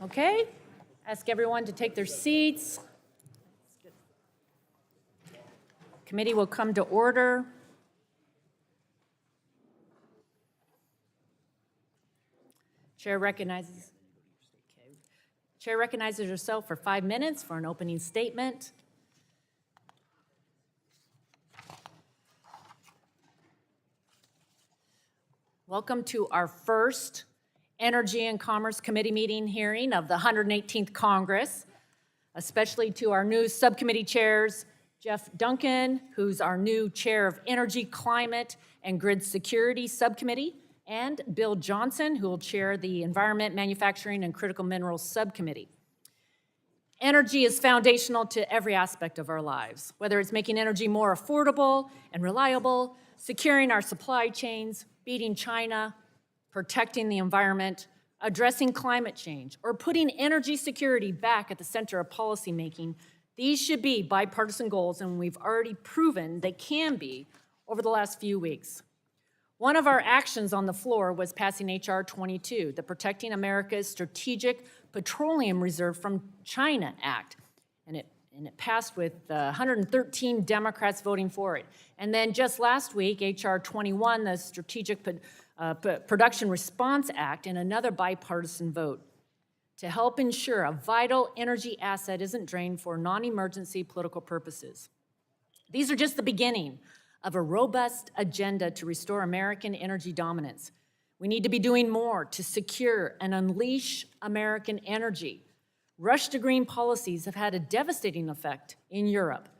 Okay, ask everyone to take their seats. Committee will come to order. Chair recognizes herself for 5 minutes for an opening statement. Welcome to our first Energy and Commerce Committee meeting hearing of the 118th Congress, especially to our new subcommittee chairs, Jeff Duncan, who's our new chair of Energy, Climate, and Grid Security Subcommittee, and Bill Johnson, who will chair the Environment, Manufacturing, and Critical Minerals Subcommittee. Energy is foundational to every aspect of our lives, whether it's making energy more affordable and reliable, securing our supply chains, beating China, protecting the environment, addressing climate change, or putting energy security back at the center of policymaking. These should be bipartisan goals, and we've already proven they can be over the last few weeks. One of our actions on the floor was passing H.R. 22, the Protecting America's Strategic Petroleum Reserve from China Act, and it passed with 113 Democrats voting for it. And then just last week, H.R. 21, the Strategic Production Response Act, and another bipartisan vote to help ensure a vital energy asset isn't drained for non-emergency political purposes. These are just the beginning of a robust agenda to restore American energy dominance. We need to be doing more to secure and unleash American energy. Rush to green policies have had a devastating effect in Europe.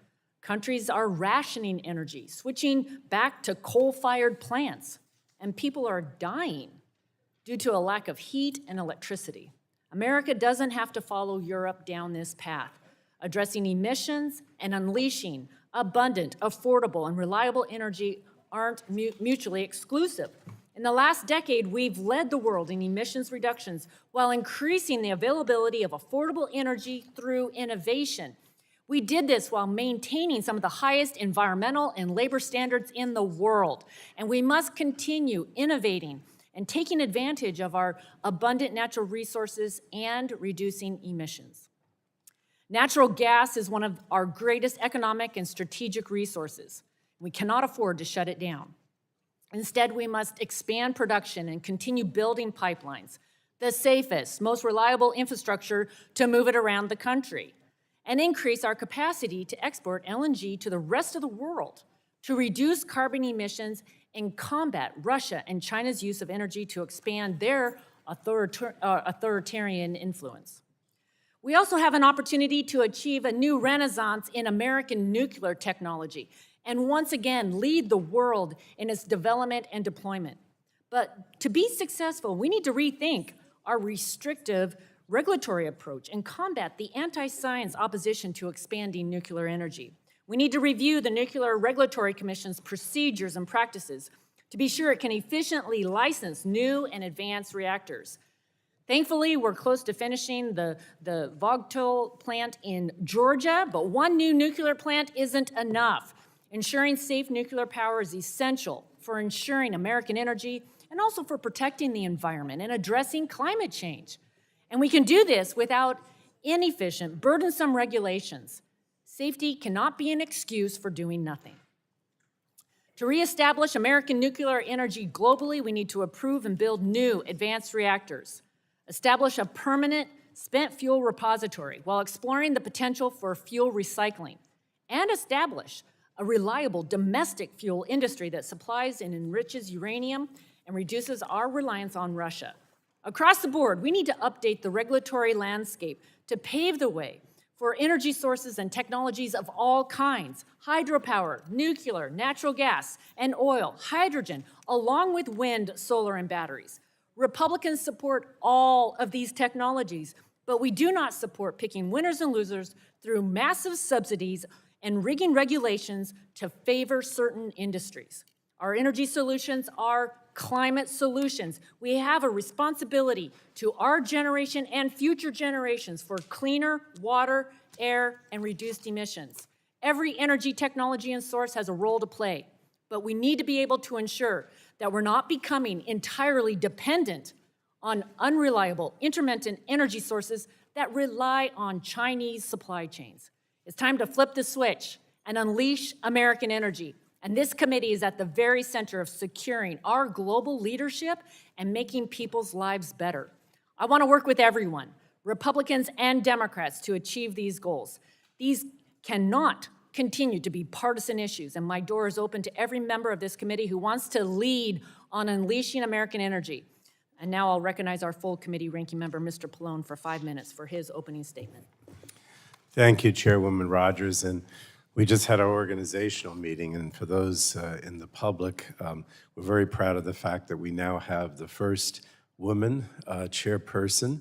Countries are rationing energy, switching back to coal-fired plants, and people are dying due to a lack of heat and electricity. America doesn't have to follow Europe down this path. Addressing emissions and unleashing abundant, affordable, and reliable energy aren't mutually exclusive. In the last decade, we've led the world in emissions reductions while increasing the availability of affordable energy through innovation. We did this while maintaining some of the highest environmental and labor standards in the world. And we must continue innovating and taking advantage of our abundant natural resources and reducing emissions. Natural gas is one of our greatest economic and strategic resources. We cannot afford to shut it down. Instead, we must expand production and continue building pipelines, the safest, most reliable infrastructure to move it around the country, and increase our capacity to export LNG to the rest of the world to reduce carbon emissions and combat Russia and China's use of energy to expand their authoritarian influence. We also have an opportunity to achieve a new renaissance in American nuclear technology and once again lead the world in its development and deployment. But to be successful, we need to rethink our restrictive regulatory approach and combat the anti-science opposition to expanding nuclear energy. We need to review the Nuclear Regulatory Commission's procedures and practices to be sure it can efficiently license new and advanced reactors. Thankfully, we're close to finishing the Vogtle plant in Georgia, but one new nuclear plant isn't enough. Ensuring safe nuclear power is essential for ensuring American energy and also for protecting the environment and addressing climate change. And we can do this without inefficient, burdensome regulations. Safety cannot be an excuse for doing nothing. To reestablish American nuclear energy globally, we need to approve and build new advanced reactors, establish a permanent spent fuel repository while exploring the potential for fuel recycling, and establish a reliable domestic fuel industry that supplies and enriches uranium and reduces our reliance on Russia. Across the board, we need to update the regulatory landscape to pave the way for energy sources and technologies of all kinds: hydropower, nuclear, natural gas, and oil, hydrogen, along with wind, solar, and batteries. Republicans support all of these technologies, but we do not support picking winners and losers through massive subsidies and rigging regulations to favor certain industries. Our energy solutions are climate solutions. We have a responsibility to our generation and future generations for cleaner water, air, and reduced emissions. Every energy technology and source has a role to play, but we need to be able to ensure that we're not becoming entirely dependent on unreliable, intermittent energy sources that rely on Chinese supply chains. It's time to flip the switch and unleash American energy. And this committee is at the very center of securing our global leadership and making people's lives better. I want to work with everyone, Republicans and Democrats, to achieve these goals. These cannot continue to be partisan issues, and my door is open to every member of this committee who wants to lead on unleashing American energy. And now I'll recognize our full committee ranking member, Mr. Pallone, for 5 minutes for his opening statement. Thank you, Chairwoman Rodgers. And we just had our organizational meeting, and for those in the public, we're very proud of the fact that we now have the first woman chairperson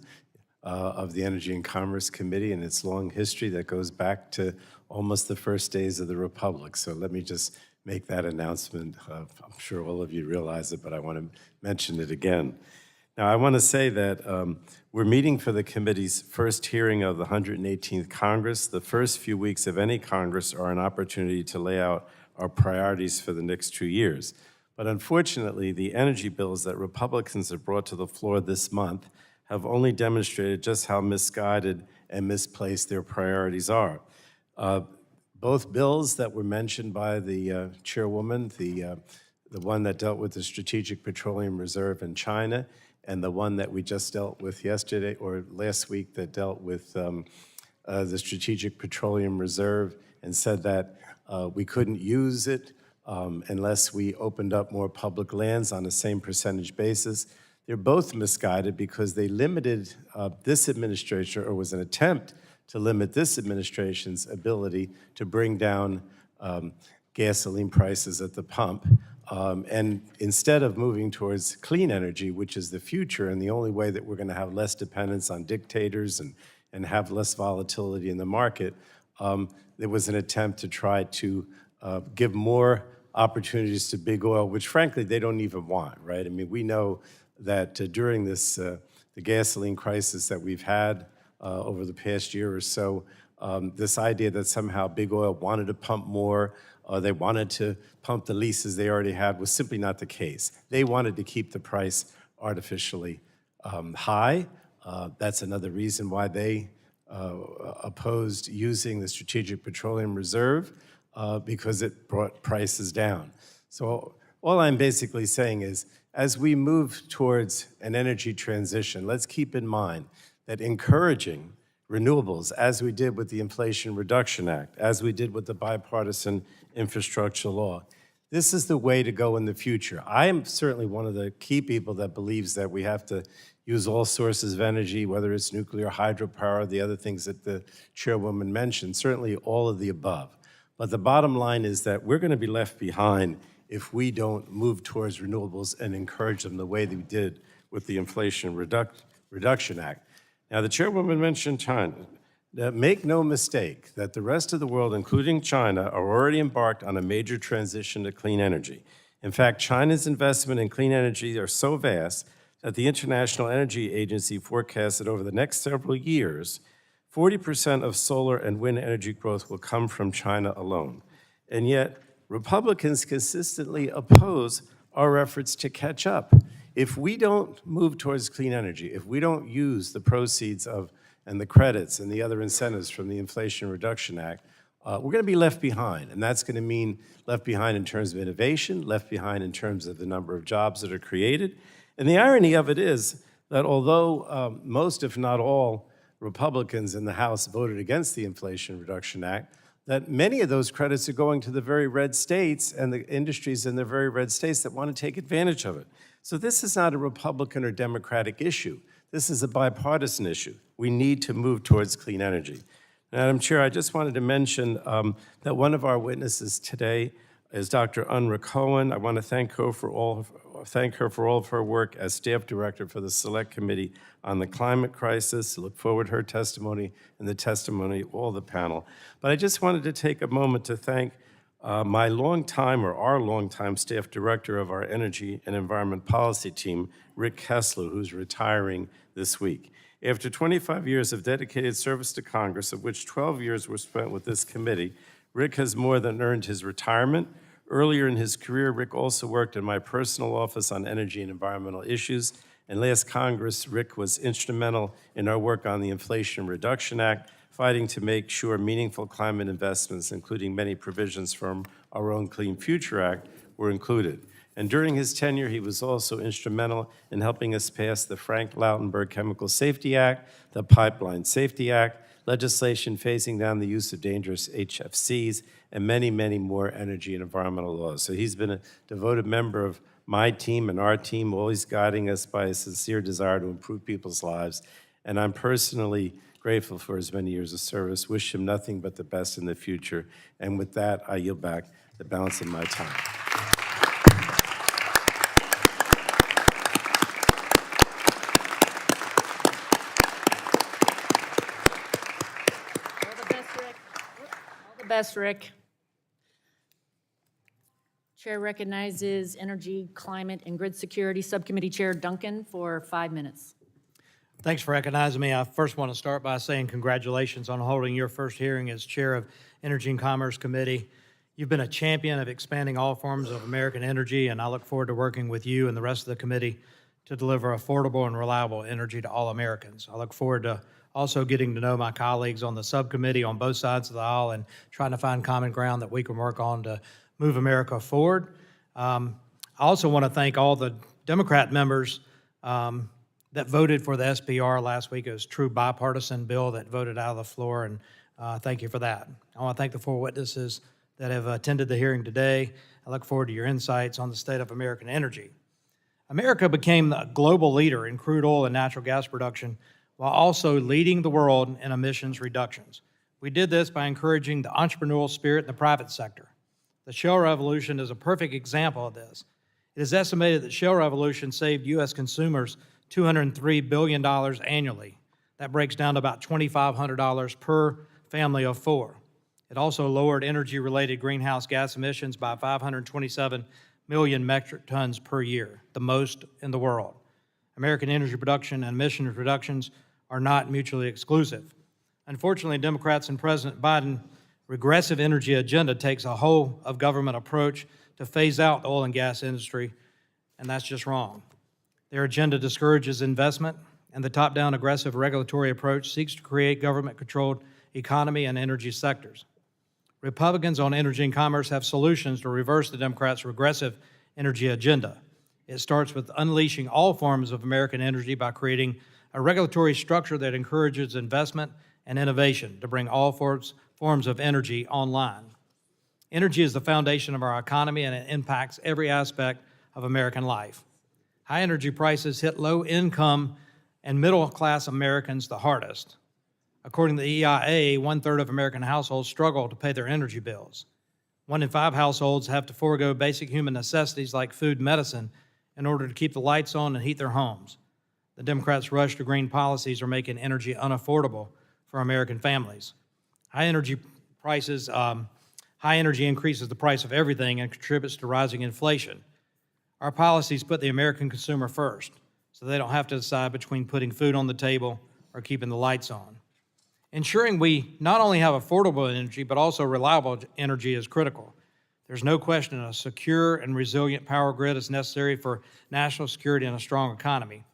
of the Energy and Commerce Committee in its long history that goes back to almost the first days of the Republic. So let me just make that announcement. I'm sure all of you realize it, but I want to mention it again. Now, I want to say that we're meeting for the committee's first hearing of the 118th Congress. The first few weeks of any Congress are an opportunity to lay out our priorities for the next 2 years. But unfortunately, the energy bills that Republicans have brought to the floor this month have only demonstrated just how misguided and misplaced their priorities are. Both bills that were mentioned by the chairwoman, the one that dealt with the Strategic Petroleum Reserve in China, and the one that we just dealt with yesterday or last week that dealt with the Strategic Petroleum Reserve and said that we couldn't use it unless we opened up more public lands on the same percentage basis. They're both misguided because they limited this administration, or was an attempt to limit this administration's ability to bring down gasoline prices at the pump. And instead of moving towards clean energy, which is the future and the only way that we're going to have less dependence on dictators and have less volatility in the market, there was an attempt to try to give more opportunities to big oil, which frankly they don't even want, right? I mean, we know that during this, the gasoline crisis that we've had over the past year or so, this idea that somehow big oil wanted to pump more, they wanted to pump the leases they already had was simply not the case. They wanted to keep the price artificially high. That's another reason why they opposed using the Strategic Petroleum Reserve, because it brought prices down. So all I'm basically saying is, as we move towards an energy transition, let's keep in mind that encouraging renewables, as we did with the Inflation Reduction Act, as we did with the bipartisan infrastructure law, this is the way to go in the future. I am certainly one of the key people that believes that we have to use all sources of energy, whether it's nuclear, hydropower, the other things that the chairwoman mentioned, certainly all of the above. But the bottom line is that we're going to be left behind if we don't move towards renewables and encourage them the way that we did with the Inflation Reduction Act. Now, the chairwoman mentioned China. Now, make no mistake that the rest of the world, including China, are already embarked on a major transition to clean energy. In fact, China's investment in clean energy are so vast that the International Energy Agency forecasts that over the next several years, 40% of solar and wind energy growth will come from China alone. And yet, Republicans consistently oppose our efforts to catch up. If we don't move towards clean energy, if we don't use the proceeds of and the credits and the other incentives from the Inflation Reduction Act, we're going to be left behind. And that's going to mean left behind in terms of innovation, left behind in terms of the number of jobs that are created. And the irony of it is that although most, if not all, Republicans in the House voted against the Inflation Reduction Act, that many of those credits are going to the very red states and the industries in the very red states that want to take advantage of it. So this is not a Republican or Democratic issue. This is a bipartisan issue. We need to move towards clean energy. Madam Chair, I just wanted to mention that one of our witnesses today is Dr. Unra Cohen. I want to thank her for all of her work as staff director for the Select Committee on the Climate Crisis. I look forward to her testimony and the testimony of all the panel. But I just wanted to take a moment to thank my our longtime staff director of our Energy and Environment Policy team, Rick Kessler, who's retiring this week. After 25 years of dedicated service to Congress, of which 12 years were spent with this committee, Rick has more than earned his retirement. Earlier in his career, Rick also worked in my personal office on energy and environmental issues, And last Congress, Rick was instrumental in our work on the Inflation Reduction Act, fighting to make sure meaningful climate investments, including many provisions from our own Clean Future Act, were included. And during his tenure, he was also instrumental in helping us pass the Frank Lautenberg Chemical Safety Act, the Pipeline Safety Act, legislation phasing down the use of dangerous HFCs, and many, many more energy and environmental laws. So he's been a devoted member of my team and our team, always guiding us by a sincere desire to improve people's lives. And I'm personally grateful for his many years of service. Wish him nothing but the best in the future. And with that, I yield back the balance of my time. All the best, Rick. Chair recognizes Energy, Climate, and Grid Security Subcommittee Chair Duncan for 5 minutes. Thanks for recognizing me. I first want to start by saying congratulations on holding your first hearing as Chair of Energy and Commerce Committee. You've been a champion of expanding all forms of American energy, and I look forward to working with you and the rest of the committee to deliver affordable and reliable energy to all Americans. I look forward to also getting to know my colleagues on the subcommittee on both sides of the aisle and trying to find common ground that we can work on to move America forward. I also want to thank all the Democrat members that voted for the SBR last week. It was a true bipartisan bill that voted out of the floor, and thank you for that. I want to thank the 4 witnesses that have attended the hearing today. I look forward to your insights on the state of American energy. America became the global leader in crude oil and natural gas production while also leading the world in emissions reductions. We did this by encouraging the entrepreneurial spirit in the private sector. The shale revolution is a perfect example of this. It is estimated that shale revolution saved U.S. consumers $203 billion annually. That breaks down to about $2,500 per family of 4. It also lowered energy-related greenhouse gas emissions by 527 million metric tons per year, the most in the world. American energy production and emission reductions are not mutually exclusive. Unfortunately, Democrats and President Biden's regressive energy agenda takes a whole-of-government approach to phase out the oil and gas industry, and that's just wrong. Their agenda discourages investment, and the top-down aggressive regulatory approach seeks to create government-controlled economy and energy sectors. Republicans on energy and commerce have solutions to reverse the Democrats' regressive energy agenda. It starts with unleashing all forms of American energy by creating a regulatory structure that encourages investment and innovation to bring all forms of energy online. Energy is the foundation of our economy, and it impacts every aspect of American life. High energy prices hit low-income and middle-class Americans the hardest. According to the EIA, 1/3 of American households struggle to pay their energy bills. 1 in 5 households have to forego basic human necessities like food and medicine in order to keep the lights on and heat their homes. The Democrats' rush to green policies are making energy unaffordable for American families. High energy increases the price of everything and contributes to rising inflation. Our policies put the American consumer first, so they don't have to decide between putting food on the table or keeping the lights on. Ensuring we not only have affordable energy, but also reliable energy is critical. There's no question a secure and resilient power grid is necessary for national security and a strong economy.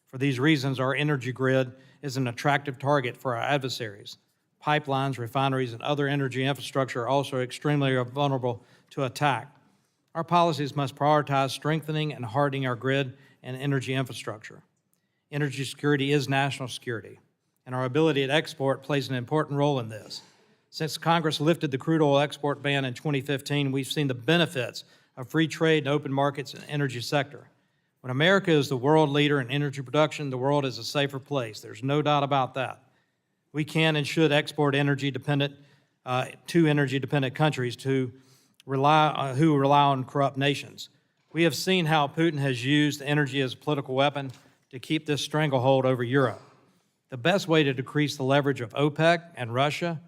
For these reasons, our energy grid is an attractive target for our adversaries. Pipelines, refineries, and other energy infrastructure are also extremely vulnerable to attack. Our policies must prioritize strengthening and hardening our grid and energy infrastructure. Energy security is national security, and our ability to export plays an important role in this. Since Congress lifted the crude oil export ban in 2015, we've seen the benefits of free trade and open markets in the energy sector. When America is the world leader in energy production, the world is a safer place. There's no doubt about that. We can and should export to energy-dependent countries who rely on corrupt nations. We have seen how Putin has used energy as a political weapon to keep this stranglehold over Europe. The best way to decrease the leverage of OPEC and Russia,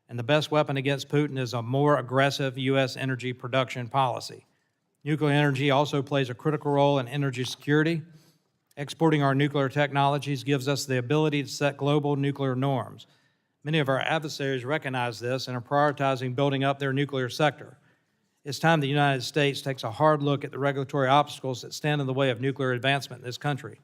and the best weapon against Putin, is a more aggressive U.S. energy production policy. Nuclear energy also plays a critical role in energy security. Exporting our nuclear technologies gives us the ability to set global nuclear norms. Many of our adversaries recognize this and are prioritizing building up their nuclear sector. It's time the United States takes a hard look at the regulatory obstacles that stand in the way of nuclear advancement in this country.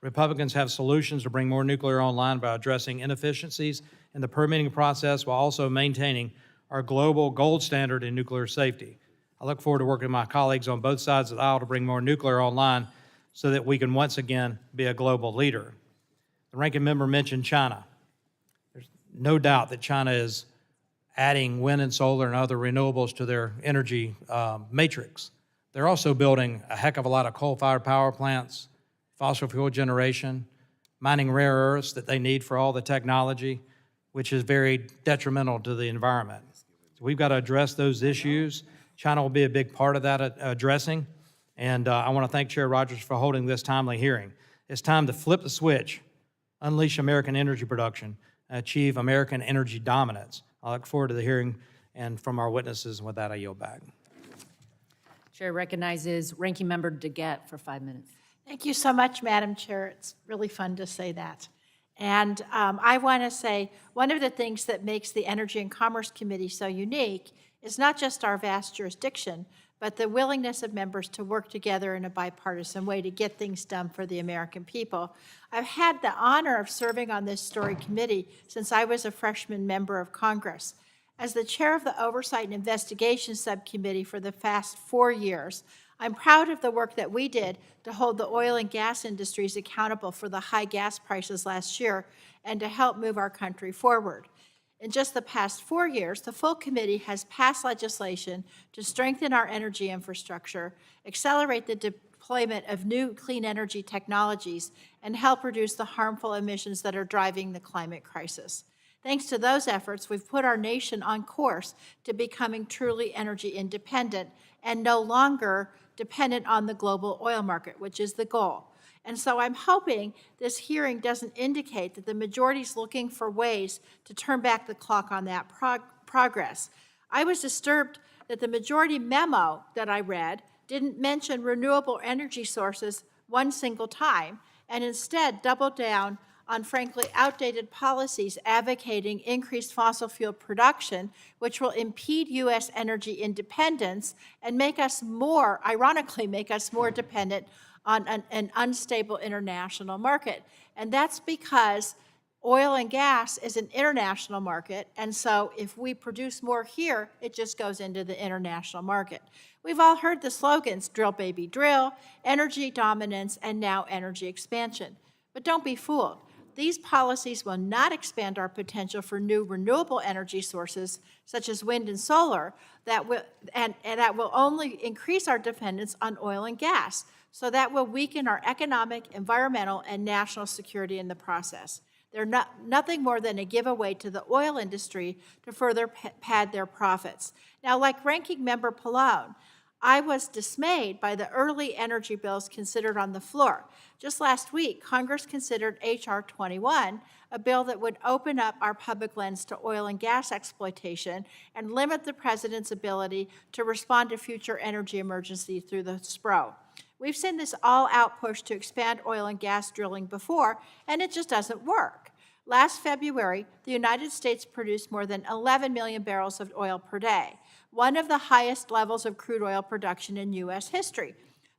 Republicans have solutions to bring more nuclear online by addressing inefficiencies in the permitting process while also maintaining our global gold standard in nuclear safety. I look forward to working with my colleagues on both sides of the aisle to bring more nuclear online so that we can once again be a global leader. The ranking member mentioned China. There's no doubt that China is adding wind and solar and other renewables to their energy matrix. They're also building a heck of a lot of coal-fired power plants, fossil fuel generation, mining rare earths that they need for all the technology, which is very detrimental to the environment. So we've got to address those issues. China will be a big part of that addressing, and I want to thank Chair Rodgers for holding this timely hearing. It's time to flip the switch, unleash American energy production, and achieve American energy dominance. I look forward to the hearing and from our witnesses, and with that, I yield back. Chair recognizes Ranking Member DeGette for 5 minutes. Thank you so much, Madam Chair. It's really fun to say that. And I want to say one of the things that makes the Energy and Commerce Committee so unique is not just our vast jurisdiction, but the willingness of members to work together in a bipartisan way to get things done for the American people. I've had the honor of serving on this storied committee since I was a freshman member of Congress. As the chair of the Oversight and Investigation Subcommittee for the past 4 years, I'm proud of the work that we did to hold the oil and gas industries accountable for the high gas prices last year and to help move our country forward. In just the past 4 years, the full committee has passed legislation to strengthen our energy infrastructure, accelerate the deployment of new clean energy technologies, and help reduce the harmful emissions that are driving the climate crisis. Thanks to those efforts, we've put our nation on course to becoming truly energy independent and no longer dependent on the global oil market, which is the goal. And so I'm hoping this hearing doesn't indicate that the majority is looking for ways to turn back the clock on that progress. I was disturbed that the majority memo that I read didn't mention renewable energy sources one single time, and instead doubled down on frankly outdated policies advocating increased fossil fuel production, which will impede U.S. energy independence and make us more, ironically, make us more dependent on an unstable international market. And that's because oil and gas is an international market, and so if we produce more here, it just goes into the international market. We've all heard the slogans, drill baby drill, energy dominance, and now energy expansion. But don't be fooled. These policies will not expand our potential for new renewable energy sources, such as wind and solar, that will only increase our dependence on oil and gas. So that will weaken our economic, environmental, and national security in the process. They're nothing more than a giveaway to the oil industry to further pad their profits. Now, like Ranking Member Pallone, I was dismayed by the early energy bills considered on the floor. Just last week, Congress considered H.R. 21, a bill that would open up our public lands to oil and gas exploitation and limit the president's ability to respond to future energy emergencies through the SPRO. We've seen this all-out push to expand oil and gas drilling before, and it just doesn't work. Last February, the United States produced more than 11 million barrels of oil per day, one of the highest levels of crude oil production in U.S. history.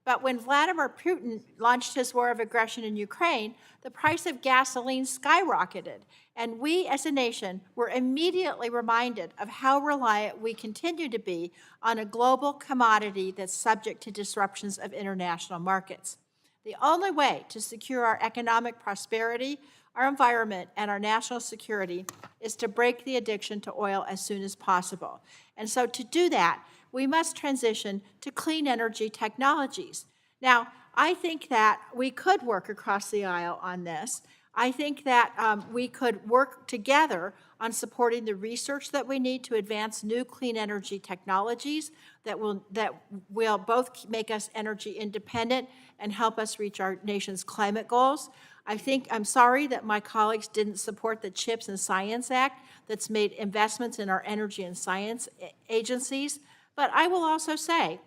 But when Vladimir Putin launched his war of aggression in Ukraine, the price of gasoline skyrocketed, and we as a nation were immediately reminded of how reliant we continue to be on a global commodity that's subject to disruptions of international markets. The only way to secure our economic prosperity, our environment, and our national security is to break the addiction to oil as soon as possible. And so to do that, we must transition to clean energy technologies. Now, I think that we could work across the aisle on this. I think that we could work together on supporting the research that we need to advance new clean energy technologies that will both make us energy independent and help us reach our nation's climate goals. I'm sorry that my colleagues didn't support the CHIPS and Science Act that's made investments in our energy and science agencies. But I will also say,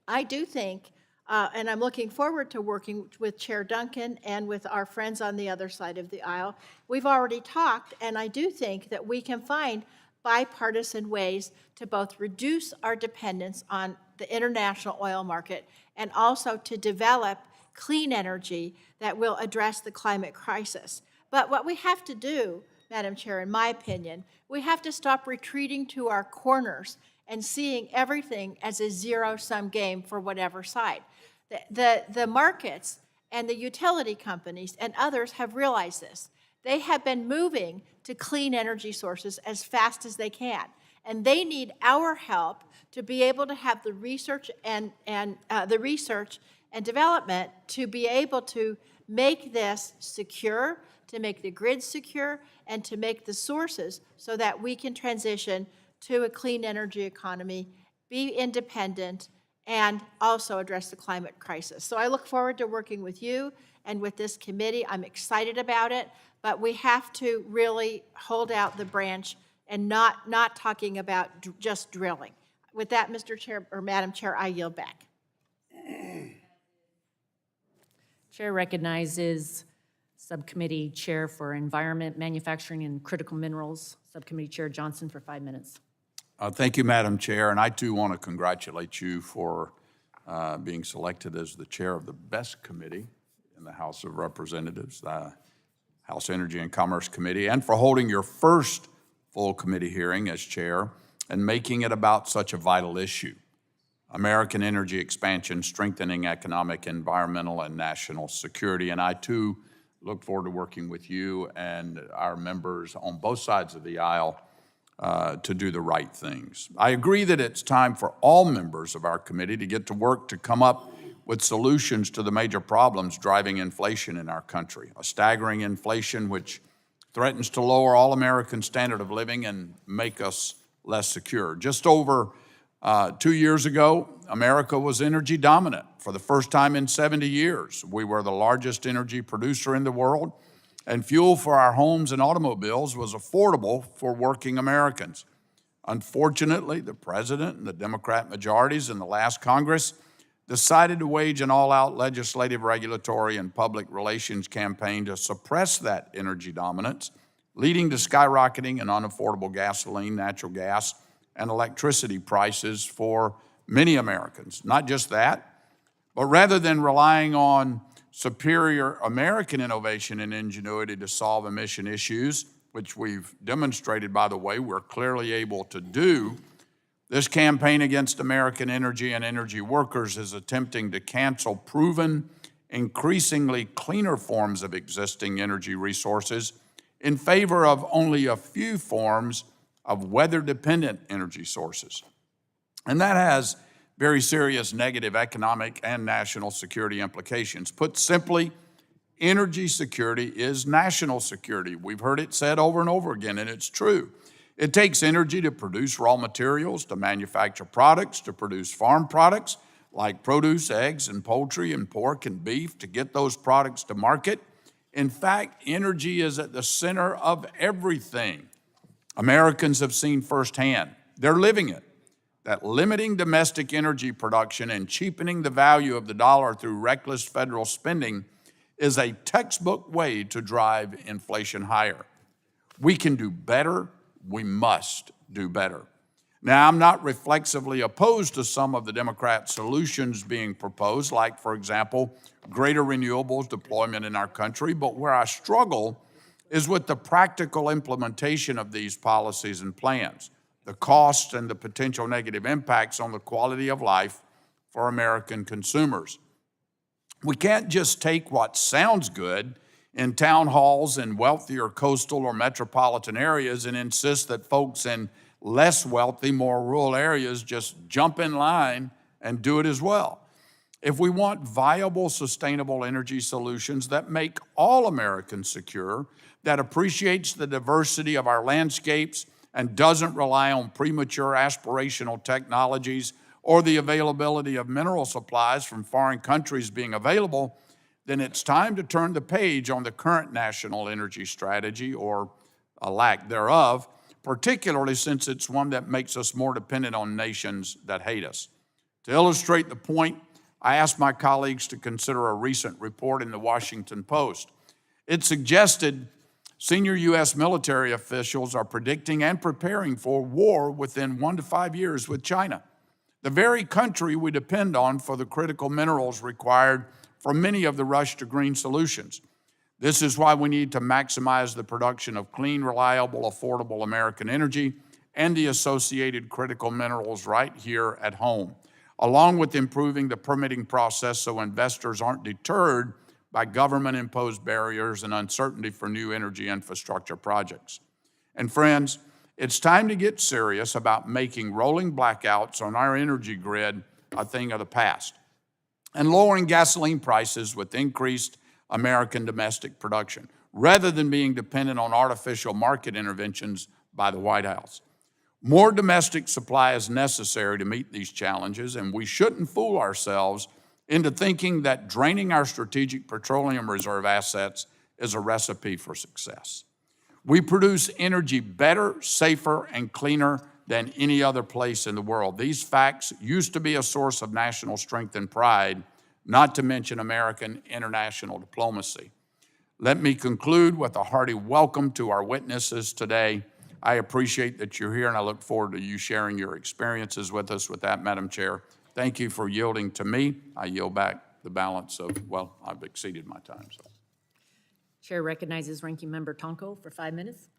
I do think, and I'm looking forward to working with Chair Duncan and with our friends on the other side of the aisle. We've already talked, and I do think that we can find bipartisan ways to both reduce our dependence on the international oil market and also to develop clean energy that will address the climate crisis. But what we have to do, Madam Chair, in my opinion, we have to stop retreating to our corners and seeing everything as a zero-sum game for whatever side. The markets and the utility companies and others have realized this. They have been moving to clean energy sources as fast as they can, and they need our help to be able to have the research and development to be able to make this secure, to make the grid secure, and to make the sources so that we can transition to a clean energy economy, be independent, and also address the climate crisis. So I look forward to working with you and with this committee. I'm excited about it, but we have to really hold out the branch and not talking about just drilling. With that, Mr. Chair, or Madam Chair, I yield back. Chair recognizes Subcommittee Chair for Environment, Manufacturing, and Critical Minerals, Subcommittee Chair Johnson, for 5 minutes. Thank you, Madam Chair, and I too want to congratulate you for being selected as the chair of the best committee in the House of Representatives, the House Energy and Commerce Committee, and for holding your first full committee hearing as chair and making it about such a vital issue: American energy expansion, strengthening economic, environmental, and national security. And I too look forward to working with you and our members on both sides of the aisle to do the right things. I agree that it's time for all members of our committee to get to work to come up with solutions to the major problems driving inflation in our country. A staggering inflation which threatens to lower all American standard of living and make us less secure. Just over 2 years ago, America was energy dominant. For the first time in 70 years, we were the largest energy producer in the world, and fuel for our homes and automobiles was affordable for working Americans. Unfortunately, the president and the Democrat majorities in the last Congress decided to wage an all-out legislative, regulatory, and public relations campaign to suppress that energy dominance, leading to skyrocketing and unaffordable gasoline, natural gas, and electricity prices for many Americans. Not just that, but rather than relying on superior American innovation and ingenuity to solve emission issues, which we've demonstrated, by the way, we're clearly able to do, this campaign against American energy and energy workers is attempting to cancel proven, increasingly cleaner forms of existing energy resources in favor of only a few forms of weather-dependent energy sources. And that has very serious negative economic and national security implications. Put simply, energy security is national security. We've heard it said over and over again, and it's true. It takes energy to produce raw materials, to manufacture products, to produce farm products like produce, eggs, and poultry, and pork and beef, to get those products to market. In fact, energy is at the center of everything. Americans have seen firsthand, they're living it, that limiting domestic energy production and cheapening the value of the dollar through reckless federal spending is a textbook way to drive inflation higher. We can do better. We must do better. Now, I'm not reflexively opposed to some of the Democrat solutions being proposed, like, for example, greater renewables deployment in our country, but where I struggle is with the practical implementation of these policies and plans, the costs and the potential negative impacts on the quality of life for American consumers. We can't just take what sounds good in town halls in wealthier coastal or metropolitan areas and insist that folks in less wealthy, more rural areas just jump in line and do it as well. If we want viable, sustainable energy solutions that make all Americans secure, that appreciates the diversity of our landscapes and doesn't rely on premature aspirational technologies or the availability of mineral supplies from foreign countries being available, then it's time to turn the page on the current national energy strategy, or a lack thereof, particularly since it's one that makes us more dependent on nations that hate us. To illustrate the point, I asked my colleagues to consider a recent report in the Washington Post. It suggested senior U.S. military officials are predicting and preparing for war within 1 to 5 years with China, the very country we depend on for the critical minerals required for many of the rush to green solutions. This is why we need to maximize the production of clean, reliable, affordable American energy and the associated critical minerals right here at home, along with improving the permitting process so investors aren't deterred by government-imposed barriers and uncertainty for new energy infrastructure projects. And friends, it's time to get serious about making rolling blackouts on our energy grid a thing of the past and lowering gasoline prices with increased American domestic production, rather than being dependent on artificial market interventions by the White House. More domestic supply is necessary to meet these challenges, and we shouldn't fool ourselves into thinking that draining our strategic petroleum reserve assets is a recipe for success. We produce energy better, safer, and cleaner than any other place in the world. These facts used to be a source of national strength and pride, not to mention American international diplomacy. Let me conclude with a hearty welcome to our witnesses today. I appreciate that you're here, and I look forward to you sharing your experiences with us. With that, Madam Chair, thank you for yielding to me. I yield back the balance of, well, I've exceeded my time. So. Chair recognizes Ranking Member Tonko for 5 minutes.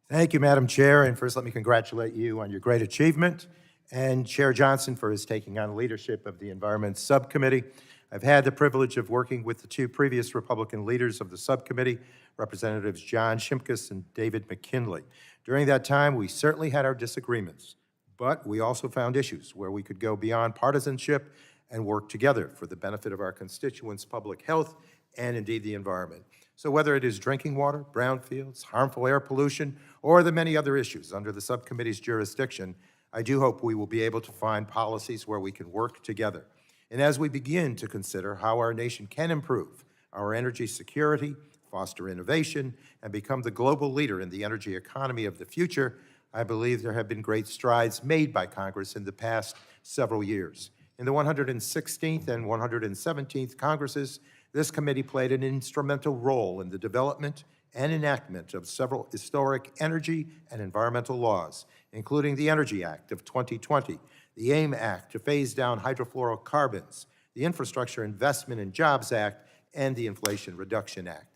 Thank you, Madam Chair. And first, let me congratulate you on your great achievement, and Chair Johnson for his taking on leadership of the Environment Subcommittee. I've had the privilege of working with the two previous Republican leaders of the subcommittee, Representatives John Shimkus and David McKinley. During that time, we certainly had our disagreements, but we also found issues where we could go beyond partisanship and work together for the benefit of our constituents' public health and indeed the environment. So whether it is drinking water, brownfields, harmful air pollution, or the many other issues under the subcommittee's jurisdiction, I do hope we will be able to find policies where we can work together. And as we begin to consider how our nation can improve our energy security, foster innovation, and become the global leader in the energy economy of the future, I believe there have been great strides made by Congress in the past several years. In the 116th and 117th Congresses, this committee played an instrumental role in the development and enactment of several historic energy and environmental laws, including the Energy Act of 2020, the AIM Act to phase down hydrofluorocarbons, the Infrastructure Investment and Jobs Act, and the Inflation Reduction Act.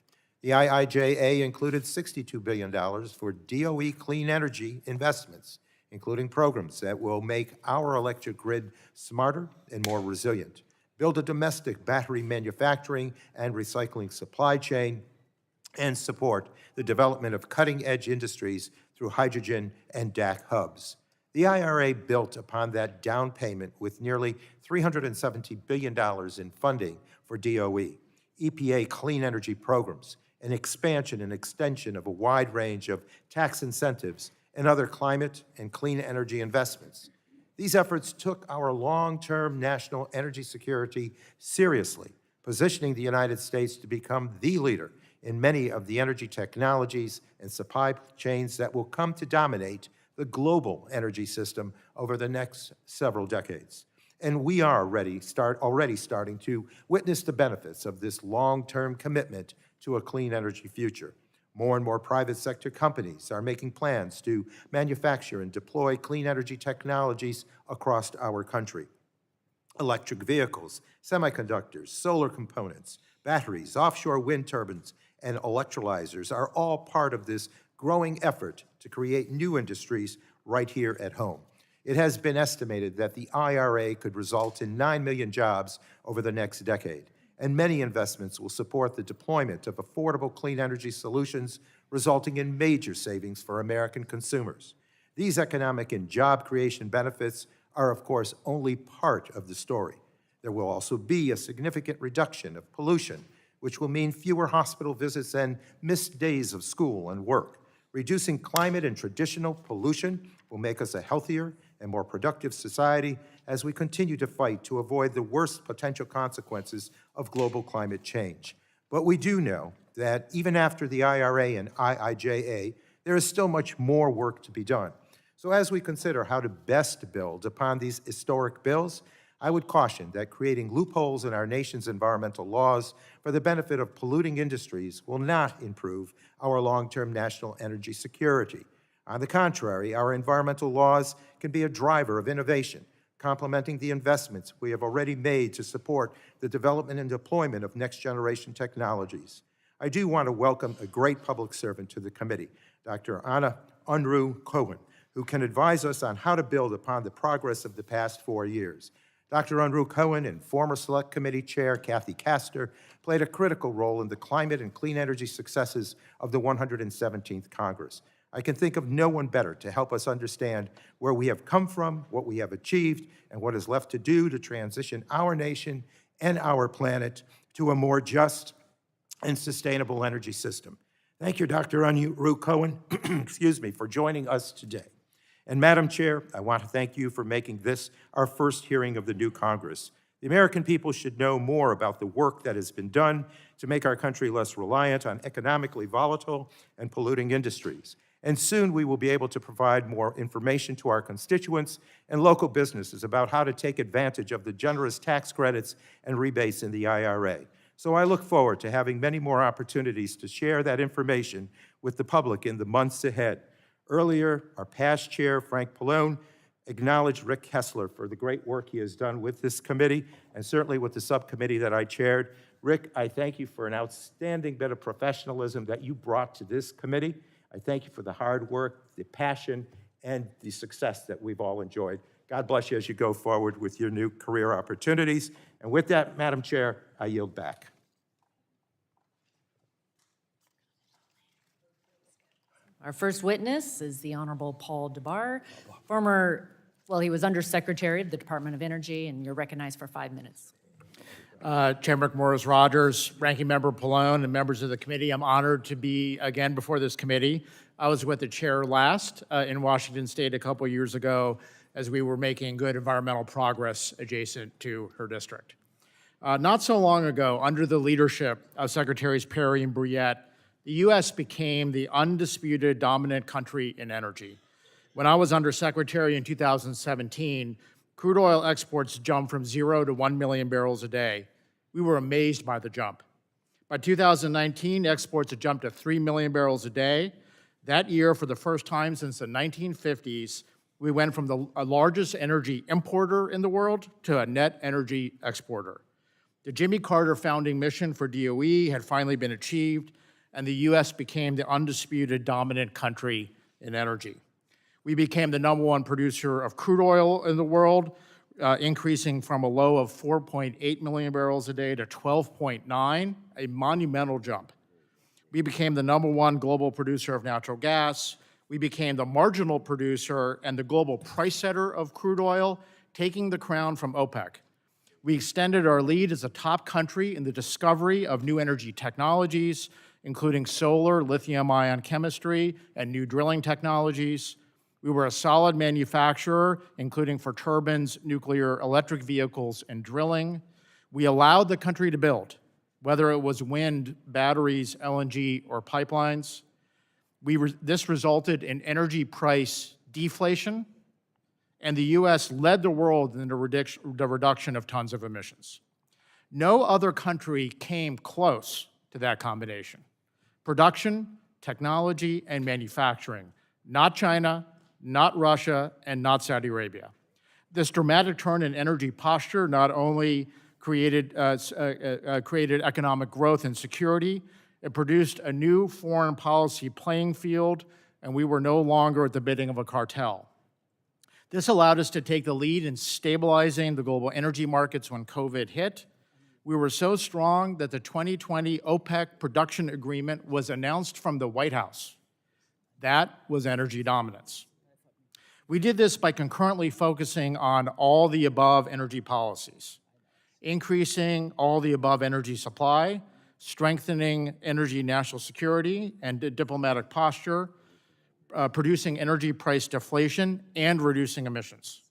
The IIJA included $62 billion for DOE clean energy investments, including programs that will make our electric grid smarter and more resilient, build a domestic battery manufacturing and recycling supply chain, and support the development of cutting-edge industries through hydrogen and DAC hubs. The IRA built upon that down payment with nearly $370 billion in funding for DOE, EPA clean energy programs, an expansion and extension of a wide range of tax incentives, and other climate and clean energy investments. These efforts took our long-term national energy security seriously, positioning the United States to become the leader in many of the energy technologies and supply chains that will come to dominate the global energy system over the next several decades. And we are already starting to witness the benefits of this long-term commitment to a clean energy future. More and more private sector companies are making plans to manufacture and deploy clean energy technologies across our country. Electric vehicles, semiconductors, solar components, batteries, offshore wind turbines, and electrolyzers are all part of this growing effort to create new industries right here at home. It has been estimated that the IRA could result in 9 million jobs over the next decade, and many investments will support the deployment of affordable clean energy solutions, resulting in major savings for American consumers. These economic and job creation benefits are, of course, only part of the story. There will also be a significant reduction of pollution, which will mean fewer hospital visits and missed days of school and work. Reducing climate and traditional pollution will make us a healthier and more productive society as we continue to fight to avoid the worst potential consequences of global climate change. But we do know that even after the IRA and IIJA, there is still much more work to be done. So as we consider how to best build upon these historic bills, I would caution that creating loopholes in our nation's environmental laws for the benefit of polluting industries will not improve our long-term national energy security. On the contrary, our environmental laws can be a driver of innovation, complementing the investments we have already made to support the development and deployment of next-generation technologies. I do want to welcome a great public servant to the committee, Dr. Anna Unruh Cohen, who can advise us on how to build upon the progress of the past 4 years. Dr. Unruh Cohen and former Select Committee Chair Cathy Castor played a critical role in the climate and clean energy successes of the 117th Congress. I can think of no one better to help us understand where we have come from, what we have achieved, and what is left to do to transition our nation and our planet to a more just and sustainable energy system. Thank you, Dr. Unruh Cohen, excuse me, for joining us today. And Madam Chair, I want to thank you for making this our first hearing of the new Congress. The American people should know more about the work that has been done to make our country less reliant on economically volatile and polluting industries. And soon we will be able to provide more information to our constituents and local businesses about how to take advantage of the generous tax credits and rebates in the IRA. So I look forward to having many more opportunities to share that information with the public in the months ahead. Earlier, our past chair, Frank Pallone, acknowledged Rick Kessler for the great work he has done with this committee and certainly with the subcommittee that I chaired. Rick, I thank you for an outstanding bit of professionalism that you brought to this committee. I thank you for the hard work, the passion, and the success that we've all enjoyed. God bless you as you go forward with your new career opportunities. And with that, Madam Chair, I yield back. Our first witness is the Honorable Paul DeBar, he was Undersecretary of the Department of Energy, and you're recognized for 5 minutes. Chair McMorris, Rodgers, Ranking Member Pallone, and members of the committee, I'm honored to be again before this committee. I was with the chair last in Washington State a couple years ago as we were making good environmental progress adjacent to her district. Not so long ago, under the leadership of Secretaries Perry and Brouillette, the U.S. became the undisputed dominant country in energy. When I was Undersecretary in 2017, crude oil exports jumped from 0 to 1 million barrels a day. We were amazed by the jump. By 2019, exports had jumped to 3 million barrels a day. That year, for the first time since the 1950s, we went from the largest energy importer in the world to a net energy exporter. The Jimmy Carter founding mission for DOE had finally been achieved, and the U.S. became the undisputed dominant country in energy. We became the #1 producer of crude oil in the world, increasing from a low of 4.8 million barrels a day to 12.9, a monumental jump. We became the #1 global producer of natural gas. We became the marginal producer and the global price setter of crude oil, taking the crown from OPEC. We extended our lead as a top country in the discovery of new energy technologies, including solar, lithium-ion chemistry, and new drilling technologies. We were a solid manufacturer, including for turbines, nuclear, electric vehicles, and drilling. We allowed the country to build, whether it was wind, batteries, LNG, or pipelines. This resulted in energy price deflation, and the U.S. led the world in the reduction of tons of emissions. No other country came close to that combination. Production, technology, and manufacturing. Not China, not Russia, and not Saudi Arabia. This dramatic turn in energy posture not only created economic growth and security, it produced a new foreign policy playing field, and we were no longer at the bidding of a cartel. This allowed us to take the lead in stabilizing the global energy markets when COVID hit. We were so strong that the 2020 OPEC production agreement was announced from the White House. That was energy dominance. We did this by concurrently focusing on all the above energy policies, increasing all the above energy supply, strengthening energy national security and diplomatic posture, producing energy price deflation, and reducing emissions.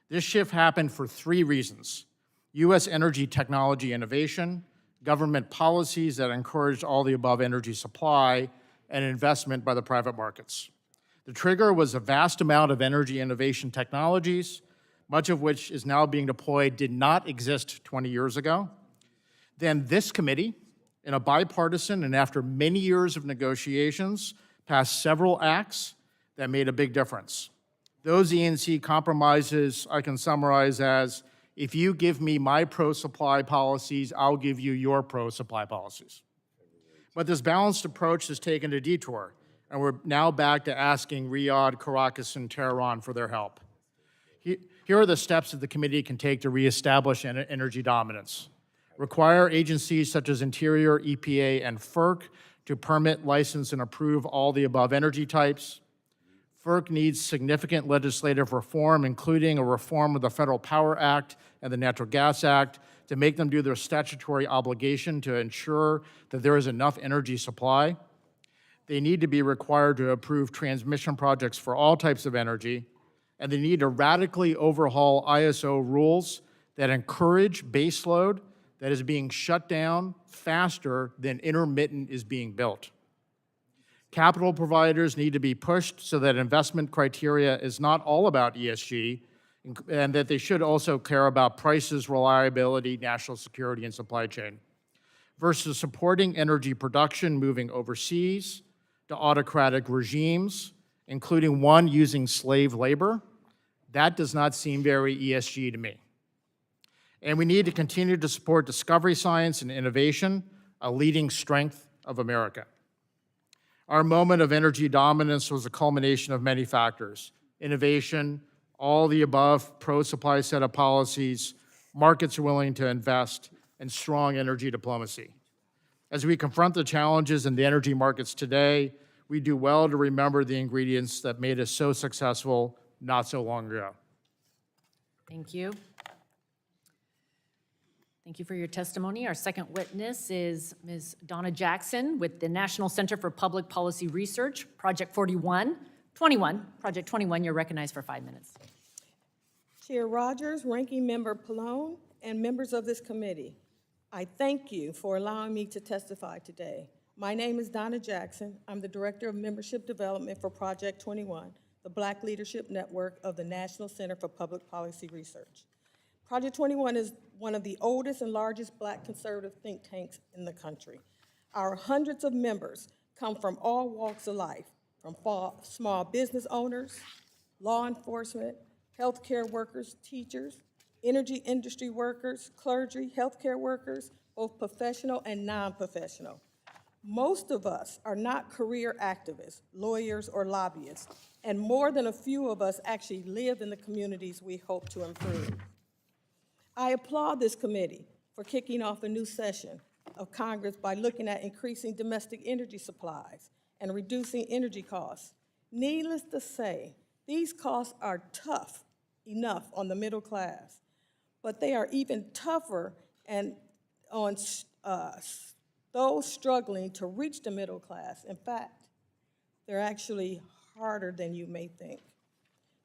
This shift happened for 3 reasons: U.S. energy technology innovation, government policies that encouraged all the above energy supply, and investment by the private markets. The trigger was a vast amount of energy innovation technologies, much of which is now being deployed, did not exist 20 years ago. Then this committee, in a bipartisan and after many years of negotiations, passed several acts that made a big difference. Those E&C compromises I can summarize as, if you give me my pro-supply policies, I'll give you your pro-supply policies. But this balanced approach has taken a detour, and we're now back to asking Riyadh, Caracas, and Tehran for their help. Here are the steps that the committee can take to reestablish energy dominance. Require agencies such as Interior, EPA, and FERC to permit, license, and approve all the above energy types. FERC needs significant legislative reform, including a reform of the Federal Power Act and the Natural Gas Act, to make them do their statutory obligation to ensure that there is enough energy supply. They need to be required to approve transmission projects for all types of energy, and they need to radically overhaul ISO rules that encourage baseload that is being shut down faster than intermittent is being built. Capital providers need to be pushed so that investment criteria is not all about ESG, and that they should also care about prices, reliability, national security, and supply chain, versus supporting energy production moving overseas to autocratic regimes, including one using slave labor. That does not seem very ESG to me. And we need to continue to support discovery science and innovation, a leading strength of America. Our moment of energy dominance was a culmination of many factors: innovation, all the above, pro-supply set of policies, markets willing to invest, and strong energy diplomacy. As we confront the challenges in the energy markets today, we do well to remember the ingredients that made us so successful not so long ago. Thank you. Thank you for your testimony. Our second witness is Ms. Donna Jackson with the National Center for Public Policy Research, Project 21. Project 21, you're recognized for 5 minutes. Chair Rodgers, Ranking Member Pallone, and members of this committee, I thank you for allowing me to testify today. My name is Donna Jackson. I'm the Director of Membership Development for Project 21, the Black Leadership Network of the National Center for Public Policy Research. Project 21 is one of the oldest and largest Black conservative think tanks in the country. Our hundreds of members come from all walks of life, from small business owners, law enforcement, healthcare workers, teachers, energy industry workers, clergy, healthcare workers, both professional and non-professional. Most of us are not career activists, lawyers, or lobbyists, and more than a few of us actually live in the communities we hope to improve. I applaud this committee for kicking off a new session of Congress by looking at increasing domestic energy supplies and reducing energy costs. Needless to say, these costs are tough enough on the middle class, but they are even tougher and on those struggling to reach the middle class. In fact, they're actually harder than you may think.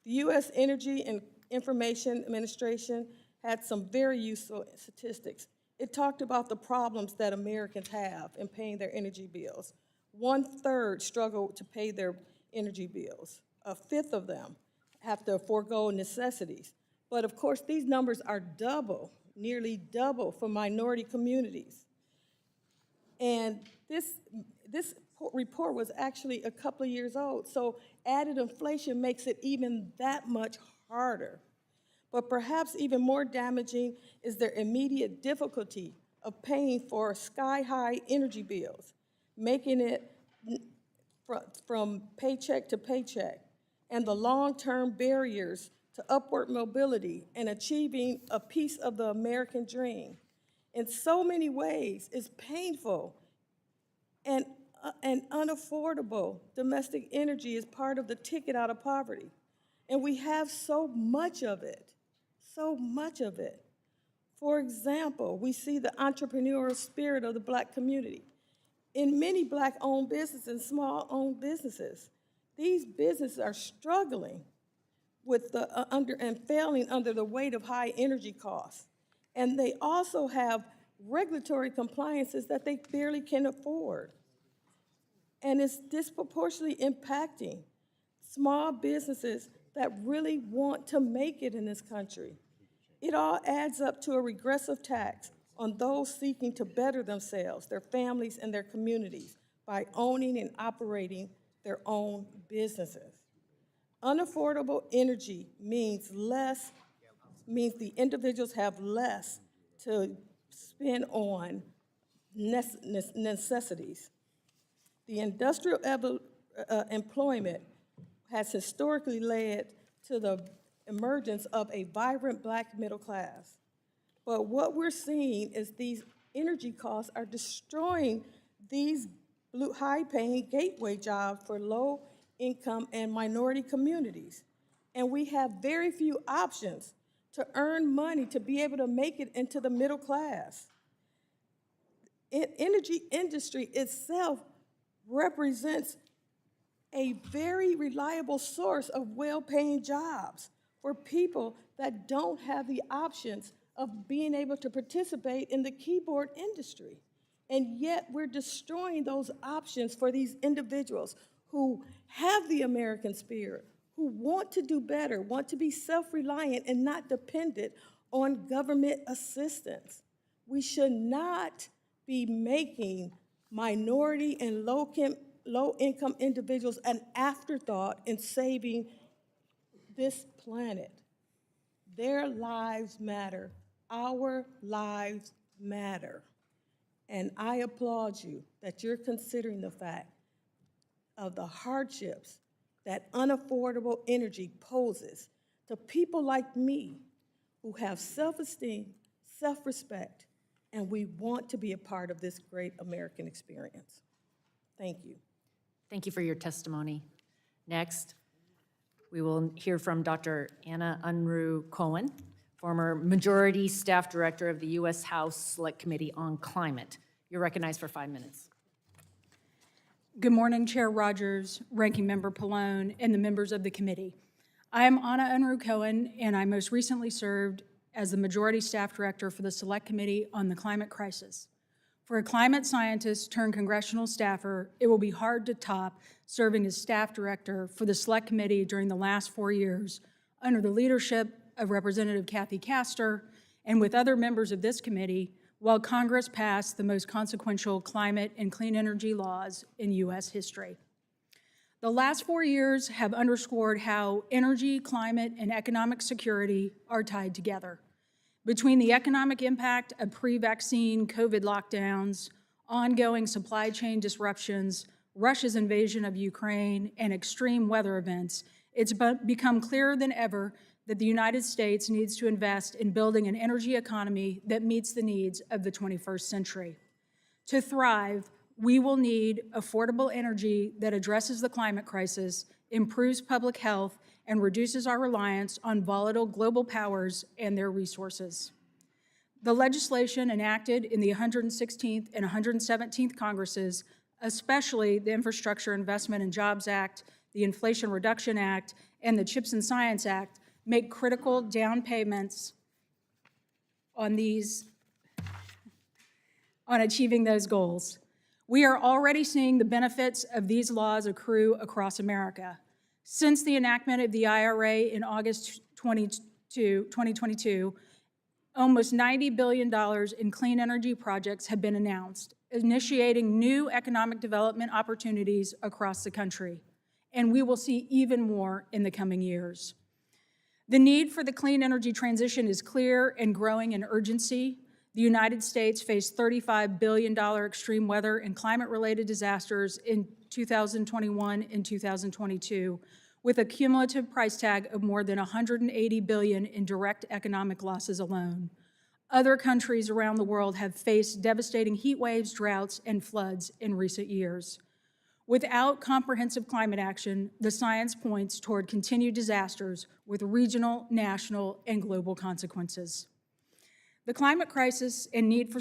The U.S. Energy and Information Administration had some very useful statistics. It talked about the problems that Americans have in paying their energy bills. 1/3 struggle to pay their energy bills. 1/5 of them have to forego necessities. But of course, these numbers are double, nearly double for minority communities. And this report was actually a couple of years old, so added inflation makes it even that much harder. But perhaps even more damaging is their immediate difficulty of paying for sky-high energy bills, making it from paycheck to paycheck, and the long-term barriers to upward mobility and achieving a piece of the American dream. In so many ways, it's painful and unaffordable. Domestic energy is part of the ticket out of poverty. And we have so much of it. So much of it. For example, we see the entrepreneurial spirit of the Black community. In many Black-owned businesses and small-owned businesses, these businesses are struggling with and failing under the weight of high energy costs. And they also have regulatory compliances that they barely can afford. And it's disproportionately impacting small businesses that really want to make it in this country. It all adds up to a regressive tax on those seeking to better themselves, their families, and their communities by owning and operating their own businesses. Unaffordable energy means the individuals have less to spend on necessities. The industrial employment has historically led to the emergence of a vibrant Black middle class. But what we're seeing is these energy costs are destroying these high-paying gateway jobs for low-income and minority communities. And we have very few options to earn money to be able to make it into the middle class. Energy industry itself represents a very reliable source of well-paying jobs for people that don't have the options of being able to participate in the keyboard industry. And yet we're destroying those options for these individuals who have the American spirit, who want to do better, want to be self-reliant and not dependent on government assistance. We should not be making minority and low-income individuals an afterthought in saving this planet. Their lives matter. Our lives matter. And I applaud you that you're considering the fact of the hardships that unaffordable energy poses to people like me who have self-esteem, self-respect, and we want to be a part of this great American experience. Thank you. Thank you for your testimony. Next, we will hear from Dr. Anna Unruh Cohen, former Majority Staff Director of the U.S. House Select Committee on Climate. You're recognized for 5 minutes. Good morning, Chair Rodgers, Ranking Member Pallone, and the members of the committee. I am Anna Unruh Cohen, and I most recently served as the Majority Staff Director for the Select Committee on the Climate Crisis. For a climate scientist turned congressional staffer, it will be hard to top serving as staff director for the Select Committee during the last 4 years under the leadership of Representative Cathy Castor and with other members of this committee while Congress passed the most consequential climate and clean energy laws in U.S. history. The last 4 years have underscored how energy, climate, and economic security are tied together. Between the economic impact of pre-vaccine COVID lockdowns, ongoing supply chain disruptions, Russia's invasion of Ukraine, and extreme weather events, it's become clearer than ever that the United States needs to invest in building an energy economy that meets the needs of the 21st century. To thrive, we will need affordable energy that addresses the climate crisis, improves public health, and reduces our reliance on volatile global powers and their resources. The legislation enacted in the 116th and 117th Congresses, especially the Infrastructure Investment and Jobs Act, the Inflation Reduction Act, and the CHIPS and Science Act, make critical down payments on achieving those goals. We are already seeing the benefits of these laws accrue across America. Since the enactment of the IRA in August 2022, almost $90 billion in clean energy projects have been announced, initiating new economic development opportunities across the country. And we will see even more in the coming years. The need for the clean energy transition is clear and growing in urgency. The United States faced $35 billion extreme weather and climate-related disasters in 2021 and 2022, with a cumulative price tag of more than $180 billion in direct economic losses alone. Other countries around the world have faced devastating heat waves, droughts, and floods in recent years. Without comprehensive climate action, the science points toward continued disasters with regional, national, and global consequences. The climate crisis and need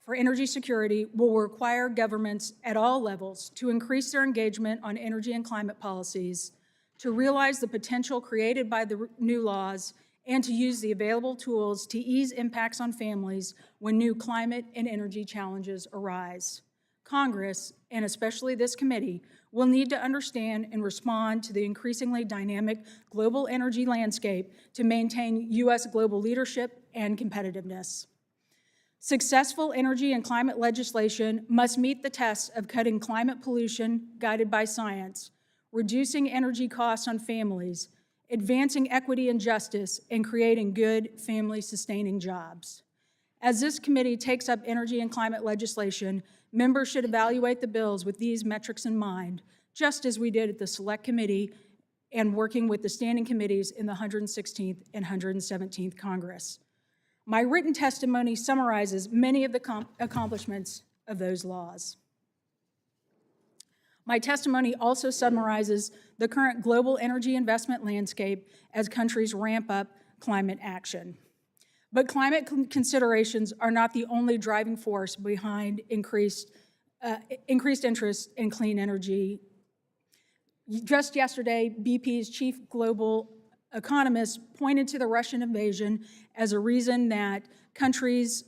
for energy security will require governments at all levels to increase their engagement on energy and climate policies, to realize the potential created by the new laws, and to use the available tools to ease impacts on families when new climate and energy challenges arise. Congress, and especially this committee, will need to understand and respond to the increasingly dynamic global energy landscape to maintain U.S. global leadership and competitiveness. Successful energy and climate legislation must meet the test of cutting climate pollution guided by science, reducing energy costs on families, advancing equity and justice, and creating good family-sustaining jobs. As this committee takes up energy and climate legislation, members should evaluate the bills with these metrics in mind, just as we did at the Select Committee and working with the standing committees in the 116th and 117th Congress. My written testimony summarizes many of the accomplishments of those laws. My testimony also summarizes the current global energy investment landscape as countries ramp up climate action. But climate considerations are not the only driving force behind increased interest in clean energy. Just yesterday, BP's chief global economist pointed to the Russian invasion as a reason that countries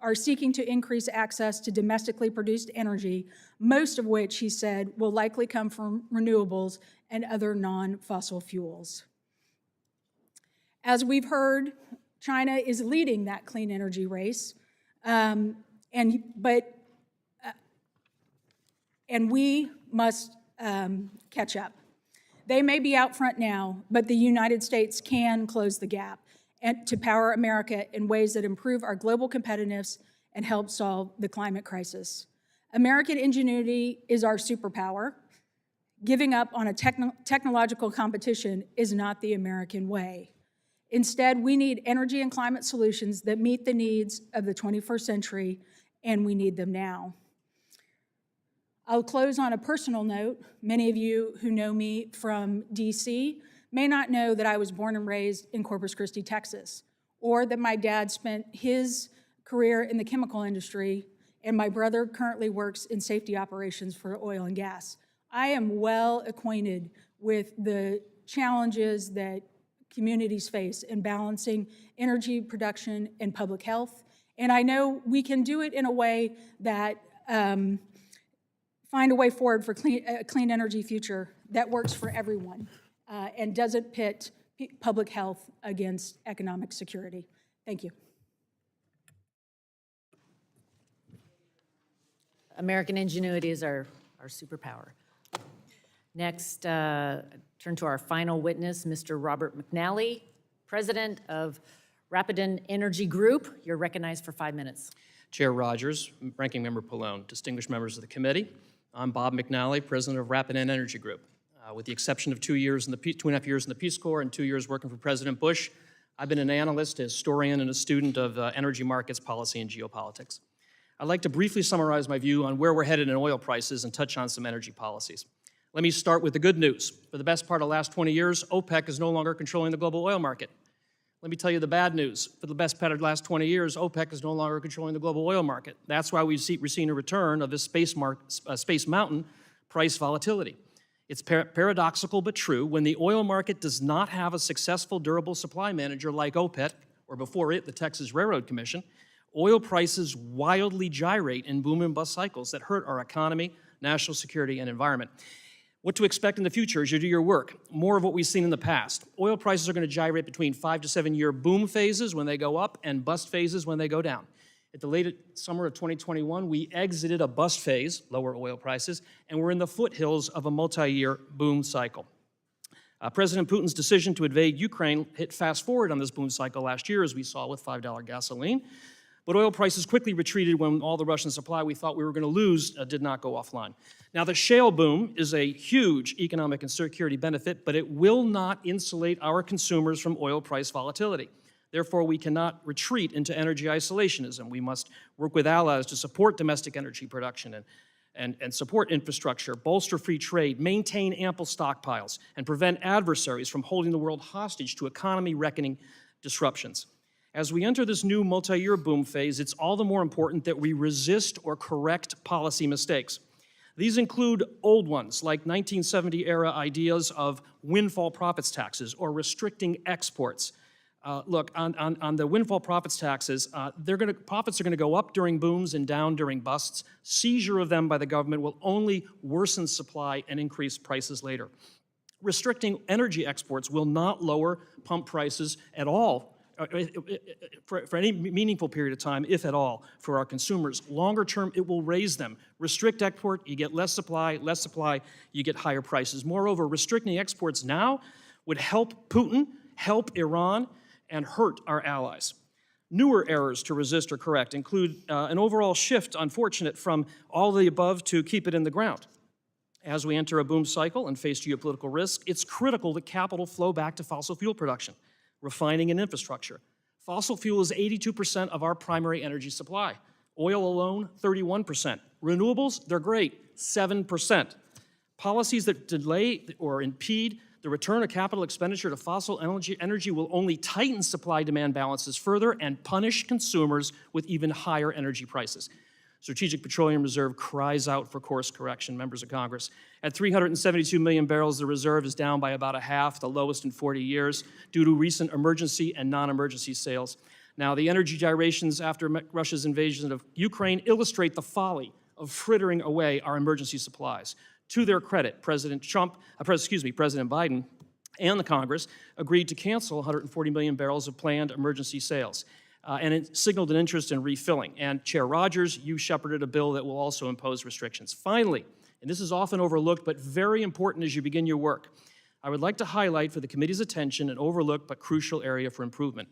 are seeking to increase access to domestically produced energy, most of which, he said, will likely come from renewables and other non-fossil fuels. As we've heard, China is leading that clean energy race, and we must catch up. They may be out front now, but the United States can close the gap and to power America in ways that improve our global competitiveness and help solve the climate crisis. American ingenuity is our superpower. Giving up on a technological competition is not the American way. Instead, we need energy and climate solutions that meet the needs of the 21st century, and we need them now. I'll close on a personal note. Many of you who know me from DC may not know that I was born and raised in Corpus Christi, Texas, or that my dad spent his career in the chemical industry, and my brother currently works in safety operations for oil and gas. I am well acquainted with the challenges that communities face in balancing energy production and public health, and I know we can do it in a way that find a way forward for a clean energy future that works for everyone and doesn't pit public health against economic security. Thank you. American ingenuity is our superpower. Next, turn to our final witness, Mr. Robert McNally, President of Rapidan Energy Group. You're recognized for 5 minutes. Chair Rodgers, Ranking Member Pallone, distinguished members of the committee, I'm Bob McNally, President of Rapidan Energy Group. With the exception of 2.5 years in the Peace Corps and 2 years working for President Bush, I've been an analyst, a historian, and a student of energy markets, policy, and geopolitics. I'd like to briefly summarize my view on where we're headed in oil prices and touch on some energy policies. Let me start with the good news. For the best part of the last 20 years, OPEC is no longer controlling the global oil market. Let me tell you the bad news. For the best part of the last 20 years, OPEC is no longer controlling the global oil market. That's why we're seeing a return of this Space Mountain price volatility. It's paradoxical but true. When the oil market does not have a successful, durable supply manager like OPEC, or before it, the Texas Railroad Commission, oil prices wildly gyrate in boom and bust cycles that hurt our economy, national security, and environment. What to expect in the future as you do your work. More of what we've seen in the past. Oil prices are going to gyrate between 5 to 7 year boom phases when they go up and bust phases when they go down. At the late summer of 2021, we exited a bust phase, lower oil prices, and we're in the foothills of a multi-year boom cycle. President Putin's decision to invade Ukraine hit fast forward on this boom cycle last year, as we saw with $5 gasoline. But oil prices quickly retreated when all the Russian supply we thought we were going to lose did not go offline. Now, the shale boom is a huge economic and security benefit, but it will not insulate our consumers from oil price volatility. Therefore, we cannot retreat into energy isolationism. We must work with allies to support domestic energy production and support infrastructure, bolster free trade, maintain ample stockpiles, and prevent adversaries from holding the world hostage to economy-wrecking disruptions. As we enter this new multi-year boom phase, it's all the more important that we resist or correct policy mistakes. These include old ones, like 1970-era ideas of windfall profits taxes or restricting exports. Look, on the windfall profits taxes, profits are going to go up during booms and down during busts. Seizure of them by the government will only worsen supply and increase prices later. Restricting energy exports will not lower pump prices at all, for any meaningful period of time, if at all, for our consumers. Longer term, it will raise them. Restrict export, you get less supply, you get higher prices. Moreover, restricting exports now would help Putin, help Iran, and hurt our allies. Newer errors to resist or correct include an overall shift, unfortunate, from all the above to keep it in the ground. As we enter a boom cycle and face geopolitical risk, it's critical that capital flow back to fossil fuel production, refining, and infrastructure. Fossil fuel is 82% of our primary energy supply. Oil alone, 31%. Renewables, they're great, 7%. Policies that delay or impede the return of capital expenditure to fossil energy will only tighten supply-demand balances further and punish consumers with even higher energy prices. Strategic Petroleum Reserve cries out for course correction, members of Congress. At 372 million barrels, the reserve is down by about a half, the lowest in 40 years, due to recent emergency and non-emergency sales. Now, the energy gyrations after Russia's invasion of Ukraine illustrate the folly of frittering away our emergency supplies. To their credit, President Biden and the Congress agreed to cancel 140 million barrels of planned emergency sales. And it signaled an interest in refilling. And Chair Rodgers, you shepherded a bill that will also impose restrictions. Finally, and this is often overlooked but very important as you begin your work, I would like to highlight for the committee's attention an overlooked but crucial area for improvement.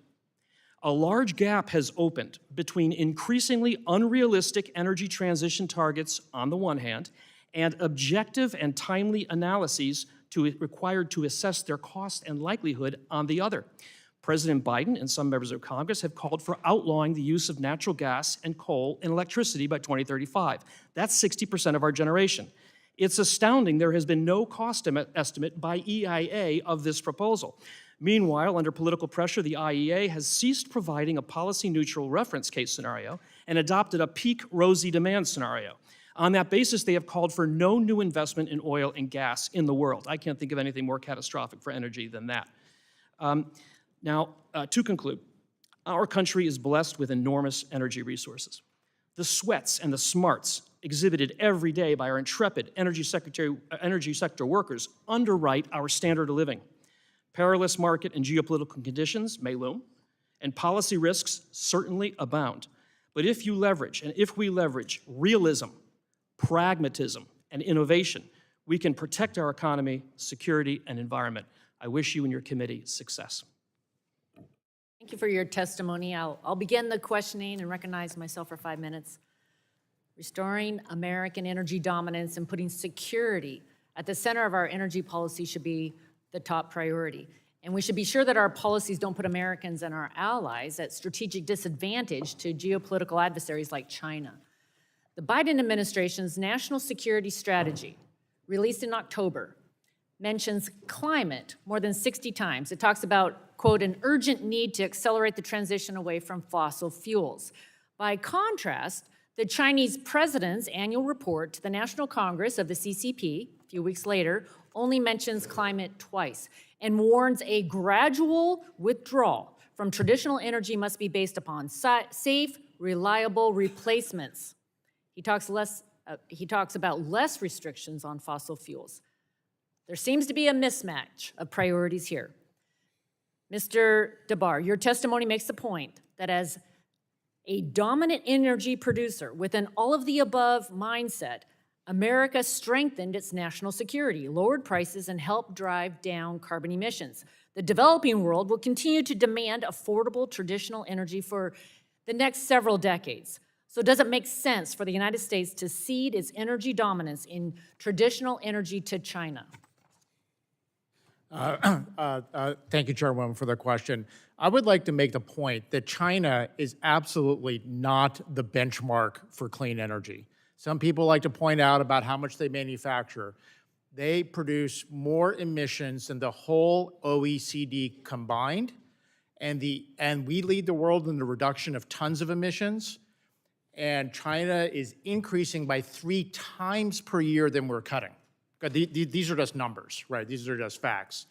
A large gap has opened between increasingly unrealistic energy transition targets on the one hand and objective and timely analyses required to assess their cost and likelihood on the other. President Biden and some members of Congress have called for outlawing the use of natural gas and coal in electricity by 2035. That's 60% of our generation. It's astounding there has been no cost estimate by EIA of this proposal. Meanwhile, under political pressure, the IEA has ceased providing a policy-neutral reference case scenario and adopted a peak rosy demand scenario. On that basis, they have called for no new investment in oil and gas in the world. I can't think of anything more catastrophic for energy than that. Now, to conclude, our country is blessed with enormous energy resources. The sweats and the smarts exhibited every day by our intrepid energy sector workers underwrite our standard of living. Perilous market and geopolitical conditions may loom, and policy risks certainly abound. But if we leverage realism, pragmatism, and innovation, we can protect our economy, security, and environment. I wish you and your committee success. Thank you for your testimony. I'll begin the questioning and recognize myself for 5 minutes. Restoring American energy dominance and putting security at the center of our energy policy should be the top priority. And we should be sure that our policies don't put Americans and our allies at strategic disadvantage to geopolitical adversaries like China. The Biden administration's national security strategy, released in October, mentions climate more than 60 times. It talks about, quote, an urgent need to accelerate the transition away from fossil fuels. By contrast, the Chinese president's annual report to the National Congress of the CCP, a few weeks later, only mentions climate twice and warns a gradual withdrawal from traditional energy must be based upon safe, reliable replacements. He talks about less restrictions on fossil fuels. There seems to be a mismatch of priorities here. Mr. DeBar, your testimony makes the point that as a dominant energy producer with an all-of-the-above mindset, America strengthened its national security, lowered prices, and helped drive down carbon emissions. The developing world will continue to demand affordable traditional energy for the next several decades. So does it make sense for the United States to cede its energy dominance in traditional energy to China? Thank you, Chairwoman, for the question. I would like to make the point that China is absolutely not the benchmark for clean energy. Some people like to point out about how much they manufacture. They produce more emissions than the whole OECD combined, and we lead the world in the reduction of tons of emissions, and China is increasing by 3 times per year than we're cutting. These are just numbers, right? These are just facts.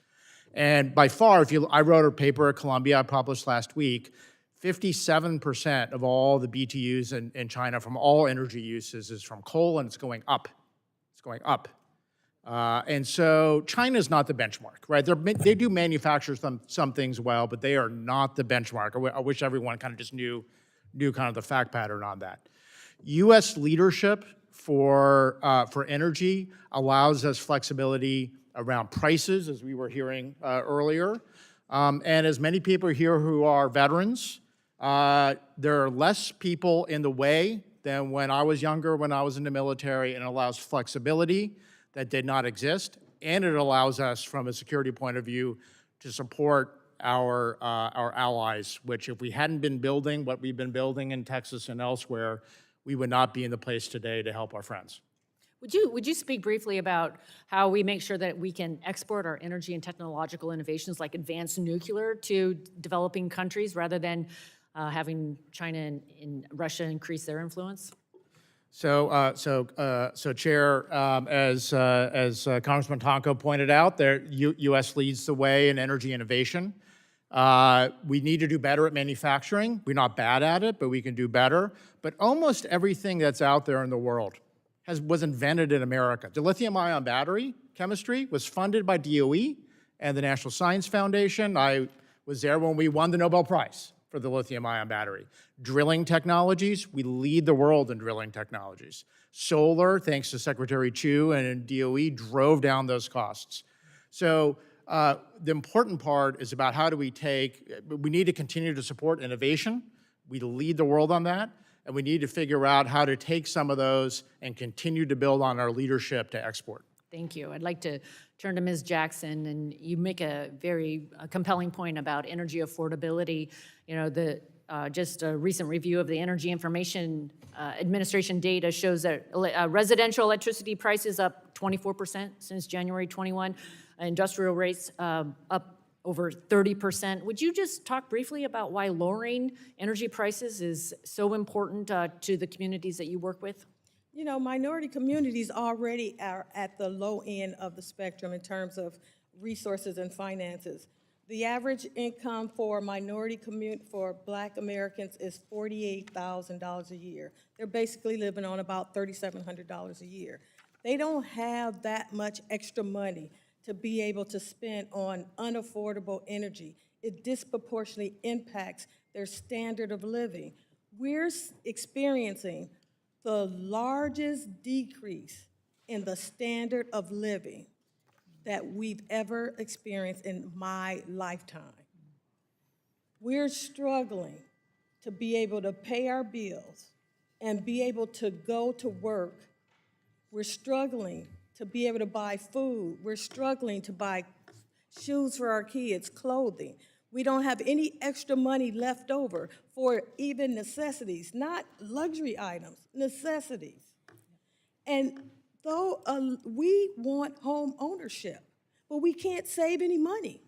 And by far, I wrote a paper at Columbia I published last week, 57% of all the BTUs in China from all energy uses is from coal, and it's going up. It's going up. And so China's not the benchmark, right? They do manufacture some things well, but they are not the benchmark. I wish everyone kind of just knew kind of the fact pattern on that. U.S. leadership for energy allows us flexibility around prices, as we were hearing earlier. And as many people here who are veterans, there are less people in the way than when I was younger, when I was in the military, and it allows flexibility that did not exist, and it allows us, from a security point of view, to support our allies, which if we hadn't been building what we've been building in Texas and elsewhere, we would not be in the place today to help our friends. Would you speak briefly about how we make sure that we can export our energy and technological innovations like advanced nuclear to developing countries rather than having China and Russia increase their influence? So, Chair, as Congressman Tonko pointed out, U.S. leads the way in energy innovation. We need to do better at manufacturing. We're not bad at it, but we can do better. But almost everything that's out there in the world was invented in America. The lithium-ion battery chemistry was funded by DOE and the National Science Foundation. I was there when we won the Nobel Prize for the lithium-ion battery. Drilling technologies, we lead the world in drilling technologies. Solar, thanks to Secretary Chu and DOE, drove down those costs. So the important part is about how do we need to continue to support innovation. We lead the world on that, and we need to figure out how to take some of those and continue to build on our leadership to export. Thank you. I'd like to turn to Ms. Jackson, and you make a very compelling point about energy affordability. You know, just a recent review of the Energy Information Administration data shows that residential electricity prices up 24% since January 21, industrial rates up over 30%. Would you just talk briefly about why lowering energy prices is so important to the communities that you work with? You know, minority communities already are at the low end of the spectrum in terms of resources and finances. The average income for for Black Americans is $48,000 a year. They're basically living on about $3,700 a year. They don't have that much extra money to be able to spend on unaffordable energy. It disproportionately impacts their standard of living. We're experiencing the largest decrease in the standard of living that we've ever experienced in my lifetime. We're struggling to be able to pay our bills and be able to go to work. We're struggling to be able to buy food. We're struggling to buy shoes for our kids, clothing. We don't have any extra money left over for even necessities, not luxury items, necessities. And though we want home ownership, but we can't save any money.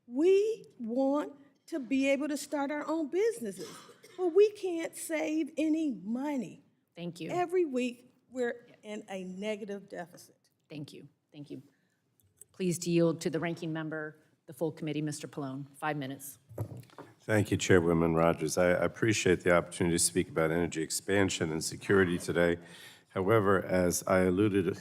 We want to be able to start our own businesses, but we can't save any money. Thank you. Every week, we're in a negative deficit. Thank you. Thank you. Please to yield to the ranking member, the full committee, Mr. Pallone. 5 minutes. Thank you, Chairwoman Rodgers. I appreciate the opportunity to speak about energy expansion and security today. However, as I alluded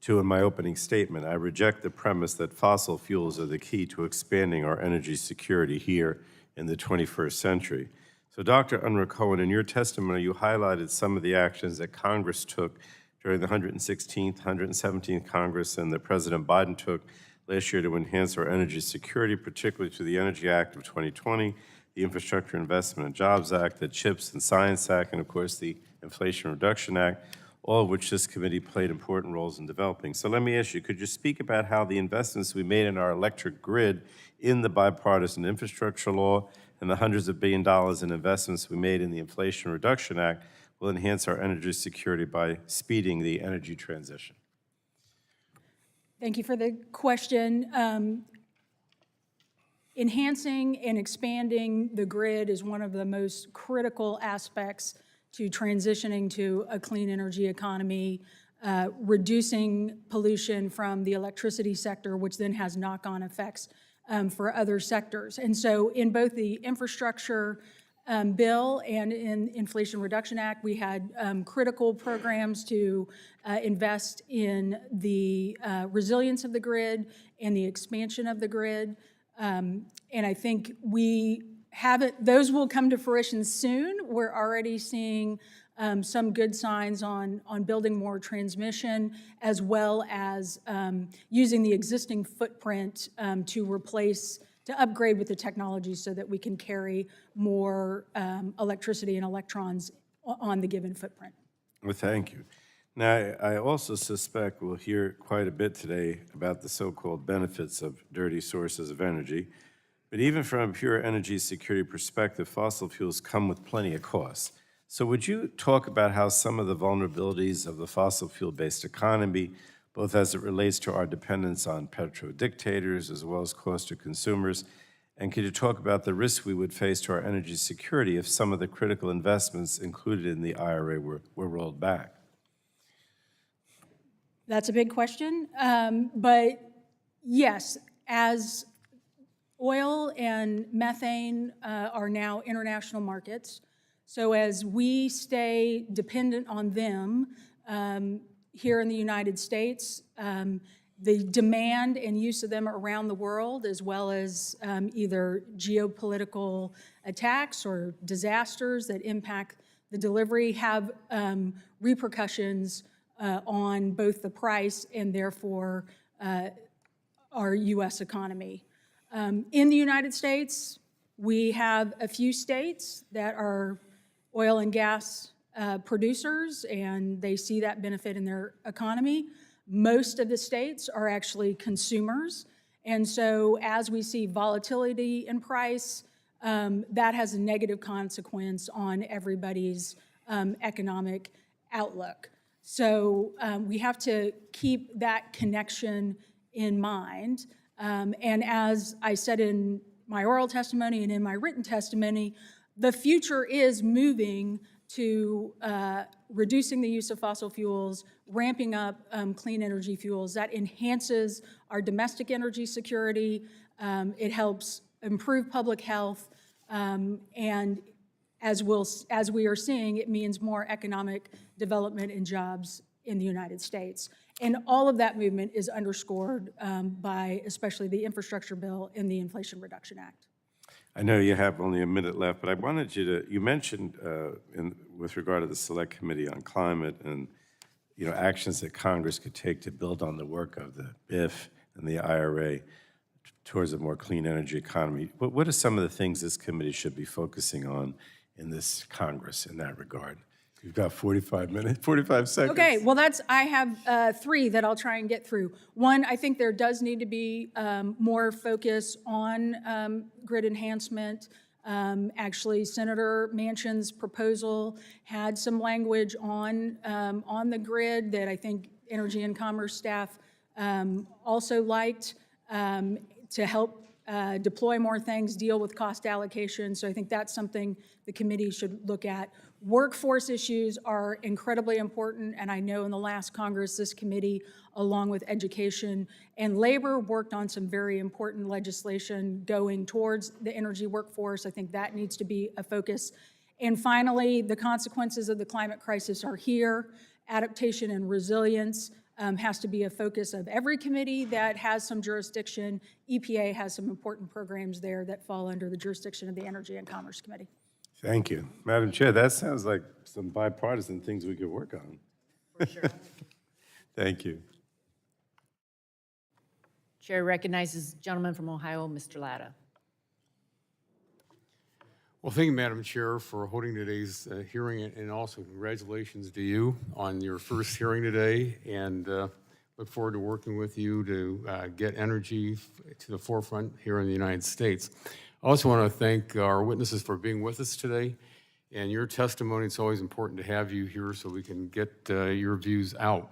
to in my opening statement, I reject the premise that fossil fuels are the key to expanding our energy security here in the 21st century. So, Dr. Unruh Cohen, in your testimony, you highlighted some of the actions that Congress took during the 116th, 117th Congress and that President Biden took last year to enhance our energy security, particularly through the Energy Act of 2020, the Infrastructure Investment and Jobs Act, the CHIPS and Science Act, and of course the Inflation Reduction Act, all of which this committee played important roles in developing. So let me ask you, could you speak about how the investments we made in our electric grid in the bipartisan infrastructure law and the hundreds of billions of dollars in investments we made in the Inflation Reduction Act will enhance our energy security by speeding the energy transition? Thank you for the question. Enhancing and expanding the grid is one of the most critical aspects to transitioning to a clean energy economy, reducing pollution from the electricity sector, which then has knock-on effects for other sectors. And so in both the infrastructure bill and in Inflation Reduction Act, we had critical programs to invest in the resilience of the grid and the expansion of the grid. And I think we haven't, those will come to fruition soon. We're already seeing some good signs on building more transmission, as well as using the existing footprint to upgrade with the technology so that we can carry more electricity and electrons on the given footprint. Well, thank you. Now, I also suspect we'll hear quite a bit today about the so-called benefits of dirty sources of energy. But even from a pure energy security perspective, fossil fuels come with plenty of costs. So would you talk about how some of the vulnerabilities of the fossil fuel-based economy, both as it relates to our dependence on petrodictators as well as cost to consumers, and could you talk about the risks we would face to our energy security if some of the critical investments included in the IRA were rolled back? That's a big question, but yes, as oil and methane are now international markets, so as we stay dependent on them here in the United States, the demand and use of them around the world, as well as either geopolitical attacks or disasters that impact the delivery, have repercussions on both the price and therefore our U.S. economy. In the United States, we have a few states that are oil and gas producers, and they see that benefit in their economy. Most of the states are actually consumers, and so as we see volatility in price, that has a negative consequence on everybody's economic outlook. So we have to keep that connection in mind. And as I said in my oral testimony and in my written testimony, the future is moving to reducing the use of fossil fuels, ramping up clean energy fuels. That enhances our domestic energy security. It helps improve public health. And as we are seeing, it means more economic development and jobs in the United States. And all of that movement is underscored by especially the infrastructure bill and the Inflation Reduction Act. I know you have only a minute left, but I wanted you mentioned with regard to the Select Committee on Climate and actions that Congress could take to build on the work of the BIF and the IRA towards a more clean energy economy. What are some of the things this committee should be focusing on in this Congress in that regard? You've got 45 seconds. Okay, well I have three that I'll try and get through. One, I think there does need to be more focus on grid enhancement. Actually, Senator Manchin's proposal had some language on the grid that I think Energy and Commerce staff also liked to help deploy more things, deal with cost allocation. So I think that's something the committee should look at. Workforce issues are incredibly important, and I know in the last Congress, this committee, along with Education and Labor, worked on some very important legislation going towards the energy workforce. I think that needs to be a focus. And finally, the consequences of the climate crisis are here. Adaptation and resilience has to be a focus of every committee that has some jurisdiction. EPA has some important programs there that fall under the jurisdiction of the Energy and Commerce Committee. Thank you. Madam Chair, that sounds like some bipartisan things we could work on. For sure. Thank you. Chair recognizes the gentleman from Ohio, Mr. Latta. Well, thank you, Madam Chair, for holding today's hearing, and also congratulations to you on your first hearing today, and look forward to working with you to get energy to the forefront here in the United States. I also want to thank our witnesses for being with us today, and your testimony. It's always important to have you here so we can get your views out.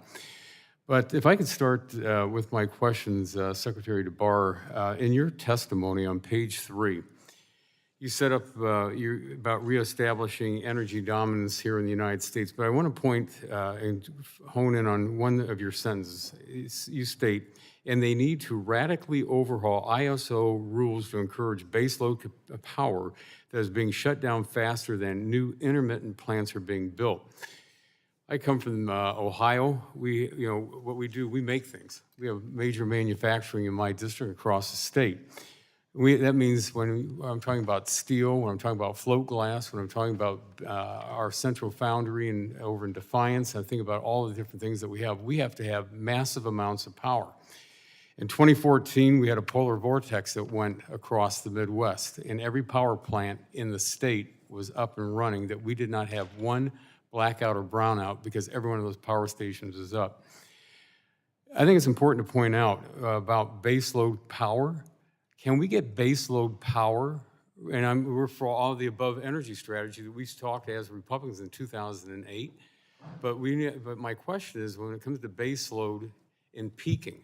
But if I could start with my questions, Secretary DeBar, in your testimony on page 3, you set up about reestablishing energy dominance here in the United States, but I want to point and hone in on one of your sentences. You state, and they need to radically overhaul ISO rules to encourage baseload power that is being shut down faster than new intermittent plants are being built. I come from Ohio. What we do, we make things. We have major manufacturing in my district across the state. That means when I'm talking about steel, when I'm talking about float glass, when I'm talking about our central foundry over in Defiance, I think about all the different things that we have to have massive amounts of power. In 2014, we had a polar vortex that went across the Midwest, and every power plant in the state was up and running, that we did not have one blackout or brownout because every one of those power stations is up. I think it's important to point out about baseload power. Can we get baseload power? And we're for all the above energy strategy that we talked as Republicans in 2008. But my question is, when it comes to baseload and peaking,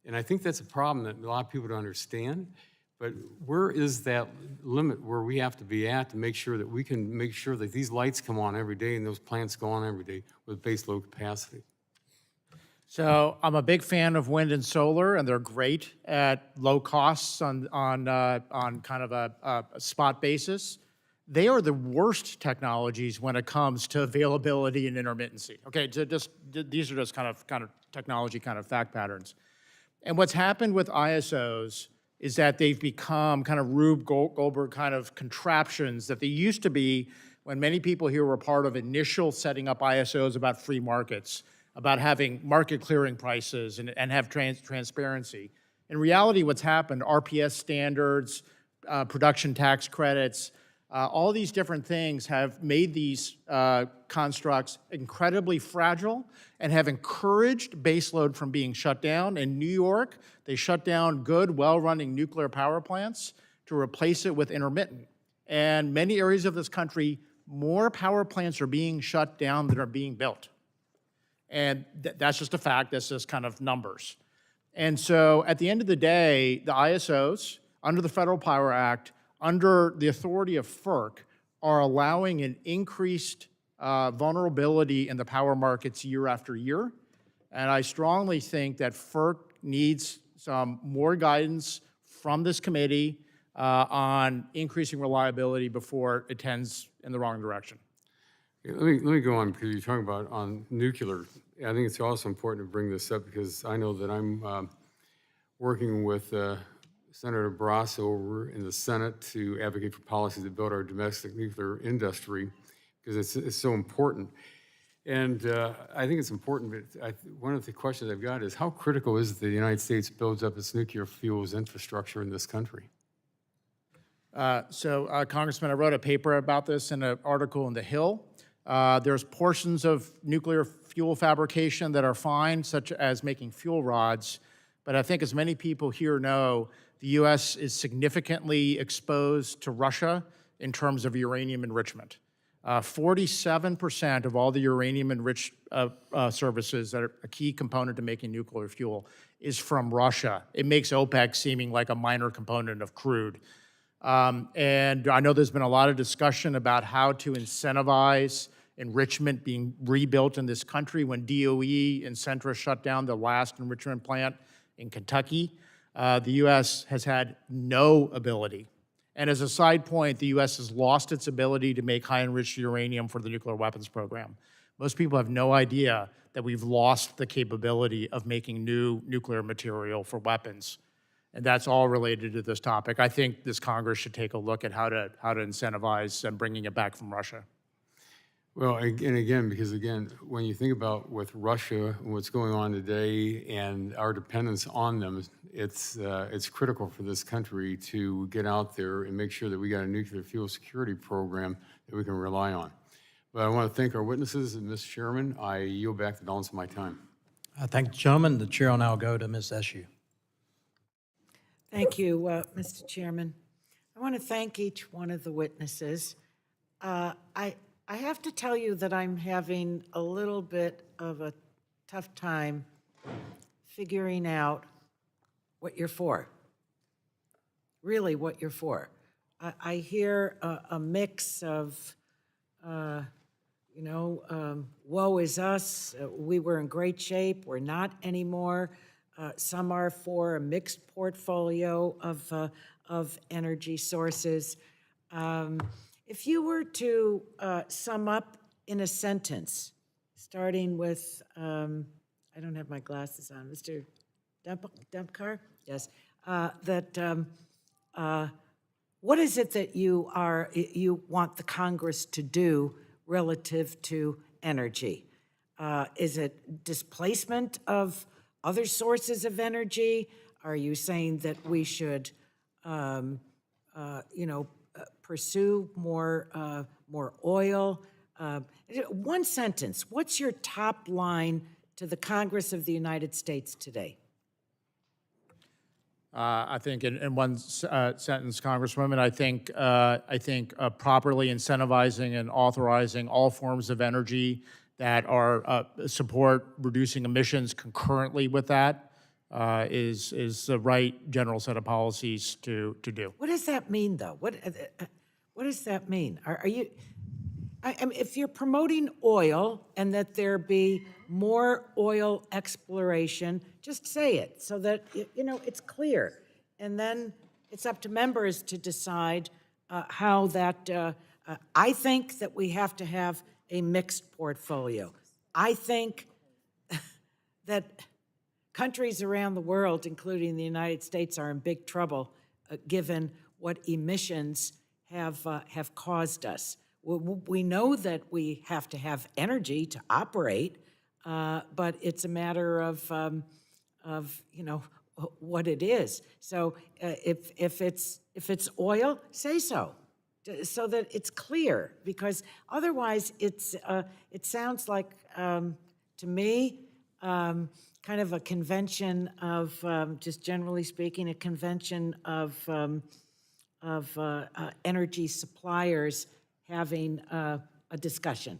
and I think that's a problem that a lot of people don't understand, but where is that limit where we have to be at to make sure that we can make sure that these lights come on every day and those plants go on every day with baseload capacity? So I'm a big fan of wind and solar, and they're great at low costs on kind of a spot basis. They are the worst technologies when it comes to availability and intermittency. Okay, these are just kind of technology kind of fact patterns. And what's happened with ISOs is that they've become kind of Rube Goldberg kind of contraptions that they used to be when many people here were part of initial setting up ISOs about free markets, about having market clearing prices and have transparency. In reality, what's happened, RPS standards, production tax credits, all these different things have made these constructs incredibly fragile and have encouraged baseload from being shut down. In New York, they shut down good, well-running nuclear power plants to replace it with intermittent. And many areas of this country, more power plants are being shut down than are being built. And that's just a fact, that's just kind of numbers. And so at the end of the day, the ISOs, under the Federal Power Act, under the authority of FERC, are allowing an increased vulnerability in the power markets year after year. And I strongly think that FERC needs some more guidance from this committee on increasing reliability before it tends in the wrong direction. Let me go on, because you're talking about on nuclear. I think it's also important to bring this up because I know that I'm working with Senator Barrasso over in the Senate to advocate for policies that build our domestic nuclear industry, because it's so important. And I think it's important, but one of the questions I've got is, how critical is it that the United States builds up its nuclear fuels infrastructure in this country? Congressman, I wrote a paper about this in an article in The Hill. There's portions of nuclear fuel fabrication that are fine, such as making fuel rods, but I think as many people here know, the U.S. is significantly exposed to Russia in terms of uranium enrichment. 47% of all the uranium-enriched services that are a key component to making nuclear fuel is from Russia. It makes OPEC seeming like a minor component of crude. And I know there's been a lot of discussion about how to incentivize enrichment being rebuilt in this country. When DOE and Centra shut down the last enrichment plant in Kentucky, the U.S. has had no ability. And as a side point, the U.S. has lost its ability to make high-enriched uranium for the nuclear weapons program. Most people have no idea that we've lost the capability of making new nuclear material for weapons. And that's all related to this topic. I think this Congress should take a look at how to incentivize and bringing it back from Russia. Well, and again, because again, when you think about with Russia and what's going on today and our dependence on them, it's critical for this country to get out there and make sure that we got a nuclear fuel security program that we can rely on. But I want to thank our witnesses, and Mr. Chairman, I yield back the balance of my time. I thank the gentleman. The chair will now go to Ms. Eshoo. Thank you, Mr. Chairman. I want to thank each one of the witnesses. I have to tell you that I'm having a little bit of a tough time figuring out what you're for, really what you're for. I hear a mix of, woe is us, we were in great shape, we're not anymore. some are for a mixed portfolio of energy sources. If you were to sum up in a sentence, starting with, I don't have my glasses on, Mr. Dempkar? Yes. What is it that you want the Congress to do relative to energy? Is it displacement of other sources of energy? Are you saying that we should, pursue more oil? One sentence. What's your top line to the Congress of the United States today? I think in one sentence, Congresswoman, I think properly incentivizing and authorizing all forms of energy that are support reducing emissions concurrently with that is the right general set of policies to do. What does that mean, though? What does that mean? Are you? I mean, if you're promoting oil and that there be more oil exploration, just say it so that it's clear, and then it's up to members to decide how that. I think that we have to have a mixed portfolio. I think that countries around the world, including the United States, are in big trouble given what emissions have caused us. We know that we have to have energy to operate, but it's a matter of what it is. So if it's oil, say so that it's clear, because otherwise it sounds like to me kind of a convention of just generally speaking, a convention of energy suppliers having a discussion.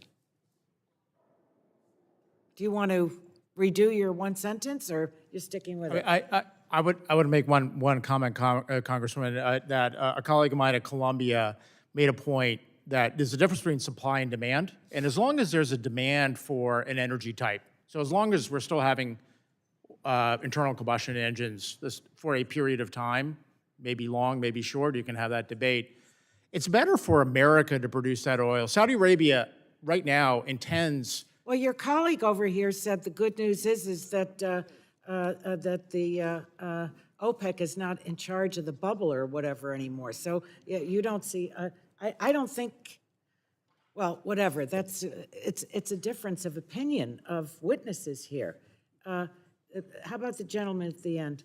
Do you want to redo your one sentence, or you're sticking with it? I would make one comment, Congresswoman, that a colleague of mine at Columbia made a point that there's a difference between supply and demand, and as long as there's a demand for an energy type, so as long as we're still having internal combustion engines for a period of time, maybe long, maybe short, you can have that debate. It's better for America to produce that oil. Saudi Arabia right now intends. Well, your colleague over here said the good news is that the OPEC is not in charge of the bubble or whatever anymore. So you don't see. I don't think. Well, whatever. It's a difference of opinion of witnesses here. How about the gentleman at the end?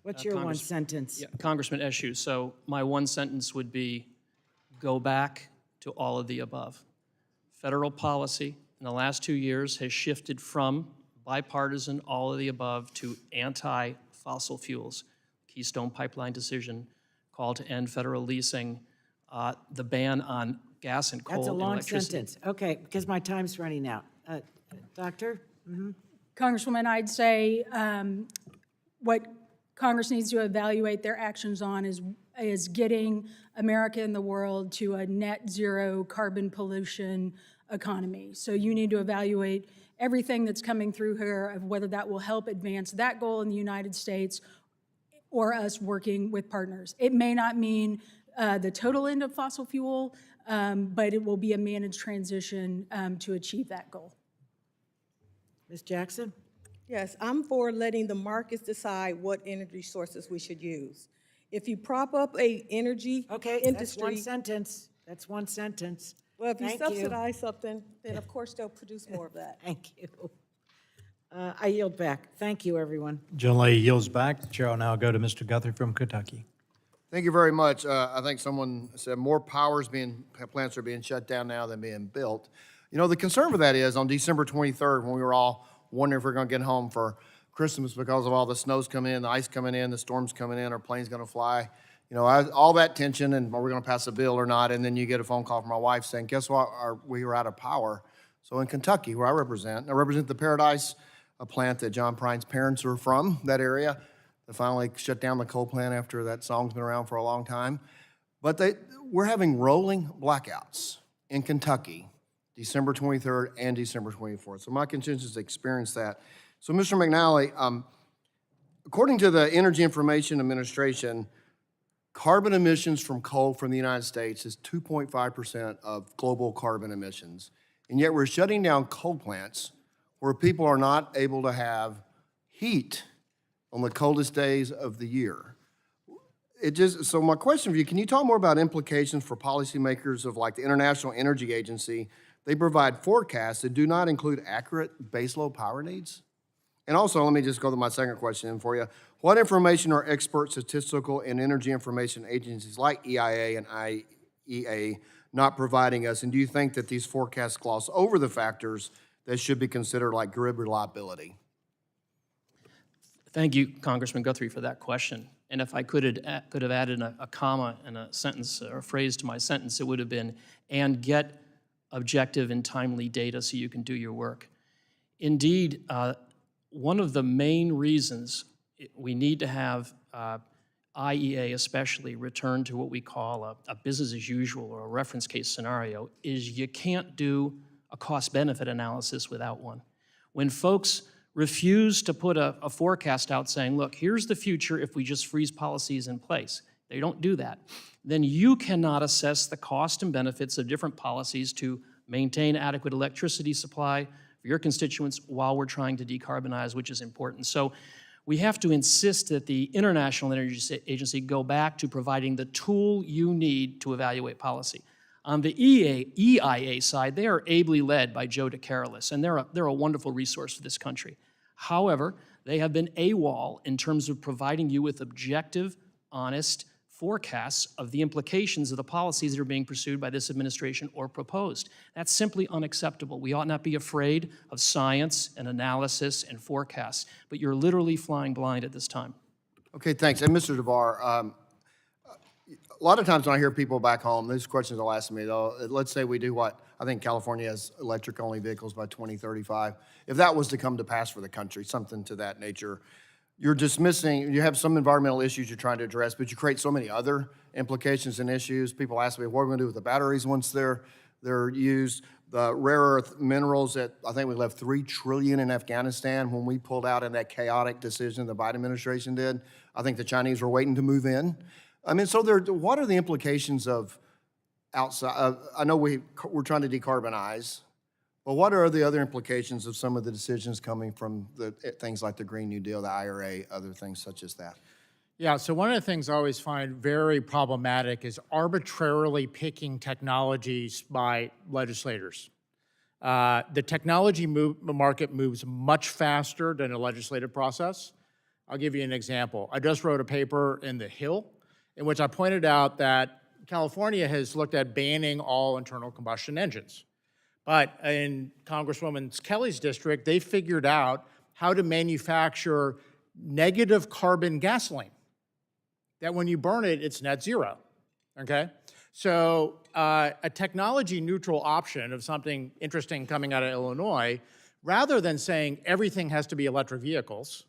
What's your one sentence? Yeah, Congressman Eshoo, so my one sentence would be, go back to all of the above. Federal policy in the last 2 years has shifted from bipartisan, all of the above, to anti-fossil fuels. Keystone Pipeline decision, call to end federal leasing, the ban on gas and coal That's a and long electricity. sentence. Okay, because my time's running out. Doctor? Congresswoman, I'd say what Congress needs to evaluate their actions on is getting America and the world to a net zero carbon pollution economy. So you need to evaluate everything that's coming through here of whether that will help advance that goal in the United States or us working with partners. It may not mean the total end of fossil fuel, but it will be a managed transition to achieve that goal. Ms. Jackson? Yes, I'm for letting the markets decide what energy sources we should use. If you prop up a energy Okay, industry. that's one sentence. That's one sentence. Well, if you Thank you. subsidize something, then of course they'll produce more of that. Thank you. I yield back. Thank you, everyone. Gentlelady yields back. The chair will now go to Mr. Guthrie from Kentucky. Thank you very much. I think someone said more plants are being shut down now than being built. You know, the concern with that is on December 23rd, when we were all wondering if we're going to get home for Christmas because of all the snows coming in, the ice coming in, the storms coming in, our planes going to fly. You know, all that tension, and are we going to pass a bill or not? And then you get a phone call from my wife saying, guess what? We were out of power. So in Kentucky, where I represent the Paradise, a plant that John Prine's parents are from, that area. They finally shut down the coal plant after that song's been around for a long time. But we're having rolling blackouts in Kentucky, December 23rd and December 24th. So my constituents experienced that. So Mr. McNally, according to the Energy Information Administration, carbon emissions from coal from the United States is 2.5% of global carbon emissions. And yet we're shutting down coal plants where people are not able to have heat on the coldest days of the year. So my question for you, can you talk more about implications for policymakers of like the International Energy Agency? They provide forecasts that do not include accurate baseload power needs. And also, let me just go to my second question for you. What information are expert statistical and energy information agencies like EIA and IEA not providing us? And do you think that these forecasts gloss over the factors that should be considered like grid reliability? Thank you, Congressman Guthrie, for that question. And if I could have added a comma and a sentence or a phrase to my sentence, it would have been, and get objective and timely data so you can do your work. Indeed, one of the main reasons we need to have IEA especially return to what we call a business as usual or a reference case scenario is you can't do a cost-benefit analysis without one. When folks refuse to put a forecast out saying, look, here's the future if we just freeze policies in place, they don't do that, then you cannot assess the cost and benefits of different policies to maintain adequate electricity supply for your constituents while we're trying to decarbonize, which is important. So we have to insist that the International Energy Agency go back to providing the tool you need to evaluate policy. On the EIA side, they are ably led by Joe DeCarolis, and they're a wonderful resource for this country. However, they have been AWOL in terms of providing you with objective, honest forecasts of the implications of the policies that are being pursued by this administration or proposed. That's simply unacceptable. We ought not be afraid of science and analysis and forecasts, but you're literally flying blind at this time. Okay, thanks. And Mr. DeVar, a lot of times when I hear people back home, these questions will ask me, though, let's say we do what? I think California has electric-only vehicles by 2035. If that was to come to pass for the country, something to that nature, you're dismissing, you have some environmental issues you're trying to address, but you create so many other implications and issues. People ask me, what are we going to do with the batteries once they're used? The rare earth minerals that I think we left $3 trillion in Afghanistan when we pulled out in that chaotic decision the Biden administration did. I think the Chinese were waiting to move in. I mean, so what are the implications of outside? I know we're trying to decarbonize, but what are the other implications of some of the decisions coming from the things like the Green New Deal, the IRA, other things such as that? Yeah, so one of the things I always find very problematic is arbitrarily picking technologies by legislators. The technology market moves much faster than a legislative process. I'll give you an example. I just wrote a paper in The Hill in which I pointed out that California has looked at banning all internal combustion engines. But in Congresswoman Kelly's district, they figured out how to manufacture negative carbon gasoline, that when you burn it, it's net zero, okay? So a technology neutral option of something interesting coming out of Illinois, rather than saying everything has to be electric vehicles,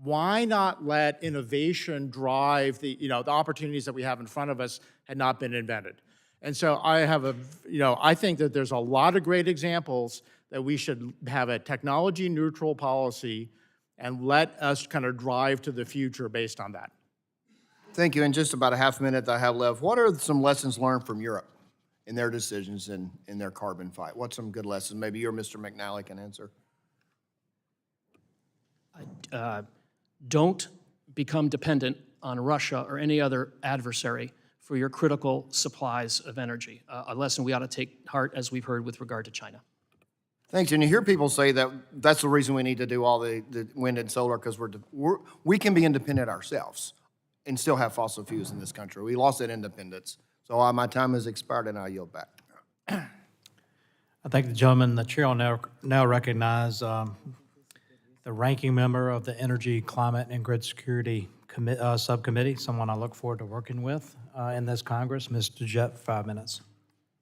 why not let innovation drive the opportunities that we have in front of us had not been invented? And so I think that there's a lot of great examples that we should have a technology neutral policy and let us kind of drive to the future based on that. Thank you. In just about a half minute that I have left, what are some lessons learned from Europe in their decisions in their carbon fight? What's some good lessons? Maybe you or Mr. McNally can answer. Don't become dependent on Russia or any other adversary for your critical supplies of energy, a lesson we ought to take heart, as we've heard with regard to China. Thanks. And you hear people say that that's the reason we need to do all the wind and solar, because we can be independent ourselves and still have fossil fuels in this country. We lost that independence. So my time has expired and I yield back. I thank the gentleman. The chair will now recognize the ranking member of the Energy, Climate, and Grid Security Subcommittee, someone I look forward to working with in this Congress, Ms. DeJet, 5 minutes.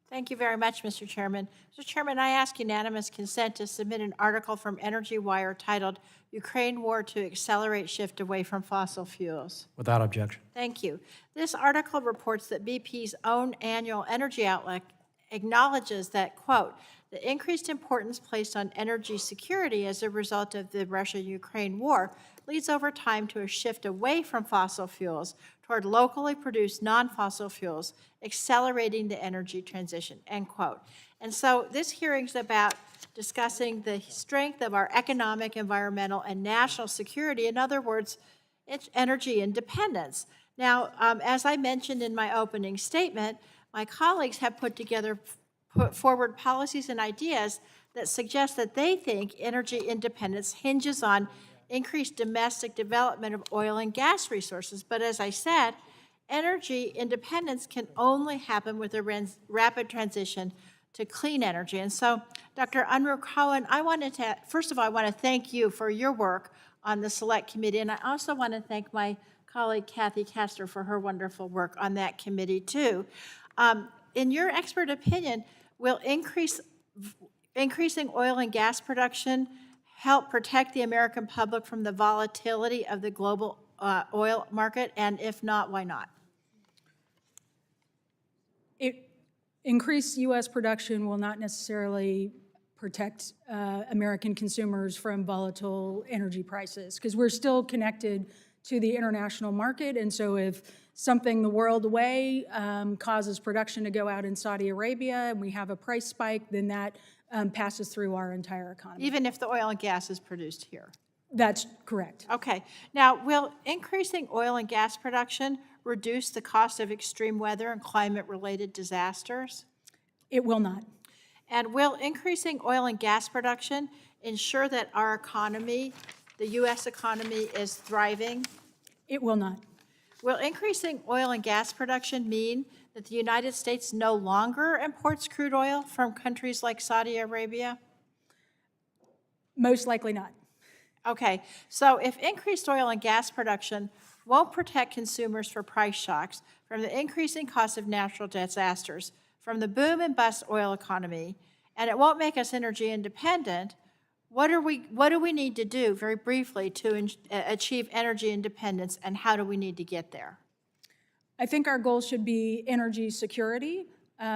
Thank you very much, Mr. Chairman. Mr. Chairman, I ask unanimous consent to submit an article from Energy Wire titled Ukraine War to Accelerate Shift Away from Fossil Fuels. Without objection. Thank you. This article reports that BP's own annual energy outlook acknowledges that, quote, "The increased importance placed on energy security as a result of the Russia-Ukraine war leads over time to a shift away from fossil fuels toward locally produced non-fossil fuels, accelerating the energy transition," end quote. And so this hearing's about discussing the strength of our economic, environmental, and national security. In other words, it's energy independence. Now, as I mentioned in my opening statement, my colleagues have put forward policies and ideas that suggest that they think energy independence hinges on increased domestic development of oil and gas resources. But as I said, energy independence can only happen with a rapid transition to clean energy. And so, Dr. Unruh Cohen, first of all, I want to thank you for your work on the Select Committee, and I also want to thank my colleague Cathy Castor for her wonderful work on that committee too. In your expert opinion, will increasing oil and gas production help protect the American public from the volatility of the global oil market? And if not, why not? Increased U.S. production will not necessarily protect American consumers from volatile energy prices, because we're still connected to the international market. And so if something the world away causes production to go out in Saudi Arabia and we have a price spike, then that passes through our entire economy. Even if the oil and gas is produced here? That's correct. Okay. Now, will increasing oil and gas production reduce the cost of extreme weather and climate-related disasters? It will not. And will increasing oil and gas production ensure that our economy, the U.S. economy, is thriving? It will not. Will increasing oil and gas production mean that the United States no longer imports crude oil from countries like Saudi Arabia? Most likely not. Okay, so if increased oil and gas production won't protect consumers for price shocks from the increasing cost of natural disasters, from the boom and bust oil economy, and it won't make us energy independent, what do we need to do, very briefly, to achieve energy independence, and how do we need to get there? I think our goal should be energy security,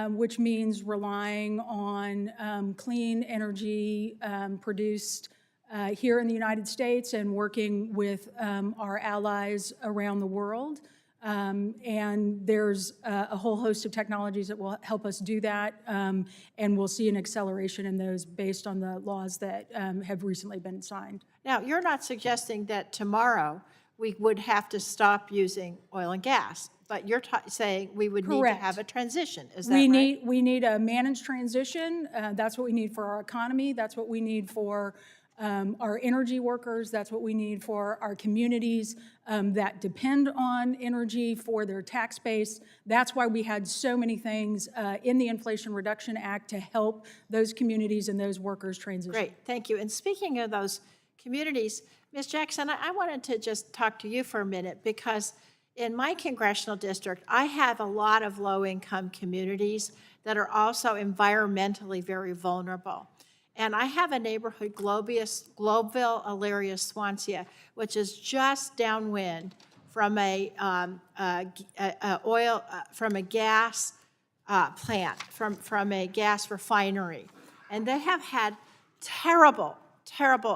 which means relying on clean energy produced here in the United States and working with our allies around the world. And there's a whole host of technologies that will help us do that, and we'll see an acceleration in those based on the laws that have recently been signed. Now, you're not suggesting that tomorrow we would have to stop using oil and gas, but you're saying we would need to have a transition. Is that right? We need a managed transition. That's what we need for our economy. That's what we need for our energy workers. That's what we need for our communities that depend on energy for their tax base. That's why we had so many things in the Inflation Reduction Act to help those communities and those workers transition. Great, thank you. And speaking of those communities, Ms. Jackson, I wanted to just talk to you for a minute, because in my congressional district, I have a lot of low-income communities that are also environmentally very vulnerable. And I have a neighborhood, Globeville, Elyria, Swansea, which is just downwind from a gas plant, from a gas refinery. And they have had terrible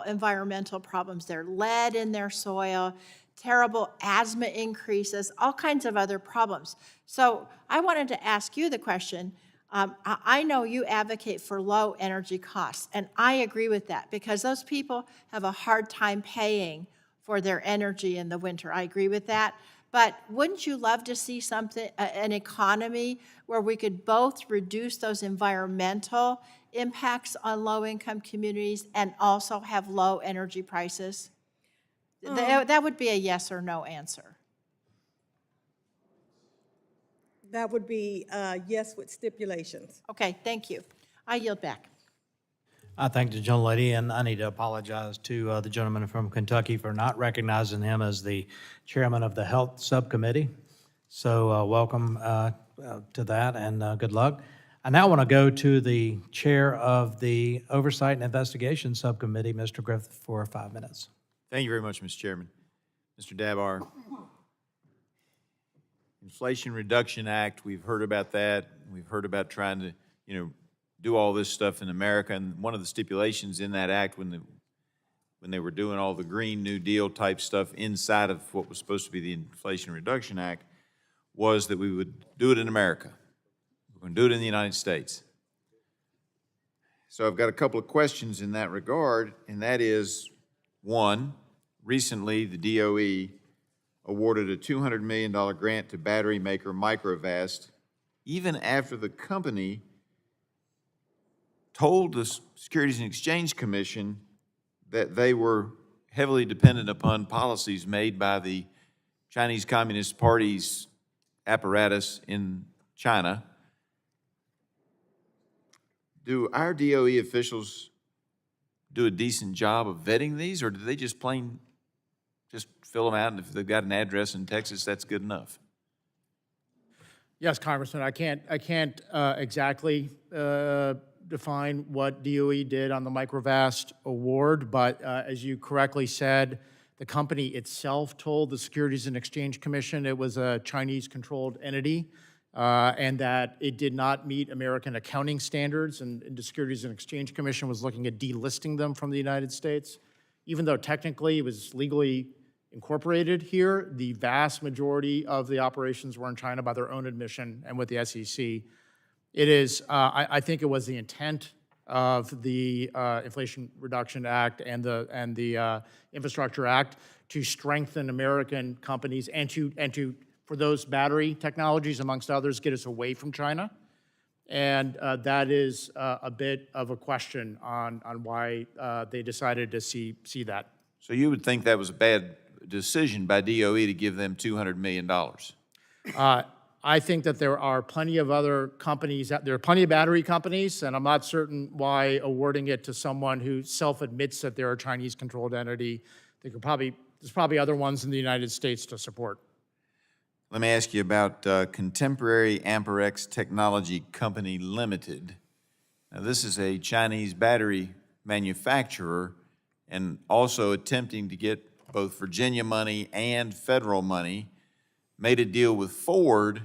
environmental problems. There's lead in their soil, terrible asthma increases, all kinds of other problems. So I wanted to ask you the question. I know you advocate for low energy costs, and I agree with that, because those people have a hard time paying for their energy in the winter. I agree with that. But wouldn't you love to see an economy where we could both reduce those environmental impacts on low-income communities and also have low energy prices? That would be a yes or no answer. That would be yes with stipulations. Okay, thank you. I yield back. I thank the gentlelady, and I need to apologize to the gentleman from Kentucky for not recognizing him as the chairman of the Health Subcommittee. So welcome to that, and good luck. I now want to go to the chair of the Oversight and Investigation Subcommittee, Mr. Griffith, for 5 minutes. Thank you very much, Mr. Chairman. Mr. Dabar, Inflation Reduction Act, we've heard about that. We've heard about trying to, do all this stuff in America. And one of the stipulations in that act when they were doing all the Green New Deal type stuff inside of what was supposed to be the Inflation Reduction Act was that we would do it in America. We're going to do it in the United States. So I've got a couple of questions in that regard, and that is, one, recently the DOE awarded a $200 million grant to battery maker Microvast, even after the company told the Securities and Exchange Commission that they were heavily dependent upon policies made by the Chinese Communist Party's apparatus in China. Do our DOE officials do a decent job of vetting these, or do they just fill them out, and if they've got an address in Texas, that's good enough? Yes, Congressman, I can't exactly define what DOE did on the Microvast award, but as you correctly said, the company itself told the Securities and Exchange Commission it was a Chinese-controlled entity and that it did not meet American accounting standards, and the Securities and Exchange Commission was looking at delisting them from the United States. Even though technically it was legally incorporated here, the vast majority of the operations were in China by their own admission and with the SEC. It is, I think it was the intent of the Inflation Reduction Act and the Infrastructure Act to strengthen American companies and to for those battery technologies, amongst others, get us away from China. And that is a bit of a question on why they decided to see that. So you would think that was a bad decision by DOE to give them $200 million? I think that there are plenty of other companies, there are plenty of battery companies, and I'm not certain why awarding it to someone who self-admits that they're a Chinese-controlled entity. There's probably other ones in the United States to support. Let me ask you about Contemporary Amperex Technology Company Limited. Now, this is a Chinese battery manufacturer and also attempting to get both Virginia money and federal money, made a deal with Ford,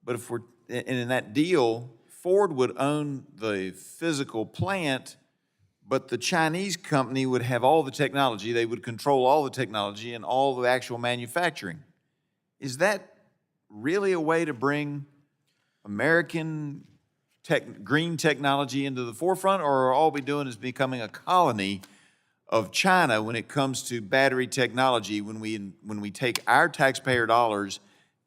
but in that deal, Ford would own the physical plant, but the Chinese company would have all the technology, they would control all the technology and all the actual manufacturing. Is that really a way to bring American green technology into the forefront, or are all we doing is becoming a colony of China when it comes to battery technology, when we take our taxpayer dollars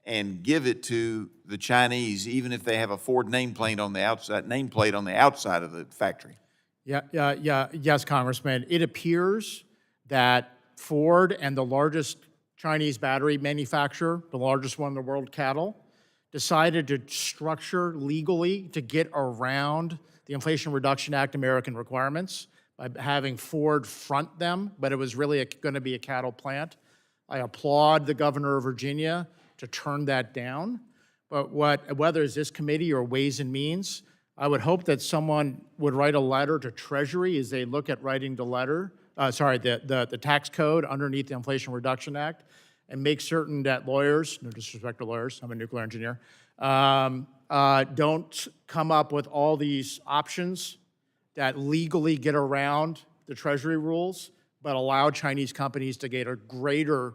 and give it to the Chinese, even if they have a Ford nameplate on the outside of the factory? Yes, Congressman. It appears that Ford and the largest Chinese battery manufacturer, the largest one in the world, Cattle, decided to structure legally to get around the Inflation Reduction Act American requirements by having Ford front them, but it was really going to be a cattle plant. I applaud the governor of Virginia to turn that down. But whether it's this committee or Ways and Means, I would hope that someone would write a letter to Treasury as they look at writing the tax code underneath the Inflation Reduction Act, and make certain that lawyers, no disrespect to lawyers, I'm a nuclear engineer, don't come up with all these options that legally get around the Treasury rules, but allow Chinese companies to get a greater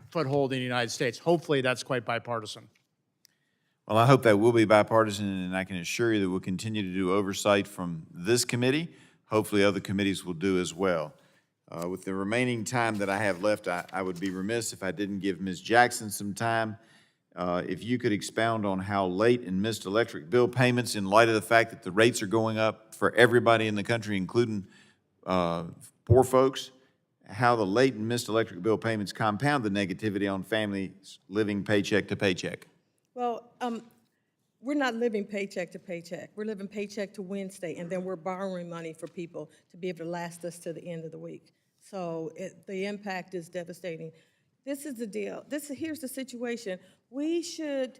foothold in the United States. Hopefully that's quite bipartisan. Well, I hope that will be bipartisan, and I can assure you that we'll continue to do oversight from this committee. Hopefully other committees will do as well. With the remaining time that I have left, I would be remiss if I didn't give Ms. Jackson some time. If you could expound on how late and missed electric bill payments, in light of the fact that the rates are going up for everybody in the country, including poor folks, how the late and missed electric bill payments compound the negativity on families living paycheck to paycheck. Well, we're not living paycheck to paycheck. We're living paycheck to Wednesday, and then we're borrowing money for people to be able to last us to the end of the week. So the impact is devastating. This is the deal. Here's the situation. We should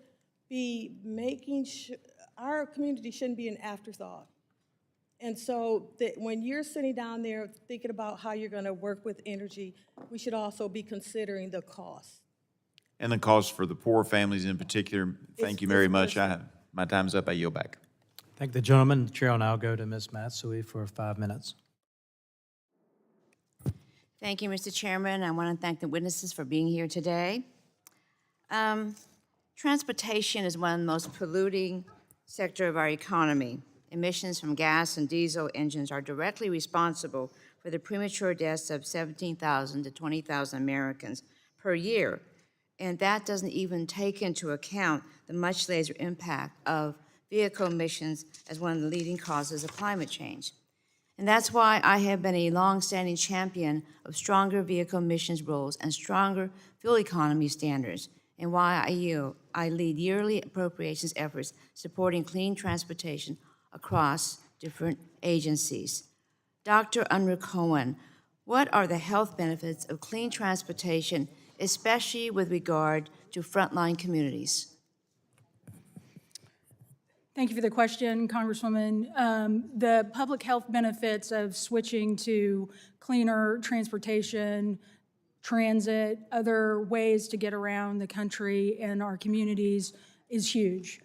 be making sure our community shouldn't be an afterthought. And so when you're sitting down there thinking about how you're going to work with energy, we should also be considering the cost. And the cost for the poor families in particular. Thank you very much. I My time's up. I yield back. Thank the gentleman. The chair will now go to Ms. Matsui for 5 minutes. Thank you, Mr. Chairman. I want to thank the witnesses for being here today. Transportation is one of the most polluting sector of our economy. Emissions from gas and diesel engines are directly responsible for the premature deaths of 17,000 to 20,000 Americans per year. And that doesn't even take into account the much larger impact of vehicle emissions as one of the leading causes of climate change. And that's why I have been a long-standing champion of stronger vehicle emissions rules and stronger fuel economy standards, and why I lead yearly appropriations efforts supporting clean transportation across different agencies. Dr. Unruh Cohen, what are the health benefits of clean transportation, especially with regard to frontline communities? Thank you for the question, Congresswoman. The public health benefits of switching to cleaner transportation, transit, other ways to get around the country and our communities is huge.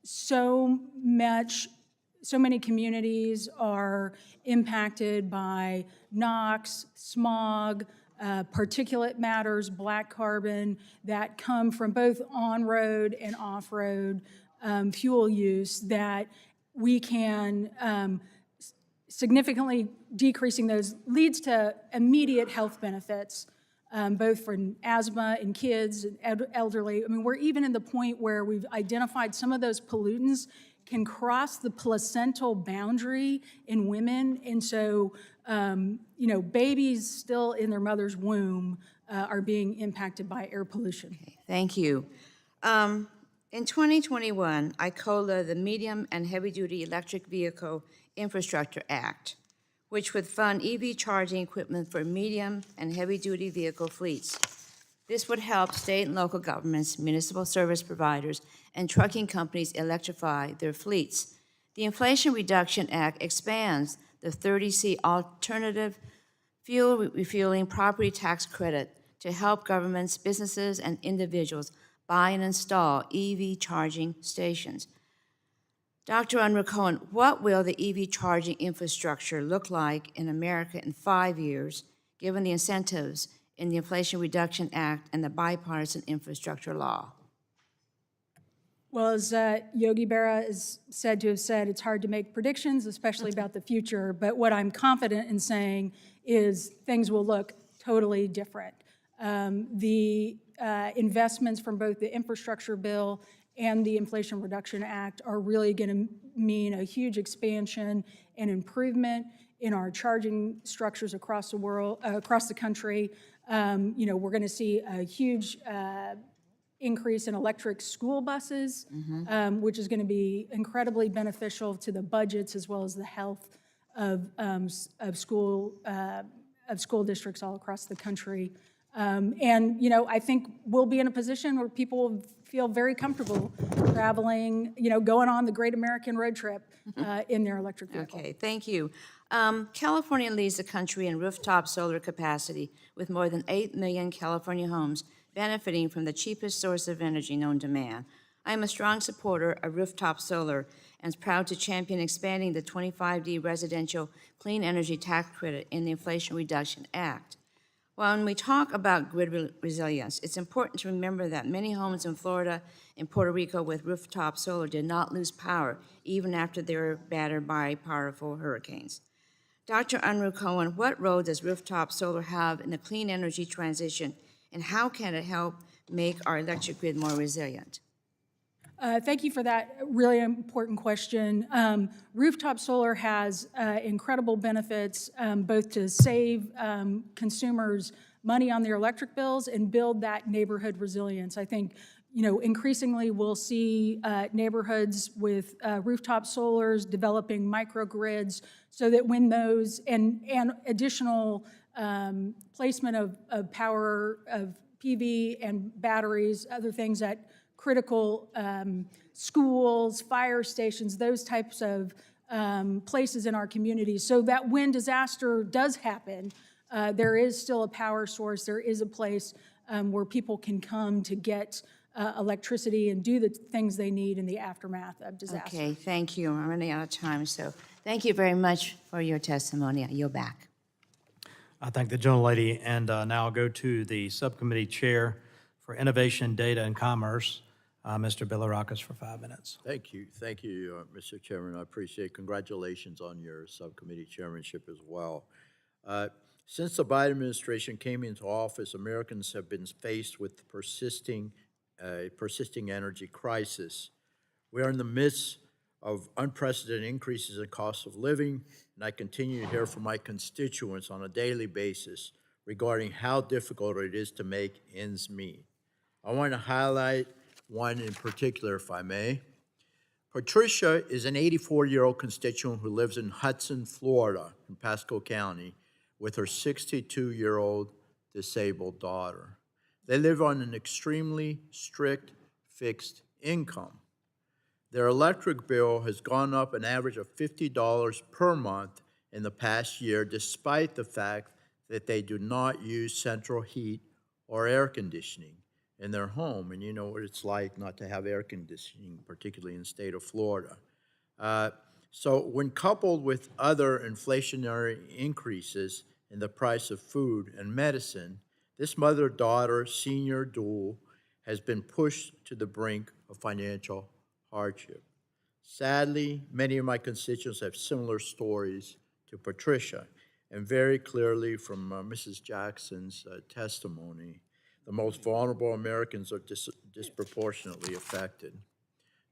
So many communities are impacted by NOx, smog, particulate matters, black carbon that come from both on-road and off-road fuel use, that we can significantly decreasing those leads to immediate health benefits, both for asthma in kids and elderly. I mean, we're even in the point where we've identified some of those pollutants can cross the placental boundary in women, and so babies still in their mother's womb are being impacted by air pollution. Okay, thank you. In 2021, I co-led the Medium and Heavy-Duty Electric Vehicle Infrastructure Act, which would fund EV charging equipment for medium and heavy-duty vehicle fleets. This would help state and local governments, municipal service providers, and trucking companies electrify their fleets. The Inflation Reduction Act expands the 30C alternative fuel refueling property tax credit to help governments, businesses, and individuals buy and install EV charging stations. Dr. Unruh Cohen, what will the EV charging infrastructure look like in America in 5 years, given the incentives in the Inflation Reduction Act and the bipartisan infrastructure law? Well, as Yogi Berra is said to have said, it's hard to make predictions, especially about the future, but what I'm confident in saying is things will look totally different. The investments from both the infrastructure bill and the Inflation Reduction Act are really going to mean a huge expansion and improvement in our charging structures across the world, across the country. We're going to see a huge increase in electric school buses, which is going to be incredibly beneficial to the budgets as well as the health of school districts all across the country. I think we'll be in a position where people will feel very comfortable traveling, going on the Great American Road Trip in their electric vehicle. Okay, thank you. California leads the country in rooftop solar capacity, with more than 8 million California homes benefiting from the cheapest source of energy known to man. I am a strong supporter of rooftop solar and is proud to champion expanding the 25D residential clean energy tax credit in the Inflation Reduction Act. When we talk about grid resilience, it's important to remember that many homes in Florida and Puerto Rico with rooftop solar did not lose power even after they were battered by powerful hurricanes. Dr. Unruh Cohen, what role does rooftop solar have in the clean energy transition, and how can it help make our electric grid more resilient? Thank you for that really important question. Rooftop solar has incredible benefits, both to save consumers money on their electric bills and build that neighborhood resilience. I think, increasingly we'll see neighborhoods with rooftop solars developing microgrids so that when those, and additional placement of power, of PV and batteries, other things that critical schools, fire stations, those types of places in our communities, so that when disaster does happen, there is still a power source, there is a place where people can come to get electricity and do the things they need in the aftermath of disaster. Okay, thank you. I'm running out of time, so thank you very much for your testimony. I yield back. I thank the gentlelady, and now I'll go to the Subcommittee Chair for Innovation, Data, and Commerce, Mr. Bilirakis, for 5 minutes. Thank you, Mr. Chairman. I appreciate it. Congratulations on your subcommittee chairmanship as well. Since the Biden administration came into office, Americans have been faced with persisting energy crisis. We are in the midst of unprecedented increases in cost of living, and I continue to hear from my constituents on a daily basis regarding how difficult it is to make ends meet. I want to highlight one in particular, if I may. Patricia is an 84-year-old constituent who lives in Hudson, Florida, in Pasco County, with her 62-year-old disabled daughter. They live on an extremely strict fixed income. Their electric bill has gone up an average of $50 per month in the past year, despite the fact that they do not use central heat or air conditioning in their home. And you know what it's like not to have air conditioning, particularly in the state of Florida. So when coupled with other inflationary increases in the price of food and medicine, this mother-daughter senior duel has been pushed to the brink of financial hardship. Sadly, many of my constituents have similar stories to Patricia, and very clearly from Mrs. Jackson's testimony, the most vulnerable Americans are disproportionately affected.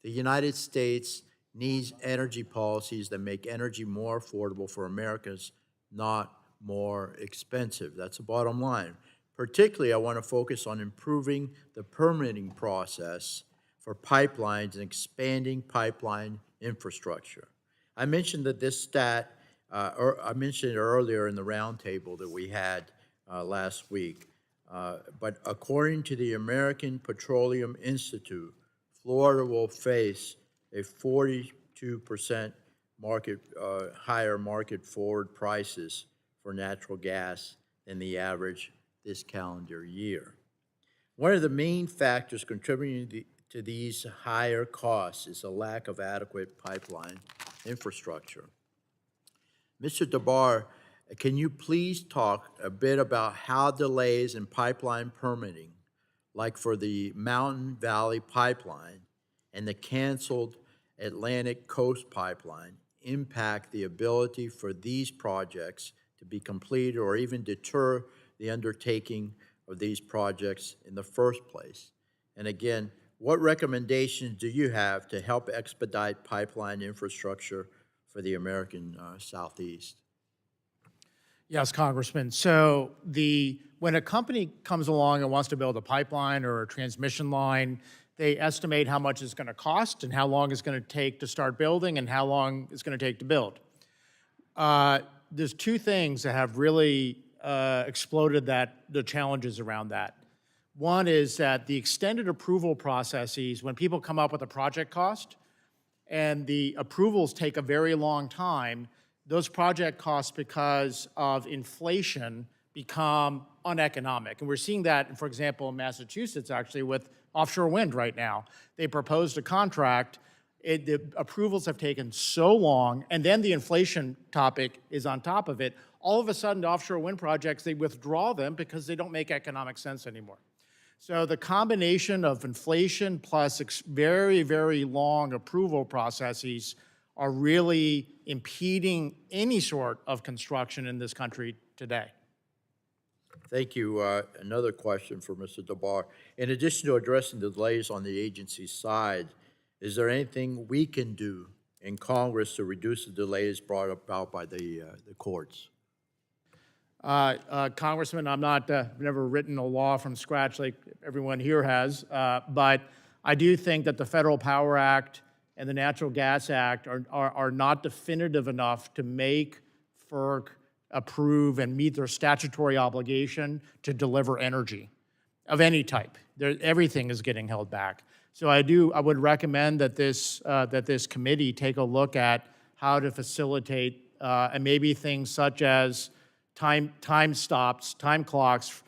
The United States needs energy policies that make energy more affordable for Americans, not more expensive. That's the bottom line. Particularly, I want to focus on improving the permitting process for pipelines and expanding pipeline infrastructure. I mentioned that this stat, I mentioned it earlier in the roundtable that we had last week, but according to the American Petroleum Institute, Florida will face a 42% higher market forward prices for natural gas than the average this calendar year. One of the main factors contributing to these higher costs is a lack of adequate pipeline infrastructure. Mr. DeBar, can you please talk a bit about how delays in pipeline permitting, like for the Mountain Valley Pipeline and the canceled Atlantic Coast Pipeline, impact the ability for these projects to be completed or even deter the undertaking of these projects in the first place? And again, what recommendations do you have to help expedite pipeline infrastructure for the American Southeast? Yes, Congressman. So when a company comes along and wants to build a pipeline or a transmission line, they estimate how much it's going to cost and how long it's going to take to start building and how long it's going to take to build. There's two things that have really exploded the challenges around that. One is that the extended approval processes, when people come up with a project cost and the approvals take a very long time, those project costs, because of inflation, become uneconomic. And we're seeing that, for example, in Massachusetts, actually, with offshore wind right now. They proposed a contract. The approvals have taken so long, and then the inflation topic is on top of it. All of a sudden, the offshore wind projects, they withdraw them because they don't make economic sense anymore. So the combination of inflation plus very, very long approval processes are really impeding any sort of construction in this country today. Thank you. Another question for Mr. DeBar. In addition to addressing the delays on the agency's side, is there anything we can do in Congress to reduce the delays brought about by the courts? Congressman, I'm not, never written a law from scratch like everyone here has, but I do think that the Federal Power Act and the Natural Gas Act are not definitive enough to make FERC approve and meet their statutory obligation to deliver energy of any type. Everything is getting held back. So I would recommend that this committee take a look at how to facilitate and maybe things such as time stops, time clocks,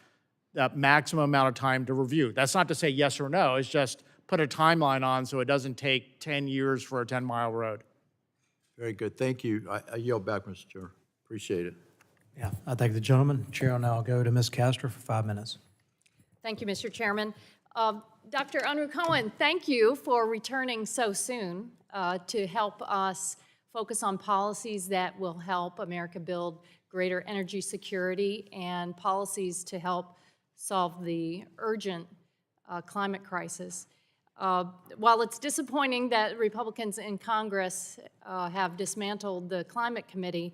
the maximum amount of time to review. That's not to say yes or no, it's just put a timeline on so it doesn't take 10 years for a 10-mile road. Very good, thank you. I yield back, Mr. Chair. Appreciate it. Yeah, I thank the gentleman. Chair will now go to Ms. Castor for 5 minutes. Thank you, Mr. Chairman. Dr. Unruh Cohen, thank you for returning so soon to help us focus on policies that will help America build greater energy security and policies to help solve the urgent climate crisis. While it's disappointing that Republicans in Congress have dismantled the Climate Committee,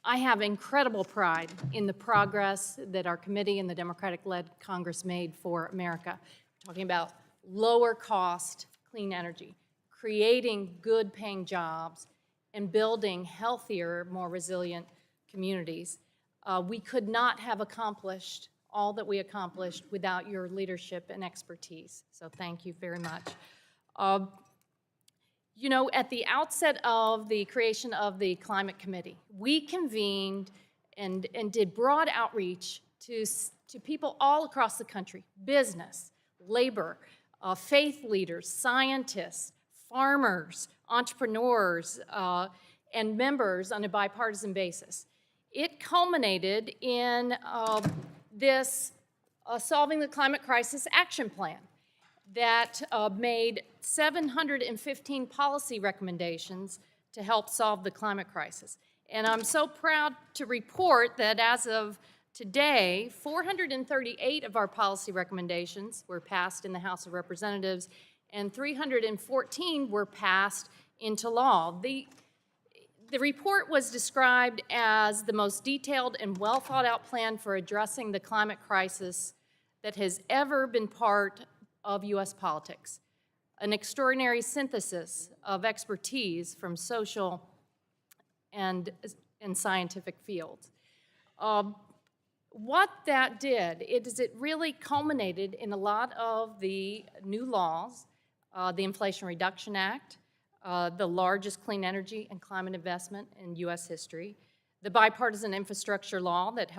I have incredible pride in the progress that our committee and the Democratic-led Congress made for America. We're talking about lower cost clean energy, creating good paying jobs, and building healthier, more resilient communities. We could not have accomplished all that we accomplished without your leadership and expertise. So thank you very much. You know, at the outset of the creation of the Climate Committee, we convened and did broad outreach to people all across the country, business, labor, faith leaders, scientists, farmers, entrepreneurs, and members on a bipartisan basis. It culminated in this Solving the Climate Crisis Action Plan that made 715 policy recommendations to help solve the climate crisis. And I'm so proud to report that as of today, 438 of our policy recommendations were passed in the House of Representatives, and 314 were passed into law. The report was described as the most detailed and well-thought-out plan for addressing the climate crisis that has ever been part of U.S. politics, an extraordinary synthesis of expertise from social and scientific fields. What that did is it really culminated in a lot of the new laws, the Inflation Reduction Act, the largest clean energy and climate investment in U.S. history, the bipartisan infrastructure law that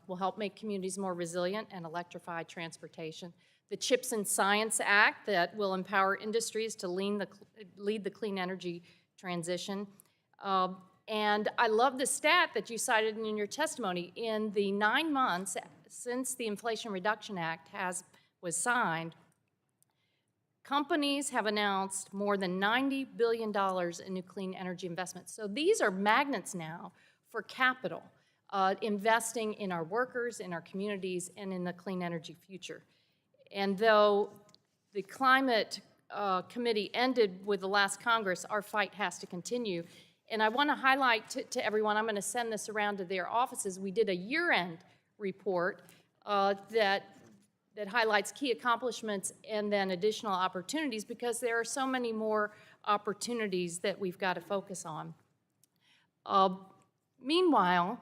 will help make communities more resilient and electrify transportation, the CHIPS and Science Act that will empower industries to lead the clean energy transition. And I love the stat that you cited in your testimony. In the 9 months since the Inflation Reduction Act was signed, companies have announced more than $90 billion in new clean energy investments. So these are magnets now for capital, investing in our workers, in our communities, and in the clean energy future. And though the Climate Committee ended with the last Congress, our fight has to continue. And I want to highlight to everyone, I'm going to send this around to their offices, we did a year-end report that highlights key accomplishments and then additional opportunities, because there are so many more opportunities that we've got to focus on. Meanwhile,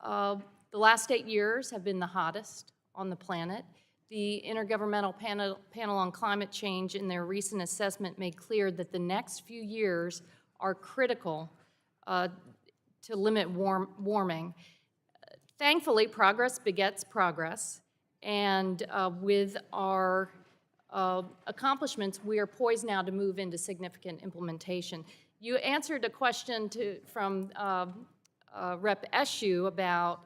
the last 8 years have been the hottest on the planet. The Intergovernmental Panel on Climate Change, in their recent assessment, made clear that the next few years are critical to limit warming. Thankfully, progress begets progress, and with our accomplishments, we are poised now to move into significant implementation. You answered a question from Rep. Eshoo about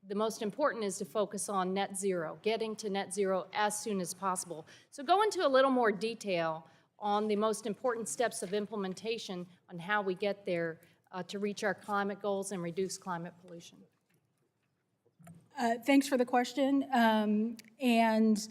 the most important is to focus on net zero, getting to net zero as soon as possible. So go into a little more detail on the most important steps of implementation on how we get there to reach our climate goals and reduce climate pollution. Thanks for the question. And,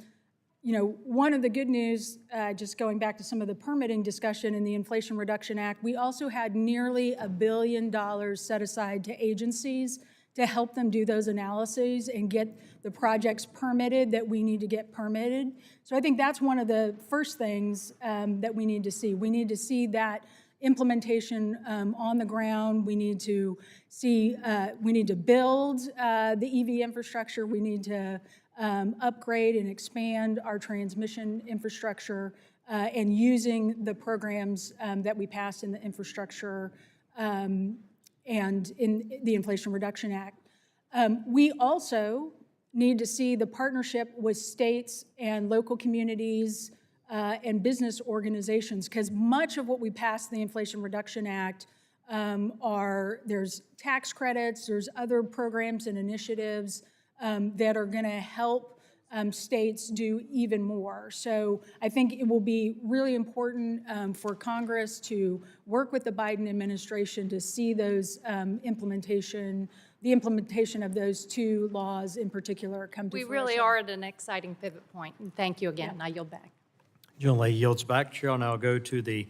you know, one of the good news, just going back to some of the permitting discussion in the Inflation Reduction Act, we also had nearly $1 billion set aside to agencies to help them do those analyses and get the projects permitted that we need to get permitted. So I think that's one of the first things that we need to see. We need to see that implementation on the ground. We need to see, we need to build the EV infrastructure. We need to upgrade and expand our transmission infrastructure and using the programs that we passed in the infrastructure and in the Inflation Reduction Act. We also need to see the partnership with states and local communities and business organizations, because much of what we passed in the Inflation Reduction Act there's tax credits, there's other programs and initiatives that are going to help states do even more. So I think it will be really important for Congress to work with the Biden administration to see those the implementation of those two laws in particular come to We fruition. really are at an exciting pivot point, and thank you again. I yield back. Generally yields back. Chair will now go to the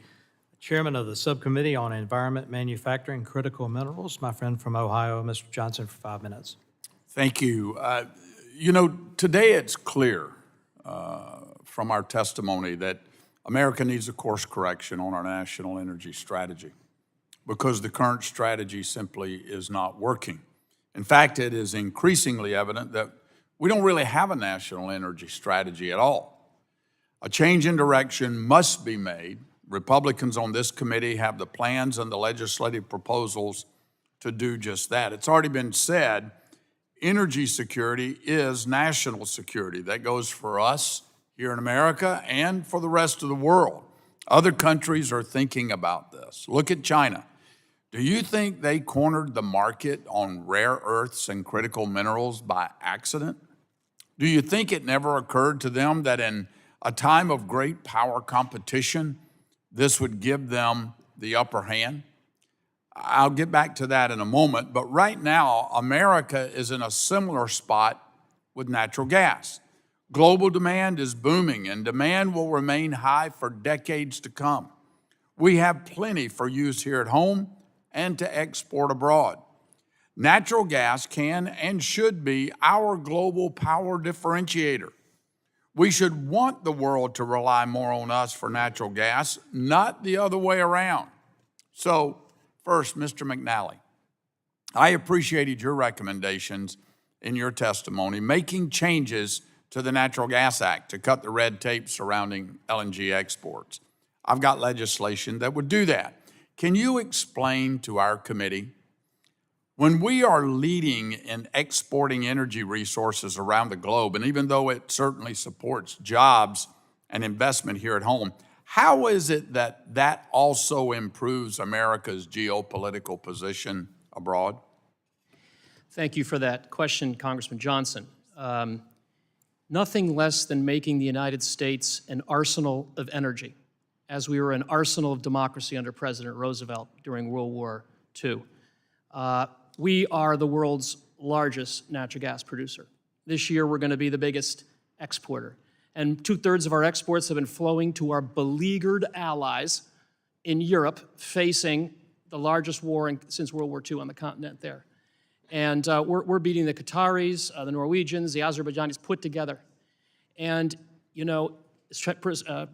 Chairman of the Subcommittee on Environment, Manufacturing, Critical Minerals, my friend from Ohio, Mr. Johnson, for 5 minutes. Thank you. You know, today it's clear from our testimony that America needs a course correction on our national energy strategy because the current strategy simply is not working. In fact, it is increasingly evident that we don't really have a national energy strategy at all. A change in direction must be made. Republicans on this committee have the plans and the legislative proposals to do just that. It's already been said, energy security is national security. That goes for us here in America and for the rest of the world. Other countries are thinking about this. Look at China. Do you think they cornered the market on rare earths and critical minerals by accident? Do you think it never occurred to them that in a time of great power competition, this would give them the upper hand? I'll get back to that in a moment, but right now, America is in a similar spot with natural gas. Global demand is booming, and demand will remain high for decades to come. We have plenty for use here at home and to export abroad. Natural gas can and should be our global power differentiator. We should want the world to rely more on us for natural gas, not the other way around. So, first, Mr. McNally, I appreciated your recommendations in your testimony, making changes to the Natural Gas Act to cut the red tape surrounding LNG exports. I've got legislation that would do that. Can you explain to our committee, when we are leading in exporting energy resources around the globe, and even though it certainly supports jobs and investment here at home, how is it that that also improves America's geopolitical position abroad? Thank you for that question, Congressman Johnson. Nothing less than making the United States an arsenal of energy, as we were an arsenal of democracy under President Roosevelt during World War II. We are the world's largest natural gas producer. This year, we're going to be the biggest exporter. And 2/3 of our exports have been flowing to our beleaguered allies in Europe, facing the largest war since World War II on the continent there. And we're beating the Qataris, the Norwegians, the Azerbaijanis put together. And, you know,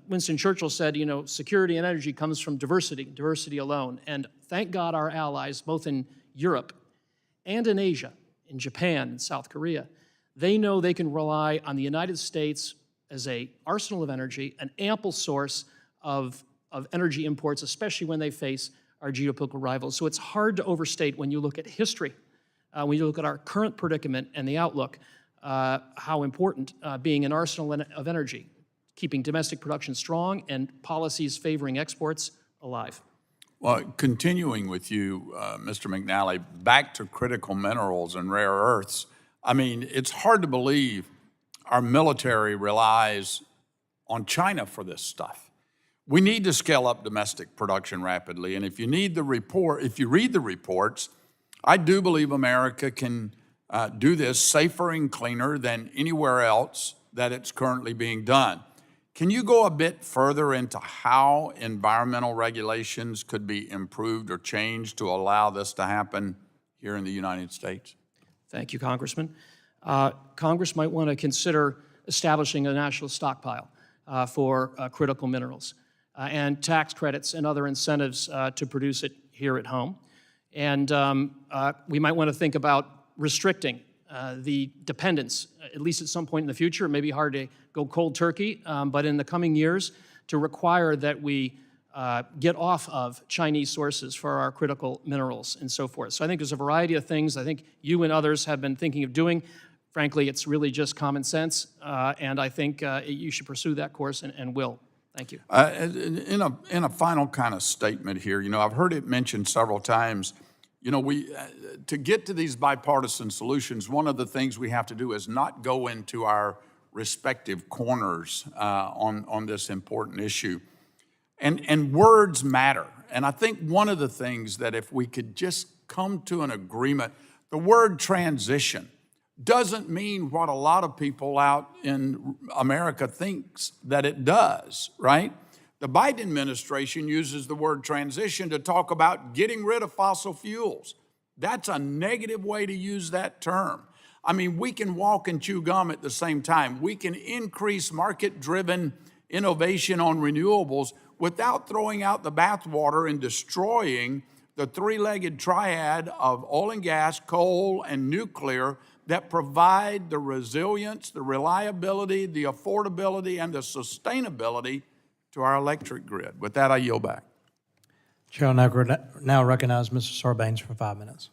Winston Churchill said, you know, security and energy comes from diversity alone. And thank God our allies, both in Europe and in Asia, in Japan and South Korea, they know they can rely on the United States as an arsenal of energy, an ample source of energy imports, especially when they face our geopolitical rivals. So it's hard to overstate when you look at history, when you look at our current predicament and the outlook, how important being an arsenal of energy, keeping domestic production strong and policies favoring exports alive. Well, continuing with you, Mr. McNally, back to critical minerals and rare earths, I mean, it's hard to believe our military relies on China for this stuff. We need to scale up domestic production rapidly, and if you read the reports, I do believe America can do this safer and cleaner than anywhere else that it's currently being done. Can you go a bit further into how environmental regulations could be improved or changed to allow this to happen here in the United States? Thank you, Congressman. Congress might want to consider establishing a national stockpile for critical minerals and tax credits and other incentives to produce it here at home. And we might want to think about restricting the dependence, at least at some point in the future. It may be hard to go cold turkey, but in the coming years, to require that we get off of Chinese sources for our critical minerals and so forth. So I think there's a variety of things I think you and others have been thinking of doing. Frankly, it's really just common sense, and I think you should pursue that course and will. Thank you. In a final kind of statement here, I've heard it mentioned several times, to get to these bipartisan solutions, one of the things we have to do is not go into our respective corners on this important issue. And words matter. And I think one of the things that if we could just come to an agreement, the word transition doesn't mean what a lot of people out in America thinks that it does, right? The Biden administration uses the word transition to talk about getting rid of fossil fuels. That's a negative way to use that term. I mean, we can walk and chew gum at the same time. We can increase market-driven innovation on renewables without throwing out the bathwater and destroying the three-legged triad of oil and gas, coal, and nuclear that provide the resilience, the reliability, the affordability, and the sustainability to our electric grid. With that, I yield back. Chair will now recognize Mr. Sarbanes for 5 minutes.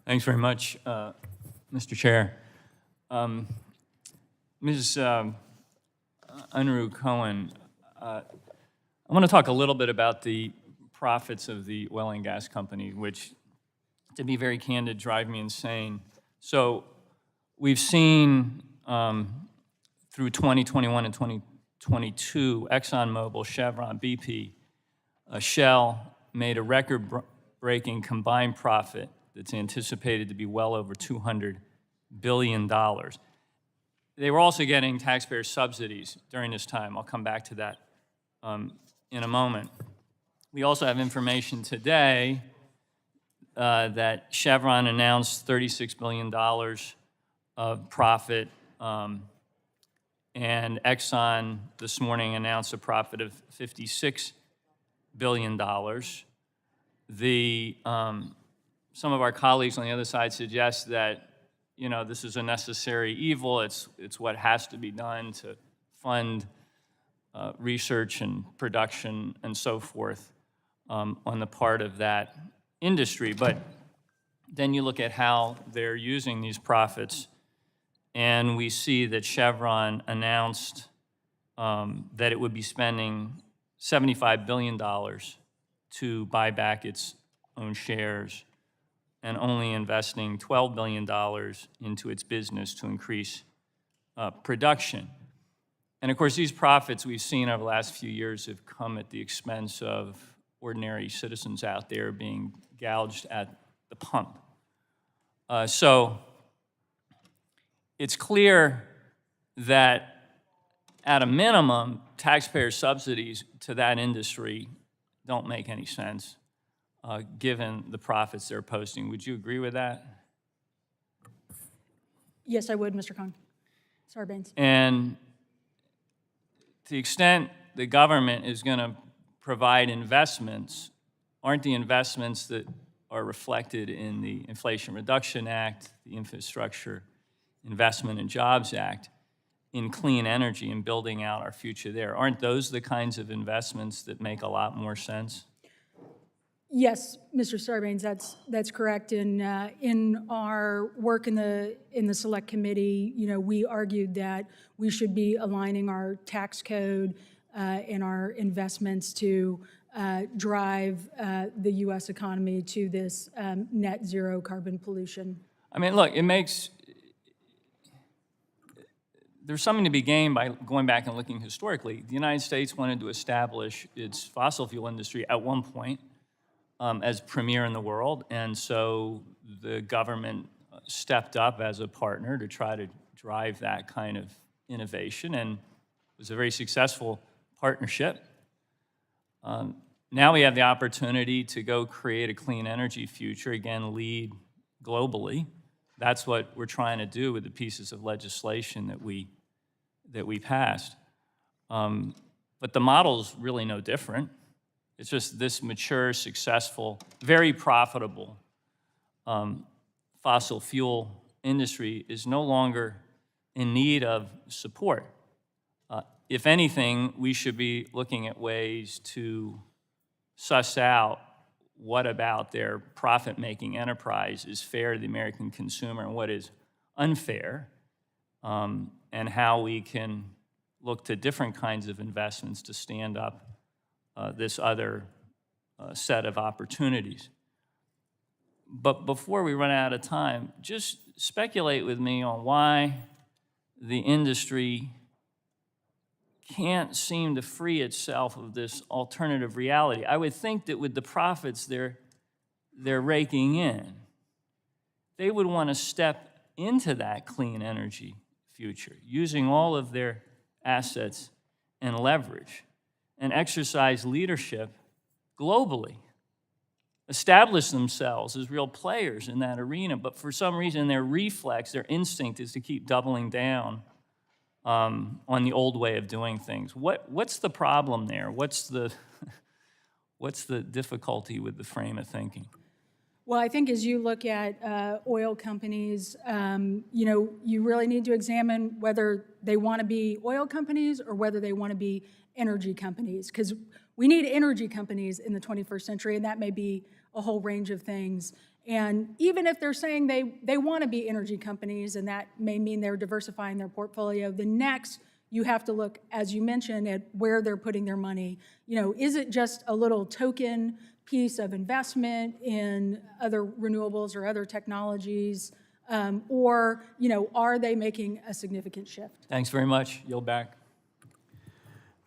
Thanks very much, Mr. Chair. Ms. Unruh Cohen, I want to talk a little bit about the profits of the oil and gas company, which, to be very candid, drive me insane. So we've seen through 2021 and 2022, ExxonMobil, Chevron, BP, Shell made a record-breaking combined profit that's anticipated to be well over $200 billion. They were also getting taxpayer subsidies during this time. I'll come back to that in a moment. We also have information today that Chevron announced $36 billion of profit, and Exxon this morning announced a profit of $56 billion. Some of our colleagues on the other side suggest that this is a necessary evil. It's what has to be done to fund research and production and so forth on the part of that industry. But then you look at how they're using these profits, and we see that Chevron announced that it would be spending $75 billion to buy back its own shares and only investing $12 billion into its business to increase production. And of course, these profits we've seen over the last few years have come at the expense of ordinary citizens out there being gouged at the pump. So it's clear that at a minimum, taxpayer subsidies to that industry don't make any sense, given the profits they're posting. Would you agree with that? Yes, I would, Mr. Sarbanes. And to the extent the government is going to provide investments, aren't the investments that are reflected in the Inflation Reduction Act, the Infrastructure Investment and Jobs Act, in clean energy and building out our future there? Aren't those the kinds of investments that make a lot more sense? Yes, Mr. Sarbanes, that's correct. In our work in the Select Committee, we argued that we should be aligning our tax code and our investments to drive the U.S. economy to this net zero carbon pollution. I mean, look, there's something to be gained by going back and looking historically. The United States wanted to establish its fossil fuel industry at one point as premier in the world, and so the government stepped up as a partner to try to drive that kind of innovation, and it was a very successful partnership. Now we have the opportunity to go create a clean energy future, again, lead globally. That's what we're trying to do with the pieces of legislation that we passed. But the model's really no different. It's just this mature, successful, very profitable fossil fuel industry is no longer in need of support. if anything, we should be looking at ways to suss out what about their profit-making enterprise is fair to the American consumer and what is unfair, and how we can look to different kinds of investments to stand up this other set of opportunities. But before we run out of time, just speculate with me on why the industry can't seem to free itself of this alternative reality. I would think that with the profits they're raking in, they would want to step into that clean energy future, using all of their assets and leverage, and exercise leadership globally, establish themselves as real players in that arena. But for some reason, their reflex, their instinct is to keep doubling down on the old way of doing things. What's the problem there? What's the difficulty with the frame of thinking? Well, I think as you look at oil companies, you really need to examine whether they want to be oil companies or whether they want to be energy companies, because we need energy companies in the 21st century, and that may be a whole range of things. And even if they're saying they want to be energy companies, and that may mean they're diversifying their portfolio, the next you have to look, as you mentioned, at where they're putting their money. Is it just a little token piece of investment in other renewables or other technologies, or are they making a significant shift? Thanks very much. Yield back.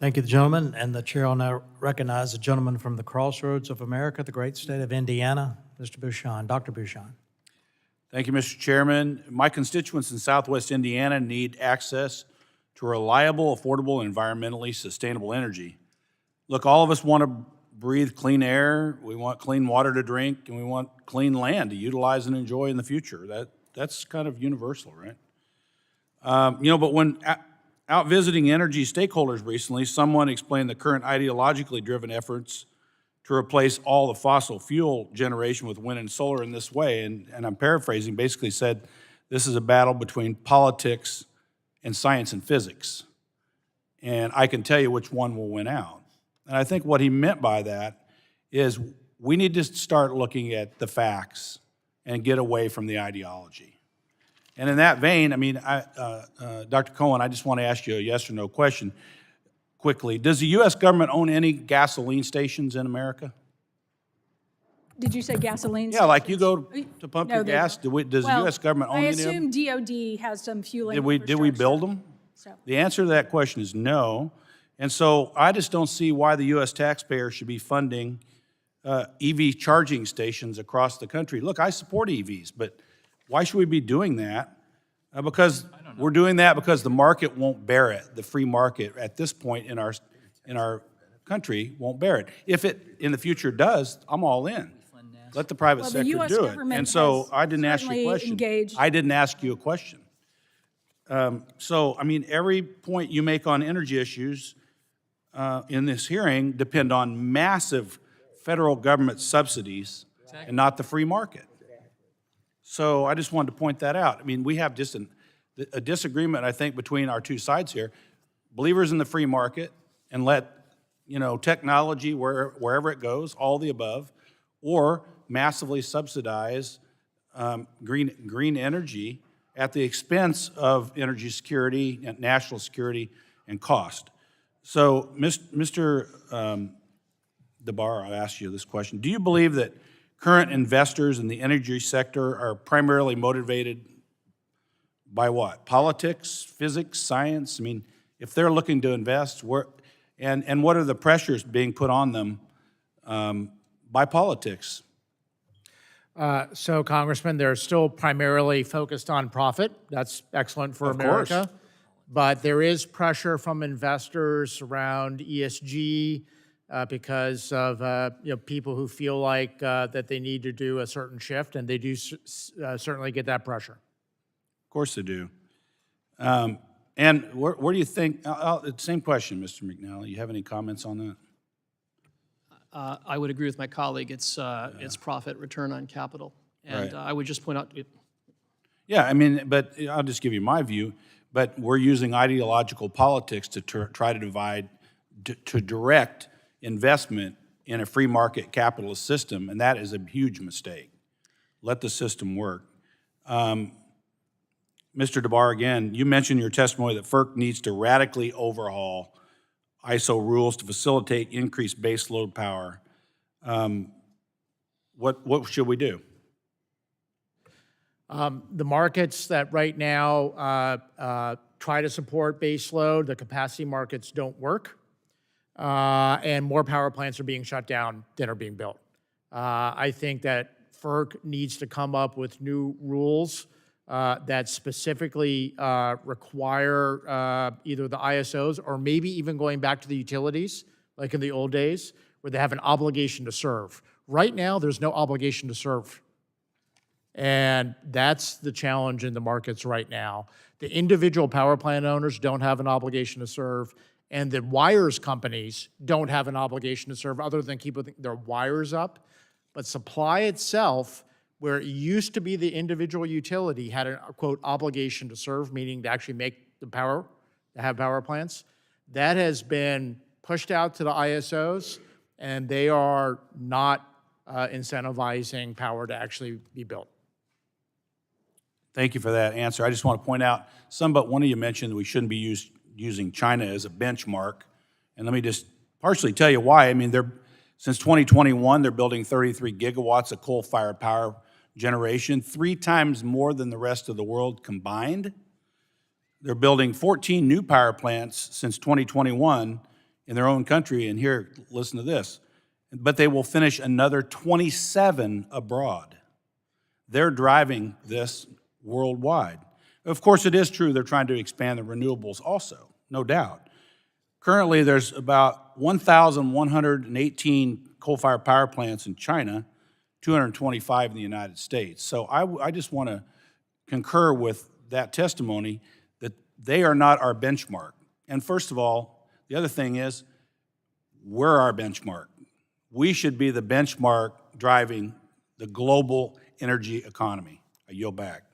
Thank you, the gentleman, and the chair will now recognize the gentleman from the crossroads of America, the great state of Indiana, Mr. Bouchon. Dr. Bouchon. Thank you, Mr. Chairman. My constituents in Southwest Indiana need access to reliable, affordable, and environmentally sustainable energy. Look, all of us want to breathe clean air, we want clean water to drink, and we want clean land to utilize and enjoy in the future. That's kind of universal, right? But when out visiting energy stakeholders recently, someone explained the current ideologically driven efforts to replace all the fossil fuel generation with wind and solar in this way, and I'm paraphrasing, basically said this is a battle between politics and science and physics. And I can tell you which one will win out. And I think what he meant by that is we need to start looking at the facts and get away from the ideology. And in that vein, Dr. Cohen, I just want to ask you a yes or no question quickly. Does the U.S. government own any gasoline stations in America? Did you say gasoline? Yeah, like you go to pump No, your they gas. don't. Does the U.S. government own any I of them? assume DOD has some fueling Did we build infrastructure. them? So. The answer to that question is no. And so I just don't see why the U.S. taxpayer should be funding EV charging stations across the country. Look, I support EVs, but why should we be doing that? Because we're doing that because the market won't bear it. The free market at this point in our country won't bear it. If it in the future does, I'm all in. Let the private Well, the sector US do it. government And so has I didn't ask you a certainly question. engaged. I didn't ask you a question. Every point you make on energy issues in this hearing depend on massive federal government subsidies and not the free market. So I just wanted to point that out. We have just a disagreement, I think, between our two sides here. Believers in the free market and let technology wherever it goes, all the above, or massively subsidize green energy at the expense of energy security, and national security, and cost. So, Mr. DeBar, I'll ask you this question. Do you believe that current investors in the energy sector are primarily motivated by what? Politics, physics, science? If they're looking to invest, and what are the pressures being put on them by politics? So, Congressman, they're still primarily focused on profit. That's excellent for America. Course. But there is pressure from investors around ESG because of people who feel like that they need to do a certain shift, and they do certainly get that pressure. Of course they do. And where do you think, same question, Mr. McNally, you have any comments on that? I would agree with my colleague. It's profit, return on capital. And Right. I would just point out, Yeah, but I'll just give you my view. but we're using ideological politics to try to direct investment in a free market capitalist system, and that is a huge mistake. Let the system work. Mr. DeBar, again, you mentioned in your testimony that FERC needs to radically overhaul ISO rules to facilitate increased base load power. What should we do? The markets that right now try to support base load, the capacity markets don't work, and more power plants are being shut down than are being built. I think that FERC needs to come up with new rules that specifically require either the ISOs or maybe even going back to the utilities, like in the old days, where they have an obligation to serve. Right now, there's no obligation to serve. And that's the challenge in the markets right now. The individual power plant owners don't have an obligation to serve, and the wires companies don't have an obligation to serve other than keep their wires up. But supply itself, where it used to be the individual utility had a, quote, obligation to serve, meaning to actually make the power, to have power plants, that has been pushed out to the ISOs, and they are not incentivizing power to actually be built. Thank you for that answer. I just want to point out, some but one of you mentioned that we shouldn't be using China as a benchmark. And let me just partially tell you why. I mean, since 2021, they're building 33 gigawatts of coal-fired power generation, 3 times more than the rest of the world combined. They're building 14 new power plants since 2021 in their own country. And here, listen to this. But they will finish another 27 abroad. They're driving this worldwide. Of course, it is true they're trying to expand the renewables also, no doubt. Currently, there's about 1,118 coal-fired power plants in China, 225 in the United States. So I just want to concur with that testimony that they are not our benchmark. And first of all, the other thing is, we're our benchmark. We should be the benchmark driving the global energy economy. I yield back.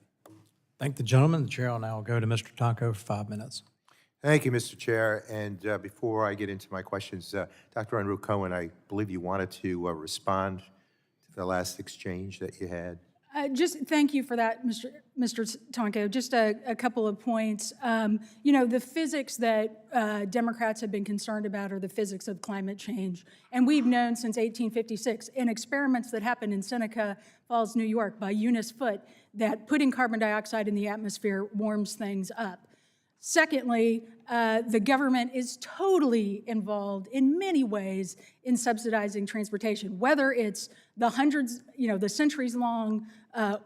Thank the gentleman. The chair will now go to Mr. Tonko for 5 minutes. Thank you, Mr. Chair. And before I get into my questions, Dr. Unruh Cohen, I believe you wanted to respond to the last exchange that you had. Just thank you for that, Mr. Tonko. Just a couple of points. You know, the physics that Democrats have been concerned about are the physics of climate change. And we've known since 1856 in experiments that happened in Seneca Falls, New York by Eunice Foote that putting carbon dioxide in the atmosphere warms things up. Secondly, the government is totally involved in many ways in subsidizing transportation, whether it's the the centuries-long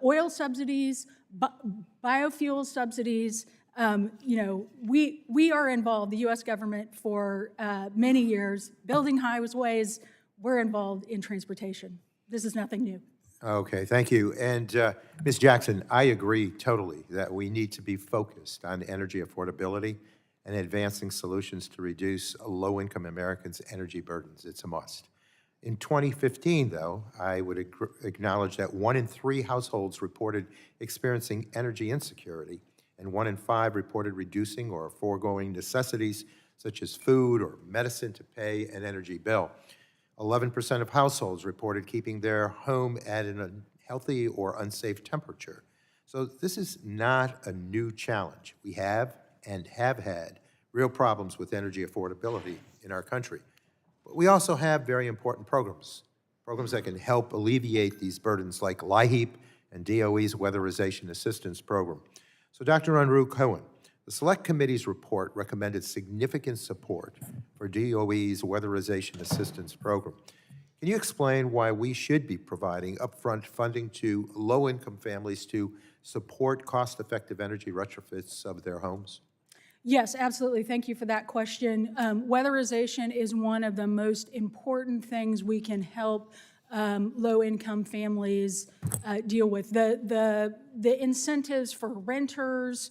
oil subsidies, biofuel subsidies. We are involved, the U.S. government, for many years, building highways. We're involved in transportation. This is nothing new. Okay, thank you. And Ms. Jackson, I agree totally that we need to be focused on energy affordability and advancing solutions to reduce low-income Americans' energy burdens. It's a must. In 2015, though, I would acknowledge that 1 in 3 households reported experiencing energy insecurity, and 1 in 5 reported reducing or foregoing necessities such as food or medicine to pay an energy bill. 11% of households reported keeping their home at an unhealthy or unsafe temperature. So this is not a new challenge. We have and have had real problems with energy affordability in our country. But we also have very important programs that can help alleviate these burdens like LIHEAP and DOE's Weatherization Assistance Program. So Dr. Unruh Cohen, the Select Committee's report recommended significant support for DOE's Weatherization Assistance Program. Can you explain why we should be providing upfront funding to low-income families to support cost-effective energy retrofits of their homes? Yes, absolutely. Thank you for that question. Weatherization is one of the most important things we can help low-income families deal with. The incentives for renters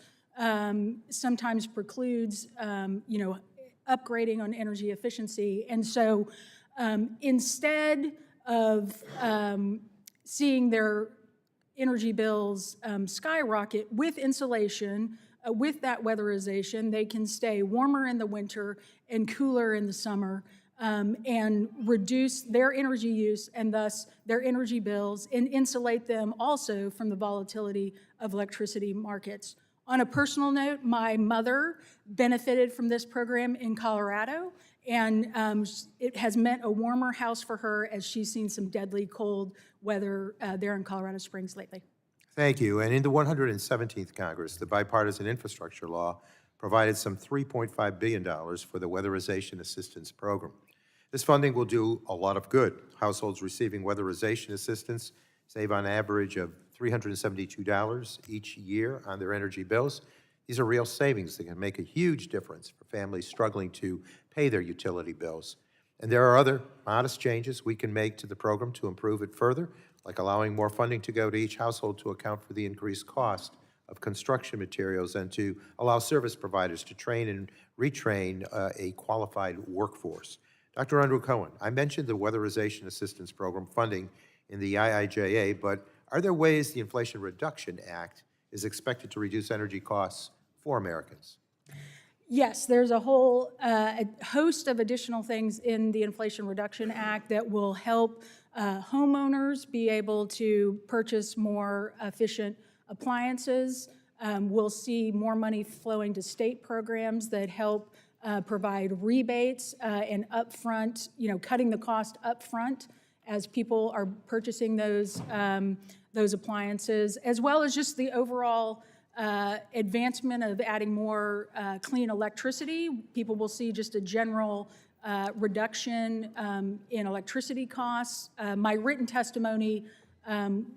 sometimes precludes, upgrading on energy efficiency. And so instead of seeing their energy bills skyrocket with insulation, with that weatherization, they can stay warmer in the winter and cooler in the summer, and reduce their energy use and thus their energy bills, and insulate them also from the volatility of electricity markets. On a personal note, my mother benefited from this program in Colorado, and it has meant a warmer house for her as she's seen some deadly cold weather there in Colorado Springs lately. Thank you. And in the 117th Congress, the bipartisan infrastructure law provided some $3.5 billion for the Weatherization Assistance Program. This funding will do a lot of good. Households receiving weatherization assistance save on average of $372 each year on their energy bills. These are real savings that can make a huge difference for families struggling to pay their utility bills. And there are other modest changes we can make to the program to improve it further, like allowing more funding to go to each household to account for the increased cost of construction materials and to allow service providers to train and retrain a qualified workforce. Dr. Andrew Cohen, I mentioned the Weatherization Assistance Program funding in the IIJA, but are there ways the Inflation Reduction Act is expected to reduce energy costs for Americans? Yes, there's a whole host of additional things in the Inflation Reduction Act that will help homeowners be able to purchase more efficient appliances. We'll see more money flowing to state programs that help provide rebates and upfront, cutting the cost upfront as people are purchasing those appliances, as well as just the overall advancement of adding more clean electricity. People will see just a general reduction in electricity costs. My written testimony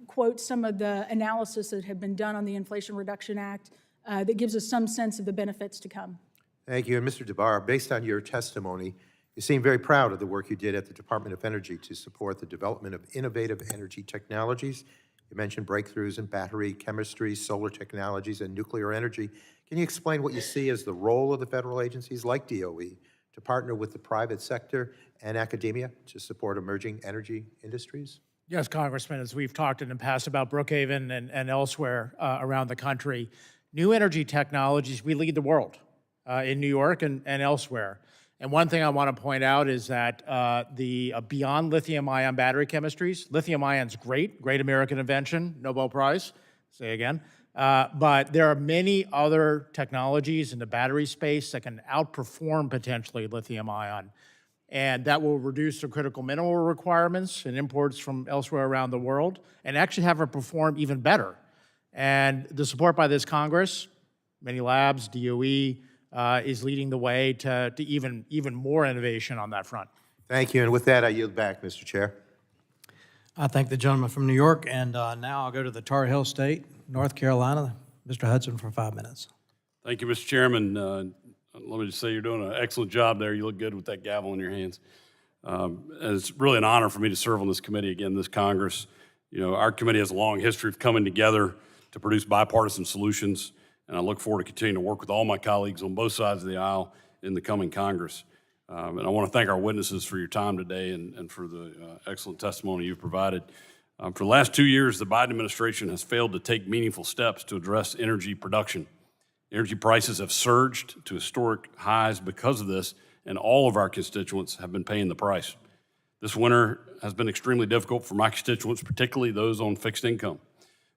quotes some of the analysis that have been done on the Inflation Reduction Act that gives us some sense of the benefits to come. Thank you. And Mr. DeBar, based on your testimony, you seem very proud of the work you did at the Department of Energy to support the development of innovative energy technologies. You mentioned breakthroughs in battery chemistry, solar technologies, and nuclear energy. Can you explain what you see as the role of the federal agencies like DOE to partner with the private sector and academia to support emerging energy industries? Yes, Congressman, as we've talked in the past about Brookhaven and elsewhere around the country, new energy technologies, we lead the world in New York and elsewhere. And one thing I want to point out is that beyond lithium-ion battery chemistries, lithium-ion's great American invention, Nobel Prize, say again. But there are many other technologies in the battery space that can outperform potentially lithium-ion. And that will reduce the critical mineral requirements and imports from elsewhere around the world and actually have it perform even better. And the support by this Congress, many labs, DOE, is leading the way to even more innovation on that front. Thank you. And with that, I yield back, Mr. Chair. I thank the gentleman from New York, and now I'll go to the Tar Heel State, North Carolina, Mr. Hudson, for 5 minutes. Thank you, Mr. Chairman. Let me just say you're doing an excellent job there. You look good with that gavel in your hands. And it's really an honor for me to serve on this committee again, this Congress. Our committee has a long history of coming together to produce bipartisan solutions, and I look forward to continuing to work with all my colleagues on both sides of the aisle in the coming Congress. And I want to thank our witnesses for your time today and for the excellent testimony you've provided. For the last 2 years, the Biden administration has failed to take meaningful steps to address energy production. Energy prices have surged to historic highs because of this, and all of our constituents have been paying the price. This winter has been extremely difficult for my constituents, particularly those on fixed income.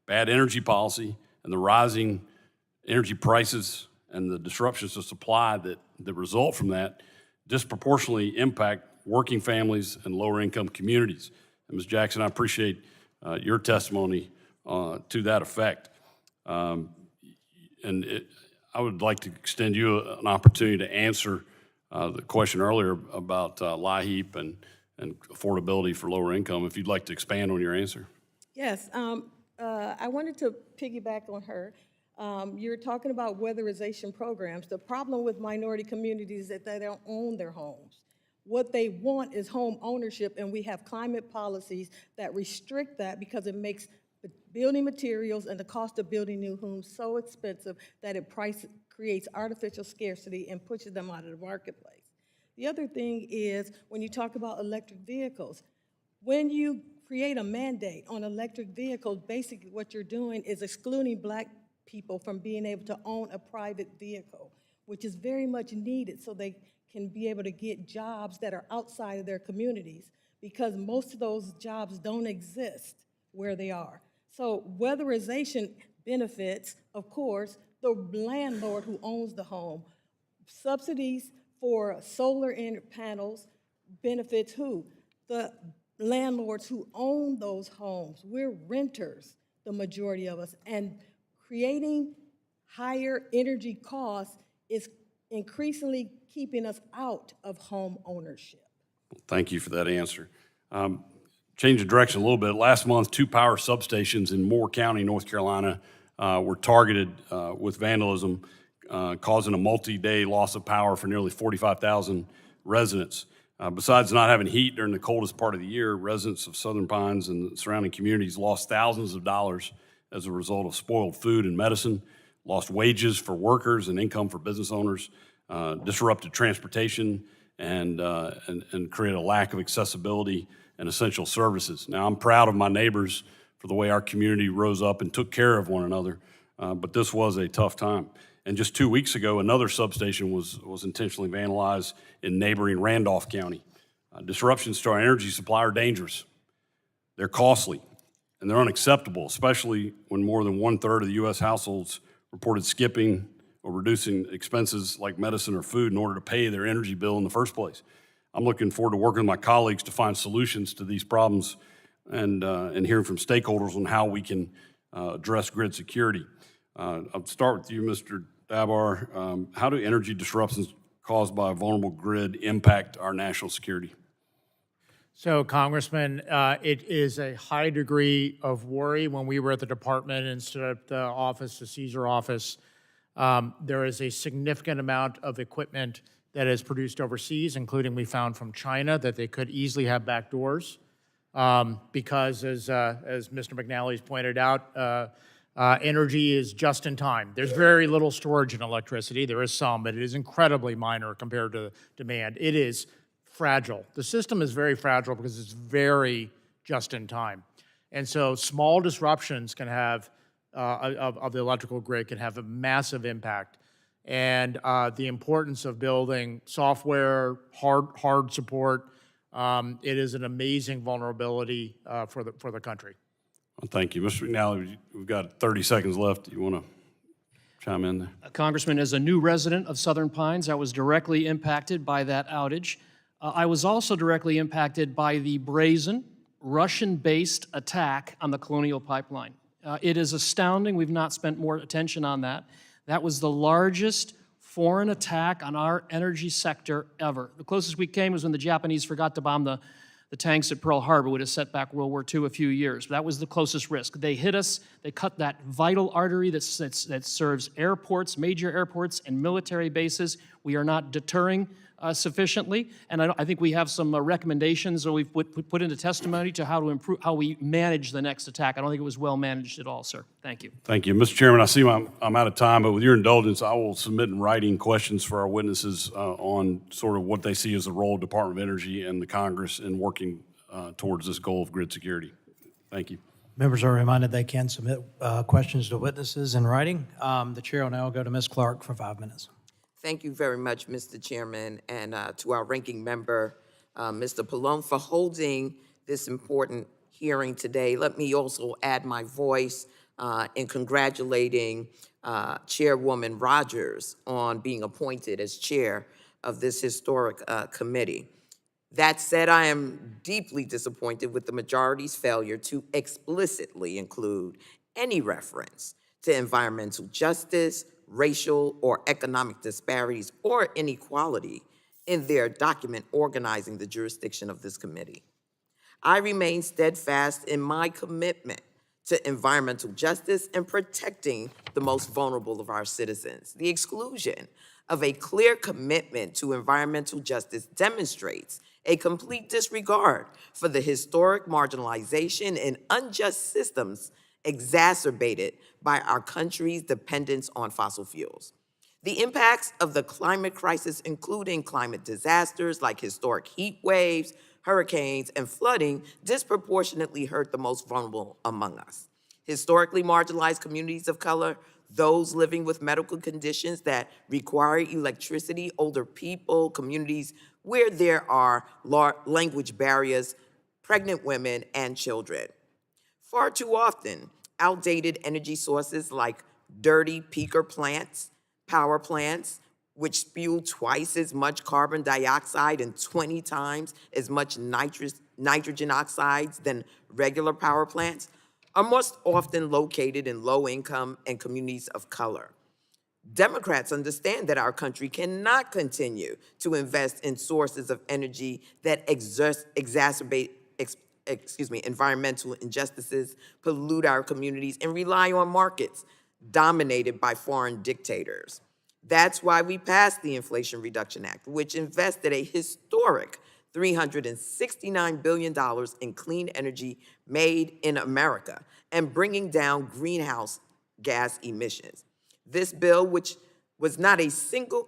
Bad energy policy and the rising energy prices and the disruptions to supply that result from that disproportionately impact working families and lower income communities. And Ms. Jackson, I appreciate your testimony to that effect. I would like to extend you an opportunity to answer the question earlier about LIHEAP and affordability for lower income, if you'd like to expand on your answer. Yes, I wanted to piggyback on her. You're talking about weatherization programs. The problem with minority communities is that they don't own their homes. What they want is home ownership, and we have climate policies that restrict that because it makes building materials and the cost of building new homes so expensive that it creates artificial scarcity and pushes them out of the marketplace. The other thing is, when you talk about electric vehicles, when you create a mandate on electric vehicles, basically what you're doing is excluding Black people from being able to own a private vehicle, which is very much needed so they can be able to get jobs that are outside of their communities, because most of those jobs don't exist where they are. So weatherization benefits, of course, the landlord who owns the home. Subsidies for solar panels benefits who? The landlords who own those homes. We're renters, the majority of us, and creating higher energy costs is increasingly keeping us out of home ownership. Thank you for that answer. Change of direction a little bit. Last month, 2 power substations in Moore County, North Carolina, were targeted with vandalism, causing a multi-day loss of power for nearly 45,000 residents. Besides not having heat during the coldest part of the year, residents of Southern Pines and the surrounding communities lost thousands of dollars as a result of spoiled food and medicine, lost wages for workers and income for business owners, disrupted transportation, and created a lack of accessibility and essential services. Now, I'm proud of my neighbors for the way our community rose up and took care of one another, but this was a tough time. And just 2 weeks ago, another substation was intentionally vandalized in neighboring Randolph County. Disruptions to our energy supply are dangerous. They're costly, and they're unacceptable, especially when more than 1/3 of the U.S. households reported skipping or reducing expenses like medicine or food in order to pay their energy bill in the first place. I'm looking forward to working with my colleagues to find solutions to these problems and hearing from stakeholders on how we can address grid security. I'll start with you, Mr. Dabar. How do energy disruptions caused by a vulnerable grid impact our national security? So, Congressman, it is a high degree of worry when we were at the department instead of the office, the Caesar office. There is a significant amount of equipment that is produced overseas, including we found from China, that they could easily have backdoors because, as Mr. McNally's pointed out, energy is just in time. There's very little storage in electricity. There is some, but it is incredibly minor compared to demand. It is fragile. The system is very fragile because it's very just in time. And so small disruptions can have, of the electrical grid can have a massive impact. And the importance of building software, hard support, it is an amazing vulnerability for the country. Well, thank you. Mr. McNally, we've got 30 seconds left. You want to chime in there? Congressman, as a new resident of Southern Pines, I was directly impacted by that outage. I was also directly impacted by the brazen Russian-based attack on the Colonial Pipeline. It is astounding. We've not spent more attention on that. That was the largest foreign attack on our energy sector ever. The closest we came was when the Japanese forgot to bomb the tanks at Pearl Harbor, would have set back World War II a few years. That was the closest risk. They hit us, they cut that vital artery that serves airports, major airports, and military bases. We are not deterring sufficiently, and I think we have some recommendations that we've put into testimony to how to improve, how we manage the next attack. I don't think it was well managed at all, sir. Thank you. Thank you. Mr. Chairman, I see I'm out of time, but with your indulgence, I will submit in writing questions for our witnesses on sort of what they see as the role of Department of Energy and the Congress in working towards this goal of grid security. Thank you. Members are reminded they can submit questions to witnesses in writing. The chair will now go to Ms. Clark for 5 minutes. Thank you very much, Mr. Chairman, and to our ranking member, Mr. Pallone, for holding this important hearing today. Let me also add my voice in congratulating Chairwoman Rodgers on being appointed as chair of this historic committee. That said, I am deeply disappointed with the majority's failure to explicitly include any reference to environmental justice, racial or economic disparities, or inequality in their document organizing the jurisdiction of this committee. I remain steadfast in my commitment to environmental justice and protecting the most vulnerable of our citizens. The exclusion of a clear commitment to environmental justice demonstrates a complete disregard for the historic marginalization and unjust systems exacerbated by our country's dependence on fossil fuels. The impacts of the climate crisis, including climate disasters like historic heat waves, hurricanes, and flooding, disproportionately hurt the most vulnerable among us. Historically marginalized communities of color, those living with medical conditions that require electricity, older people, communities where there are language barriers, pregnant women, and children. Far too often, outdated energy sources like dirty peaker plants, power plants, which spew twice as much carbon dioxide and 20 times as much nitrogen oxides than regular power plants, are most often located in low-income and communities of color. Democrats understand that our country cannot continue to invest in sources of energy that exacerbate environmental injustices, pollute our communities, and rely on markets dominated by foreign dictators. That's why we passed the Inflation Reduction Act, which invested a historic $369 billion in clean energy made in America and bringing down greenhouse gas emissions. This bill, which not a single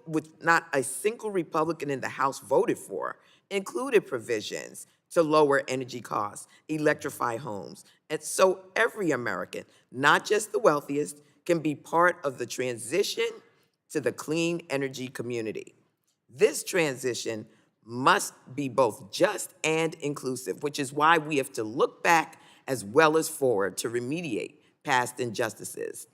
Republican in the House voted for, included provisions to lower energy costs, electrify homes, and so every American, not just the wealthiest, can be part of the transition to the clean energy community. This transition must be both just and inclusive, which is why we have to look back as well as forward to remediate past injustices.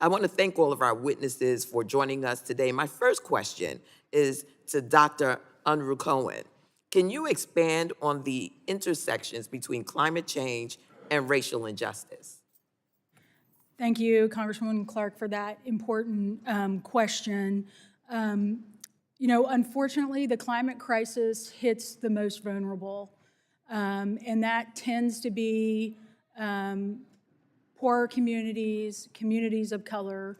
I want to thank all of our witnesses for joining us today. My first question is to Dr. Unruh Cohen. Can you expand on the intersections between climate change and racial injustice? Thank you, Congresswoman Clark, for that important question. Unfortunately, the climate crisis hits the most vulnerable, and that tends to be poorer communities, communities of color,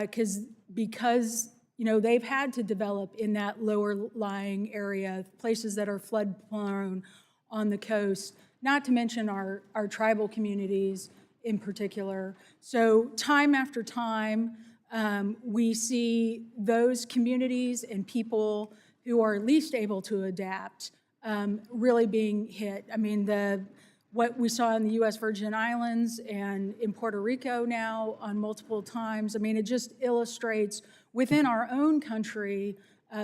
because they've had to develop in that lower lying area, places that are flood prone on the coast, not to mention our tribal communities in particular. So time after time, we see those communities and people who are least able to adapt really being hit. I mean, what we saw in the U.S. Virgin Islands and in Puerto Rico now on multiple times, I mean, it just illustrates within our own country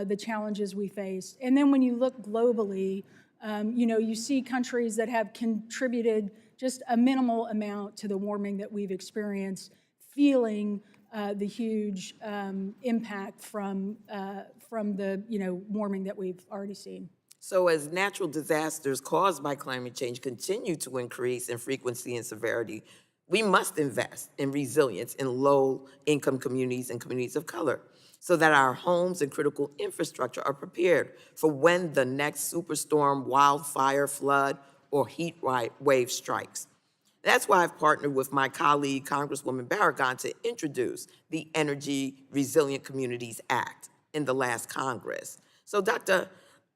the challenges we face. And then when you look globally, you see countries that have contributed just a minimal amount to the warming that we've experienced, feeling the huge impact from the warming that we've already seen. So as natural disasters caused by climate change continue to increase in frequency and severity, we must invest in resilience in low-income communities and communities of color so that our homes and critical infrastructure are prepared for when the next superstorm, wildfire, flood, or heat wave strikes. That's why I've partnered with my colleague, Congresswoman Barragan, to introduce the Energy Resilient Communities Act in the last Congress. So Dr.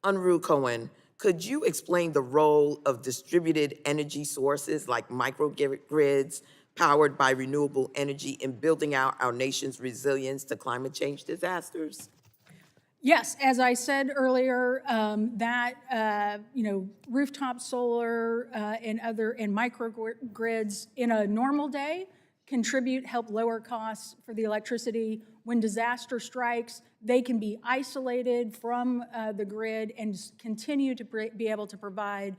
Unruh Cohen, could you explain the role of distributed energy sources like microgrids powered by renewable energy in building out our nation's resilience to climate change disasters? Yes, as I said earlier, rooftop solar and microgrids in a normal day help lower costs for the electricity. When disaster strikes, they can be isolated from the grid and continue to be able to provide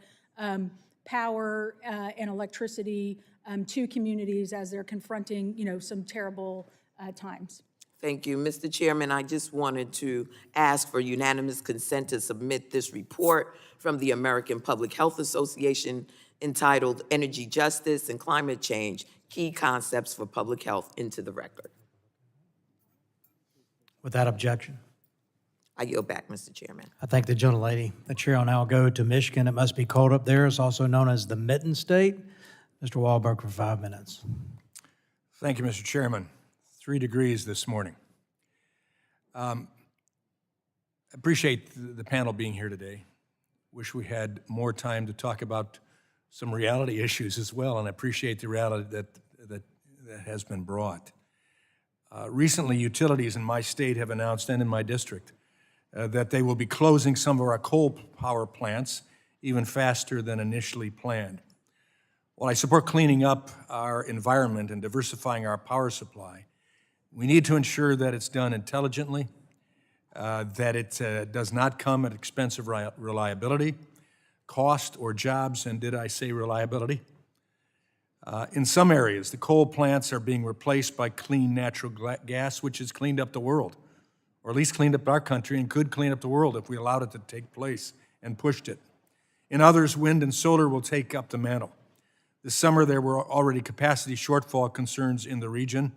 power and electricity to communities as they're confronting, some terrible times. Thank you. Mr. Chairman, I just wanted to ask for unanimous consent to submit this report from the American Public Health Association entitled Energy Justice and Climate Change, Key Concepts for Public Health into the record. Without objection. I yield back, Mr. Chairman. I thank the gentlelady. The chair will now go to Michigan. It must be cold up there. It's also known as the Mitten State. Mr. Wahlberg for 5 minutes. Thank you, Mr. Chairman. 3 degrees this morning. Appreciate the panel being here today. Wish we had more time to talk about some reality issues as well, and I appreciate the reality that has been brought. Recently, utilities in my state have announced, and in my district, that they will be closing some of our coal power plants even faster than initially planned. While I support cleaning up our environment and diversifying our power supply, We need to ensure that it's done intelligently, that it does not come at expense of reliability, cost, or jobs, and did I say reliability? In some areas, the coal plants are being replaced by clean natural gas, which has cleaned up the world, or at least cleaned up our country and could clean up the world if we allowed it to take place and pushed it. In others, wind and solar will take up the mantle. This summer, there were already capacity shortfall concerns in the region.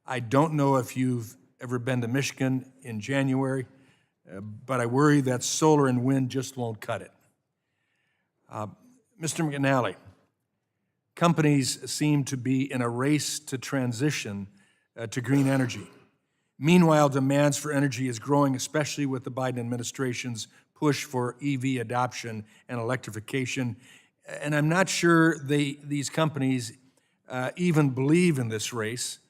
I don't know if you've ever been to Michigan in January, but I worry that solar and wind just won't cut it. Mr. McNally, companies seem to be in a race to transition to green energy. Meanwhile, demands for energy is growing, especially with the Biden administration's push for EV adoption and electrification. And I'm not sure these companies even believe in this race,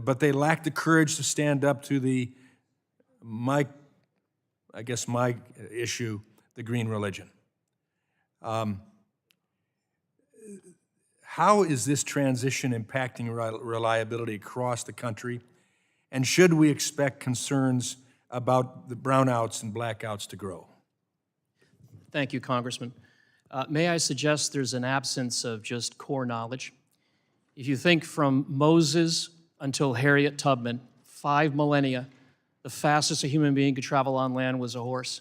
but they lack the courage to stand up to my issue, the green religion. How is this transition impacting reliability across the country? And should we expect concerns about the brownouts and blackouts to grow? Thank you, Congressman. May I suggest there's an absence of just core knowledge? If you think from Moses until Harriet Tubman, 5 millennia, the fastest a human being could travel on land was a horse.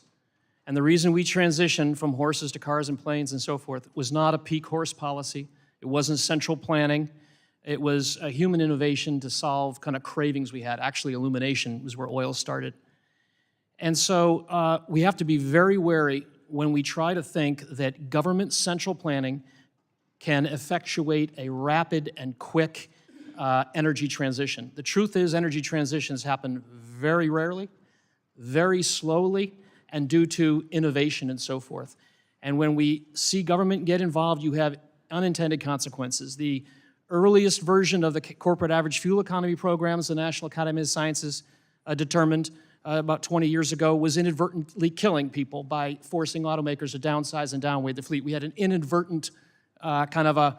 And the reason we transitioned from horses to cars and planes and so forth was not a peak horse policy. It wasn't central planning. It was a human innovation to solve kind of cravings we had. Actually, illumination was where oil started. And so we have to be very wary when we try to think that government central planning can effectuate a rapid and quick energy transition. The truth is energy transitions happen very rarely, very slowly, and due to innovation and so forth. And when we see government get involved, you have unintended consequences. The earliest version of the corporate average fuel economy programs the National Academy of Sciences determined about 20 years ago was inadvertently killing people by forcing automakers to downsize and downweight the fleet. We had an inadvertent kind of a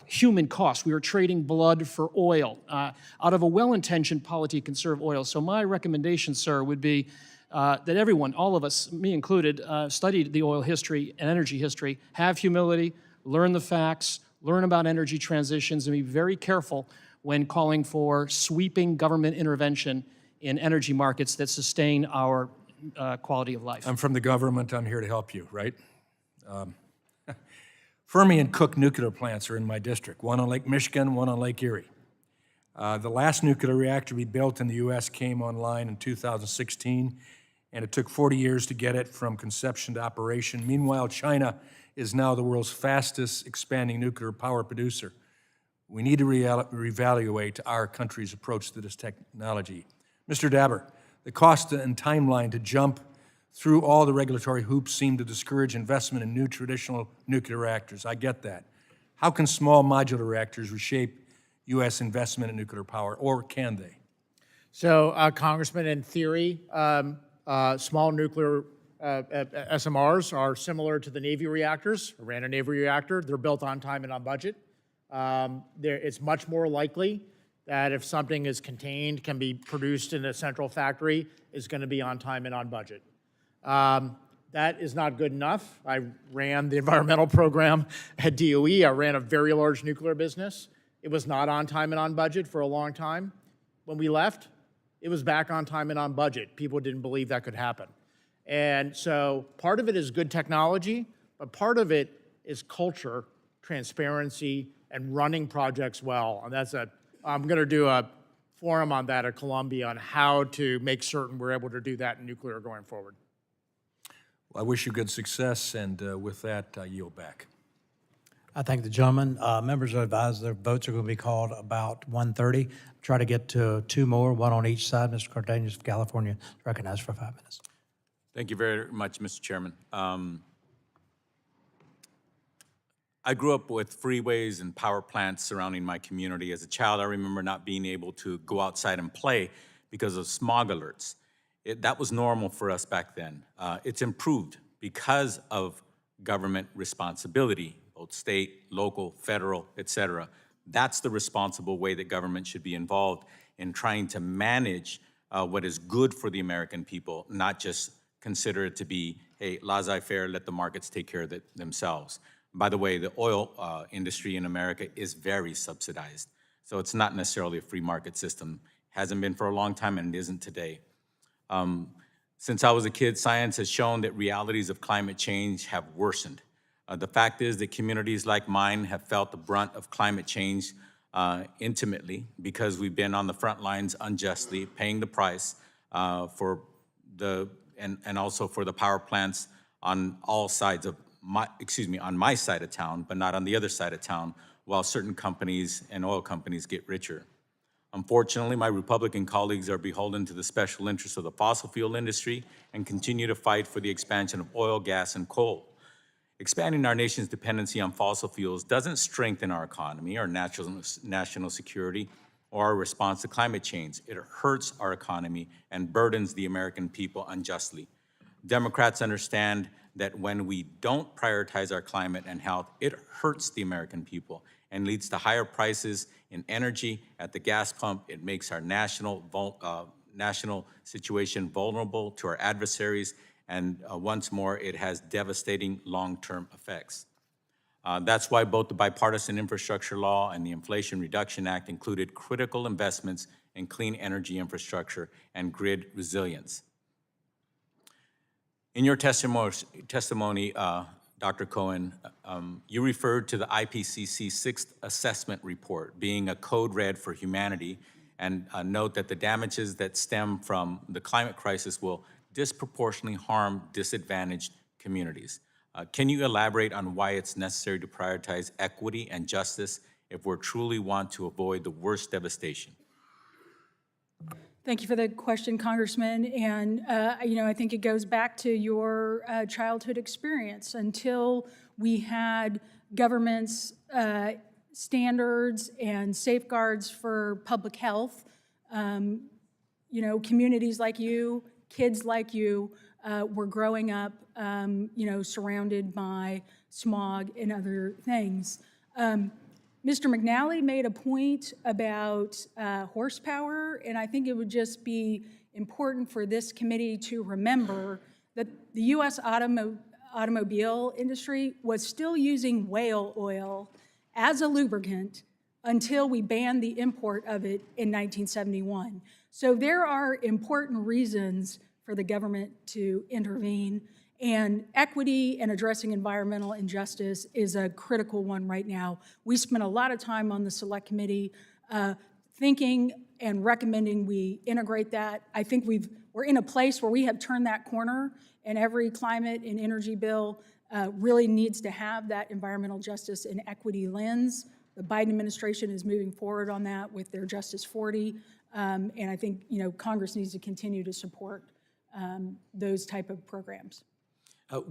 human cost. We were trading blood for oil out of a well-intentioned policy to conserve oil. So my recommendation, sir, would be that everyone, all of us, me included, studied the oil history and energy history, have humility, learn the facts, learn about energy transitions, and be very careful when calling for sweeping government intervention in energy markets that sustain our quality of life. I'm from the government. I'm here to help you, right? Fermi and Cook nuclear plants are in my district, one on Lake Michigan, one on Lake Erie. The last nuclear reactor we built in the U.S. came online in 2016, and it took 40 years to get it from conception to operation. Meanwhile, China is now the world's fastest expanding nuclear power producer. We need to reevaluate our country's approach to this technology. Mr. Dabber, the cost and timeline to jump through all the regulatory hoops seem to discourage investment in new traditional nuclear reactors. I get that. How can small modular reactors reshape U.S. investment in nuclear power, or can they? So, Congressman, in theory, small nuclear SMRs are similar to the Navy reactors. I ran a Navy reactor. They're built on time and on budget. It's much more likely that if something is contained, can be produced in a central factory, is going to be on time and on budget. That is not good enough. I ran the environmental program at DOE. I ran a very large nuclear business. It was not on time and on budget for a long time. When we left, it was back on time and on budget. People didn't believe that could happen. And so part of it is good technology, but part of it is culture, transparency, and running projects well. And I'm going to do a forum on that at Columbia on how to make certain we're able to do that in nuclear going forward. Well, I wish you good success, and with that, I yield back. I thank the gentleman. Members are advised their votes are going to be called about 1:30. Try to get to 2 more, one on each side. Mr. Cardenas of California is recognized for 5 minutes. Thank you very much, Mr. Chairman. I grew up with freeways and power plants surrounding my community. As a child, I remember not being able to go outside and play because of smog alerts. That was normal for us back then. It's improved because of government responsibility, both state, local, federal, et cetera. That's the responsible way that government should be involved in trying to manage what is good for the American people, not just consider it to be, hey, laissez-faire, let the markets take care of it themselves. By the way, the oil industry in America is very subsidized. So it's not necessarily a free market system. Hasn't been for a long time, and it isn't today. Since I was a kid, science has shown that realities of climate change have worsened. The fact is that communities like mine have felt the brunt of climate change intimately because we've been on the front lines unjustly, paying the price for the, and also for the power plants on all sides of on my side of town, but not on the other side of town, while certain companies and oil companies get richer. Unfortunately, my Republican colleagues are beholden to the special interests of the fossil fuel industry and continue to fight for the expansion of oil, gas, and coal. Expanding our nation's dependency on fossil fuels doesn't strengthen our economy, our national security, or our response to climate change. It hurts our economy and burdens the American people unjustly. Democrats understand that when we don't prioritize our climate and health, it hurts the American people and leads to higher prices in energy at the gas pump. It makes our national situation vulnerable to our adversaries, and once more, it has devastating long-term effects. That's why both the Bipartisan Infrastructure Law and the Inflation Reduction Act included critical investments in clean energy infrastructure and grid resilience. In your testimony, Dr. Cohen, you referred to the IPCC Sixth Assessment Report being a code red for humanity, and note that the damages that stem from the climate crisis will disproportionately harm disadvantaged communities. Can you elaborate on why it's necessary to prioritize equity and justice if we truly want to avoid the worst devastation? Thank you for the question, Congressman. And, I think it goes back to your childhood experience. Until we had government's standards and safeguards for public health, communities like you, kids like you, were growing up, surrounded by smog and other things. Mr. McNally made a point about horsepower, and I think it would just be important for this committee to remember that the U.S. automobile industry was still using whale oil as a lubricant until we banned the import of it in 1971. So there are important reasons for the government to intervene, and equity and addressing environmental injustice is a critical one right now. We spent a lot of time on the Select Committee thinking and recommending we integrate that. I think we're in a place where we have turned that corner, and every climate and energy bill really needs to have that environmental justice and equity lens. The Biden administration is moving forward on that with their Justice 40, and I think Congress needs to continue to support those type of programs.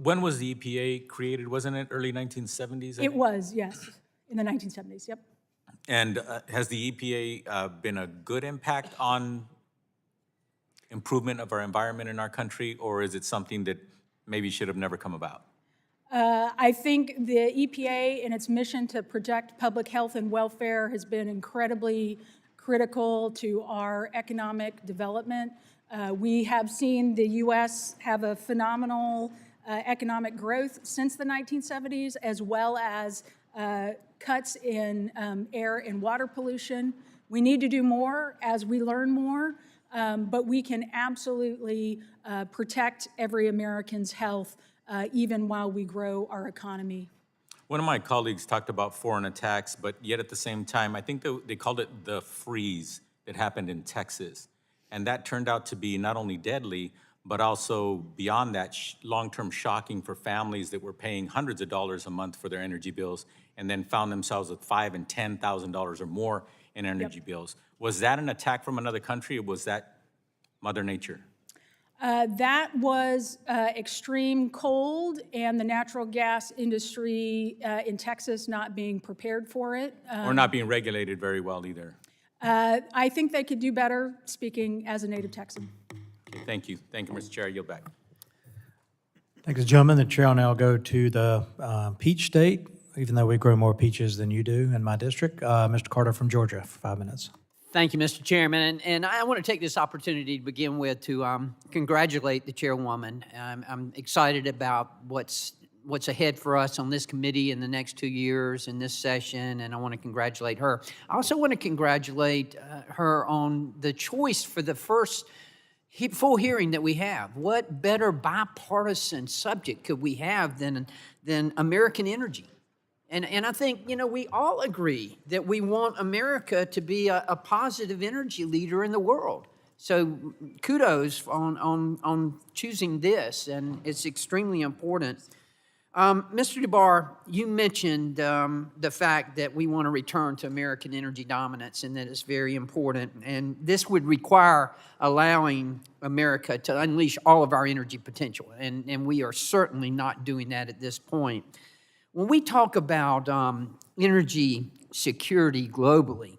When was the EPA created? Wasn't it early 1970s? It was, yes, in the 1970s, yep. And has the EPA been a good impact on improvement of our environment in our country, or is it something that maybe should have never come about? I think the EPA and its mission to protect public health and welfare has been incredibly critical to our economic development. We have seen the U.S. have a phenomenal economic growth since the 1970s, as well as cuts in air and water pollution. We need to do more as we learn more, but we can absolutely protect every American's health even while we grow our economy. One of my colleagues talked about foreign attacks, but yet at the same time, I think they called it the freeze that happened in Texas. And that turned out to be not only deadly, but also beyond that, long-term shocking for families that were paying hundreds of dollars a month for their energy bills and then found themselves with $5,000 and $10,000 or more in energy bills. Was that an attack from another country, or was that Mother Nature? That was extreme cold and the natural gas industry in Texas not being prepared for it. Or not being regulated very well either. I think they could do better, speaking as a native Texan. Okay, thank you. Thank you, Mr. Chair. I yield back. Thanks, gentlemen. The chair will now go to the peach state, even though we grow more peaches than you do in my district. Mr. Carter from Georgia for 5 minutes. Thank you, Mr. Chairman. And I want to take this opportunity to begin with to congratulate the chairwoman. I'm excited about what's ahead for us on this committee in the next 2 years in this session, and I want to congratulate her. I also want to congratulate her on the choice for the first full hearing that we have. What better bipartisan subject could we have than American energy? And I think, we all agree that we want America to be a positive energy leader in the world. So kudos on choosing this, and it's extremely important. Mr. DeBar, you mentioned the fact that we want to return to American energy dominance and that it's very important. And this would require allowing America to unleash all of our energy potential. And we are certainly not doing that at this point. When we talk about energy security globally,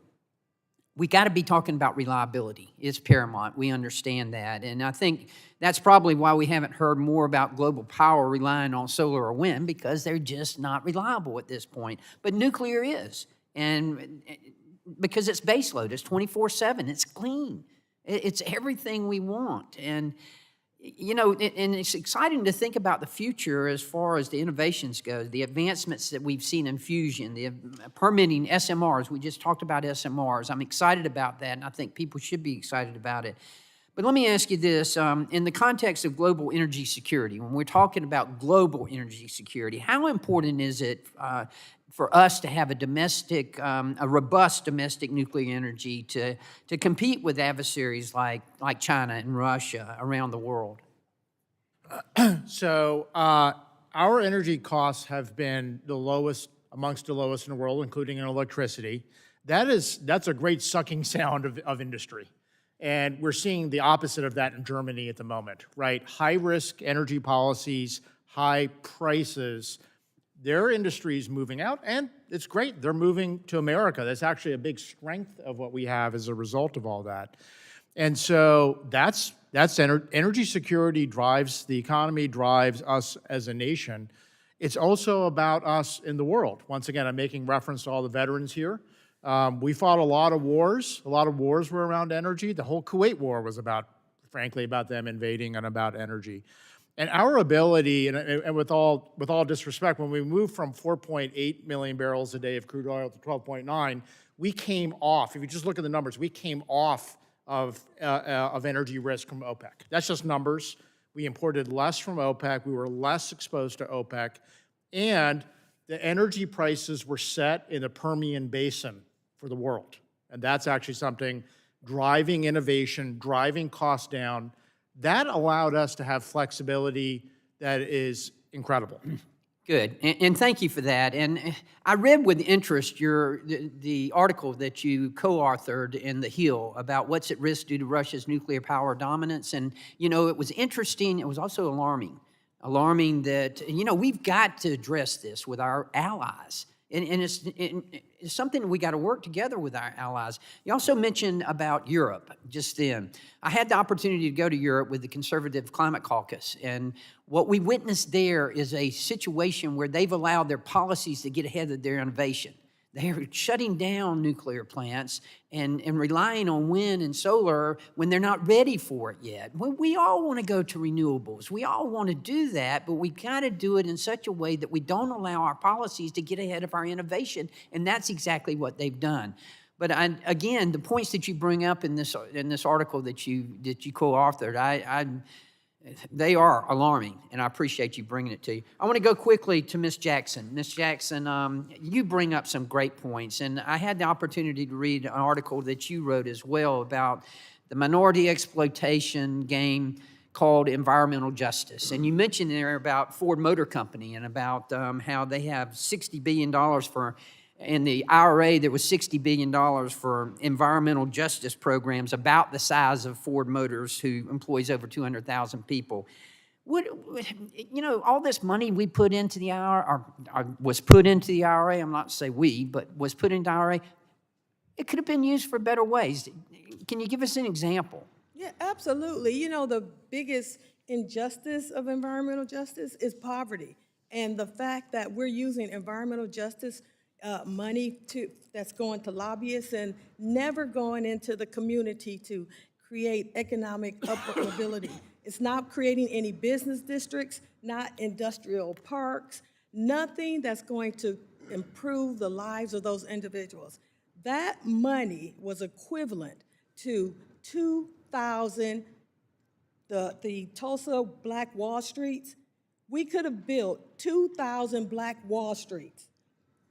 we got to be talking about reliability. It's paramount. We understand that. And I think that's probably why we haven't heard more about global power relying on solar or wind, because they're just not reliable at this point. But nuclear is. And because it's baseload, it's 24/7, it's clean. It's everything we want. And and it's exciting to think about the future as far as the innovations go, the advancements that we've seen in fusion, the permitting SMRs. We just talked about SMRs. I'm excited about that, and I think people should be excited about it. But let me ask you this, in the context of global energy security, when we're talking about global energy security, how important is it for us to have a robust domestic nuclear energy to compete with adversaries like China and Russia around the world? So our energy costs have been the lowest, amongst the lowest in the world, including in electricity. That's a great sucking sound of industry. And we're seeing the opposite of that in Germany at the moment, right? High-risk energy policies, high prices. Their industry is moving out, and it's great. They're moving to America. That's actually a big strength of what we have as a result of all that. And so that's energy security drives the economy, drives us as a nation. It's also about us in the world. Once again, I'm making reference to all the veterans here. We fought a lot of wars. A lot of wars were around energy. The whole Kuwait War was frankly, about them invading and about energy. And our ability, and with all disrespect, when we moved from 4.8 million barrels a day of crude oil to 12.9, we came off. If you just look at the numbers, we came off of energy risk from OPEC. That's just numbers. We imported less from OPEC. We were less exposed to OPEC, and the energy prices were set in the Permian Basin for the world. And that's actually something driving innovation, driving costs down. That allowed us to have flexibility that is incredible. Good, and thank you for that. And I read with interest the article that you co-authored in The Hill about what's at risk due to Russia's nuclear power dominance. And, it was interesting. It was also alarming. Alarming that, we've got to address this with our allies. And it's something we got to work together with our allies. You also mentioned about Europe just then. I had the opportunity to go to Europe with the Conservative Climate Caucus, and what we witnessed there is a situation where they've allowed their policies to get ahead of their innovation. They're shutting down nuclear plants and relying on wind and solar when they're not ready for it yet. We all want to go to renewables. We all want to do that, but we've got to do it in such a way that we don't allow our policies to get ahead of our innovation, and that's exactly what they've done. But again, the points that you bring up in this article that you co-authored, they are alarming, and I appreciate you bringing it to you. I want to go quickly to Ms. Jackson. Ms. Jackson, you bring up some great points, and I had the opportunity to read an article that you wrote as well about the minority exploitation game called environmental justice. And you mentioned there about Ford Motor Company and about how they have $60 billion in the IRA, there was $60 billion for environmental justice programs about the size of Ford Motors, who employs over 200,000 people. All this money we put into the IRA, or was put into the IRA, I'm not to say we, but was put into the IRA, it could have been used for better ways. Can you give us an example? Yeah, absolutely. The biggest injustice of environmental justice is poverty. And the fact that we're using environmental justice money that's going to lobbyists and never going into the community to create economic upward mobility. It's not creating any business districts, not industrial parks, nothing that's going to improve the lives of those individuals. That money was equivalent to 2,000, the Tulsa Black Wall Streets. We could have built 2,000 Black Wall Streets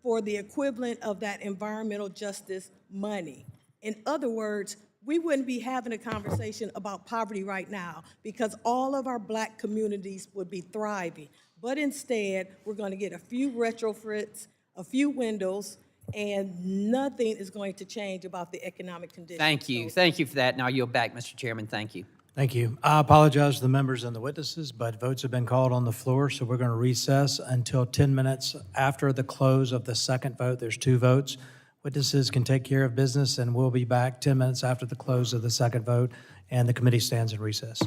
for the equivalent of that environmental justice money. In other words, we wouldn't be having a conversation about poverty right now because all of our Black communities would be thriving. But instead, we're going to get a few retrofits, a few windows, and nothing is going to change about the economic conditions. Thank you. Thank you for that. Now I yield back, Mr. Chairman. Thank you. Thank you. I apologize to the members and the witnesses, but votes have been called on the floor, so we're going to recess until 10 minutes after the close of the second vote. There's 2 votes. Witnesses can take care of business, and we'll be back 10 minutes after the close of the second vote, and the committee stands in recess.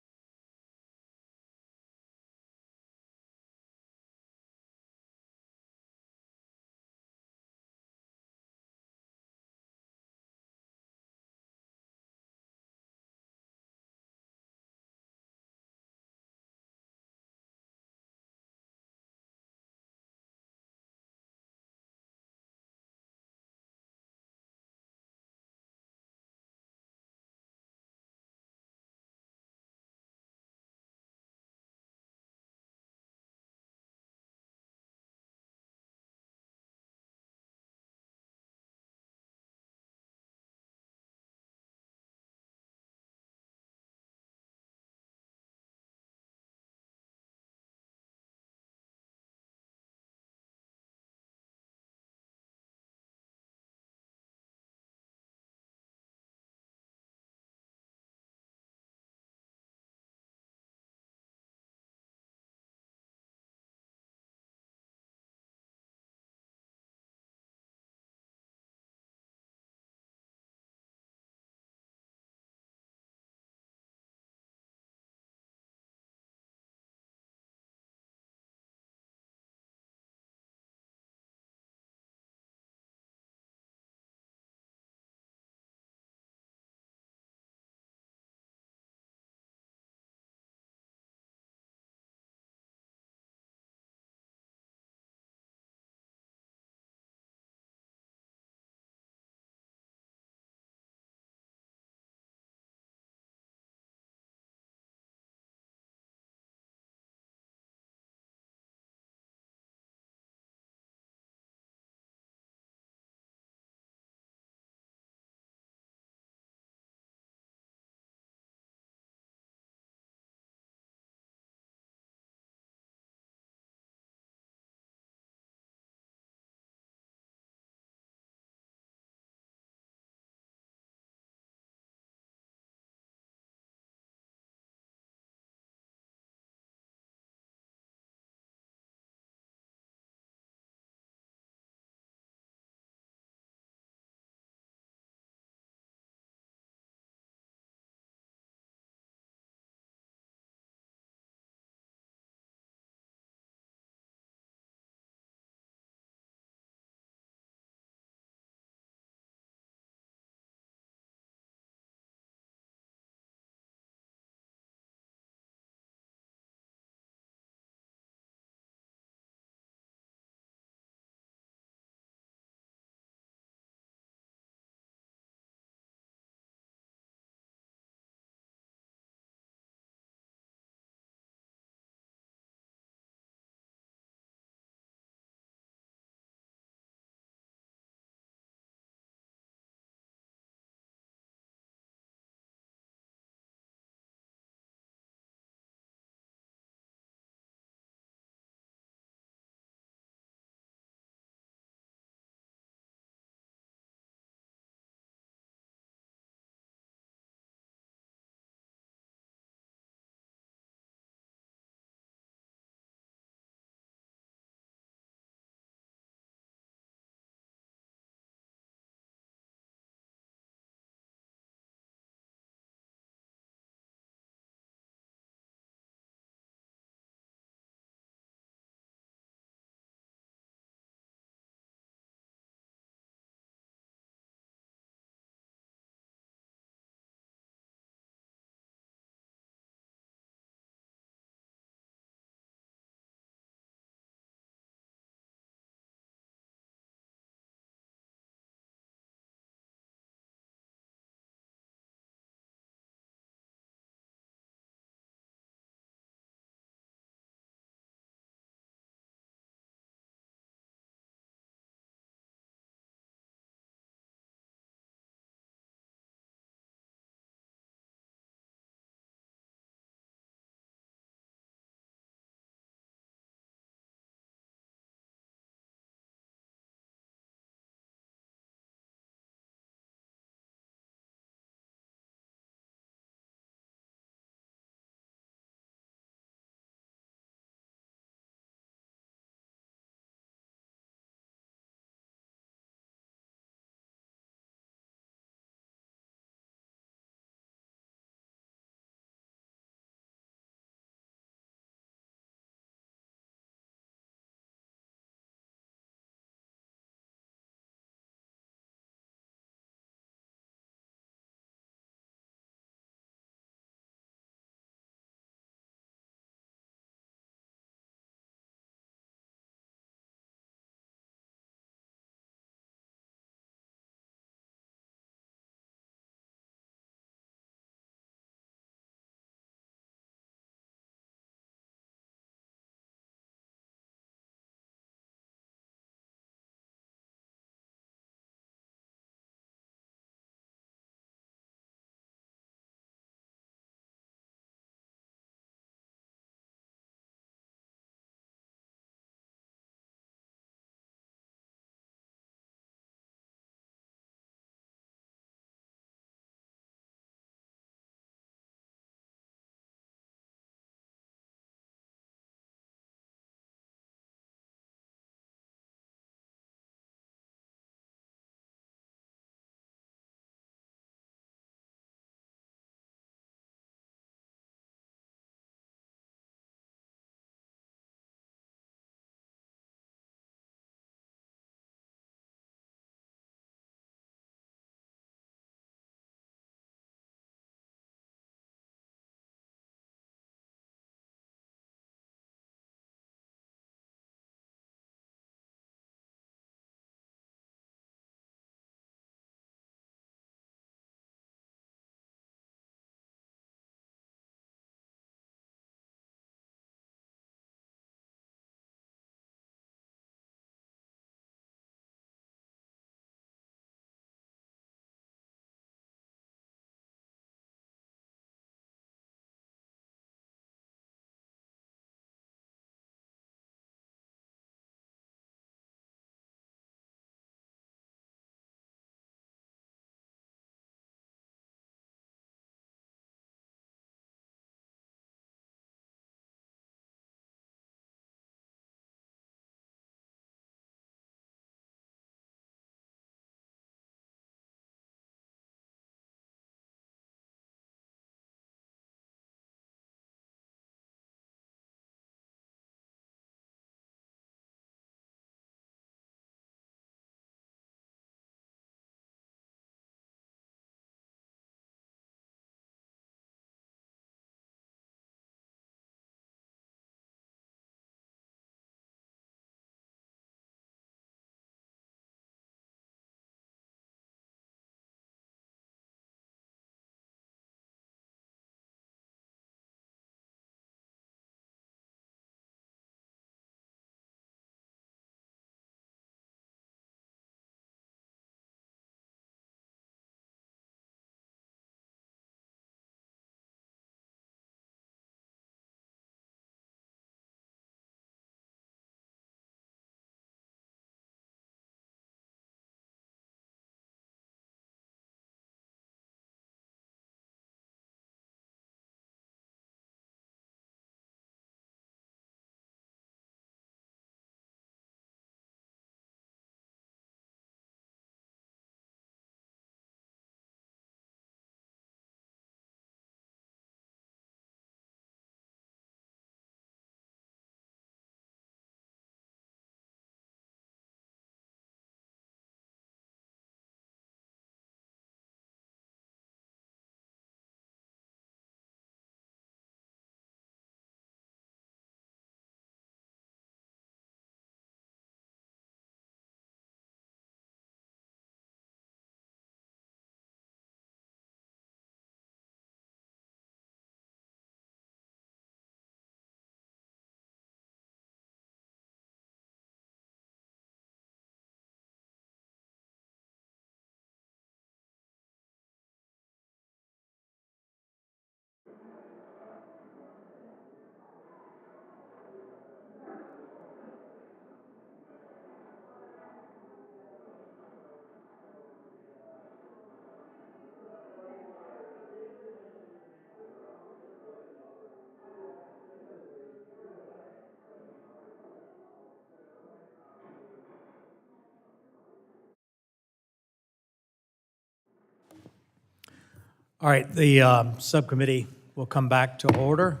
All right, the subcommittee will come back to order.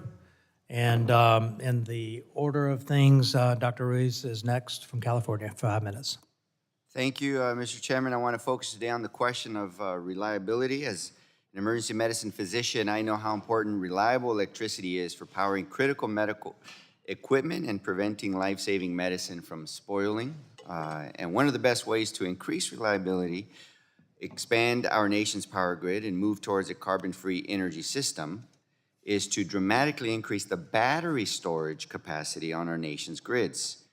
And in the order of things, Dr. Ruiz is next from California, 5 minutes. Thank you, Mr. Chairman. I want to focus today on the question of reliability. As an emergency medicine physician, I know how important reliable electricity is for powering critical medical equipment and preventing life-saving medicine from spoiling. And one of the best ways to increase reliability, expand our nation's power grid, and move towards a carbon-free energy system is to dramatically increase the battery storage capacity on our nation's grids.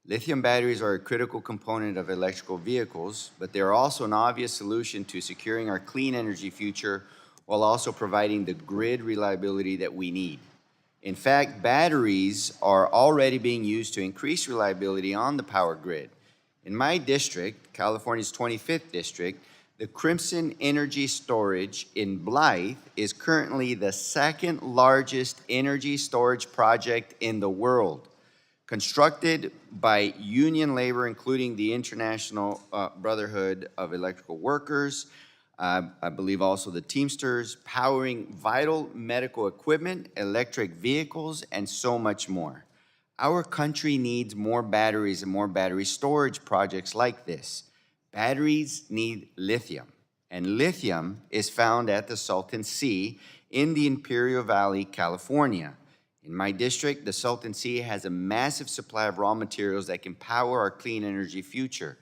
Lithium batteries are a critical component of electrical vehicles, but they are also an obvious solution to securing our clean energy future while also providing the grid reliability that we need. In fact, batteries are already being used to increase reliability on the power grid. In my district, California's 25th district, the Crimson Energy Storage in Blythe is currently the second largest energy storage project in the world. Constructed by union labor, including the International Brotherhood of Electrical Workers, I believe also the Teamsters, powering vital medical equipment, electric vehicles, and so much more. Our country needs more batteries and more battery storage projects like this. Batteries need lithium, and lithium is found at the Salton Sea in the Imperial Valley, California. In my district, the Salton Sea has a massive supply of raw materials that can power our clean energy future.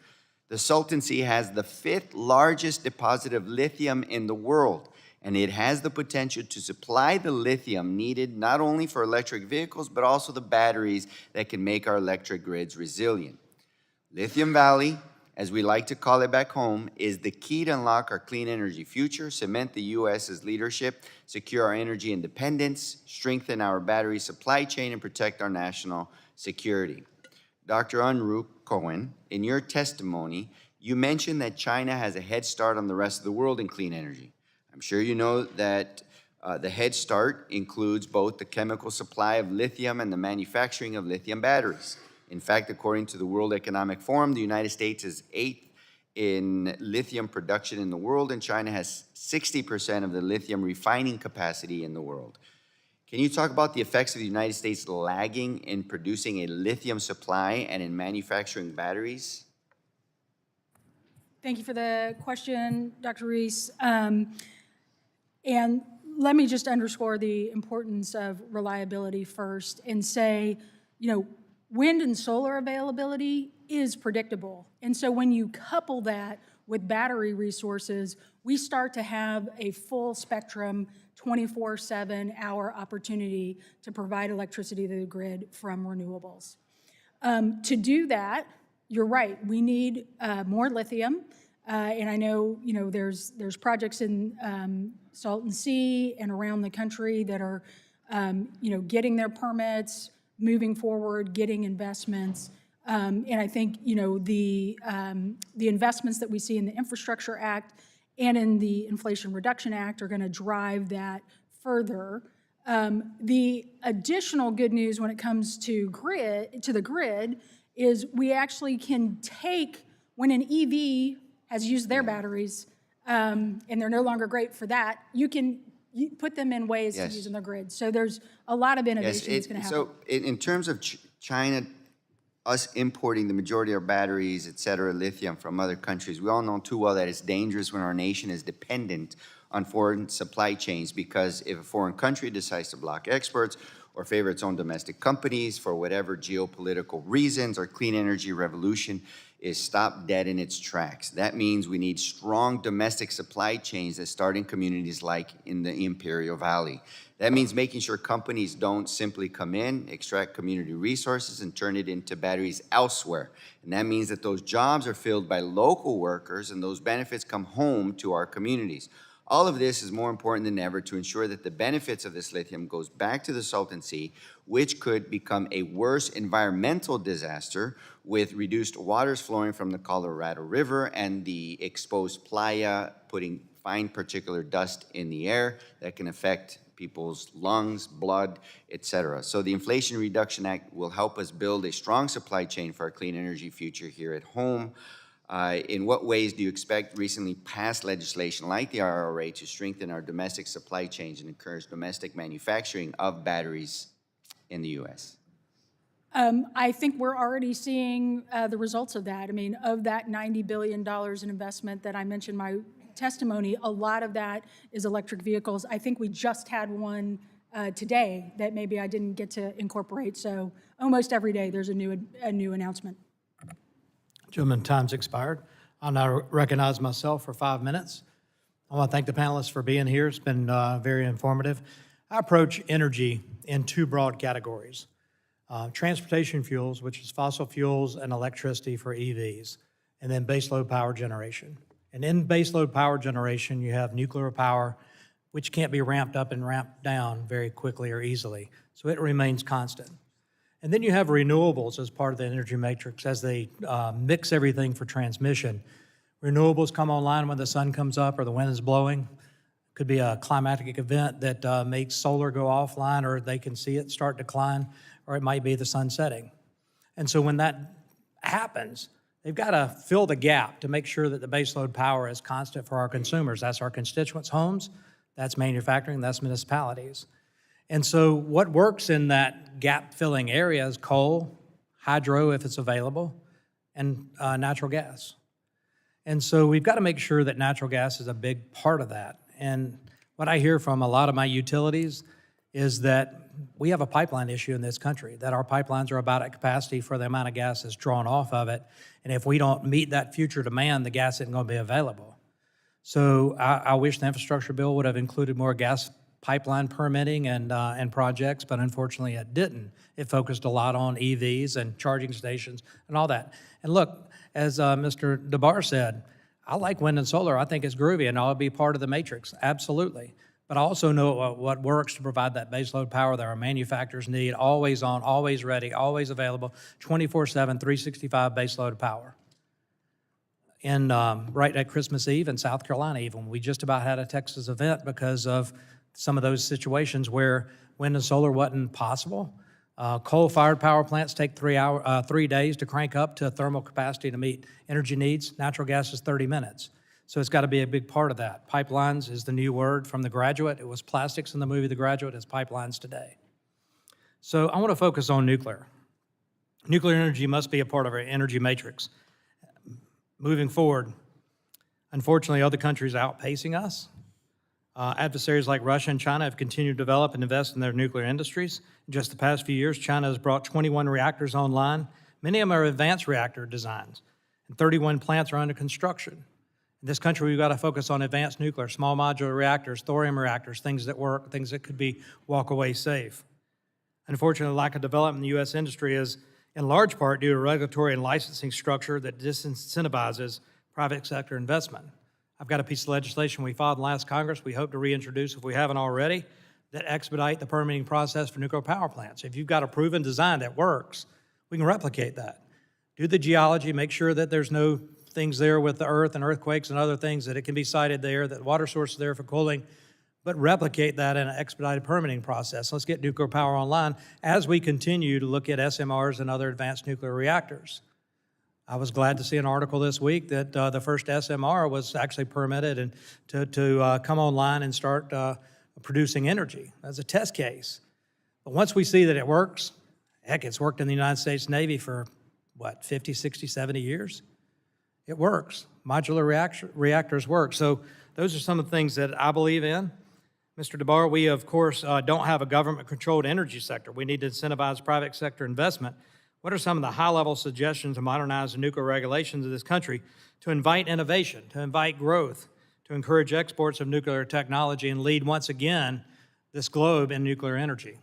The Salton Sea has the 5th largest deposit of lithium in the world, and it has the potential to supply the lithium needed not only for electric vehicles, but also the batteries that can make our electric grids resilient. Lithium Valley, as we like to call it back home, is the key to unlock our clean energy future, cement the U.S.'s leadership, secure our energy independence, strengthen our battery supply chain, and protect our national security. Dr. Unruh Cohen, in your testimony, you mentioned that China has a head start on the rest of the world in clean energy. I'm sure you know that the head start includes both the chemical supply of lithium and the manufacturing of lithium batteries. In fact, according to the World Economic Forum, the United States is 8th in lithium production in the world, and China has 60% of the lithium refining capacity in the world. Can you talk about the effects of the United States lagging in producing a lithium supply and in manufacturing batteries? Thank you for the question, Dr. Reese. And let me just underscore the importance of reliability first and say, wind and solar availability is predictable. And so when you couple that with battery resources, we start to have a full spectrum 24/7 hour opportunity to provide electricity to the grid from renewables. To do that, you're right, we need more lithium. And I know, there's projects in Salton Sea and around the country that are, getting their permits, moving forward, getting investments. And I think, the investments that we see in the Infrastructure Act and in the Inflation Reduction Act are going to drive that further. The additional good news when it comes to the grid is we actually can take, when an EV has used their batteries and they're no longer great for that, you put them in ways to use in the grid. So there's a lot of innovation that's going to happen. So in terms of China, us importing the majority of our batteries, et cetera, lithium from other countries, we all know too well that it's dangerous when our nation is dependent on foreign supply chains, because if a foreign country decides to block exports or favor its own domestic companies for whatever geopolitical reasons, our clean energy revolution is stopped dead in its tracks. That means we need strong domestic supply chains that start in communities like in the Imperial Valley. That means making sure companies don't simply come in, extract community resources, and turn it into batteries elsewhere. And that means that those jobs are filled by local workers and those benefits come home to our communities. All of this is more important than ever to ensure that the benefits of this lithium goes back to the Salton Sea, which could become a worse environmental disaster with reduced waters flowing from the Colorado River and the exposed playa putting fine particulate dust in the air that can affect people's lungs, blood, et cetera. So the Inflation Reduction Act will help us build a strong supply chain for our clean energy future here at home. In what ways do you expect recently passed legislation like the IRA to strengthen our domestic supply chains and encourage domestic manufacturing of batteries in the U.S.? I think we're already seeing the results of that. I mean, of that $90 billion in investment that I mentioned in my testimony, a lot of that is electric vehicles. I think we just had one today that maybe I didn't get to incorporate. So almost every day there's a new announcement. Gentlemen, time's expired. I'll now recognize myself for 5 minutes. I want to thank the panelists for being here. It's been very informative. I approach energy in two broad categories. Transportation fuels, which is fossil fuels and electricity for EVs, and then baseload power generation. And in baseload power generation, you have nuclear power, which can't be ramped up and ramped down very quickly or easily, so it remains constant. And then you have renewables as part of the energy matrix as they mix everything for transmission. Renewables come online when the sun comes up or the wind is blowing. Could be a climatic event that makes solar go offline, or they can see it start decline, or it might be the sun setting. And so when that happens, they've got to fill the gap to make sure that the baseload power is constant for our consumers. That's our constituents' homes, that's manufacturing, that's municipalities. And so what works in that gap-filling area is coal, hydro if it's available, and natural gas. And so we've got to make sure that natural gas is a big part of that. And what I hear from a lot of my utilities is that we have a pipeline issue in this country, that our pipelines are about at capacity for the amount of gas that's drawn off of it. And if we don't meet that future demand, the gas isn't going to be available. So I wish the infrastructure bill would have included more gas pipeline permitting and projects, but unfortunately it didn't. It focused a lot on EVs and charging stations and all that. And look, as Mr. DeBar said, I like wind and solar. I think it's groovy and I'll be part of the matrix, absolutely. But I also know what works to provide that baseload power that our manufacturers need, always on, always ready, always available, 24/7, 365 baseload power. And right at Christmas Eve in South Carolina even, we just about had a Texas event because of some of those situations where wind and solar wasn't possible. Coal-fired power plants take 3 days to crank up to thermal capacity to meet energy needs. Natural gas is 30 minutes. So it's got to be a big part of that. Pipelines is the new word from The Graduate. It was plastics in the movie The Graduate. It's pipelines today. So I want to focus on nuclear. Nuclear energy must be a part of our energy matrix. Moving forward, unfortunately, other countries are outpacing us. Adversaries like Russia and China have continued to develop and invest in their nuclear industries. In just the past few years, China has brought 21 reactors online. Many of them are advanced reactor designs, and 31 plants are under construction. In this country, we've got to focus on advanced nuclear, small modular reactors, thorium reactors, things that work, things that could be walk-away safe. Unfortunately, the lack of development in the U.S. industry is in large part due to a regulatory and licensing structure that disincentivizes private sector investment. I've got a piece of legislation we filed in the last Congress we hope to reintroduce if we haven't already that expedite the permitting process for nuclear power plants. If you've got a proven design that works, we can replicate that. Do the geology, make sure that there's no things there with the earth and earthquakes and other things, that it can be sited there, that water source is there for cooling, but replicate that in an expedited permitting process. Let's get nuclear power online as we continue to look at SMRs and other advanced nuclear reactors. I was glad to see an article this week that the first SMR was actually permitted and to come online and start producing energy as a test case. But once we see that it works, heck, it's worked in the United States Navy for, 50, 60, 70 years? It works. Modular reactors work. So those are some of the things that I believe in. Mr. DeBar, we, of course, don't have a government-controlled energy sector. We need to incentivize private sector investment. What are some of the high-level suggestions to modernize the nuclear regulations of this country to invite innovation, to invite growth, to encourage exports of nuclear technology and lead, once again, this globe in nuclear energy?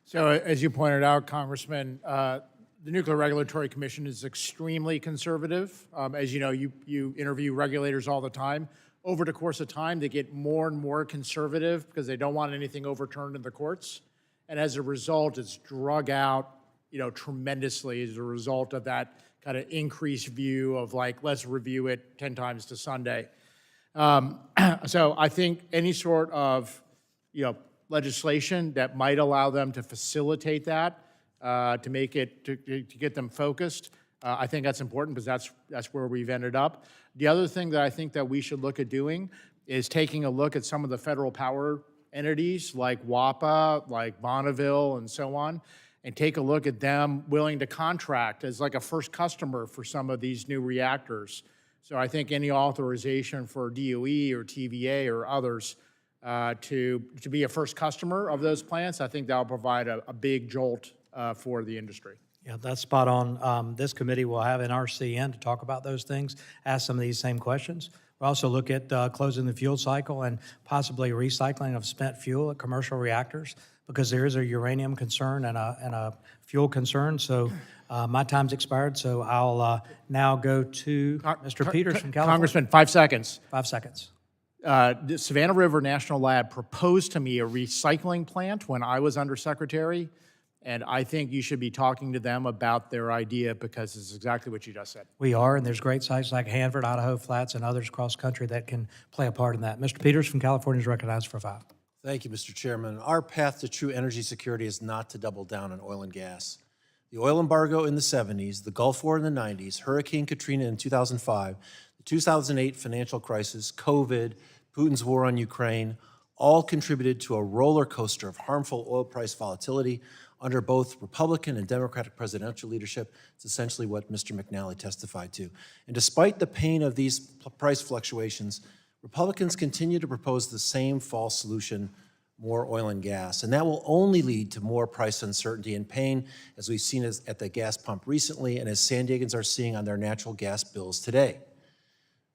So as you pointed out, Congressman, the Nuclear Regulatory Commission is extremely conservative. As you know, you interview regulators all the time. Over the course of time, they get more and more conservative because they don't want anything overturned in the courts. And as a result, it's drug out, tremendously as a result of that kind of increased view of like, let's review it 10 times to Sunday. So I think any sort of, legislation that might allow them to facilitate that, to make it, to get them focused, I think that's important because that's where we've ended up. The other thing that I think that we should look at doing is taking a look at some of the federal power entities like WAPA, like Bonneville, and so on, and take a look at them willing to contract as like a first customer for some of these new reactors. So I think any authorization for DOE or TVA or others to be a first customer of those plants, I think that'll provide a big jolt for the industry. Yeah, that's spot on. This committee will have an RCN to talk about those things, ask some of these same questions. We'll also look at closing the fuel cycle and possibly recycling of spent fuel at commercial reactors, because there is a uranium concern and a fuel concern. So my time's expired, so I'll now go to Mr. Peters from California. Congressman, 5 seconds. 5 seconds. The Savannah River National Lab proposed to me a recycling plant when I was undersecretary, and I think you should be talking to them about their idea because it's exactly what you just said. We are, and there's great sites like Hanford, Idaho Flats, and others across country that can play a part in that. Mr. Peters from California is recognized for 5. Thank you, Mr. Chairman. Our path to true energy security is not to double down on oil and gas. The oil embargo in the 70s, the Gulf War in the 90s, Hurricane Katrina in 2005, the 2008 financial crisis, COVID, Putin's war on Ukraine, all contributed to a roller coaster of harmful oil price volatility under both Republican and Democratic presidential leadership. It's essentially what Mr. McNally testified to. And despite the pain of these price fluctuations, Republicans continue to propose the same false solution, more oil and gas. And that will only lead to more price uncertainty and pain, as we've seen at the gas pump recently and as San Diegans are seeing on their natural gas bills today.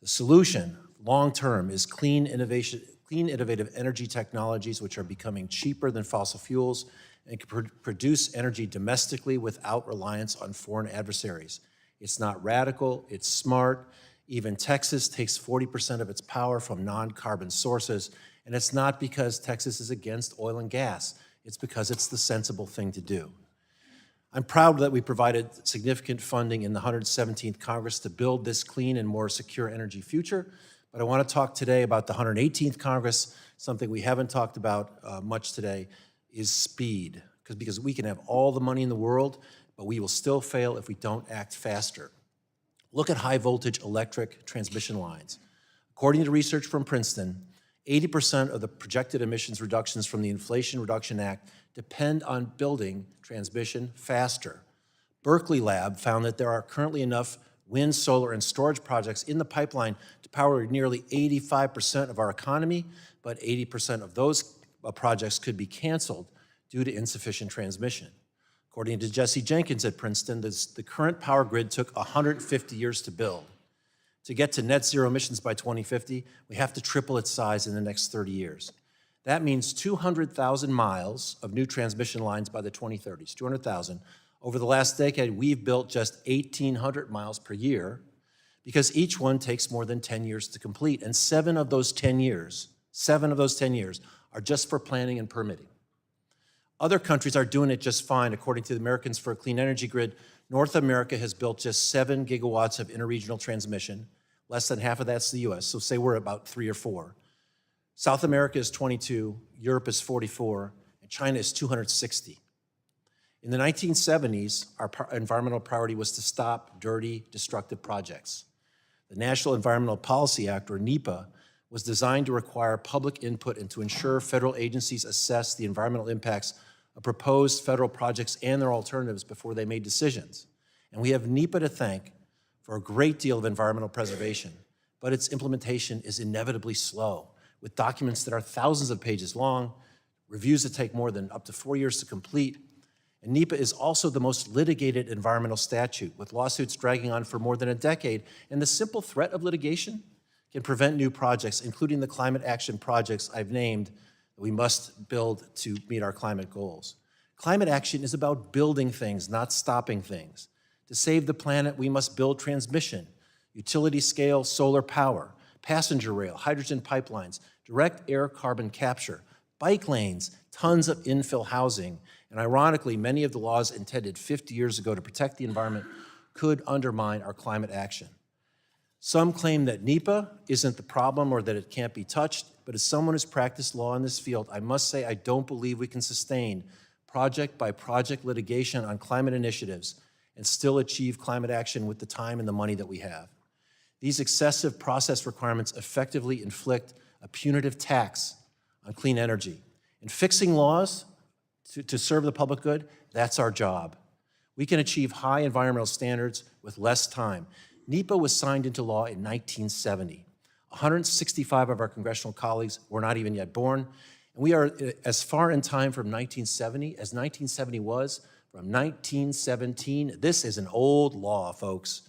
The solution, long-term, is clean, innovative energy technologies which are becoming cheaper than fossil fuels and can produce energy domestically without reliance on foreign adversaries. It's not radical, it's smart. Even Texas takes 40% of its power from non-carbon sources, and it's not because Texas is against oil and gas. It's because it's the sensible thing to do. I'm proud that we provided significant funding in the 117th Congress to build this clean and more secure energy future, but I want to talk today about the 118th Congress. Something we haven't talked about much today is speed, because we can have all the money in the world, but we will still fail if we don't act faster. Look at high voltage electric transmission lines. According to research from Princeton, 80% of the projected emissions reductions from the Inflation Reduction Act depend on building transmission faster. Berkeley Lab found that there are currently enough wind, solar, and storage projects in the pipeline to power nearly 85% of our economy, but 80% of those projects could be canceled due to insufficient transmission. According to Jesse Jenkins at Princeton, the current power grid took 150 years to build. To get to net zero emissions by 2050, we have to triple its size in the next 30 years. That means 200,000 miles of new transmission lines by the 2030s, 200,000. Over the last decade, we've built just 1,800 miles per year because each one takes more than 10 years to complete. And 7 of those 10 years are just for planning and permitting. Other countries are doing it just fine. According to the Americans for a Clean Energy Grid, North America has built just 7 gigawatts of interregional transmission. Less than half of that's the US, so say we're about 3 or 4. South America is 22, Europe is 44, and China is 260. In the 1970s, our environmental priority was to stop dirty, destructive projects. The National Environmental Policy Act, or NEPA, was designed to require public input and to ensure federal agencies assess the environmental impacts of proposed federal projects and their alternatives before they made decisions. And we have NEPA to thank for a great deal of environmental preservation, but its implementation is inevitably slow, with documents that are thousands of pages long, reviews that take more than up to 4 years to complete. And NEPA is also the most litigated environmental statute, with lawsuits dragging on for more than a decade, and the simple threat of litigation can prevent new projects, including the climate action projects I've named that we must build to meet our climate goals. Climate action is about building things, not stopping things. To save the planet, we must build transmission, utility-scale solar power, passenger rail, hydrogen pipelines, direct air carbon capture, bike lanes, tons of infill housing, and ironically, many of the laws intended 50 years ago to protect the environment could undermine our climate action. Some claim that NEPA isn't the problem or that it can't be touched, but as someone who's practiced law in this field, I must say I don't believe we can sustain project by project litigation on climate initiatives and still achieve climate action with the time and the money that we have. These excessive process requirements effectively inflict a punitive tax on clean energy. And fixing laws to serve the public good, that's our job. We can achieve high environmental standards with less time. NEPA was signed into law in 1970. 165 of our congressional colleagues were not even yet born. And we are as far in time from 1970 as 1970 was from 1917. This is an old law, folks.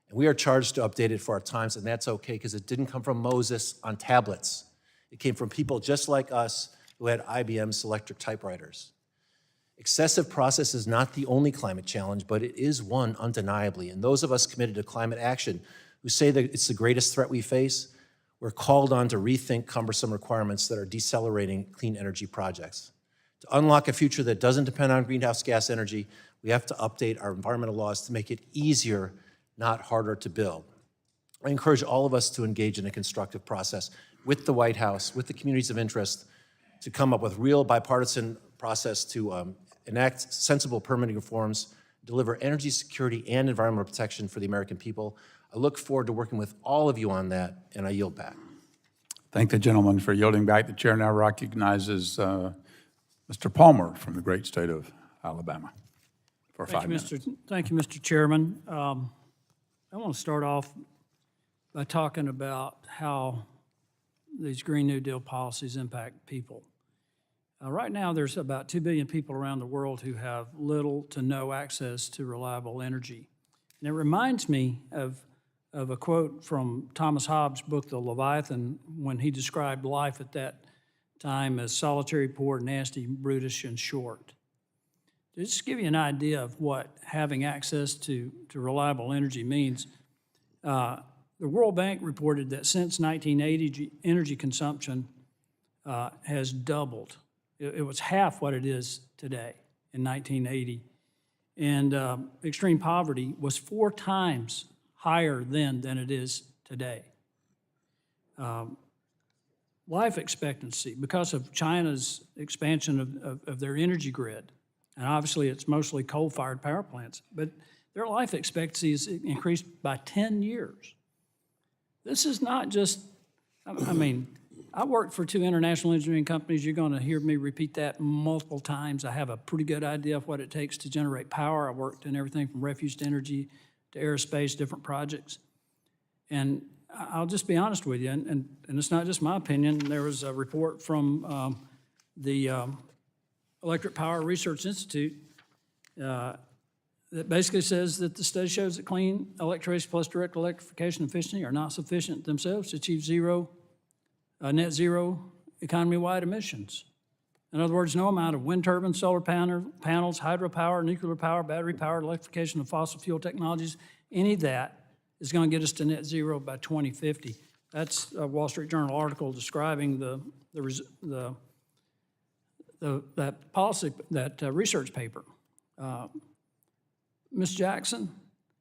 And we are charged to update it for our times, and that's okay because it didn't come from Moses on tablets. It came from people just like us who had IBM Selectric typewriters. Excessive process is not the only climate challenge, but it is one undeniably. And those of us committed to climate action who say that it's the greatest threat we face, we're called on to rethink cumbersome requirements that are decelerating clean energy projects. To unlock a future that doesn't depend on greenhouse gas energy, we have to update our environmental laws to make it easier, not harder to build. I encourage all of us to engage in a constructive process with the White House, with the communities of interest, to come up with real bipartisan process to enact sensible permitting reforms, deliver energy security and environmental protection for the American people. I look forward to working with all of you on that, and I yield back. Thank the gentleman for yielding back. The chair now recognizes Mr. Palmer from the great state of Alabama for 5 minutes. Thank you, Mr. Chairman. I want to start off by talking about how these Green New Deal policies impact people. Right now, there's about 2 billion people around the world who have little to no access to reliable energy. And it reminds me of a quote from Thomas Hobbes' book, The Leviathan, when he described life at that time as solitary, poor, nasty, brutish, and short. To just give you an idea of what having access to reliable energy means, the World Bank reported that since 1980, energy consumption has doubled. It was half what it is today in 1980. And extreme poverty was 4 times higher then than it is today. Life expectancy, because of China's expansion of their energy grid, and obviously it's mostly coal-fired power plants, but their life expectancy is increased by 10 years. This is not just, I mean, I worked for 2 international engineering companies. You're going to hear me repeat that multiple times. I have a pretty good idea of what it takes to generate power. I worked in everything from refuse to energy to aerospace, different projects. And I'll just be honest with you, and it's not just my opinion. There was a report from the Electric Power Research Institute that basically says that the study shows that clean electricity plus direct electrification efficiency are not sufficient themselves to achieve net zero economy-wide emissions. In other words, no amount of wind turbines, solar panels, hydropower, nuclear power, battery power, electrification of fossil fuel technologies, any of that is going to get us to net zero by 2050. That's a Wall Street Journal article describing that policy, that research paper. Ms. Jackson,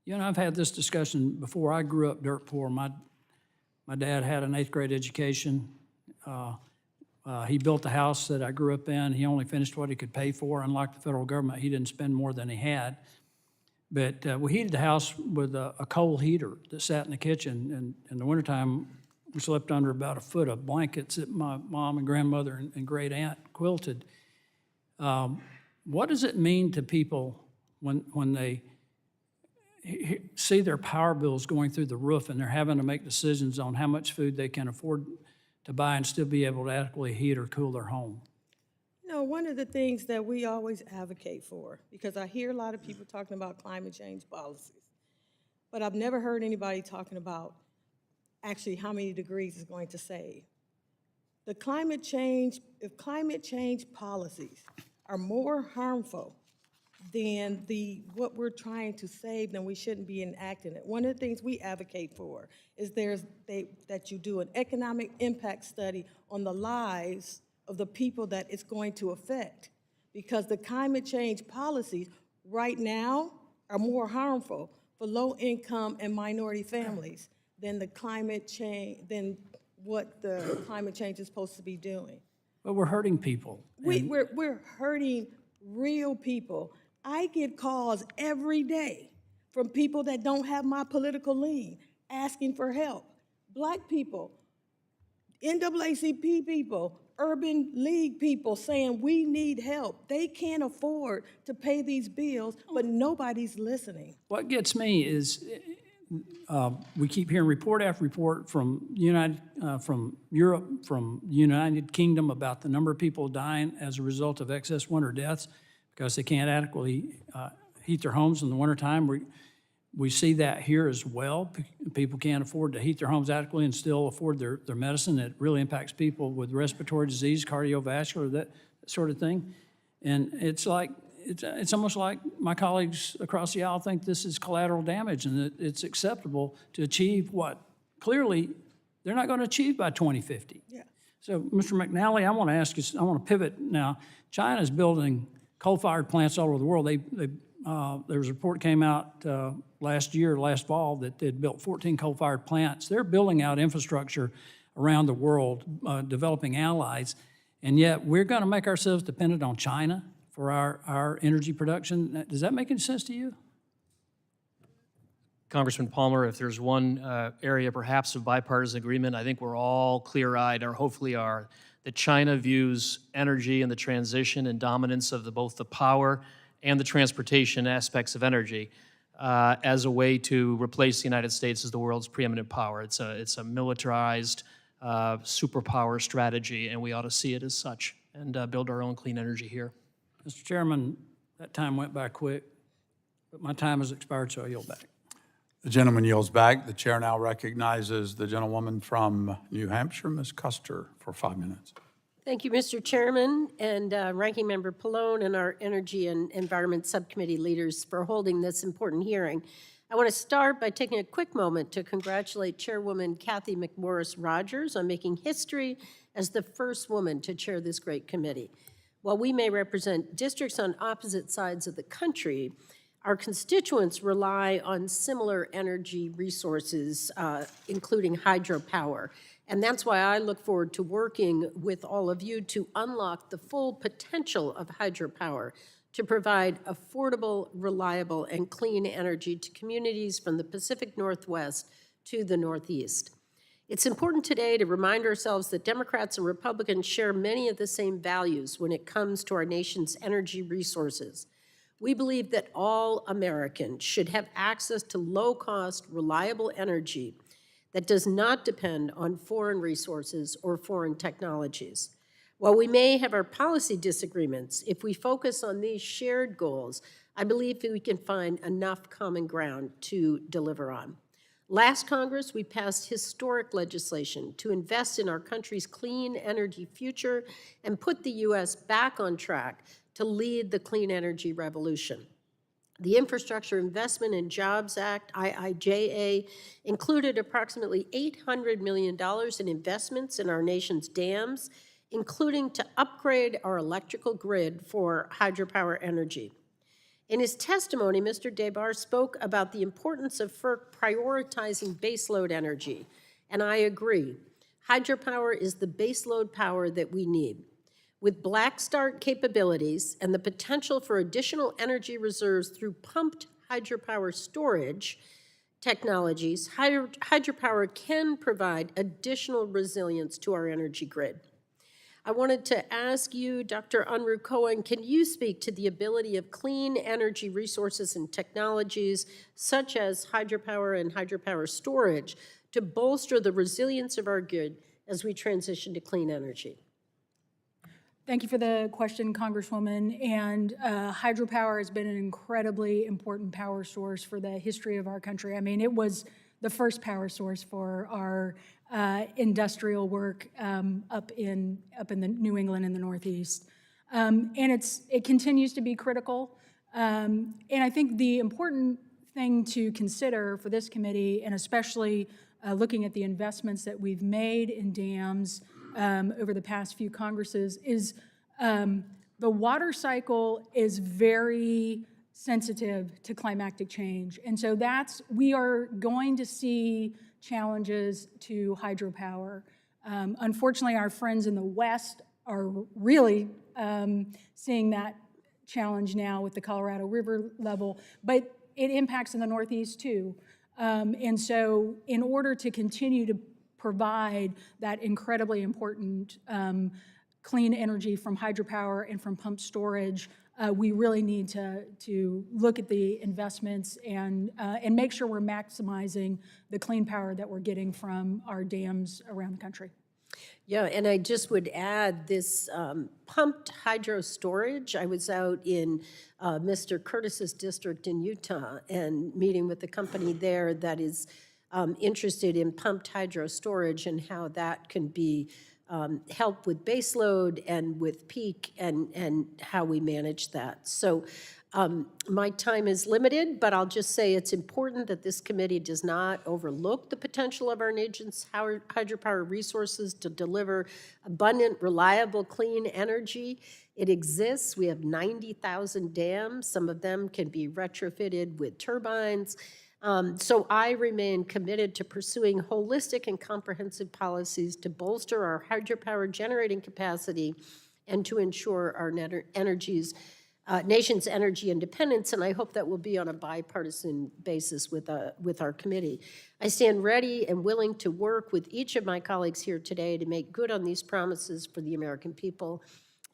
you and I have had this discussion before. I grew up dirt poor. My dad had an 8th grade education. He built the house that I grew up in. He only finished what he could pay for. Unlike the federal government, he didn't spend more than he had. But we heated the house with a coal heater that sat in the kitchen. And in the wintertime, we slept under about a foot of blankets that my mom and grandmother and great aunt quilted. What does it mean to people when they see their power bills going through the roof and they're having to make decisions on how much food they can afford to buy and still be able to adequately heat or cool their home? You know, one of the things that we always advocate for, because I hear a lot of people talking about climate change policies, but I've never heard anybody talking about actually how many degrees it's going to save. If climate change policies are more harmful than what we're trying to save, then we shouldn't be enacting it. One of the things we advocate for is that you do an economic impact study on the lives of the people that it's going to affect, because the climate change policies right now are more harmful for low-income and minority families than what the climate change is supposed to be doing. But we're hurting people. We're hurting real people I get calls every day from people that don't have my political lean, asking for help. Black people, NAACP people, Urban League people saying we need help. They can't afford to pay these bills, but nobody's listening. What gets me is we keep hearing report after report from from Europe, from the United Kingdom about the number of people dying as a result of excess winter deaths because they can't adequately heat their homes in the wintertime. We see that here as well. People can't afford to heat their homes adequately and still afford their medicine. It really impacts people with respiratory disease, cardiovascular, that sort of thing. And it's almost like my colleagues across the aisle think this is collateral damage and that it's acceptable to achieve what clearly they're not going to achieve by 2050. Yeah. So, Mr. McNally, I want to ask you, I want to pivot now. China's building coal-fired plants all over the world. There was a report came out last fall, that they'd built 14 coal-fired plants. They're building out infrastructure around the world, developing allies, and yet we're going to make ourselves dependent on China for our energy production. Does that make any sense to you? Congressman Palmer, if there's one area perhaps of bipartisan agreement, I think we're all clear-eyed, or hopefully are, that China views energy and the transition and dominance of both the power and the transportation aspects of energy as a way to replace the United States as the world's preeminent power. It's a militarized superpower strategy, and we ought to see it as such and build our own clean energy here. Mr. Chairman, that time went by quick, but my time has expired, so I yield back. The gentleman yields back. The chair now recognizes the gentlewoman from New Hampshire, Ms. Custer, for 5 minutes. Thank you, Mr. Chairman, and Ranking Member Pallone and our Energy and Environment Subcommittee leaders for holding this important hearing. I want to start by taking a quick moment to congratulate Chairwoman Cathy McMorris Rodgers on making history as the first woman to chair this great committee. While we may represent districts on opposite sides of the country, our constituents rely on similar energy resources, including hydropower. And that's why I look forward to working with all of you to unlock the full potential of hydropower to provide affordable, reliable, and clean energy to communities from the Pacific Northwest to the Northeast. It's important today to remind ourselves that Democrats and Republicans share many of the same values when it comes to our nation's energy resources. We believe that all Americans should have access to low-cost, reliable energy that does not depend on foreign resources or foreign technologies. While we may have our policy disagreements, if we focus on these shared goals, I believe that we can find enough common ground to deliver on. Last Congress, we passed historic legislation to invest in our country's clean energy future and put the U.S. back on track to lead the clean energy revolution. The Infrastructure Investment and Jobs Act, IIJA, included approximately $800 million in investments in our nation's dams, including to upgrade our electrical grid for hydropower energy. In his testimony, Mr. Debar spoke about the importance of FERC prioritizing baseload energy, and I agree. Hydropower is the baseload power that we need. With black start capabilities and the potential for additional energy reserves through pumped hydropower storage technologies, hydropower can provide additional resilience to our energy grid. I wanted to ask you, Dr. Unruh Cohen, can you speak to the ability of clean energy resources and technologies, such as hydropower and hydropower storage, to bolster the resilience of our grid as we transition to clean energy? Thank you for the question, Congresswoman. And hydropower has been an incredibly important power source for the history of our country. I mean, it was the first power source for our industrial work up in the New England and the Northeast. And it continues to be critical. And I think the important thing to consider for this committee, and especially looking at the investments that we've made in dams over the past few Congresses, is the water cycle is very sensitive to climatic change. And so we are going to see challenges to hydropower. Unfortunately, our friends in the West are really seeing that challenge now with the Colorado River level, but it impacts in the Northeast too. And so in order to continue to provide that incredibly important clean energy from hydropower and from pump storage, we really need to look at the investments and make sure we're maximizing the clean power that we're getting from our dams around the country. Yeah, and I just would add this pumped hydro storage. I was out in Mr. Curtis's district in Utah and meeting with the company there that is interested in pumped hydro storage and how that can be help with baseload and with peak and how we manage that. So my time is limited, but I'll just say it's important that this committee does not overlook the potential of our nation's hydropower resources to deliver abundant, reliable, clean energy. It exists. We have 90,000 dams. Some of them can be retrofitted with turbines. So I remain committed to pursuing holistic and comprehensive policies to bolster our hydropower generating capacity and to ensure our nation's energy independence, and I hope that will be on a bipartisan basis with our committee. I stand ready and willing to work with each of my colleagues here today to make good on these promises for the American people.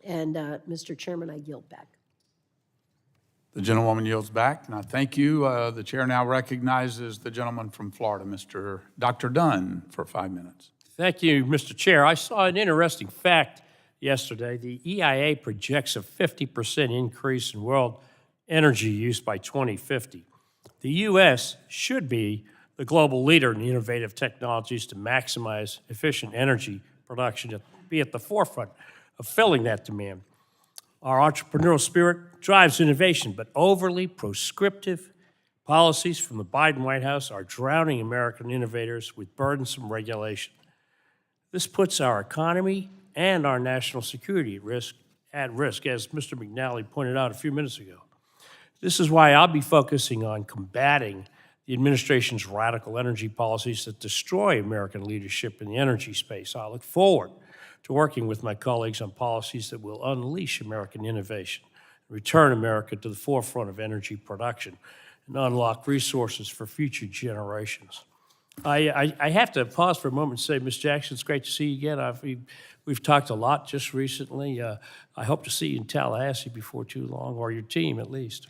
And Mr. Chairman, I yield back. The gentlewoman yields back, and I thank you. The chair now recognizes the gentleman from Florida, Dr. Dunn, for 5 minutes. Thank you, Mr. Chair. I saw an interesting fact yesterday. The EIA projects a 50% increase in world energy use by 2050. The U.S. should be the global leader in innovative technologies to maximize efficient energy production, to be at the forefront of filling that demand. Our entrepreneurial spirit drives innovation, but overly prescriptive policies from the Biden White House are drowning American innovators with burdensome regulation. This puts our economy and our national security at risk, as Mr. McNally pointed out a few minutes ago. This is why I'll be focusing on combating the administration's radical energy policies that destroy American leadership in the energy space. I look forward to working with my colleagues on policies that will unleash American innovation, return America to the forefront of energy production, and unlock resources for future generations. I have to pause for a moment and say, Ms. Jackson, it's great to see you again. We've talked a lot just recently. I hope to see you in Tallahassee before too long, or your team at least.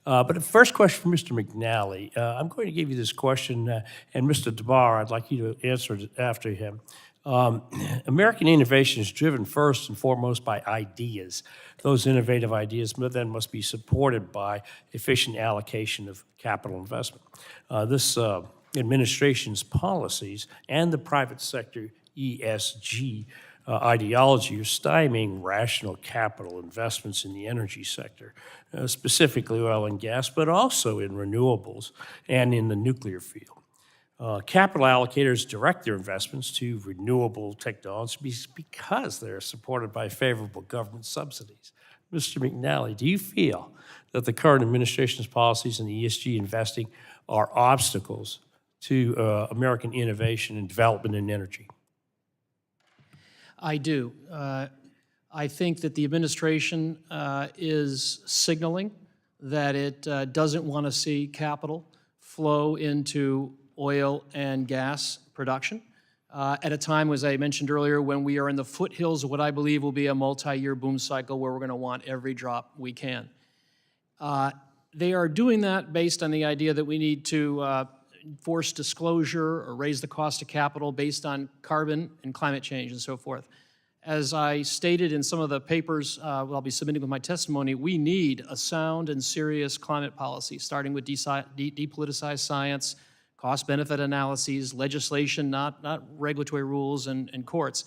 But the first question for Mr. McNally. I'm going to give you this question, and Mr. DeBar, I'd like you to answer it after him. American innovation is driven first and foremost by ideas. Those innovative ideas then must be supported by efficient allocation of capital investment. This administration's policies and the private sector ESG ideology are stymieing rational capital investments in the energy sector, specifically oil and gas, but also in renewables and in the nuclear field. Capital allocators direct their investments to renewable technologies because they're supported by favorable government subsidies. Mr. McNally, do you feel that the current administration's policies in ESG investing are obstacles to American innovation and development in energy? I do. I think that the administration is signaling that it doesn't want to see capital flow into oil and gas production at a time, as I mentioned earlier, when we are in the foothills of what I believe will be a multi-year boom cycle where we're going to want every drop we can. They are doing that based on the idea that we need to force disclosure or raise the cost of capital based on carbon and climate change and so forth. As I stated in some of the papers I'll be submitting with my testimony, we need a sound and serious climate policy, starting with depoliticized science, cost-benefit analyses, legislation, not regulatory rules and courts.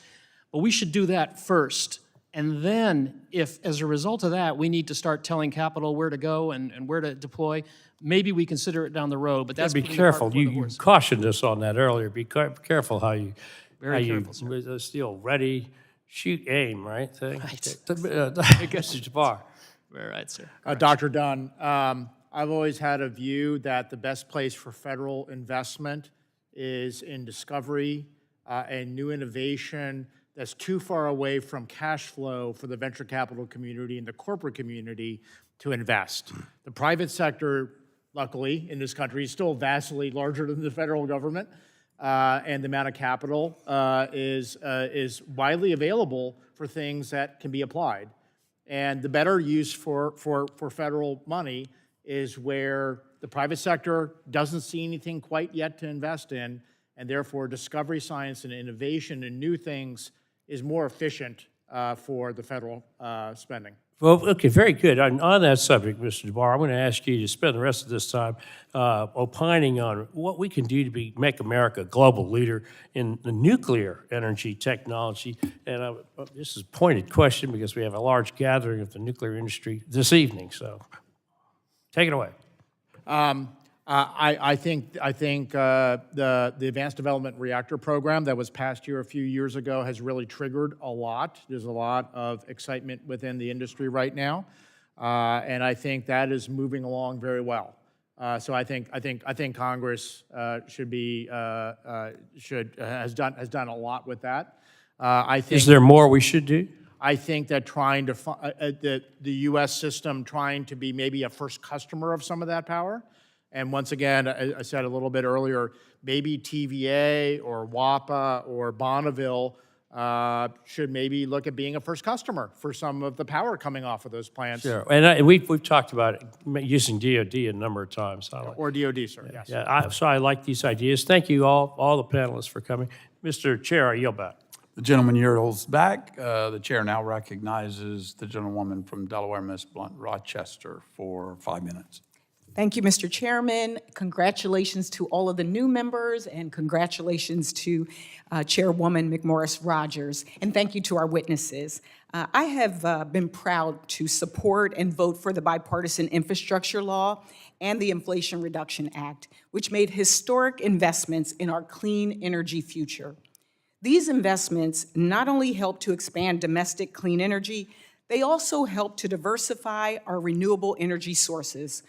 But we should do that first. And then, if as a result of that, we need to start telling capital where to go and where to deploy, maybe we consider it down the road. But that's be careful. You cautioned us on that earlier. Be careful how you still ready, shoot, aim, right? Right. I guess it's bar. Very right, sir. Dr. Dunn, I've always had a view that the best place for federal investment is in discovery and new innovation that's too far away from cash flow for the venture capital community and the corporate community to invest. The private sector, luckily, in this country is still vastly larger than the federal government, and the amount of capital is widely available for things that can be applied. And the better use for federal money is where the private sector doesn't see anything quite yet to invest in, and therefore discovery science and innovation and new things is more efficient for the federal spending. Well, okay, very good. On that subject, Mr. DeBar, I'm going to ask you to spend the rest of this time opining on what we can do to make America a global leader in the nuclear energy technology. And this is a pointed question because we have a large gathering of the nuclear industry this evening. So take it away. I think the Advanced Development Reactor Program that was passed here a few years ago has really triggered a lot. There's a lot of excitement within the industry right now, and I think that is moving along very well. So I think Congress has done a lot with that. I think. Is there more we should do? I think that trying to the U.S. system trying to be maybe a first customer of some of that power. And once again, I said a little bit earlier, maybe TVA or WAPA or Bonneville should maybe look at being a first customer for some of the power coming off of those plants. Sure. And we've talked about using DOD a number of times. Or DOD, sir, yes. Yeah, so I like these ideas. Thank you all the panelists for coming. Mr. Chair, I yield back. The gentleman yields back. The chair now recognizes the gentlewoman from Delaware, Ms. Blunt Rochester, for 5 minutes. Thank you, Mr. Chairman. Congratulations to all of the new members, and congratulations to Chairwoman McMorris Rodgers, and thank you to our witnesses. I have been proud to support and vote for the bipartisan infrastructure law and the Inflation Reduction Act, which made historic investments in our clean energy future. These investments not only help to expand domestic clean energy, they also help to diversify our renewable energy sources,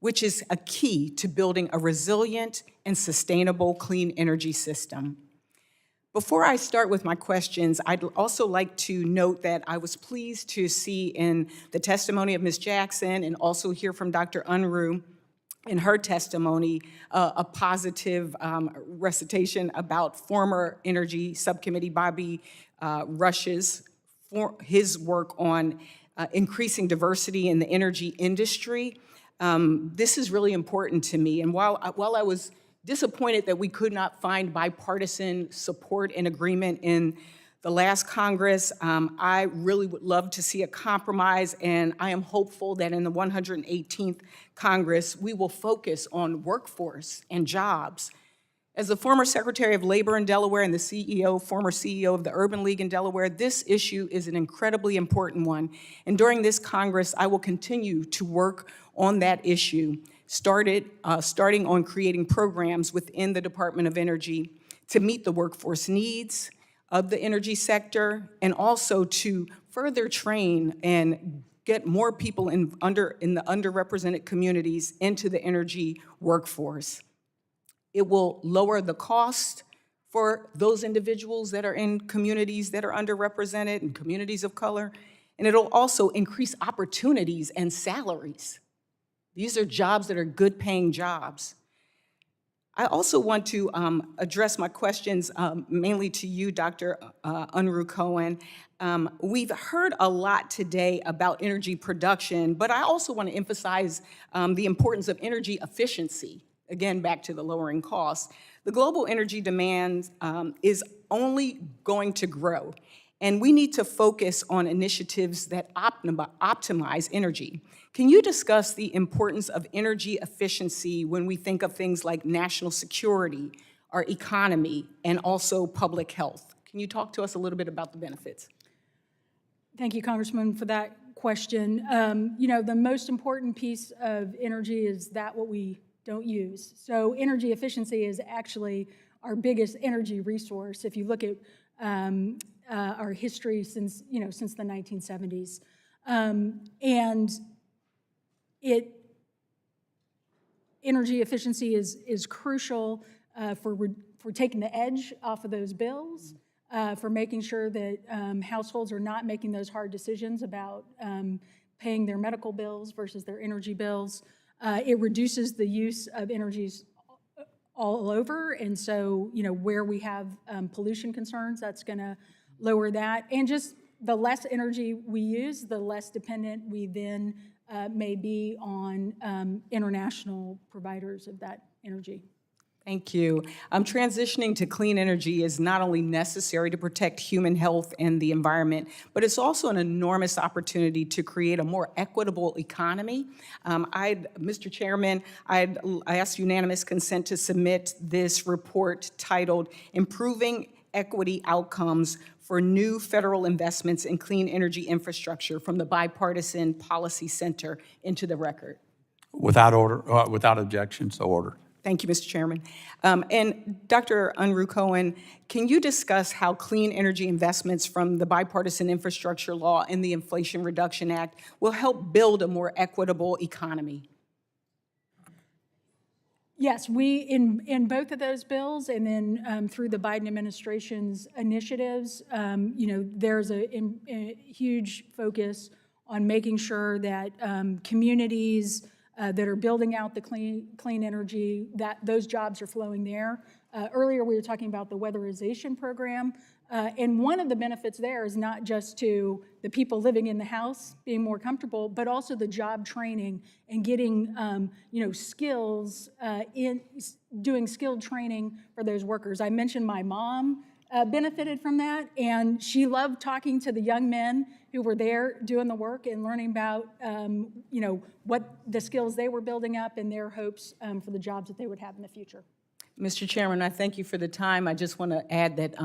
which is a key to building a resilient and sustainable clean energy system. Before I start with my questions, I'd also like to note that I was pleased to see in the testimony of Ms. Jackson and also hear from Dr. Unruh in her testimony a positive recitation about former Energy Subcommittee Bobby Rush's his work on increasing diversity in the energy industry. This is really important to me, and while I was disappointed that we could not find bipartisan support and agreement in the last Congress, I really would love to see a compromise, and I am hopeful that in the 118th Congress, we will focus on workforce and jobs. As the former Secretary of Labor in Delaware and the former CEO of the Urban League in Delaware, this issue is an incredibly important one, and during this Congress, I will continue to work on that issue, starting on creating programs within the Department of Energy to meet the workforce needs of the energy sector, and also to further train and get more people in the underrepresented communities into the energy workforce. It will lower the cost for those individuals that are in communities that are underrepresented and communities of color, and it'll also increase opportunities and salaries. These are jobs that are good-paying jobs. I also want to address my questions mainly to you, Dr. Unruh Cohen. We've heard a lot today about energy production, but I also want to emphasize the importance of energy efficiency. Again, back to the lowering costs. The global energy demand is only going to grow, and we need to focus on initiatives that optimize energy. Can you discuss the importance of energy efficiency when we think of things like national security, our economy, and also public health? Can you talk to us a little bit about the benefits? Thank you, Congressman, for that question. You know, the most important piece of energy is that what we don't use. So energy efficiency is actually our biggest energy resource if you look at our history since the 1970s. Energy efficiency is crucial for taking the edge off of those bills. for making sure that households are not making those hard decisions about paying their medical bills versus their energy bills. It reduces the use of energies all over, and so, you know, where we have pollution concerns, that's gonna lower that. And just the less energy we use, the less dependent we then may be on international providers of that energy. Thank you. Transitioning to clean energy is not only necessary to protect human health and the environment, but it's also an enormous opportunity to create a more equitable economy. Mr. Chairman, I ask unanimous consent to submit this report titled Improving Equity Outcomes for New Federal Investments in Clean Energy Infrastructure from the Bipartisan Policy Center into the record. Without objection, so ordered. Thank you, Mr. Chairman. And Dr. Unruh Cohen, can you discuss how clean energy investments from the Bipartisan Infrastructure Law and the Inflation Reduction Act will help build a more equitable economy? Yes, we, in both of those bills, and then through the Biden administration's initiatives, you know, there's a huge focus on making sure that communities that are building out the clean energy, that those jobs are flowing there. Earlier, we were talking about the weatherization program, and one of the benefits there is not just to the people living in the house being more comfortable, but also the job training and getting, you know, skills in doing skilled training for those workers. I mentioned my mom benefited from that, and she loved talking to the young men who were there doing the work and learning about, you know, what the skills they were building up and their hopes for the jobs that they would have in the future. Mr. Chairman, I thank you for the time. I just want to add that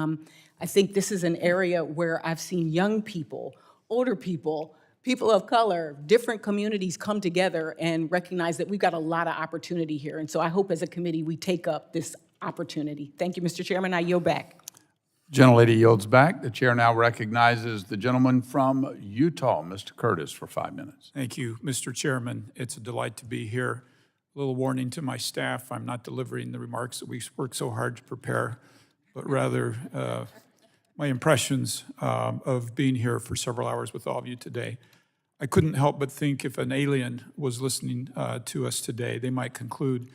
I think this is an area where I've seen young people, older people, people of color, different communities come together and recognize that we've got a lot of opportunity here. And so I hope as a committee we take up this opportunity. Thank you, Mr. Chairman. I yield back. Gentlelady yields back. The chair now recognizes the gentleman from Utah, Mr. Curtis, for 5 minutes. Thank you, Mr. Chairman. It's a delight to be here. A little warning to my staff, I'm not delivering the remarks that we worked so hard to prepare, but rather my impressions of being here for several hours with all of you today. I couldn't help but think if an alien was listening to us today, they might conclude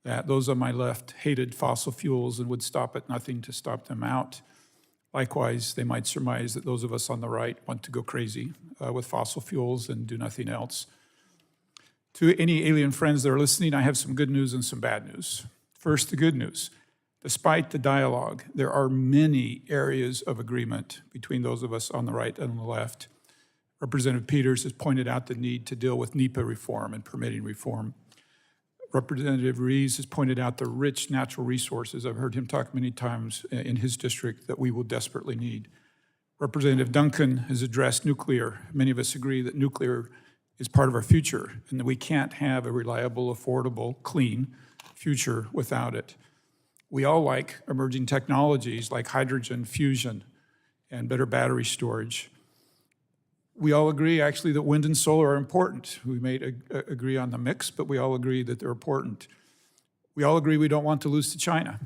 that those on my left hated fossil fuels and would stop at nothing to stop them out. Likewise, they might surmise that those of us on the right want to go crazy with fossil fuels and do nothing else. To any alien friends that are listening, I have some good news and some bad news. First, the good news. Despite the dialogue, there are many areas of agreement between those of us on the right and on the left. Representative Peters has pointed out the need to deal with NEPA reform and permitting reform. Representative Reeves has pointed out the rich natural resources, I've heard him talk many times in his district, that we will desperately need. Representative Duncan has addressed nuclear. Many of us agree that nuclear is part of our future and that we can't have a reliable, affordable, clean future without it. We all like emerging technologies like hydrogen fusion and better battery storage. We all agree, actually, that wind and solar are important. We may agree on the mix, but we all agree that they're important. We all agree we don't want to lose to China.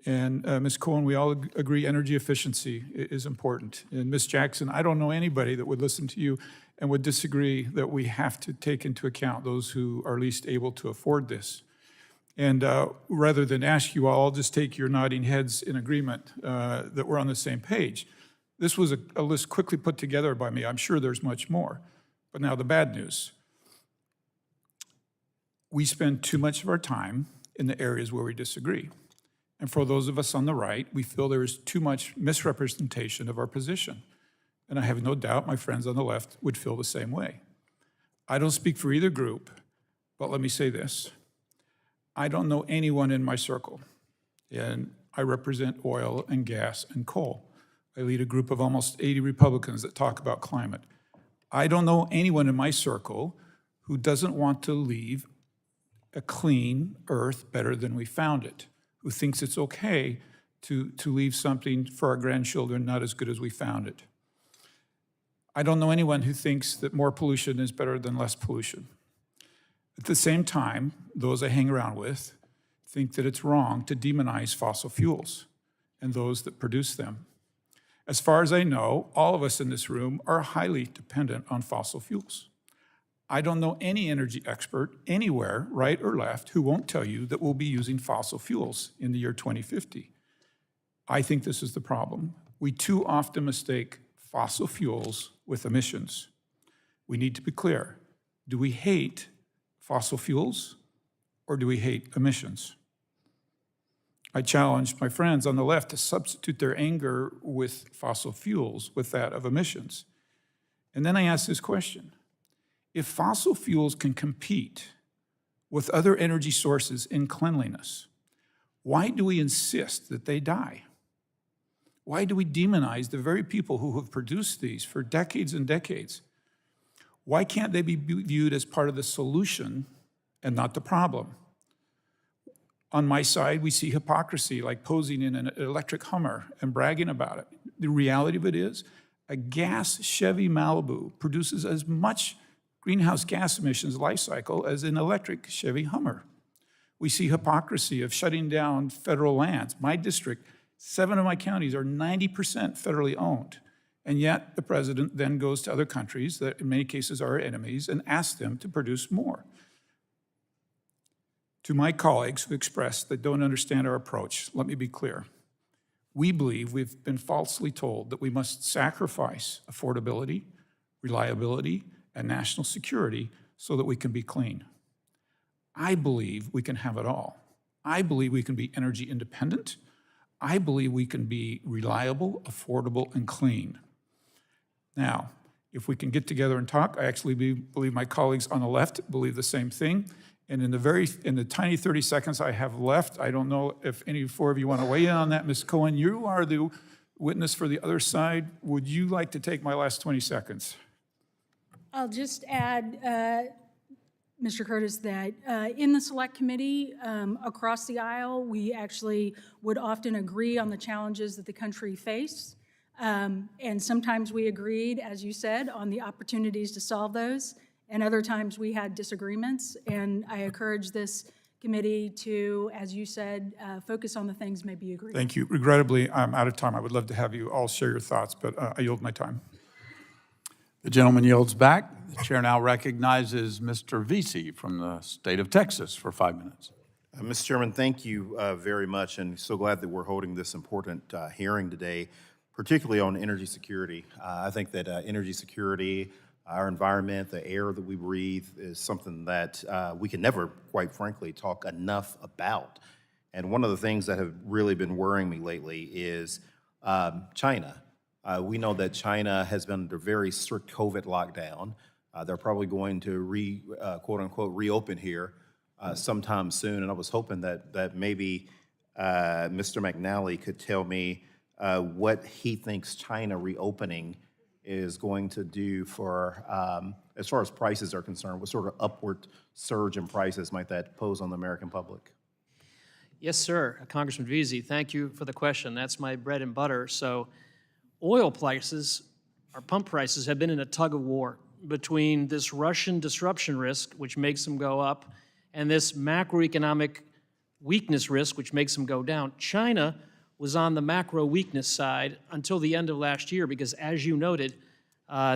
And Ms. Cohen, we all agree energy efficiency is important. And Ms. Jackson, I don't know anybody that would listen to you and would disagree that we have to take into account those who are least able to afford this. And rather than ask you all, I'll just take your nodding heads in agreement that we're on the same page. This was a list quickly put together by me. I'm sure there's much more. But now the bad news. We spend too much of our time in the areas where we disagree. And for those of us on the right, we feel there is too much misrepresentation of our position. And I have no doubt my friends on the left would feel the same way. I don't speak for either group, but let me say this. I don't know anyone in my circle, and I represent oil and gas and coal. I lead a group of almost 80 Republicans that talk about climate. I don't know anyone in my circle who doesn't want to leave a clean earth better than we found it, who thinks it's okay to leave something for our grandchildren not as good as we found it. I don't know anyone who thinks that more pollution is better than less pollution. At the same time, those I hang around with think that it's wrong to demonize fossil fuels and those that produce them. As far as I know, all of us in this room are highly dependent on fossil fuels. I don't know any energy expert anywhere, right or left, who won't tell you that we'll be using fossil fuels in the year 2050. I think this is the problem. We too often mistake fossil fuels with emissions. We need to be clear. Do we hate fossil fuels or do we hate emissions? I challenge my friends on the left to substitute their anger with fossil fuels with that of emissions. And then I ask this question. If fossil fuels can compete with other energy sources in cleanliness, why do we insist that they die? Why do we demonize the very people who have produced these for decades and decades? Why can't they be viewed as part of the solution and not the problem? On my side, we see hypocrisy, like posing in an electric Hummer and bragging about it. The reality of it is, a gas Chevy Malibu produces as much greenhouse gas emissions life cycle as an electric Chevy Hummer. We see hypocrisy of shutting down federal lands. My district, 7 of my counties are 90% federally owned. And yet the president then goes to other countries that in many cases are our enemies and asks them to produce more. To my colleagues who express that don't understand our approach, let me be clear. We believe we've been falsely told that we must sacrifice affordability, reliability, and national security so that we can be clean. I believe we can have it all. I believe we can be energy independent. I believe we can be reliable, affordable, and clean. Now, if we can get together and talk, I actually believe my colleagues on the left believe the same thing. And in the tiny 30 seconds I have left, I don't know if any 4 of you want to weigh in on that. Ms. Cohen, you are the witness for the other side. Would you like to take my last 20 seconds? I'll just add, Mr. Curtis, that in the Select Committee, across the aisle, we actually would often agree on the challenges that the country faced. And sometimes we agreed, as you said, on the opportunities to solve those. And other times we had disagreements. And I encourage this committee to, as you said, focus on the things maybe you agree. Thank you. Regrettably, I'm out of time. I would love to have you all share your thoughts, but I yield my time. The gentleman yields back. The chair now recognizes Mr. Vesey from the state of Texas for 5 minutes. Mr. Chairman, thank you very much, and so glad that we're holding this important hearing today, particularly on energy security. I think that energy security, our environment, the air that we breathe is something that we can never, quite frankly, talk enough about. And one of the things that have really been worrying me lately is China. We know that China has been under very strict COVID lockdown. They're probably going to quote unquote, reopen here sometime soon. And I was hoping that maybe Mr. McNally could tell me what he thinks China reopening is going to do for, as far as prices are concerned, what sort of upward surge in prices might that pose on the American public? Yes, sir. Congressman Vesey, thank you for the question. That's my bread and butter. So oil prices, our pump prices, have been in a tug of war between this Russian disruption risk, which makes them go up, and this macroeconomic weakness risk, which makes them go down. China was on the macro weakness side until the end of last year because, as you noted,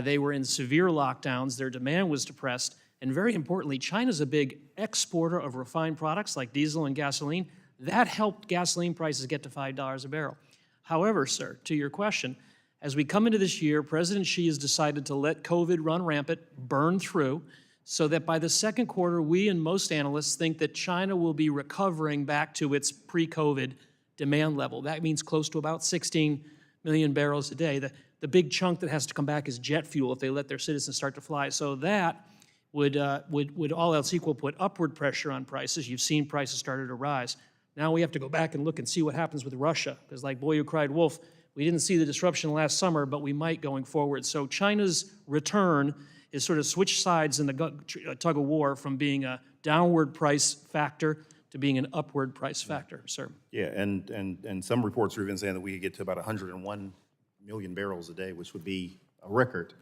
they were in severe lockdowns, their demand was depressed, and very importantly, China's a big exporter of refined products like diesel and gasoline. That helped gasoline prices get to $5 a barrel. However, sir, to your question, as we come into this year, President Xi has decided to let COVID run rampant, burn through, so that by the second quarter, we and most analysts think that China will be recovering back to its pre-COVID demand level. That means close to about 16 million barrels a day. The big chunk that has to come back is jet fuel if they let their citizens start to fly. So that would all else equal put upward pressure on prices. You've seen prices started to rise. Now we have to go back and look and see what happens with Russia, because like boy who cried wolf, we didn't see the disruption last summer, but we might going forward. So China's return is sort of switch sides in the tug of war from being a downward price factor to being an upward price factor, sir. Yeah, and some reports are even saying that we could get to about 101 million barrels a day, which would be a record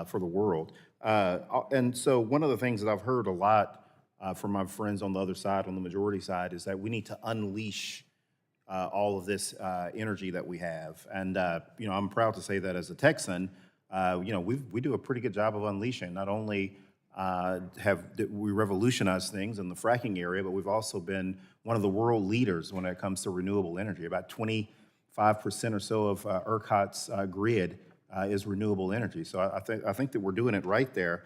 for the world. And so one of the things that I've heard a lot from my friends on the other side, on the majority side, is that we need to unleash all of this energy that we have. And, I'm proud to say that as a Texan, we do a pretty good job of unleashing. Not only have we revolutionized things in the fracking area, but we've also been one of the world leaders when it comes to renewable energy. About 25% or so of ERCOT's grid is renewable energy. So I think that we're doing it right there.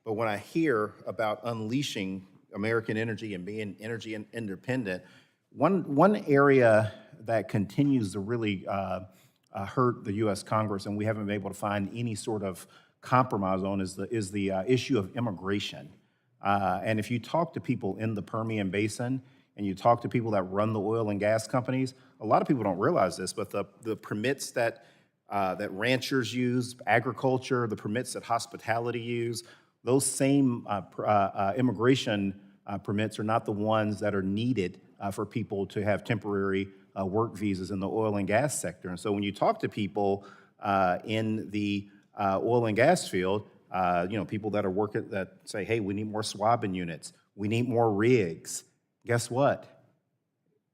But when I hear about unleashing American energy and being energy independent, one area that continues to really hurt the U.S. Congress, and we haven't been able to find any sort of compromise on, is the issue of immigration. And if you talk to people in the Permian Basin and you talk to people that run the oil and gas companies, a lot of people don't realize this, but the permits that ranchers use, agriculture, the permits that hospitality use, those same immigration permits are not the ones that are needed for people to have temporary work visas in the oil and gas sector. And so when you talk to people in the oil and gas field, people that are working, that say, hey, we need more swabbing units, we need more rigs. Guess what?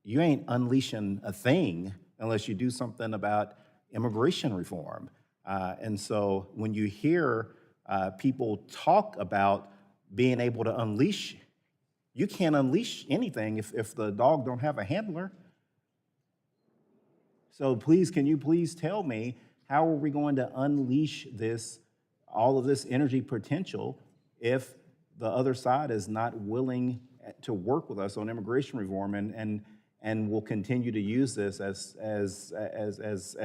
You ain't unleashing a thing unless you do something about immigration reform. And so when you hear people talk about being able to unleash, you can't unleash anything if the dog don't have a handler. So please, can you please tell me, how are we going to unleash all of this energy potential if the other side is not willing to work with us on immigration reform and will continue to use this as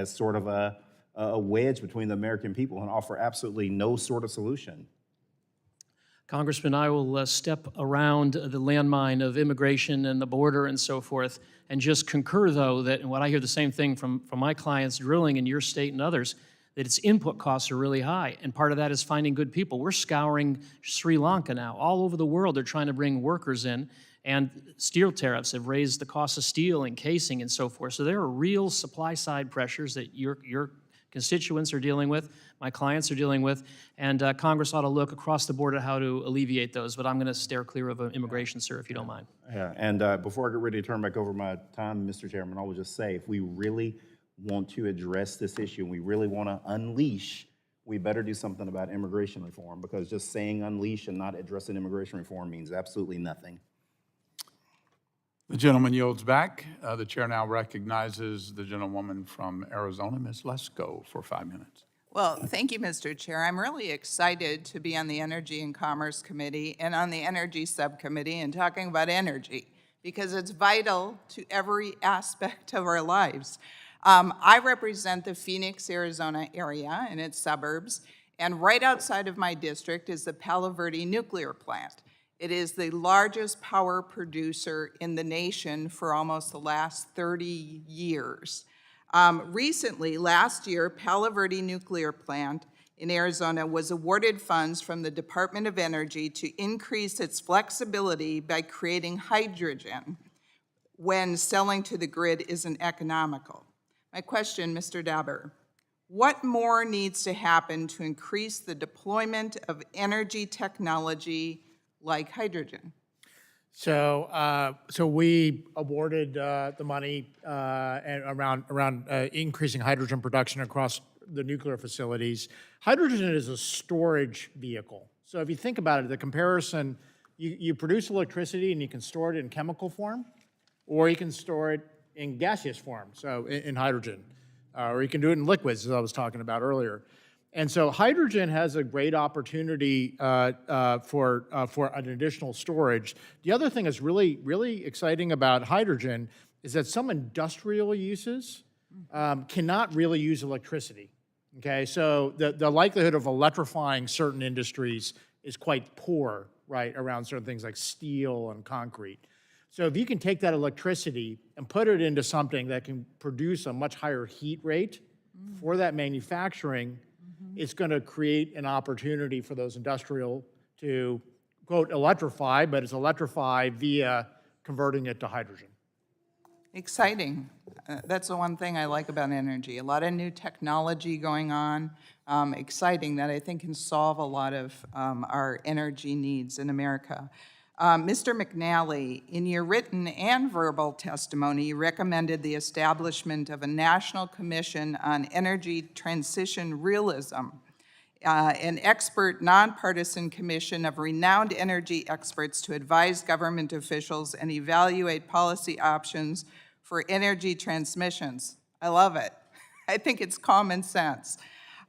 sort of a wedge between the American people and offer absolutely no sort of solution? Congressman, I will step around the landmine of immigration and the border and so forth, and just concur, though, that what I hear the same thing from my clients drilling in your state and others, that its input costs are really high, and part of that is finding good people. We're scouring Sri Lanka now. All over the world, they're trying to bring workers in, and steel tariffs have raised the cost of steel and casing and so forth. So there are real supply-side pressures that your constituents are dealing with, my clients are dealing with, and Congress ought to look across the board at how to alleviate those, but I'm going to steer clear of immigration, sir, if you don't mind. Yeah, and before I get ready to turn back over my time, Mr. Chairman, I will just say, if we really want to address this issue and we really want to unleash, we better do something about immigration reform, because just saying unleash and not addressing immigration reform means absolutely nothing. The gentleman yields back. The chair now recognizes the gentlewoman from Arizona, Ms. Lesko, for 5 minutes. Well, thank you, Mr. Chair. I'm really excited to be on the Energy and Commerce Committee and on the Energy Subcommittee and talking about energy, because it's vital to every aspect of our lives. I represent the Phoenix, Arizona area and its suburbs, and right outside of my district is the Palo Verde nuclear plant. It is the largest power producer in the nation for almost the last 30 years. Recently, last year, Palo Verde nuclear plant in Arizona was awarded funds from the Department of Energy to increase its flexibility by creating hydrogen when selling to the grid isn't economical. My question, Mr. Dabber, what more needs to happen to increase the deployment of energy technology like hydrogen? So we awarded the money around increasing hydrogen production across the nuclear facilities. Hydrogen is a storage vehicle. So if you think about it, the comparison, you produce electricity and you can store it in chemical form, or you can store it in gaseous form, so in hydrogen, or you can do it in liquids, as I was talking about earlier. And so hydrogen has a great opportunity for an additional storage. The other thing that's really, really exciting about hydrogen is that some industrial uses cannot really use electricity, okay? So the likelihood of electrifying certain industries is quite poor, right, around certain things like steel and concrete. So if you can take that electricity and put it into something that can produce a much higher heat rate for that manufacturing, it's going to create an opportunity for those industrial to, quote, electrify, but it's electrify via converting it to hydrogen. Exciting. That's the one thing I like about energy. A lot of new technology going on, exciting, that I think can solve a lot of our energy needs in America. Mr. McNally, in your written and verbal testimony, you recommended the establishment of a National Commission on Energy Transition Realism, an expert, nonpartisan commission of renowned energy experts to advise government officials and evaluate policy options for energy transmissions. I love it. I think it's common sense.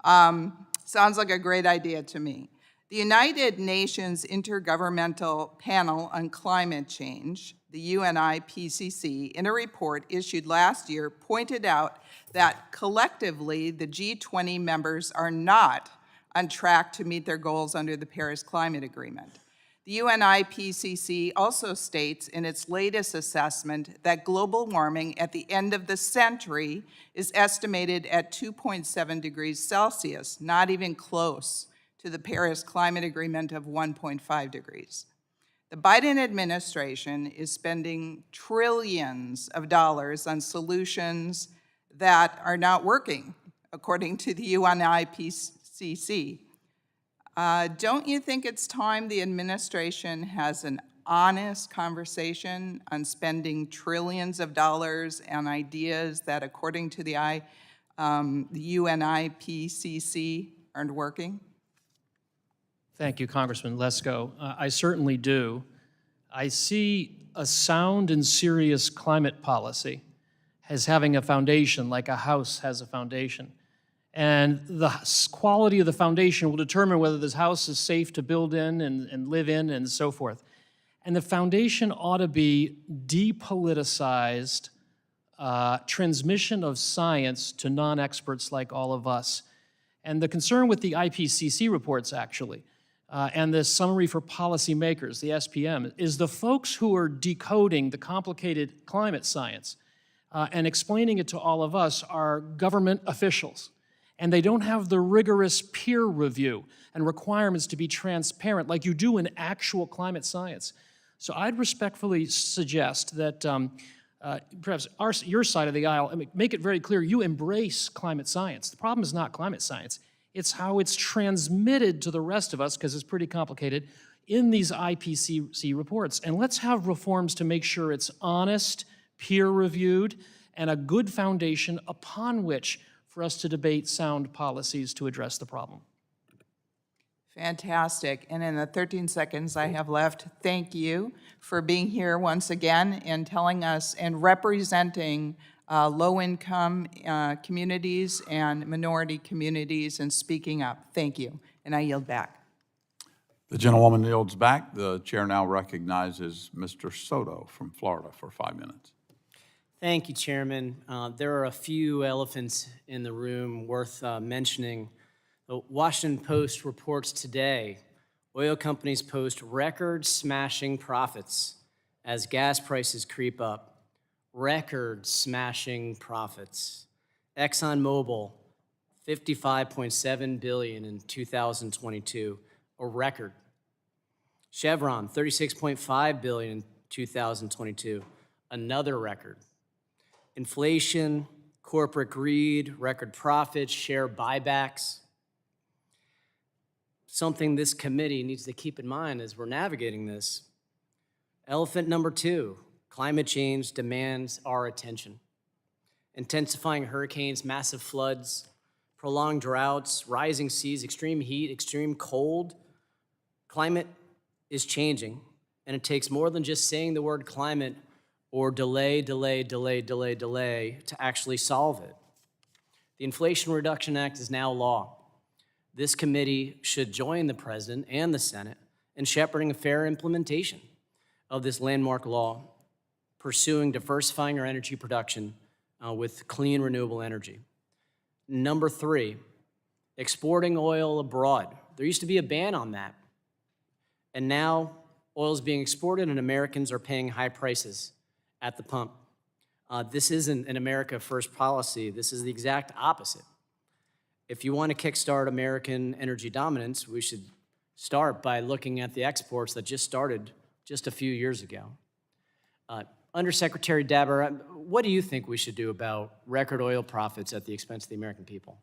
Sounds like a great idea to me. The United Nations Intergovernmental Panel on Climate Change, the UNIPCC, in a report issued last year, pointed out that collectively the G20 members are not on track to meet their goals under the Paris Climate Agreement. The UNIPCC also states in its latest assessment that global warming at the end of the century is estimated at 2.7 degrees Celsius, not even close to the Paris Climate Agreement of 1.5 degrees. The Biden administration is spending trillions of dollars on solutions that are not working, according to the UNIPCC. Don't you think it's time the administration has an honest conversation on spending trillions of dollars on ideas that, according to the UNIPCC, aren't working? Thank you, Congressman Lesko. I certainly do. I see a sound and serious climate policy as having a foundation, like a house has a foundation. And the quality of the foundation will determine whether this house is safe to build in and live in and so forth. And the foundation ought to be depoliticized transmission of science to non-experts like all of us. And the concern with the IPCC reports, actually, and the Summary for Policymakers, the SPM, is the folks who are decoding the complicated climate science and explaining it to all of us are government officials. And they don't have the rigorous peer review and requirements to be transparent like you do in actual climate science. So I'd respectfully suggest that perhaps your side of the aisle, make it very clear you embrace climate science. The problem is not climate science. It's how it's transmitted to the rest of us, because it's pretty complicated, in these IPCC reports. And let's have reforms to make sure it's honest, peer-reviewed, and a good foundation upon which for us to debate sound policies to address the problem. Fantastic. And in the 13 seconds I have left, thank you for being here once again and telling us and representing low-income communities and minority communities and speaking up. Thank you. And I yield back. The gentlewoman yields back. The chair now recognizes Mr. Soto from Florida for 5 minutes. Thank you, Chairman. There are a few elephants in the room worth mentioning. The Washington Post reports today, oil companies post record-smashing profits as gas prices creep up. Record-smashing profits. ExxonMobil, $55.7 billion in 2022, a record. Chevron, $36.5 billion in 2022, another record. Inflation, corporate greed, record profits, share buybacks. Something this committee needs to keep in mind as we're navigating this. Elephant number 2, climate change demands our attention. Intensifying hurricanes, massive floods, prolonged droughts, rising seas, extreme heat, extreme cold. Climate is changing, and it takes more than just saying the word climate or delay to actually solve it. The Inflation Reduction Act is now law. This committee should join the President and the Senate in shepherding a fair implementation of this landmark law, pursuing diversifying our energy production with clean, renewable energy. Number 3, exporting oil abroad. There used to be a ban on that, and now oil is being exported and Americans are paying high prices at the pump. This isn't an America First policy. This is the exact opposite. If you want to kickstart American energy dominance, we should start by looking at the exports that just started just a few years ago. Undersecretary Dabber, what do you think we should do about record oil profits at the expense of the American people?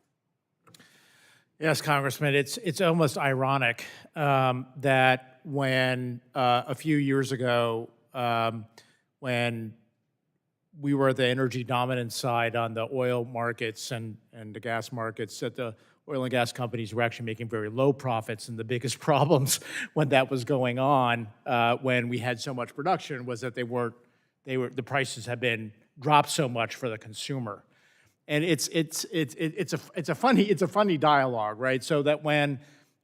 Yes, Congressman, it's almost ironic that when a few years ago, when we were the energy dominant side on the oil markets and the gas markets, that the oil and gas companies were actually making very low profits. And the biggest problems when that was going on, when we had so much production, was that the prices had been dropped so much for the consumer. And it's a funny dialogue, right? So that when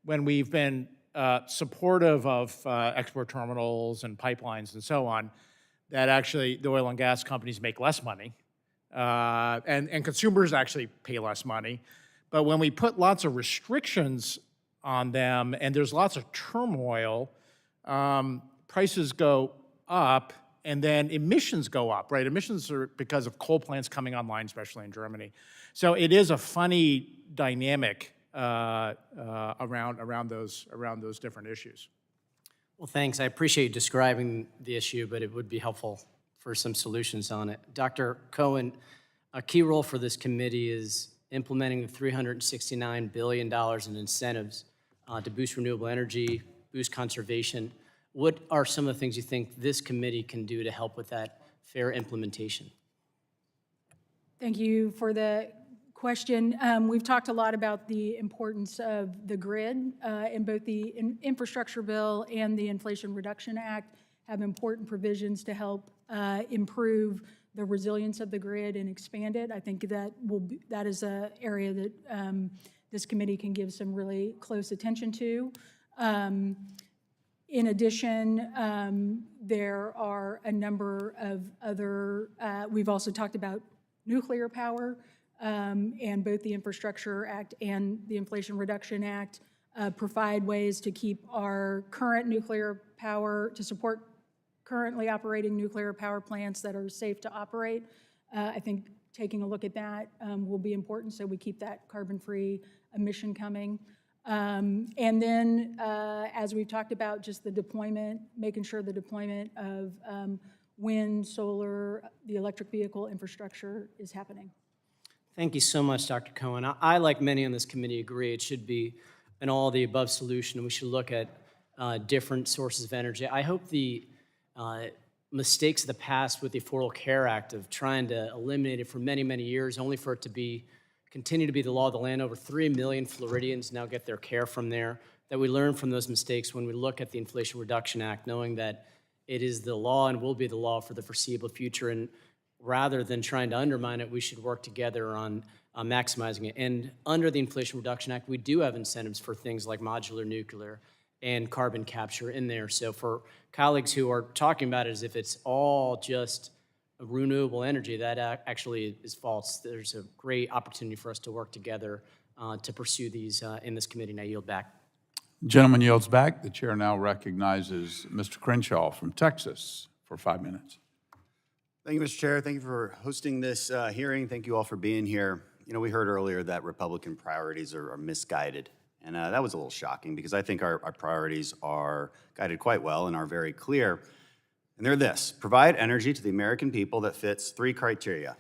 we've been supportive of export terminals and pipelines and so on, that actually the oil and gas companies make less money, and consumers actually pay less money. But when we put lots of restrictions on them and there's lots of turmoil, prices go up and then emissions go up, right? Emissions are because of coal plants coming online, especially in Germany. So it is a funny dynamic around those different issues. Well, thanks. I appreciate you describing the issue, but it would be helpful for some solutions on it. Dr. Cohen, a key role for this committee is implementing the $369 billion in incentives to boost renewable energy, boost conservation. What are some of the things you think this committee can do to help with that fair implementation? Thank you for the question. We've talked a lot about the importance of the grid, and both the infrastructure bill and the Inflation Reduction Act have important provisions to help improve the resilience of the grid and expand it. I think that is an area that this committee can give some really close attention to. In addition, there are a number of other, we've also talked about nuclear power, and both the Infrastructure Act and the Inflation Reduction Act provide ways to keep our current nuclear power, to support currently operating nuclear power plants that are safe to operate. I think taking a look at that will be important so we keep that carbon-free emission coming. And then, as we've talked about, just the deployment, making sure the deployment of wind, solar, the electric vehicle infrastructure is happening. Thank you so much, Dr. Cohen. I, like many on this committee, agree it should be an all-of-the-above solution, and we should look at different sources of energy. I hope the mistakes of the past with the Affordable Care Act of trying to eliminate it for many, many years, only for it to continue to be the law of the land. Over 3 million Floridians now get their care from there, that we learn from those mistakes when we look at the Inflation Reduction Act, knowing that it is the law and will be the law for the foreseeable future. And rather than trying to undermine it, we should work together on maximizing it. And under the Inflation Reduction Act, we do have incentives for things like modular nuclear and carbon capture in there. So for colleagues who are talking about it as if it's all just renewable energy, that actually is false. There's a great opportunity for us to work together to pursue these in this committee. Now yield back. Gentleman yields back. The chair now recognizes Mr. Crenshaw from Texas for 5 minutes. Thank you, Mr. Chair. Thank you for hosting this hearing. Thank you all for being here. You know, we heard earlier that Republican priorities are misguided, and that was a little shocking because I think our priorities are guided quite well and are very clear. And they're this: provide energy to the American people that fits 3 criteria: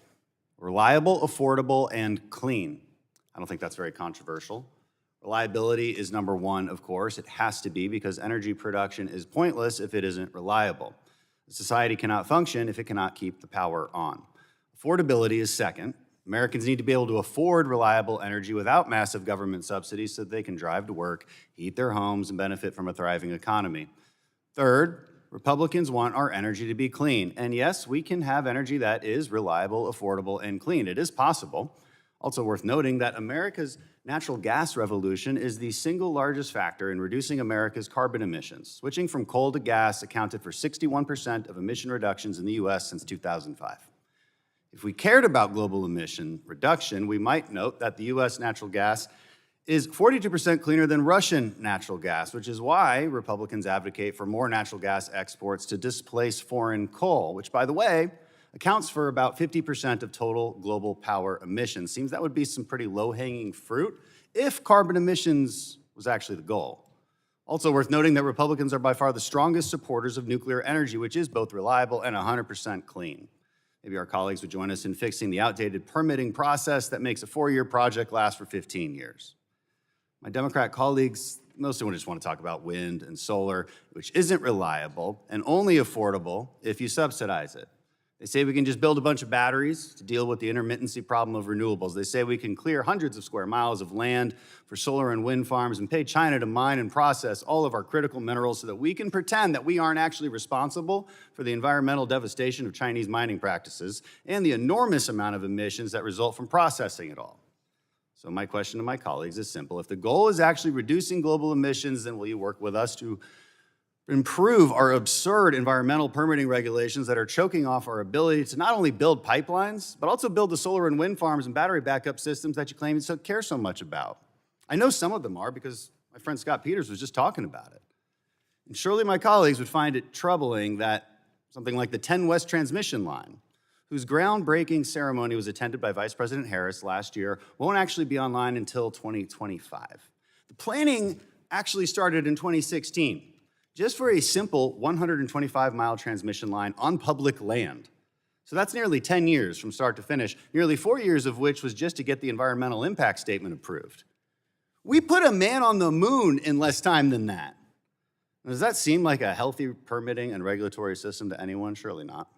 reliable, affordable, and clean. I don't think that's very controversial. Reliability is number 1, of course. It has to be, because energy production is pointless if it isn't reliable. Society cannot function if it cannot keep the power on. Affordability is second. Americans need to be able to afford reliable energy without massive government subsidies so that they can drive to work, heat their homes, and benefit from a thriving economy. Third, Republicans want our energy to be clean. And yes, we can have energy that is reliable, affordable, and clean. It is possible. Also worth noting that America's natural gas revolution is the single largest factor in reducing America's carbon emissions. Switching from coal to gas accounted for 61% of emission reductions in the U.S. since 2005. If we cared about global emission reduction, we might note that the U.S. natural gas is 42% cleaner than Russian natural gas, which is why Republicans advocate for more natural gas exports to displace foreign coal, which, by the way, accounts for about 50% of total global power emissions. Seems that would be some pretty low-hanging fruit if carbon emissions was actually the goal. Also worth noting that Republicans are by far the strongest supporters of nuclear energy, which is both reliable and 100% clean. Maybe our colleagues would join us in fixing the outdated permitting process that makes a 4-year project last for 15 years. My Democrat colleagues, Most of them just want to talk about wind and solar, which isn't reliable and only affordable if you subsidize it. They say we can just build a bunch of batteries to deal with the intermittency problem of renewables. They say we can clear hundreds of square miles of land for solar and wind farms and pay China to mine and process all of our critical minerals so that we can pretend that we aren't actually responsible for the environmental devastation of Chinese mining practices and the enormous amount of emissions that result from processing it all. So my question to my colleagues is simple. If the goal is actually reducing global emissions, then will you work with us to improve our absurd environmental permitting regulations that are choking off our ability to not only build pipelines, but also build the solar and wind farms and battery backup systems that you claim you care so much about? I know some of them are because my friend Scott Peters was just talking about it. And surely my colleagues would find it troubling that something like the 10 West transmission line, whose groundbreaking ceremony was attended by Vice President Harris last year, won't actually be online until 2025. The planning actually started in 2016. Just for a simple 125-mile transmission line on public land. So that's nearly 10 years from start to finish, nearly 4 years of which was just to get the environmental impact statement approved. We put a man on the moon in less time than that. Does that seem like a healthy permitting and regulatory system to anyone? Surely not.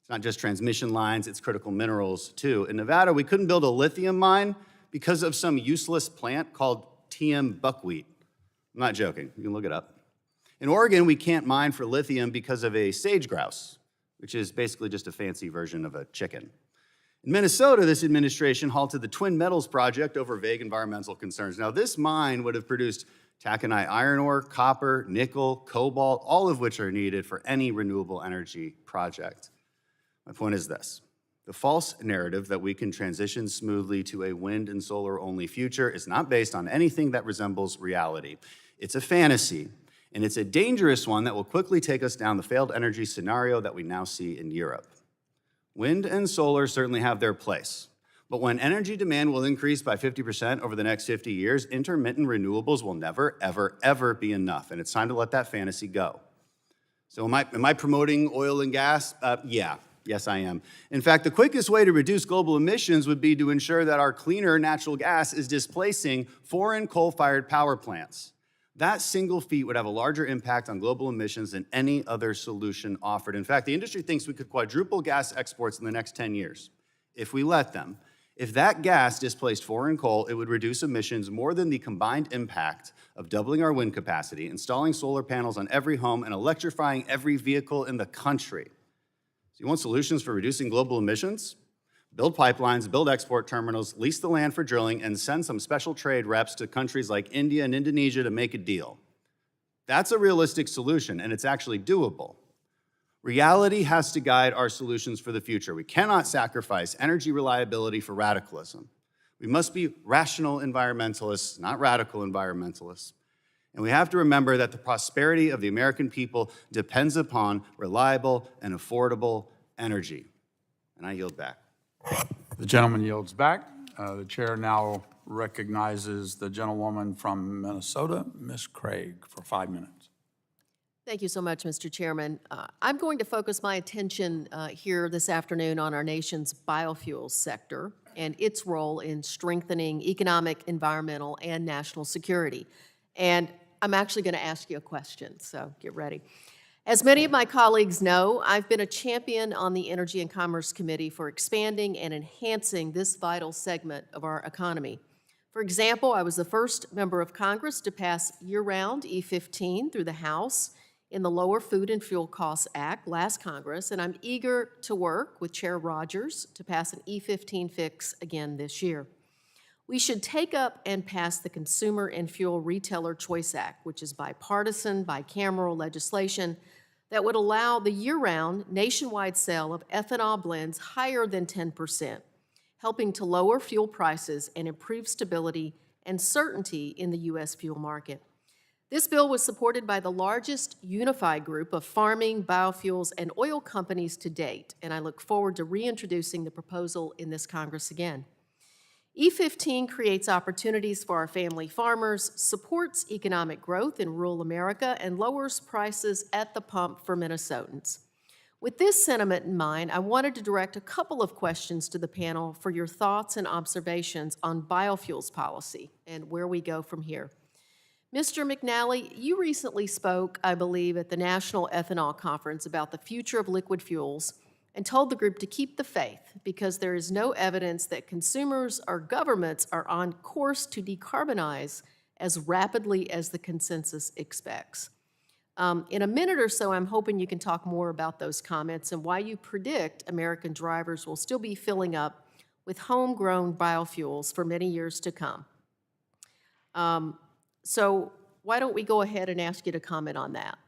It's not just transmission lines, it's critical minerals too. In Nevada, we couldn't build a lithium mine because of some useless plant called TM buckwheat. I'm not joking, you can look it up. In Oregon, we can't mine for lithium because of a sage grouse, which is basically just a fancy version of a chicken. In Minnesota, this administration halted the Twin Metals project over vague environmental concerns. Now, this mine would have produced taconite iron ore, copper, nickel, cobalt, all of which are needed for any renewable energy project. My point is this. The false narrative that we can transition smoothly to a wind and solar only future is not based on anything that resembles reality. It's a fantasy. And it's a dangerous one that will quickly take us down the failed energy scenario that we now see in Europe. Wind and solar certainly have their place. But when energy demand will increase by 50% over the next 50 years, intermittent renewables will never, ever, ever be enough. And it's time to let that fantasy go. So am I promoting oil and gas? Yes, I am. In fact, the quickest way to reduce global emissions would be to ensure that our cleaner natural gas is displacing foreign coal-fired power plants. That single feat would have a larger impact on global emissions than any other solution offered. In fact, the industry thinks we could quadruple gas exports in the next 10 years, if we let them. If that gas displaced foreign coal, it would reduce emissions more than the combined impact of doubling our wind capacity, installing solar panels on every home, and electrifying every vehicle in the country. So you want solutions for reducing global emissions? Build pipelines, build export terminals, lease the land for drilling, and send some special trade reps to countries like India and Indonesia to make a deal. That's a realistic solution, and it's actually doable. Reality has to guide our solutions for the future. We cannot sacrifice energy reliability for radicalism. We must be rational environmentalists, not radical environmentalists. And we have to remember that the prosperity of the American people depends upon reliable and affordable energy. And I yield back. The gentleman yields back. The chair now recognizes the gentlewoman from Minnesota, Ms. Craig, for 5 minutes. Thank you so much, Mr. Chairman. I'm going to focus my attention here this afternoon on our nation's biofuels sector and its role in strengthening economic, environmental, and national security. And I'm actually going to ask you a question, so get ready. As many of my colleagues know, I've been a champion on the Energy and Commerce Committee for expanding and enhancing this vital segment of our economy. For example, I was the first member of Congress to pass year-round E15 through the House in the Lower Food and Fuel Costs Act last Congress, and I'm eager to work with Chair Rodgers to pass an E15 fix again this year. We should take up and pass the Consumer and Fuel Retailer Choice Act, which is bipartisan, bicameral legislation that would allow the year-round nationwide sale of ethanol blends higher than 10%, helping to lower fuel prices and improve stability and certainty in the U.S. fuel market. This bill was supported by the largest unified group of farming, biofuels, and oil companies to date, and I look forward to reintroducing the proposal in this Congress again. E15 creates opportunities for our family farmers, supports economic growth in rural America, and lowers prices at the pump for Minnesotans. With this sentiment in mind, I wanted to direct a couple of questions to the panel for your thoughts and observations on biofuels policy and where we go from here. Mr. McNally, you recently spoke, I believe, at the National Ethanol Conference about the future of liquid fuels and told the group to keep the faith because there is no evidence that consumers or governments are on course to decarbonize as rapidly as the consensus expects. In a minute or so, I'm hoping you can talk more about those comments and why you predict American drivers will still be filling up with homegrown biofuels for many years to come. So why don't we go ahead and ask you to comment on that?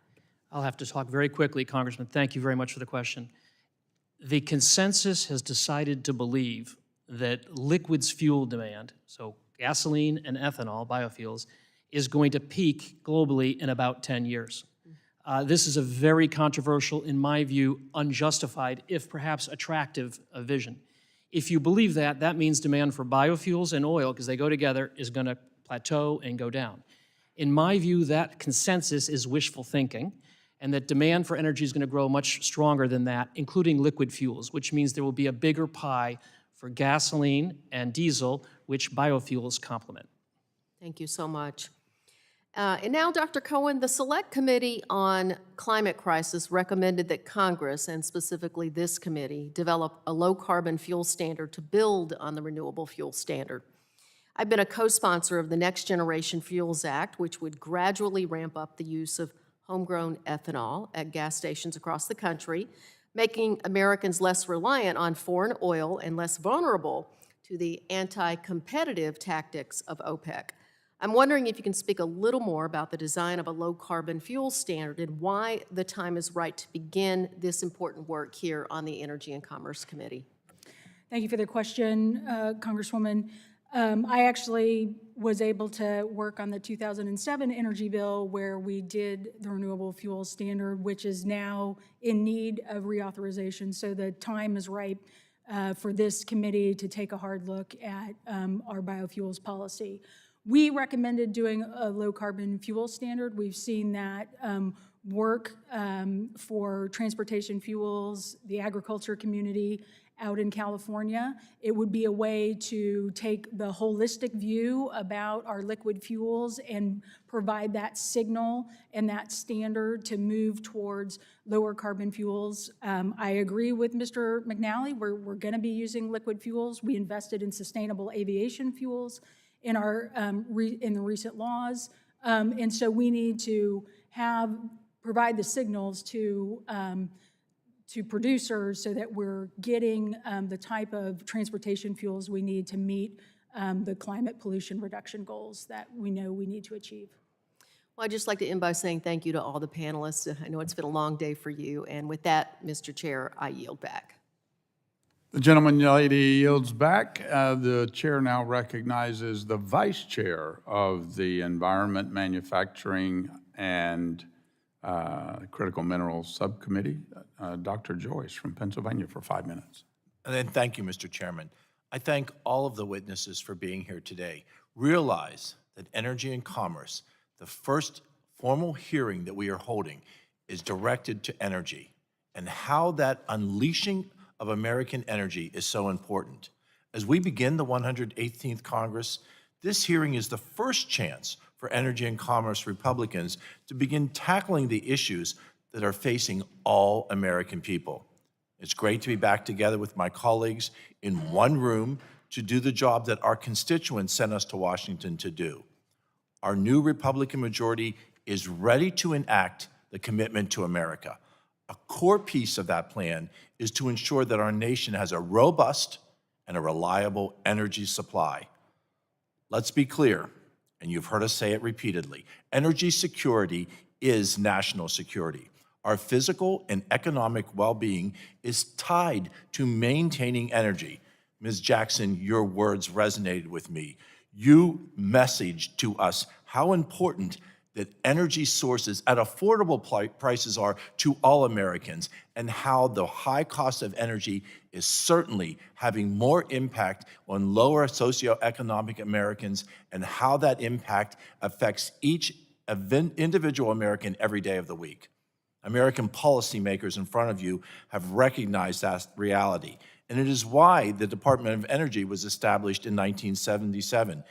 I'll have to talk very quickly, Congressman. Thank you very much for the question. The consensus has decided to believe that liquids fuel demand, so gasoline and ethanol, biofuels, is going to peak globally in about 10 years. This is a very controversial, in my view, unjustified, if perhaps attractive, vision. If you believe that, that means demand for biofuels and oil, because they go together, is going to plateau and go down. In my view, that consensus is wishful thinking, and that demand for energy is going to grow much stronger than that, including liquid fuels, which means there will be a bigger pie for gasoline and diesel, which biofuels complement. Thank you so much. And now, Dr. Cohen, the Select Committee on Climate Crisis recommended that Congress, and specifically this committee, develop a low-carbon fuel standard to build on the Renewable Fuel Standard. I've been a co-sponsor of the Next Generation Fuels Act, which would gradually ramp up the use of homegrown ethanol at gas stations across the country, making Americans less reliant on foreign oil and less vulnerable to the anti-competitive tactics of OPEC. I'm wondering if you can speak a little more about the design of a low-carbon fuel standard and why the time is right to begin this important work here on the Energy and Commerce Committee. Thank you for the question, Congresswoman. I actually was able to work on the 2007 energy bill where we did the renewable fuel standard, which is now in need of reauthorization. So the time is ripe for this committee to take a hard look at our biofuels policy. We recommended doing a low-carbon fuel standard. We've seen that work for transportation fuels, the agriculture community out in California. It would be a way to take the holistic view about our liquid fuels and provide that signal and that standard to move towards lower carbon fuels. I agree with Mr. McNally. We're going to be using liquid fuels. We invested in sustainable aviation fuels in our in the recent laws, and so we need to provide the signals to producers so that we're getting the type of transportation fuels we need to meet the climate pollution reduction goals that we know we need to achieve. Well, I'd just like to end by saying thank you to all the panelists. I know it's been a long day for you, and with that, Mr. Chair, I yield back. The gentleman lady yields back. The chair now recognizes the vice chair of the Environment, Manufacturing, and Critical Minerals Subcommittee, Dr. Joyce from Pennsylvania, for 5 minutes. And then thank you, Mr. Chairman. I thank all of the witnesses for being here today. Realize that Energy and Commerce, the first formal hearing that we are holding, is directed to energy and how that unleashing of American energy is so important. As we begin the 118th Congress, this hearing is the first chance for Energy and Commerce Republicans to begin tackling the issues that are facing all American people. It's great to be back together with my colleagues in one room to do the job that our constituents sent us to Washington to do. Our new Republican majority is ready to enact the commitment to America. A core piece of that plan is to ensure that our nation has a robust and a reliable energy supply. Let's be clear, and you've heard us say it repeatedly, energy security is national security. Our physical and economic well-being is tied to maintaining energy. Ms. Jackson, your words resonated with me. You messaged to us how important that energy sources at affordable prices are to all Americans, and how the high cost of energy is certainly having more impact on lower socioeconomic Americans, and how that impact affects each individual American every day of the week. American policymakers in front of you have recognized that reality, and it is why the Department of Energy was established in 1977.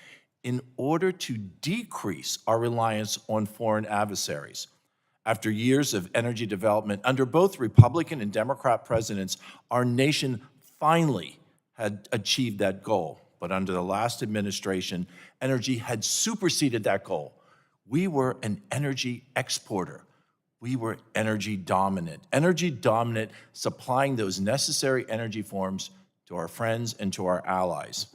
in order to decrease our reliance on foreign adversaries. After years of energy development under both Republican and Democrat presidents, our nation finally had achieved that goal. But under the last administration, energy had superseded that goal. We were an energy exporter. We were energy dominant, supplying those necessary energy forms to our friends and to our allies.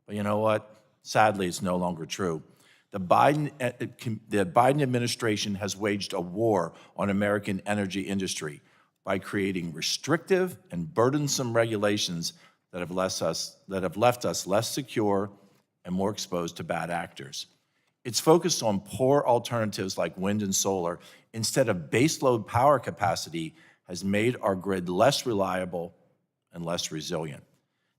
But you know what? Sadly, it's no longer true. The Biden administration has waged a war on American energy industry by creating restrictive and burdensome regulations that have left us less secure and more exposed to bad actors. It's focused on poor alternatives like wind and solar instead of baseload power capacity has made our grid less reliable and less resilient.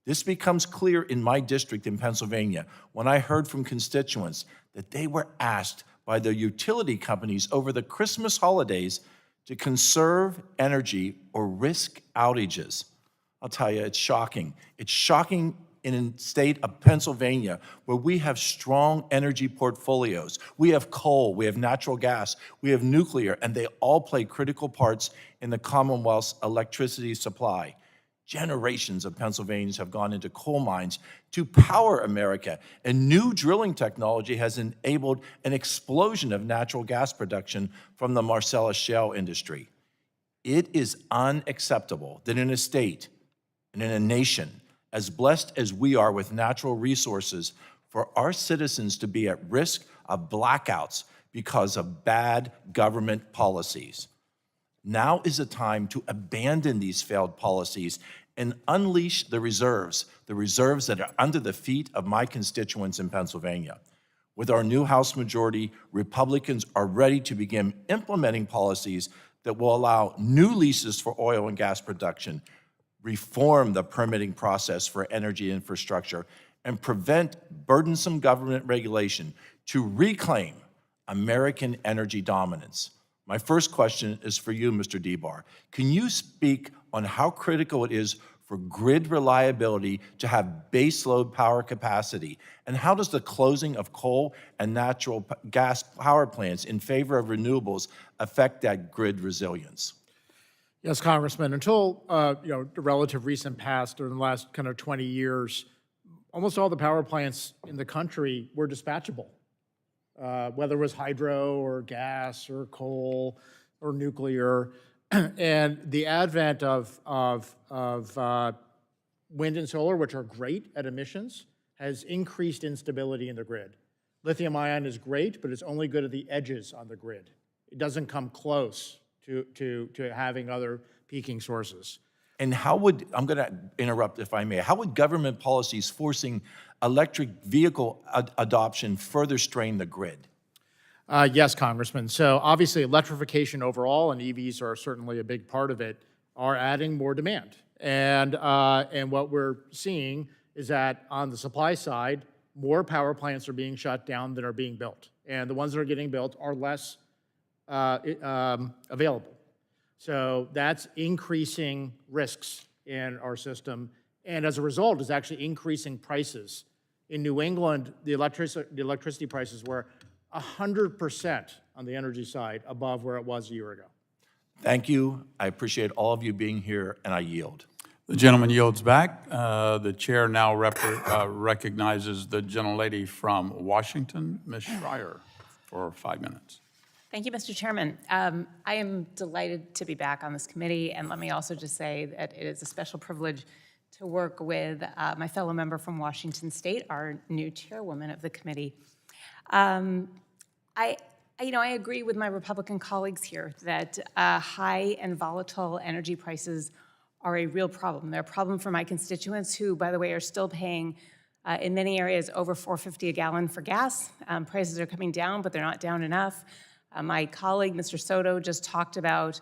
This becomes clear in my district in Pennsylvania when I heard from constituents that they were asked by their utility companies over the Christmas holidays to conserve energy or risk outages. I'll tell you, it's shocking. It's shocking in the state of Pennsylvania, where we have strong energy portfolios. We have coal, we have natural gas, we have nuclear, and they all play critical parts in the Commonwealth's electricity supply. Generations of Pennsylvanians have gone into coal mines to power America, and new drilling technology has enabled an explosion of natural gas production from the Marcellus shale industry. It is unacceptable that in a state and in a nation as blessed as we are with natural resources, for our citizens to be at risk of blackouts because of bad government policies. Now is the time to abandon these failed policies and unleash the reserves that are under the feet of my constituents in Pennsylvania. With our new House majority, Republicans are ready to begin implementing policies that will allow new leases for oil and gas production, reform the permitting process for energy infrastructure, and prevent burdensome government regulation to reclaim American energy dominance. My first question is for you, Mr. Debar. Can you speak on how critical it is for grid reliability to have baseload power capacity? And how does the closing of coal and natural gas power plants in favor of renewables affect that grid resilience? Yes, Congressman. Until the relative recent past, or in the last kind of 20 years, almost all the power plants in the country were dispatchable, whether it was hydro or gas or coal or nuclear. And the advent of wind and solar, which are great at emissions, has increased instability in the grid. Lithium ion is great, but it's only good at the edges on the grid. It doesn't come close to having other peaking sources. And how would, I'm going to interrupt if I may, how would government policies forcing electric vehicle adoption further strain the grid? Yes, Congressman. So obviously electrification overall, and EVs are certainly a big part of it, are adding more demand. And what we're seeing is that on the supply side, more power plants are being shut down than are being built. And the ones that are getting built are less available. So that's increasing risks in our system, and as a result, is actually increasing prices. In New England, the electricity prices were 100% on the energy side above where it was a year ago. Thank you. I appreciate all of you being here, and I yield. The gentleman yields back. The chair now recognizes the gentlelady from Washington, Ms. Schreier, for 5 minutes. Thank you, Mr. Chairman. I am delighted to be back on this committee, and let me also just say that it is a special privilege to work with my fellow member from Washington State, our new chairwoman of the committee. I agree with my Republican colleagues here that high and volatile energy prices are a real problem. They're a problem for my constituents who, by the way, are still paying in many areas over $4.50 a gallon for gas. Prices are coming down, but they're not down enough. My colleague, Mr. Soto, just talked about,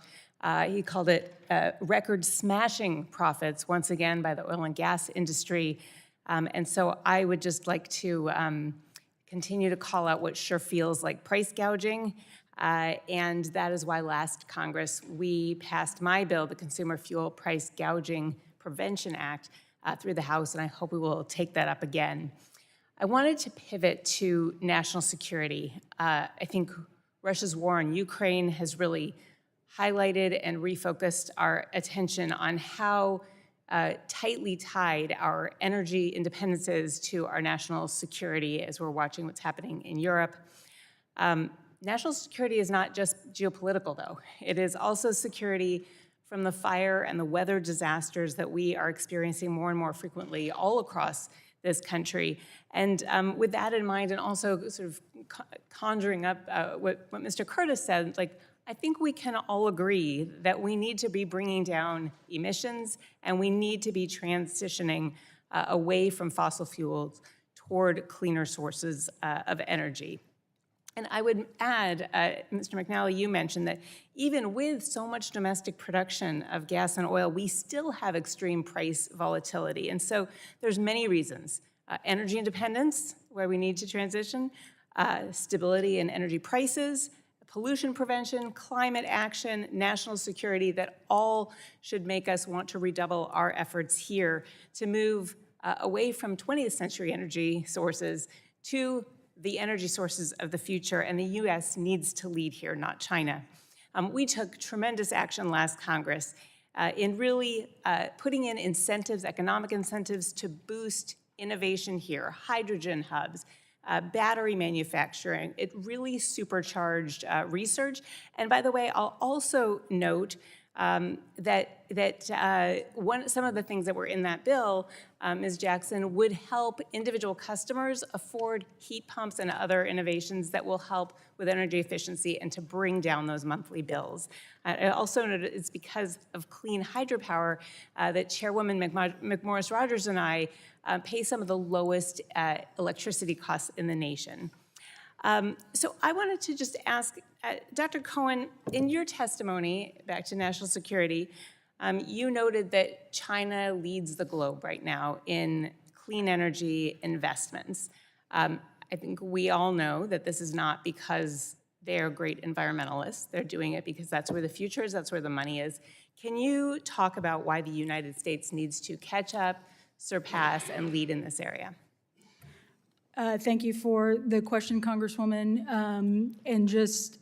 he called it record-smashing profits, once again, by the oil and gas industry. And so I would just like to continue to call out what sure feels like price gouging. And that is why last Congress, we passed my bill, the Consumer Fuel Price Gouging Prevention Act, through the House, and I hope we will take that up again. I wanted to pivot to national security. I think Russia's war on Ukraine has really highlighted and refocused our attention on how tightly tied our energy independence is to our national security as we're watching what's happening in Europe. National security is not just geopolitical, though. It is also security from the fire and the weather disasters that we are experiencing more and more frequently all across this country. And with that in mind, and also sort of conjuring up what Mr. Curtis said, like, I think we can all agree that we need to be bringing down emissions and we need to be transitioning away from fossil fuels toward cleaner sources of energy. And I would add, Mr. McNally, you mentioned that even with so much domestic production of gas and oil, we still have extreme price volatility. And so there's many reasons. Energy independence, where we need to transition, stability in energy prices, pollution prevention, climate action, national security, that all should make us want to redouble our efforts here to move away from 20th century energy sources to the energy sources of the future, and the U.S. needs to lead here, not China. We took tremendous action last Congress in really putting in incentives, economic incentives, to boost innovation here, hydrogen hubs, battery manufacturing. It really supercharged research. And by the way, I'll also note that some of the things that were in that bill, Ms. Jackson, would help individual customers afford heat pumps and other innovations that will help with energy efficiency and to bring down those monthly bills. I also noted it's because of clean hydropower that Chairwoman McMorris Rodgers and I pay some of the lowest electricity costs in the nation. So I wanted to just ask, Dr. Cohen, in your testimony, back to national security, you noted that China leads the globe right now in clean energy investments. I think we all know that this is not because they're great environmentalists. They're doing it because that's where the future is, that's where the money is. Can you talk about why the United States needs to catch up, surpass, and lead in this area? Thank you for the question, Congresswoman. And just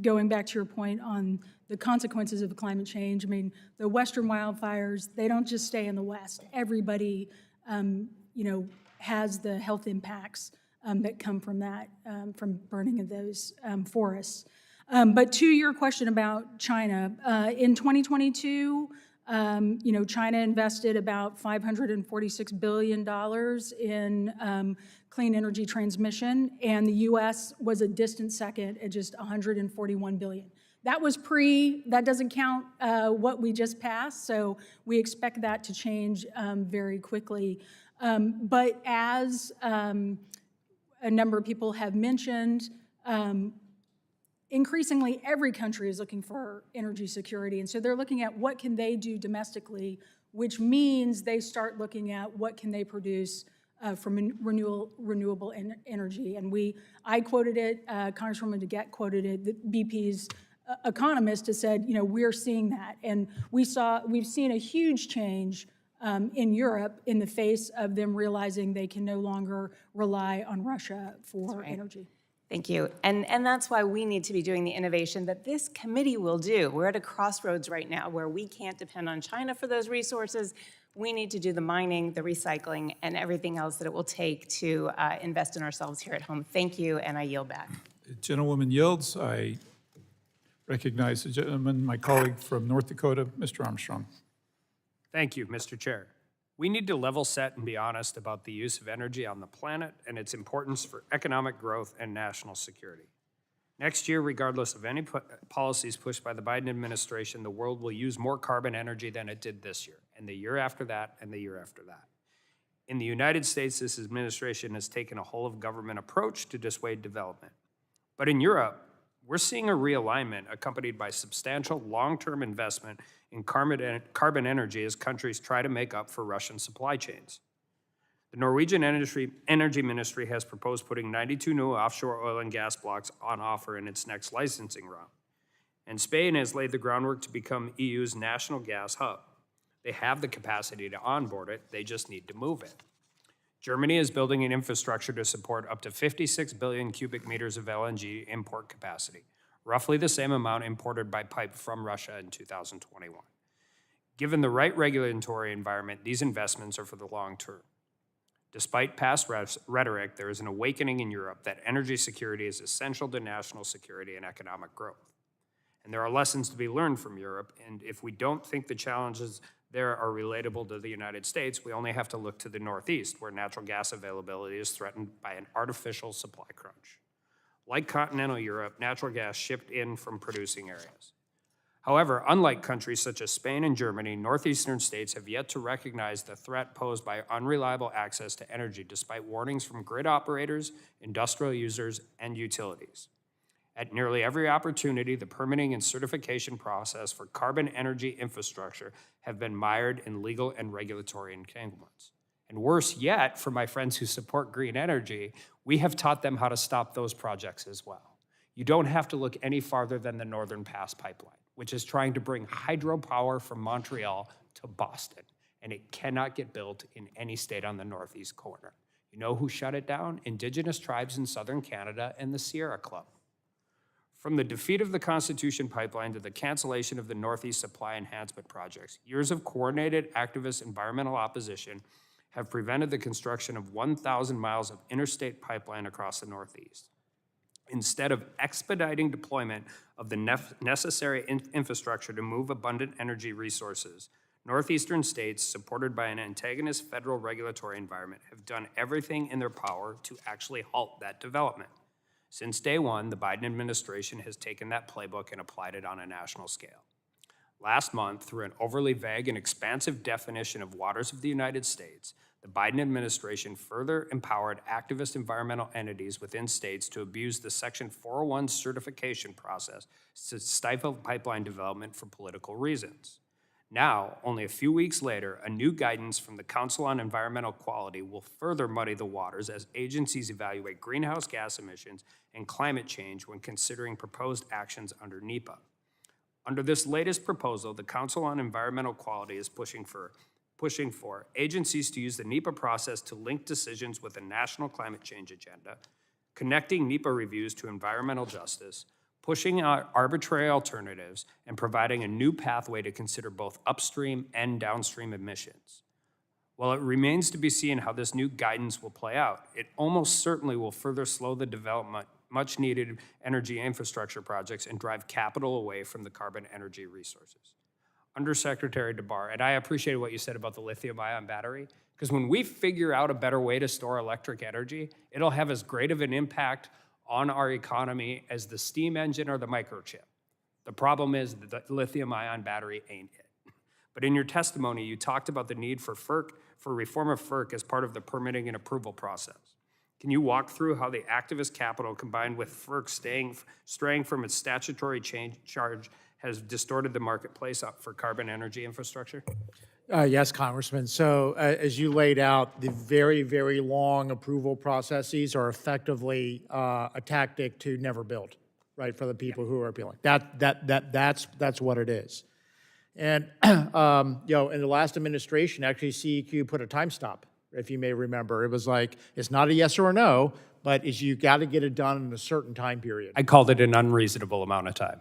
going back to your point on the consequences of climate change, I mean, the Western wildfires, they don't just stay in the West. Everybody, has the health impacts that come from that, from burning of those forests. But to your question about China, in 2022, China invested about $546 billion in clean energy transmission, and the U.S. was a distant second at just $141 billion. That was that doesn't count what we just passed, so we expect that to change very quickly. But as a number of people have mentioned, increasingly every country is looking for energy security, and so they're looking at what can they do domestically, which means they start looking at what can they produce from renewable energy. And I quoted it, Congresswoman DeGette quoted it, that BP's economist has said, we're seeing that. And we've seen a huge change in Europe in the face of them realizing they can no longer rely on Russia for energy. Thank you. And that's why we need to be doing the innovation that this committee will do. We're at a crossroads right now where we can't depend on China for those resources. We need to do the mining, the recycling, and everything else that it will take to invest in ourselves here at home. Thank you, and I yield back. The gentlewoman yields. I recognize the gentleman, my colleague from North Dakota, Mr. Armstrong. Thank you, Mr. Chair. We need to level set and be honest about the use of energy on the planet and its importance for economic growth and national security. Next year, regardless of any policies pushed by the Biden administration, the world will use more carbon energy than it did this year, and the year after that, and the year after that. In the United States, this administration has taken a whole-of-government approach to dissuade development. But in Europe, we're seeing a realignment accompanied by substantial long-term investment in carbon energy as countries try to make up for Russian supply chains. The Norwegian Energy Ministry has proposed putting 92 new offshore oil and gas blocks on offer in its next licensing round. And Spain has laid the groundwork to become EU's national gas hub. They have the capacity to onboard it, they just need to move it. Germany is building an infrastructure to support up to 56 billion cubic meters of LNG import capacity, roughly the same amount imported by pipe from Russia in 2021. Given the right regulatory environment, these investments are for the long term. Despite past rhetoric, there is an awakening in Europe that energy security is essential to national security and economic growth. And there are lessons to be learned from Europe, and if we don't think the challenges there are relatable to the United States, we only have to look to the Northeast, where natural gas availability is threatened by an artificial supply crunch. Like continental Europe, natural gas shipped in from producing areas. However, unlike countries such as Spain and Germany, northeastern states have yet to recognize the threat posed by unreliable access to energy despite warnings from grid operators, industrial users, and utilities. At nearly every opportunity, the permitting and certification process for carbon energy infrastructure have been mired in legal and regulatory entanglements. And worse yet, for my friends who support green energy, we have taught them how to stop those projects as well. You don't have to look any farther than the Northern Pass Pipeline, which is trying to bring hydropower from Montreal to Boston, and it cannot get built in any state on the northeast corner. You know who shut it down? Indigenous tribes in southern Canada and the Sierra Club. From the defeat of the Constitution Pipeline to the cancellation of the Northeast Supply Enhancement projects, years of coordinated activist environmental opposition have prevented the construction of 1,000 miles of interstate pipeline across the Northeast. Instead of expediting deployment of the necessary infrastructure to move abundant energy resources, northeastern states, supported by an antagonist federal regulatory environment, have done everything in their power to actually halt that development. Since day one, the Biden administration has taken that playbook and applied it on a national scale. Last month, through an overly vague and expansive definition of waters of the United States, the Biden administration further empowered activist environmental entities within states to abuse the Section 401 certification process to stifle pipeline development for political reasons. Now, only a few weeks later, a new guidance from the Council on Environmental Quality will further muddy the waters as agencies evaluate greenhouse gas emissions and climate change when considering proposed actions under NEPA. Under this latest proposal, the Council on Environmental Quality is pushing for agencies to use the NEPA process to link decisions with a national climate change agenda, connecting NEPA reviews to environmental justice, pushing out arbitrary alternatives, and providing a new pathway to consider both upstream and downstream emissions. While it remains to be seen how this new guidance will play out, it almost certainly will further slow the development much needed energy infrastructure projects and drive capital away from the carbon energy resources. Undersecretary DeBar, and I appreciate what you said about the lithium-ion battery, because when we figure out a better way to store electric energy, it'll have as great of an impact on our economy as the steam engine or the microchip. The problem is that the lithium-ion battery ain't it. But in your testimony, you talked about the need for reform of FERC as part of the permitting and approval process. Can you walk through how the activist capital combined with FERC straying from its statutory charge has distorted the marketplace for carbon energy infrastructure? Yes, Congressman. So as you laid out, the very, very long approval processes are effectively a tactic to never build, right, for the people who are appealing. That's what it is. And in the last administration, actually, CEQ put a time stop, if you may remember. It was like, it's not a yes or a no, but you got to get it done in a certain time period. I called it an unreasonable amount of time.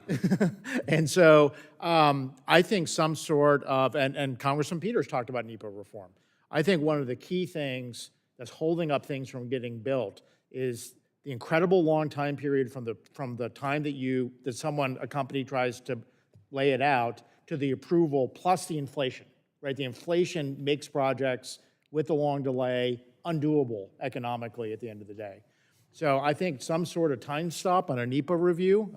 And so I think some sort of, and Congressman Peters talked about NEPA reform. I think one of the key things that's holding up things from getting built is the incredible long time period from the time that a company tries to lay it out to the approval plus the inflation, right? The inflation makes projects with the long delay undoable economically at the end of the day. So I think some sort of time stop on a NEPA review,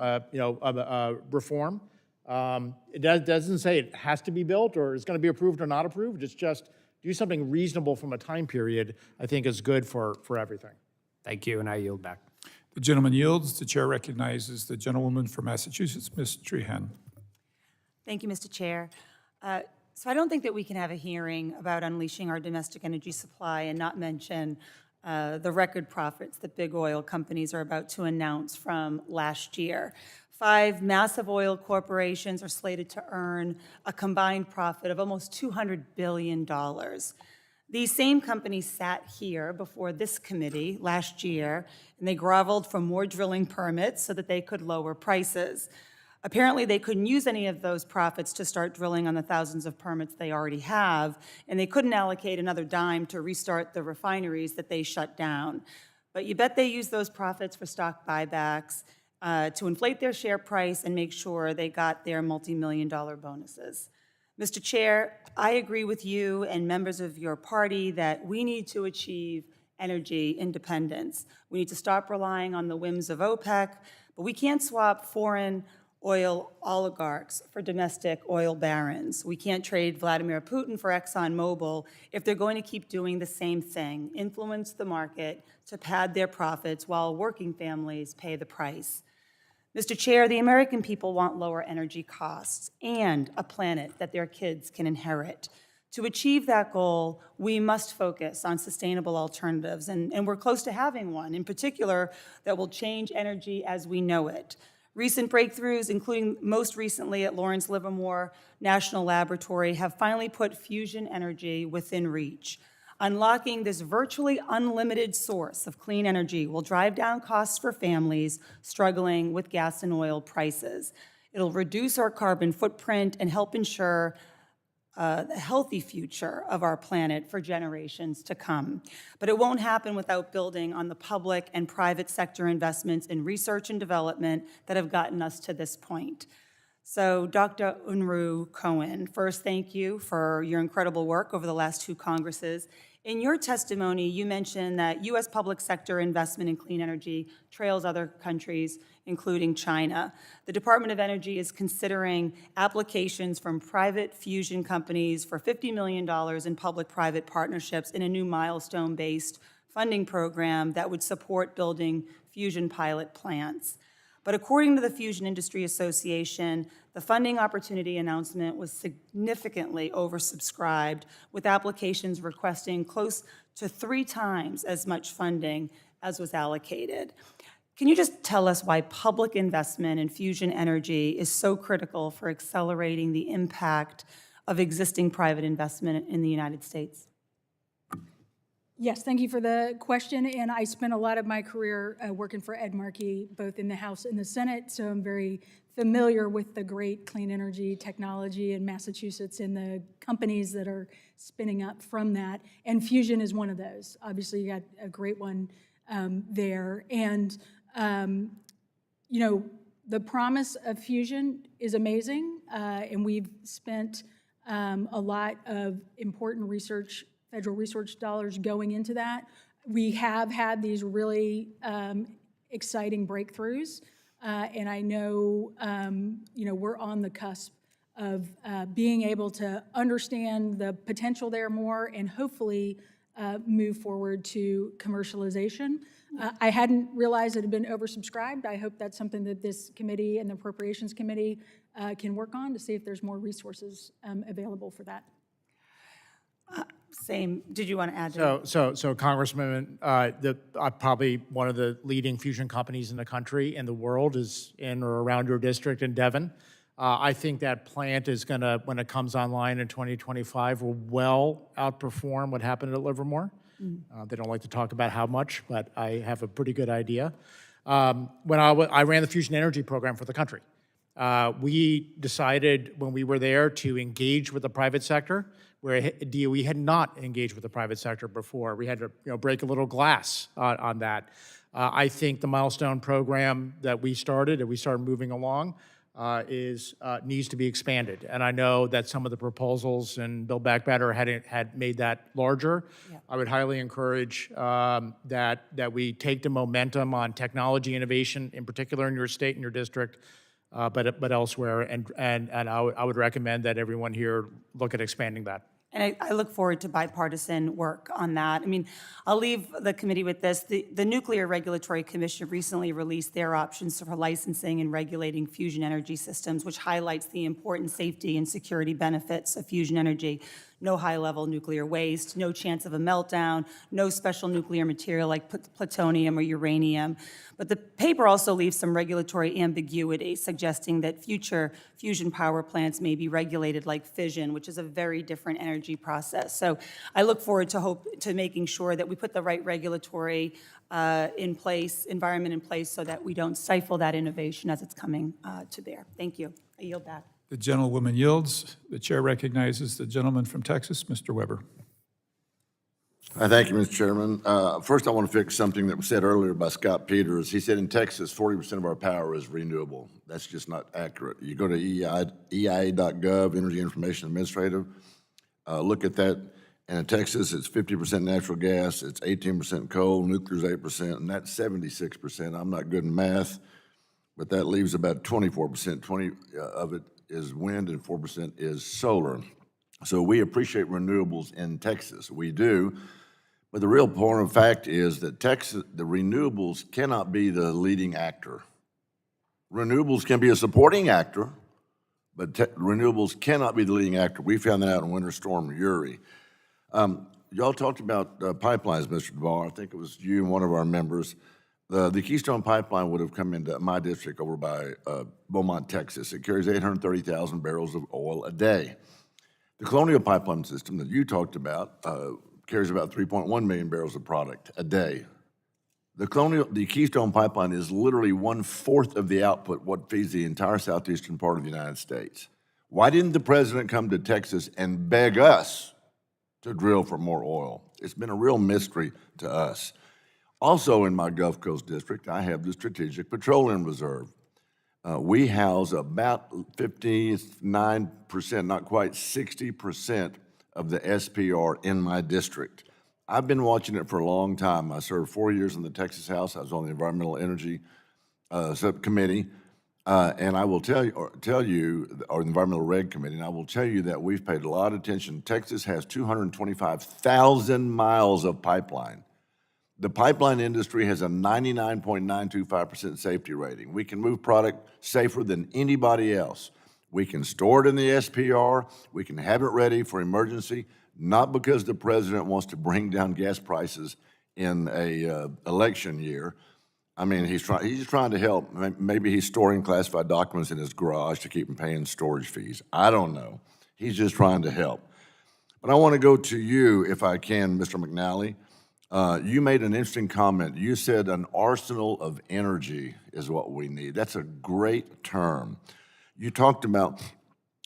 reform. It doesn't say it has to be built or it's going to be approved or not approved. It's just do something reasonable from a time period, I think is good for everything. Thank you, and I yield back. The gentleman yields. The chair recognizes the gentlewoman from Massachusetts, Ms. Trehan. Thank you, Mr. Chair. So I don't think that we can have a hearing about unleashing our domestic energy supply and not mention the record profits that big oil companies are about to announce from last year. 5 massive oil corporations are slated to earn a combined profit of almost $200 billion. These same companies sat here before this committee last year, and they groveled for more drilling permits so that they could lower prices. Apparently, they couldn't use any of those profits to start drilling on the thousands of permits they already have, and they couldn't allocate another dime to restart the refineries that they shut down. But you bet they used those profits for stock buybacks to inflate their share price and make sure they got their multi-million-dollar bonuses. Mr. Chair, I agree with you and members of your party that we need to achieve energy independence. We need to stop relying on the whims of OPEC, but we can't swap foreign oil oligarchs for domestic oil barons. We can't trade Vladimir Putin for ExxonMobil if they're going to keep doing the same thing, influence the market to pad their profits while working families pay the price. Mr. Chair, the American people want lower energy costs and a planet that their kids can inherit. To achieve that goal, we must focus on sustainable alternatives, and we're close to having one, in particular, that will change energy as we know it. Recent breakthroughs, including most recently at Lawrence Livermore National Laboratory, have finally put fusion energy within reach. Unlocking this virtually unlimited source of clean energy will drive down costs for families struggling with gas and oil prices. It'll reduce our carbon footprint and help ensure the healthy future of our planet for generations to come. But it won't happen without building on the public and private sector investments in research and development that have gotten us to this point. So, Dr. Unruh Cohen, first, thank you for your incredible work over the last 2 Congresses. In your testimony, you mentioned that U.S. public sector investment in clean energy trails other countries, including China. The Department of Energy is considering applications from private fusion companies for $50 million in public-private partnerships in a new milestone-based funding program that would support building fusion pilot plants. But according to the Fusion Industry Association, the funding opportunity announcement was significantly oversubscribed, with applications requesting close to 3 times as much funding as was allocated. Can you just tell us why public investment in fusion energy is so critical for accelerating the impact of existing private investment in the United States? Yes, thank you for the question. And I spent a lot of my career working for Ed Markey, both in the House and the Senate, so I'm very familiar with the great clean energy technology in Massachusetts and the companies that are spinning up from that. And fusion is one of those. Obviously, you got a great one there. And, you know, the promise of fusion is amazing, and we've spent a lot of important research, federal research dollars going into that. We have had these really exciting breakthroughs, and I know, you know, we're on the cusp of being able to understand the potential there more and hopefully move forward to commercialization. I hadn't realized it had been oversubscribed. I hope that's something that this committee and the Appropriations Committee can work on to see if there's more resources available for that. Same. Did you want to add to that? So Congressman, probably one of the leading fusion companies in the country and the world is in or around your district in Devon. I think that plant is going to, when it comes online in 2025, will well outperform what happened at Livermore. They don't like to talk about how much, but I have a pretty good idea. When I ran the fusion energy program for the country, we decided when we were there to engage with the private sector, where DOE had not engaged with the private sector before. We had to break a little glass on that. I think the milestone program that we started moving along, needs to be expanded. And I know that some of the proposals and Build Back Better had made that larger. Yeah. I would highly encourage that we take the momentum on technology innovation, in particular in your state and your district, but elsewhere, and I would recommend that everyone here look at expanding that. And I look forward to bipartisan work on that. I mean, I'll leave the committee with this. The Nuclear Regulatory Commission recently released their options for licensing and regulating fusion energy systems, which highlights the important safety and security benefits of fusion energy. no high-level nuclear waste, no chance of a meltdown, no special nuclear material like plutonium or uranium. But the paper also leaves some regulatory ambiguity, suggesting that future fusion power plants may be regulated like fission, which is a very different energy process. So I look forward to making sure that we put the right regulatory environment in place so that we don't stifle that innovation as it's coming to bear. Thank you. I yield back. The gentlewoman yields. The chair recognizes the gentleman from Texas, Mr. Weber. Thank you, Mr. Chairman. First, I want to fix something that was said earlier by Scott Peters. He said in Texas, 40% of our power is renewable. That's just not accurate. You go to EIA.gov, Energy Information Administrative, look at that. And in Texas, it's 50% natural gas, it's 18% coal, nuclear is 8%, and that's 76%. I'm not good in math, but that leaves about 24%. 20 of it is wind and 4% is solar. So we appreciate renewables in Texas. We do. But the real point of fact is that Texas, the renewables cannot be the leading actor. Renewables can be a supporting actor, but renewables cannot be the leading actor. We found that out in Winter Storm Uri. Y'all talked about pipelines, Mr. DeVar. I think it was you and one of our members. The Keystone Pipeline would have come into my district over by Beaumont, Texas. It carries 830,000 barrels of oil a day. The Colonial Pipeline system that you talked about carries about 3.1 million barrels of product a day. The Keystone Pipeline is literally 1/4 of the output, what feeds the entire southeastern part of the United States. Why didn't the president come to Texas and beg us to drill for more oil? It's been a real mystery to us. Also in my Gulf Coast district, I have the Strategic Petroleum Reserve. We house about 59%, not quite 60% of the SPR in my district. I've been watching it for a long time. I served 4 years in the Texas House. I was on the Environmental Energy Subcommittee. And I will tell you, or the Environmental Reg Committee, and I will tell you that we've paid a lot of attention. Texas has 225,000 miles of pipeline. The pipeline industry has a 99.925% safety rating. We can move product safer than anybody else. We can store it in the SPR. We can have it ready for emergency, not because the president wants to bring down gas prices in a election year. I mean, he's trying to help. Maybe he's storing classified documents in his garage to keep him paying storage fees. I don't know. He's just trying to help. But I want to go to you, if I can, Mr. McNally. You made an interesting comment. You said an arsenal of energy is what we need. That's a great term. You talked about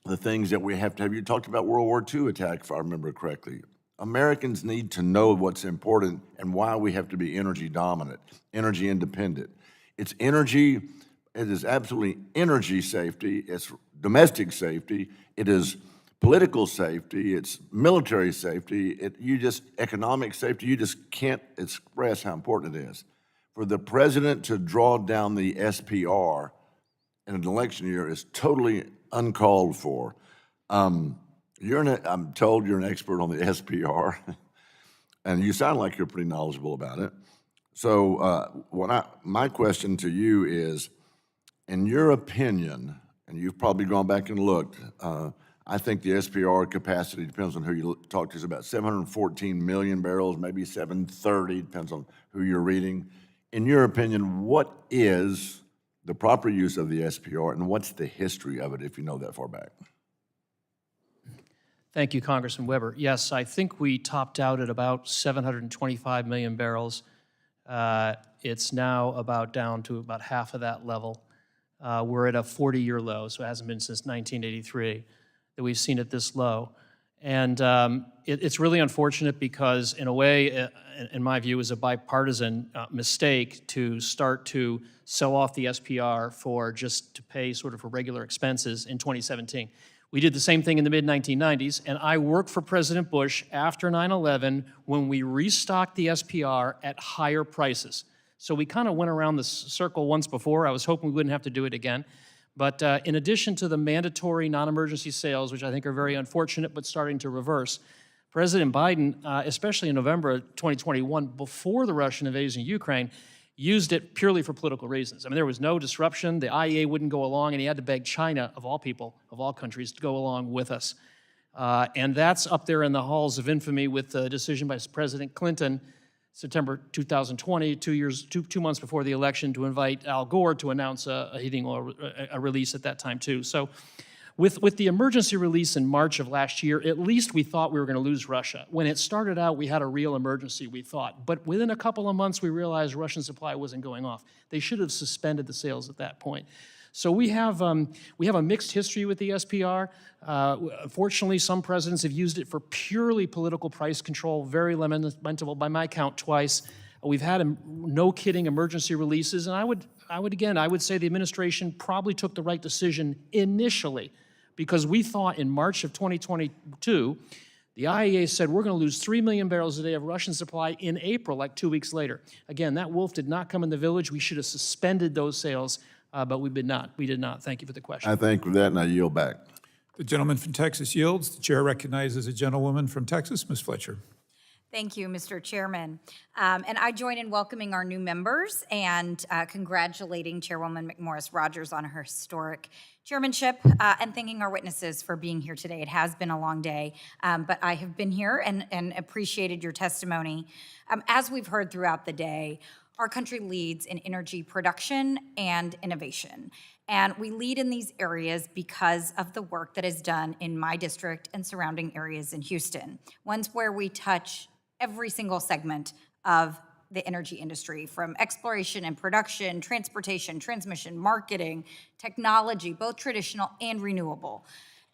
the things that we have to have. You talked about World War II attack, if I remember correctly. Americans need to know what's important and why we have to be energy dominant, energy independent. It's energy, it is absolutely energy safety, it's domestic safety, it is political safety, it's military safety, economic safety. You just can't express how important it is. For the president to draw down the SPR in an election year is totally uncalled for. I'm told you're an expert on the SPR, and you sound like you're pretty knowledgeable about it. So my question to you is, in your opinion, and you've probably gone back and looked, I think the SPR capacity, depends on who you talk to, is about 714 million barrels, maybe 730, depends on who you're reading. In your opinion, what is the proper use of the SPR, and what's the history of it, if you know that far back? Thank you, Congressman Weber. Yes, I think we topped out at about 725 million barrels. It's now about down to about half of that level. We're at a 40-year low, so it hasn't been since 1983 that we've seen it this low. And it's really unfortunate because, in a way, in my view, is a bipartisan mistake to start to sell off the SPR just to pay sort of for regular expenses in 2017. We did the same thing in the mid-1990s, and I worked for President Bush after 9/11 when we restocked the SPR at higher prices. So we kind of went around the circle once before. I was hoping we wouldn't have to do it again. But in addition to the mandatory non-emergency sales, which I think are very unfortunate but starting to reverse, President Biden, especially in November 2021, before the Russian invasion of Ukraine, used it purely for political reasons. I mean, there was no disruption. The IEA wouldn't go along, and he had to beg China, of all people, of all countries, to go along with us. And that's up there in the halls of infamy with the decision by President Clinton, September 2020, 2 months before the election, to invite Al Gore to announce a heating oil a release at that time too. So with the emergency release in March of last year, at least we thought we were going to lose Russia. When it started out, we had a real emergency, we thought. But within a couple of months, we realized Russian supply wasn't going off. They should have suspended the sales at that point. So we have a mixed history with the SPR. Unfortunately, some presidents have used it for purely political price control, very lamentable, by my count, twice. We've had no kidding emergency releases, and I would say the administration probably took the right decision initially, because we thought in March of 2022, the IEA said we're going to lose 3 million barrels a day of Russian supply in April, like 2 weeks later. Again, that wolf did not come in the village. We should have suspended those sales, but we did not. We did not. Thank you for the question. I thank you for that, and I yield back. The gentleman from Texas yields. The chair recognizes a gentlewoman from Texas, Ms. Fletcher. Thank you, Mr. Chairman. And I join in welcoming our new members and congratulating Chairwoman McMorris Rodgers on her historic chairmanship and thanking our witnesses for being here today. It has been a long day, but I have been here and appreciated your testimony. As we've heard throughout the day, our country leads in energy production and innovation. And we lead in these areas because of the work that is done in my district and surrounding areas in Houston, ones where we touch every single segment of the energy industry, from exploration and production, transportation, transmission, marketing, technology, both traditional and renewable.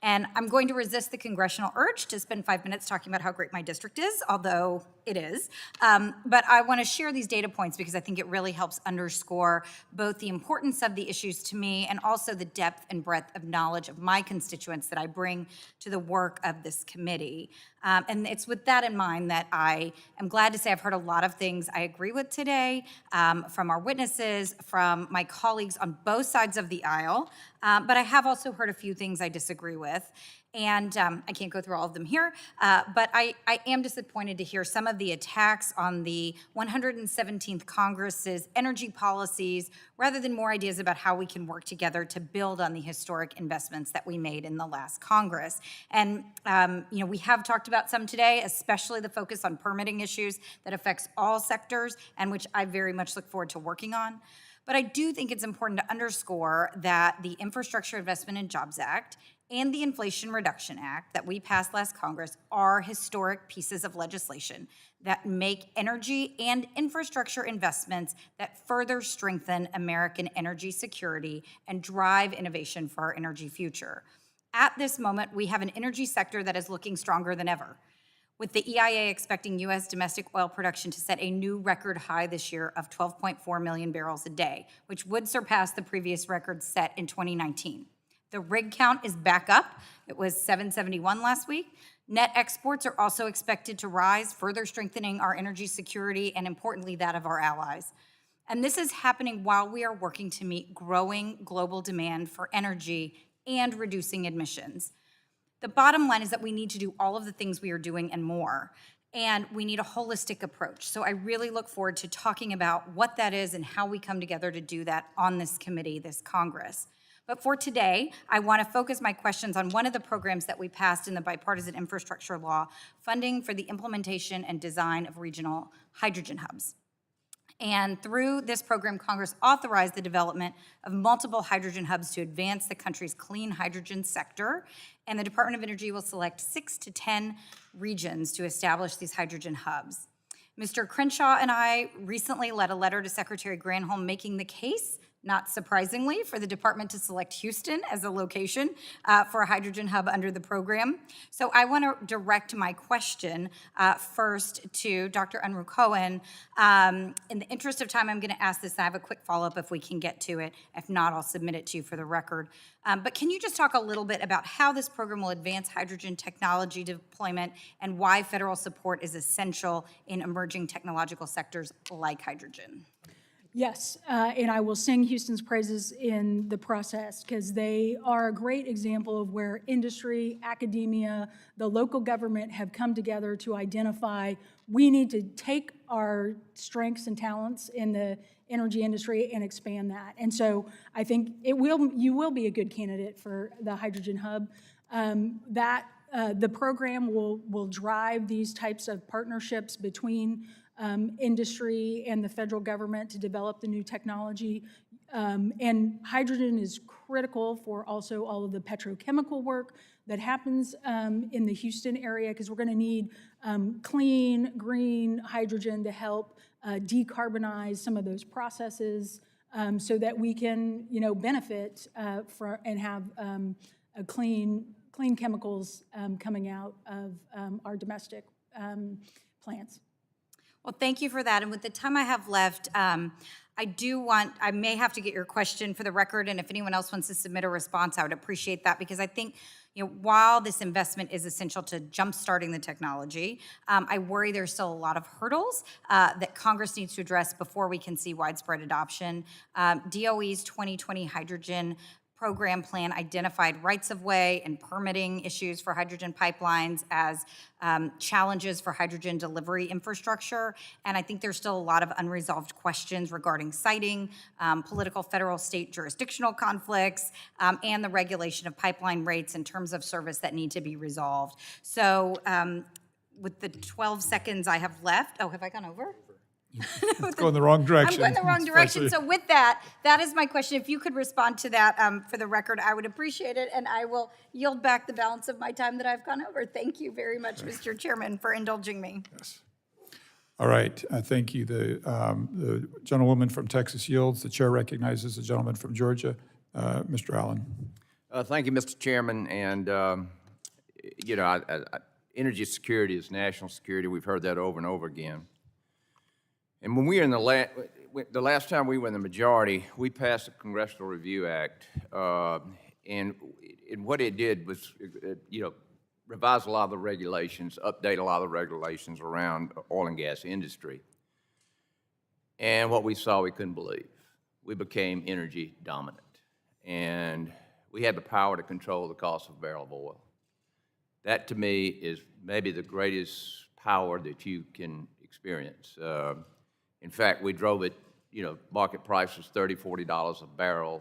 And I'm going to resist the congressional urge to spend 5 minutes talking about how great my district is, although it is. But I want to share these data points because I think it really helps underscore both the importance of the issues to me and also the depth and breadth of knowledge of my constituents that I bring to the work of this committee. And it's with that in mind that I am glad to say I've heard a lot of things I agree with today from our witnesses, from my colleagues on both sides of the aisle, but I have also heard a few things I disagree with. And I can't go through all of them here, but I am disappointed to hear some of the attacks on the 117th Congress's energy policies, rather than more ideas about how we can work together to build on the historic investments that we made in the last Congress. And we have talked about some today, especially the focus on permitting issues that affects all sectors and which I very much look forward to working on. But I do think it's important to underscore that the Infrastructure Investment and Jobs Act and the Inflation Reduction Act that we passed last Congress are historic pieces of legislation that make energy and infrastructure investments that further strengthen American energy security and drive innovation for our energy future. At this moment, we have an energy sector that is looking stronger than ever, with the EIA expecting U.S. domestic oil production to set a new record high this year of 12.4 million barrels a day, which would surpass the previous record set in 2019. The rig count is back up. It was 771 last week. Net exports are also expected to rise, further strengthening our energy security and, importantly, that of our allies. And this is happening while we are working to meet growing global demand for energy and reducing emissions. The bottom line is that we need to do all of the things we are doing and more, and we need a holistic approach. So I really look forward to talking about what that is and how we come together to do that on this committee, this Congress. But for today, I want to focus my questions on one of the programs that we passed in the bipartisan infrastructure law, funding for the implementation and design of regional hydrogen hubs. And through this program, Congress authorized the development of multiple hydrogen hubs to advance the country's clean hydrogen sector. And the Department of Energy will select 6 to 10 regions to establish these hydrogen hubs. Mr. Crenshaw and I recently led a letter to Secretary Granholm making the case, not surprisingly, for the department to select Houston as a location for a hydrogen hub under the program. So I want to direct my question first to Dr. Unruh Cohen. In the interest of time, I'm going to ask this. I have a quick follow-up if we can get to it. If not, I'll submit it to you for the record. But can you just talk a little bit about how this program will advance hydrogen technology deployment and why federal support is essential in emerging technological sectors like hydrogen? Yes, and I will sing Houston's praises in the process because they are a great example of where industry, academia, the local government have come together to identify we need to take our strengths and talents in the energy industry and expand that. And so I think you will be a good candidate for the hydrogen hub. That The program will drive these types of partnerships between industry and the federal government to develop the new technology. And hydrogen is critical for also all of the petrochemical work that happens in the Houston area, because we're going to need clean, green hydrogen to help decarbonize some of those processes, so that we can, benefit and have a clean chemicals coming out of our domestic plants. Well, thank you for that. And with the time I have left, I may have to get your question for the record, and if anyone else wants to submit a response, I would appreciate that, because I think, while this investment is essential to jumpstarting the technology, I worry there's still a lot of hurdles that Congress needs to address before we can see widespread adoption. DOE's 2020 hydrogen program plan identified rights-of-way and permitting issues for hydrogen pipelines as challenges for hydrogen delivery infrastructure. And I think there's still a lot of unresolved questions regarding siting, political federal state jurisdictional conflicts, and the regulation of pipeline rates in terms of service that need to be resolved. So with the 12 seconds I have left, have I gone over? Go in the wrong direction. I'm going the wrong direction. So with that is my question. If you could respond to that for the record, I would appreciate it, and I will yield back the balance of my time that I've gone over. Thank you very much, Mr. Chairman, for indulging me. Yes. All right. Thank you. The gentlewoman from Texas yields. The chair recognizes the gentleman from Georgia, Mr. Allen. Thank you, Mr. Chairman. And, energy security is national security. We've heard that over and over again. And when we were in the last time we were in the majority, we passed the Congressional Review Act, and what it did was, revise a lot of the regulations, update a lot of the regulations around oil and gas industry. And what we saw, we couldn't believe. We became energy dominant, and we had the power to control the cost of a barrel of oil. That, to me, is maybe the greatest power that you can experience. In fact, we drove it, market price was $30, $40 a barrel.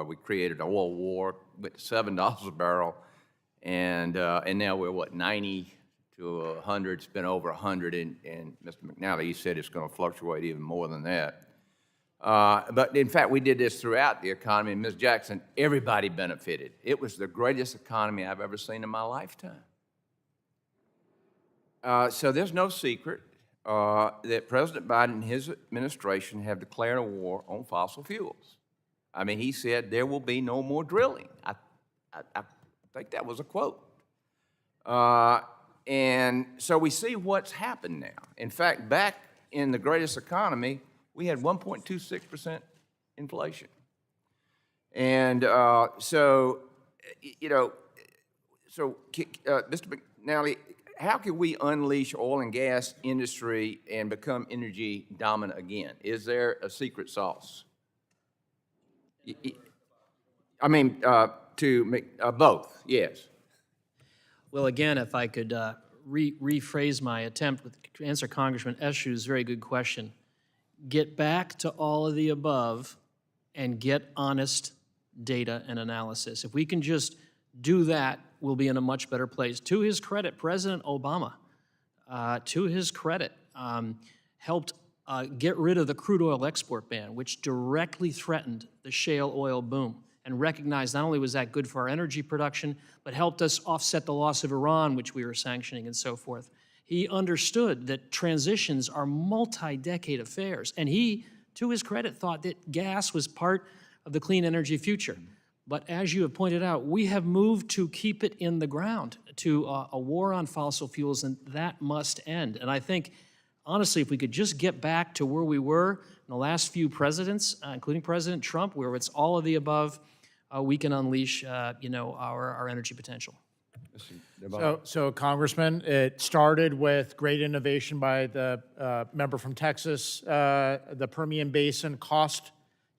We created an oil war, went to $7 a barrel, and now we're, 90 to 100, it's been over 100, and Mr. McNally, he said it's going to fluctuate even more than that. But in fact, we did this throughout the economy, and Ms. Jackson, everybody benefited. It was the greatest economy I've ever seen in my lifetime. So there's no secret that President Biden and his administration have declared a war on fossil fuels. I mean, he said there will be no more drilling. I think that was a quote. And so we see what's happened now. In fact, back in the greatest economy, we had 1.26% inflation. And Mr. McNally, how can we unleash oil and gas industry and become energy dominant again? Is there a secret sauce? I mean, to make both, yes. Well, again, if I could rephrase my attempt to answer Congressman Eschew's very good question. Get back to all of the above and get honest data and analysis. If we can just do that, we'll be in a much better place. To his credit, President Obama, to his credit, helped get rid of the crude oil export ban, which directly threatened the shale oil boom, and recognized not only was that good for our energy production, but helped us offset the loss of Iran, which we were sanctioning and so forth. He understood that transitions are multi-decade affairs, and he, to his credit, thought that gas was part of the clean energy future. But as you have pointed out, we have moved to keep it in the ground, to a war on fossil fuels, and that must end. And I think, honestly, if we could just get back to where we were in the last few presidents, including President Trump, where it's all of the above, we can unleash, our energy potential. So, Congressman, it started with great innovation by the member from Texas. The Permian Basin cost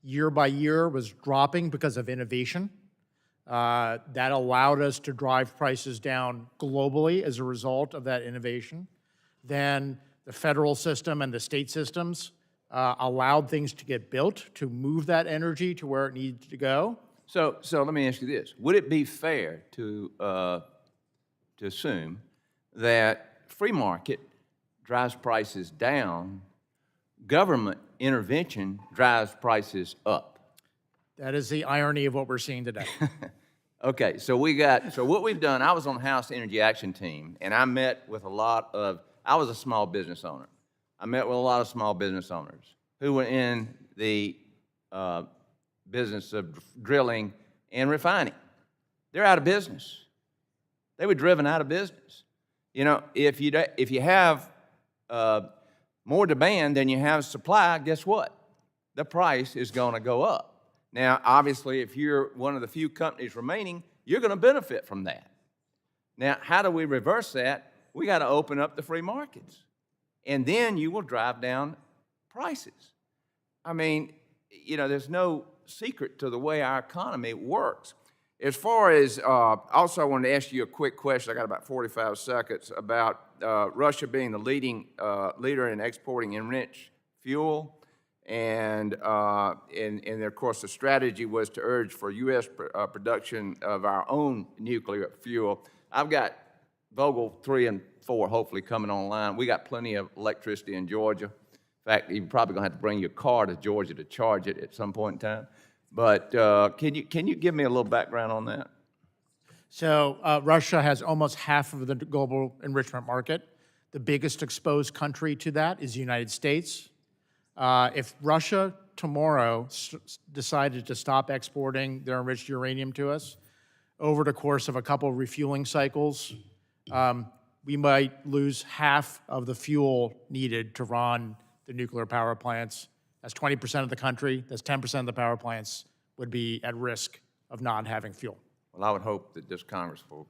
year by year was dropping because of innovation. That allowed us to drive prices down globally as a result of that innovation. Then the federal system and the state systems allowed things to get built to move that energy to where it needed to go. So let me ask you this. Would it be fair to to assume that free market drives prices down, government intervention drives prices up. That is the irony of what we're seeing today. Okay, so what we've done, I was on the House Energy Action Team, and I met with I was a small business owner. I met with a lot of small business owners who were in the business of drilling and refining. They're out of business. They were driven out of business. You know, if you have more demand than you have supply, guess what? The price is going to go up. Now, obviously, if you're one of the few companies remaining, you're going to benefit from that. Now, how do we reverse that? We got to open up the free markets, and then you will drive down prices. I mean, you know, there's no secret to the way our economy works. As far as, also I wanted to ask you a quick question. I got about 45 seconds about Russia being the leading leader in exporting enriched fuel. And of course, the strategy was to urge for U.S. production of our own nuclear fuel. I've got Vogtle 3 and 4 hopefully coming online. We got plenty of electricity in Georgia. In fact, you're probably going to have to bring your car to Georgia to charge it at some point in time. But can you give me a little background on that? So Russia has almost half of the global enrichment market. The biggest exposed country to that is the United States. If Russia tomorrow decided to stop exporting their enriched uranium to us, over the course of a couple of refueling cycles, we might lose half of the fuel needed to run the nuclear power plants. That's 20% of the country. That's 10% of the power plants would be at risk of not having fuel. Well, I would hope that this Congress will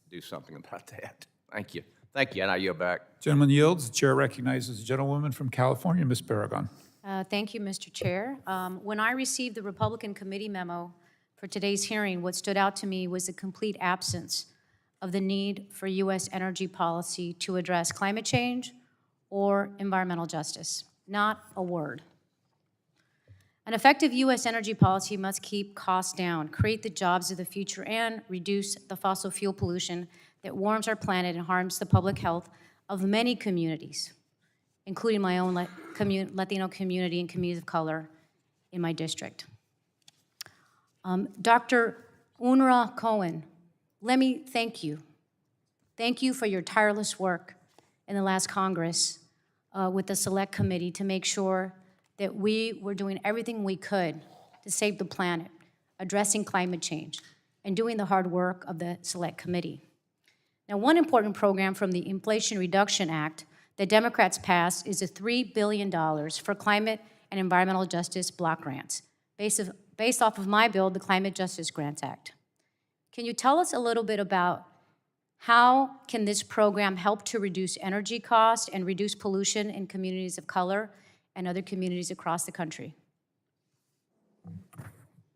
do something about that. Thank you. Thank you, and I yield back. Gentleman yields. The chair recognizes the gentlewoman from California, Ms. Barragan. Thank you, Mr. Chair. When I received the Republican committee memo for today's hearing, what stood out to me was the complete absence of the need for U.S. energy policy to address climate change or environmental justice. Not a word. An effective U.S. energy policy must keep costs down, create the jobs of the future, and reduce the fossil fuel pollution that warms our planet and harms the public health of many communities, including my own Latino community and communities of color in my district. Dr. Unra Cohen, let me thank you. Thank you for your tireless work in the last Congress with the Select Committee to make sure that we were doing everything we could to save the planet, addressing climate change, and doing the hard work of the Select Committee. Now, one important program from the Inflation Reduction Act that Democrats passed is the $3 billion for climate and environmental justice block grants, based off of my bill, the Climate Justice Grants Act. Can you tell us a little bit about how can this program help to reduce energy costs and reduce pollution in communities of color and other communities across the country?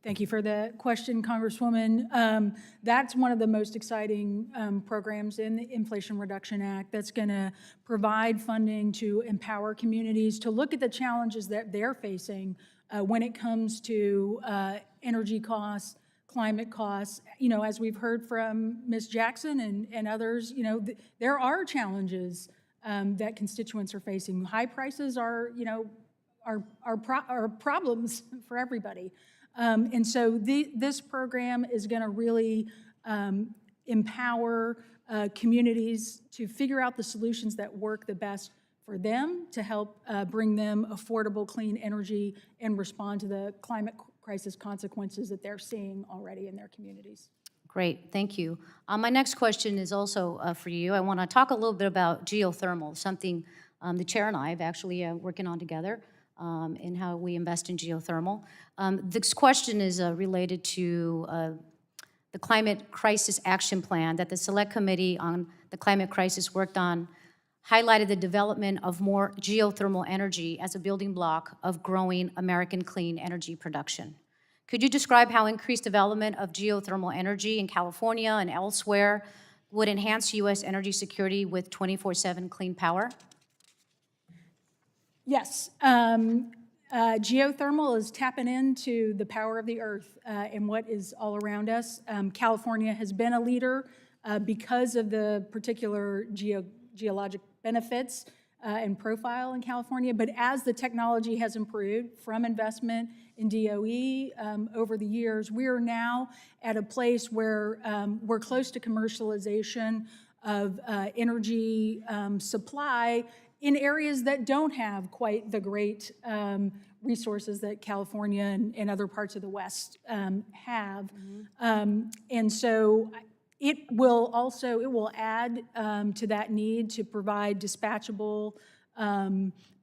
Thank you for the question, Congresswoman. That's one of the most exciting programs in the Inflation Reduction Act that's going to provide funding to empower communities to look at the challenges that they're facing when it comes to energy costs, climate costs. You know, as we've heard from Ms. Jackson and others, you know, there are challenges that constituents are facing. High prices are, you know, are problems for everybody. And so this program is going to really empower communities to figure out the solutions that work the best for them to help bring them affordable, clean energy and respond to the climate crisis consequences that they're seeing already in their communities. Great, thank you. My next question is also for you. I want to talk a little bit about geothermal, something the chair and I have actually working on together. And how we invest in geothermal. This question is related to the Climate Crisis Action Plan that the Select Committee on the Climate Crisis worked on, highlighted the development of more geothermal energy as a building block of growing American clean energy production. Could you describe how increased development of geothermal energy in California and elsewhere would enhance U.S. energy security with 24/7 clean power? Yes, geothermal is tapping into the power of the earth and what is all around us. California has been a leader because of the particular geologic benefits and profile in California. But as the technology has improved from investment in DOE over the years, we are now at a place where we're close to commercialization of energy supply in areas that don't have quite the great resources that California and other parts of the West have. And so it will add to that need to provide dispatchable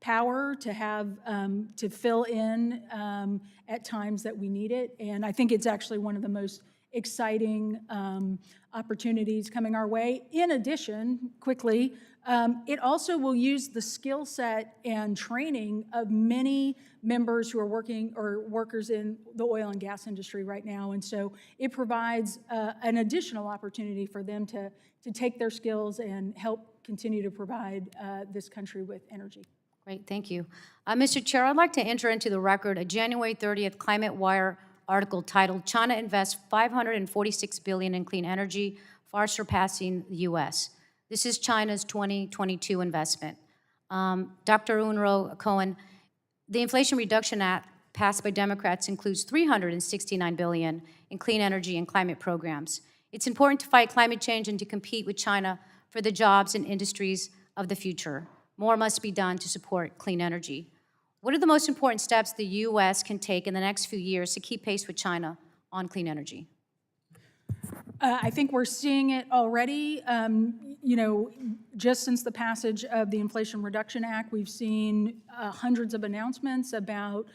power to have to fill in at times that we need it. And I think it's actually one of the most exciting opportunities coming our way. In addition, quickly, it also will use the skill set and training of many members who are working or workers in the oil and gas industry right now. And so it provides an additional opportunity for them to take their skills and help continue to provide this country with energy. Great, thank you. Mr. Chair, I'd like to enter into the record a January 30th Climate Wire article titled, "China Invests $546 Billion in Clean Energy, Far Surpassing the U.S." This is China's 2022 investment. Dr. Unruh Cohen, the Inflation Reduction Act passed by Democrats includes $369 billion in clean energy and climate programs. It's important to fight climate change and to compete with China for the jobs and industries of the future. More must be done to support clean energy. What are the most important steps the U.S. can take in the next few years to keep pace with China on clean energy? I think we're seeing it already. You know, just since the passage of the Inflation Reduction Act, we've seen hundreds of announcements about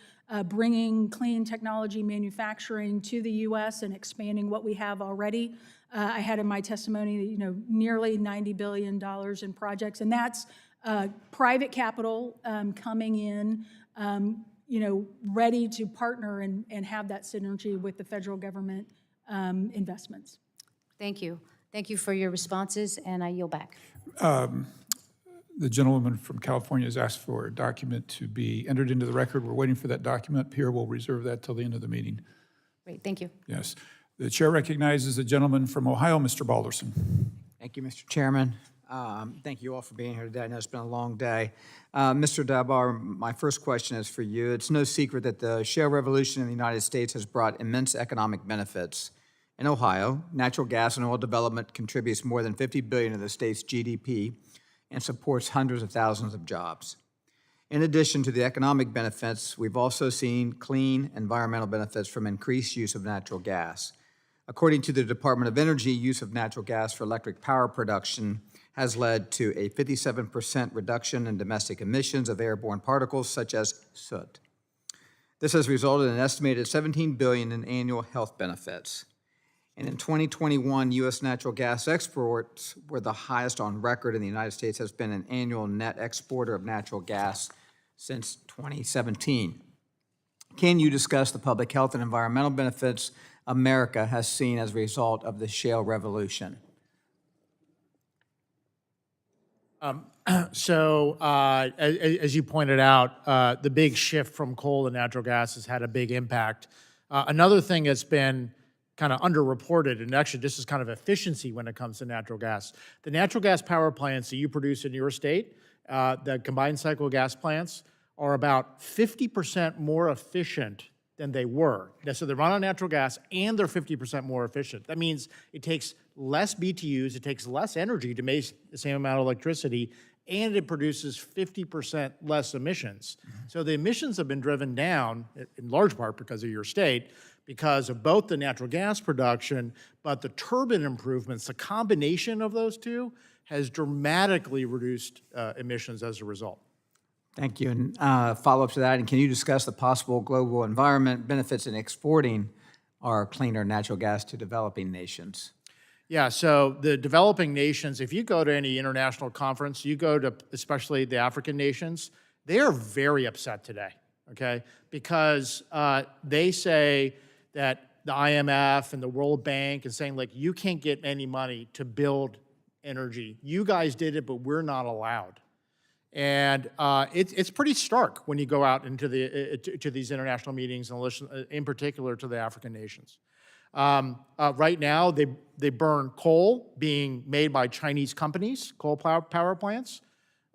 bringing clean technology manufacturing to the U.S. and expanding what we have already. I had in my testimony, you know, nearly $90 billion in projects, and that's private capital coming in, you know, ready to partner and have that synergy with the federal government investments. Thank you. Thank you for your responses, and I yield back. The gentlewoman from California has asked for a document to be entered into the record. We're waiting for that document. Pierre will reserve that till the end of the meeting. Great, thank you. Yes. The chair recognizes the gentleman from Ohio, Mr. Balderson. Thank you, Mr. Chairman. Thank you all for being here today. I know it's been a long day. Mr. Dabar, my first question is for you. It's no secret that the shale revolution in the United States has brought immense economic benefits. In Ohio, natural gas and oil development contributes more than $50 billion to the state's GDP and supports hundreds of thousands of jobs. In addition to the economic benefits, we've also seen clean environmental benefits from increased use of natural gas. According to the Department of Energy, use of natural gas for electric power production has led to a 57% reduction in domestic emissions of airborne particles such as soot. This has resulted in an estimated $17 billion in annual health benefits. And in 2021, U.S. natural gas exports were the highest on record, and the United States has been an annual net exporter of natural gas since 2017. Can you discuss the public health and environmental benefits America has seen as a result of the shale revolution? As you pointed out, the big shift from coal to natural gas has had a big impact. Another thing that's been kind of underreported, and actually this is kind of efficiency when it comes to natural gas. The natural gas power plants that you produce in your state, the combined cycle gas plants, are about 50% more efficient than they were. So they run on natural gas and they're 50% more efficient. That means it takes less BTUs, it takes less energy to make the same amount of electricity, and it produces 50% less emissions. So the emissions have been driven down, in large part because of your state, because of both the natural gas production, but the turbine improvements, the combination of those two has dramatically reduced emissions as a result. Thank you. And follow-up to that, and can you discuss the possible global environment benefits in exporting our cleaner natural gas to developing nations? Yeah, so the developing nations, if you go to any international conference, you go to especially the African nations, they are very upset today, okay? Because they say that the IMF and the World Bank is saying, like, you can't get any money to build energy. You guys did it, but we're not allowed. And it's pretty stark when you go out into to these international meetings and listen, in particular to the African nations. Right now, they burn coal being made by Chinese companies, coal power plants.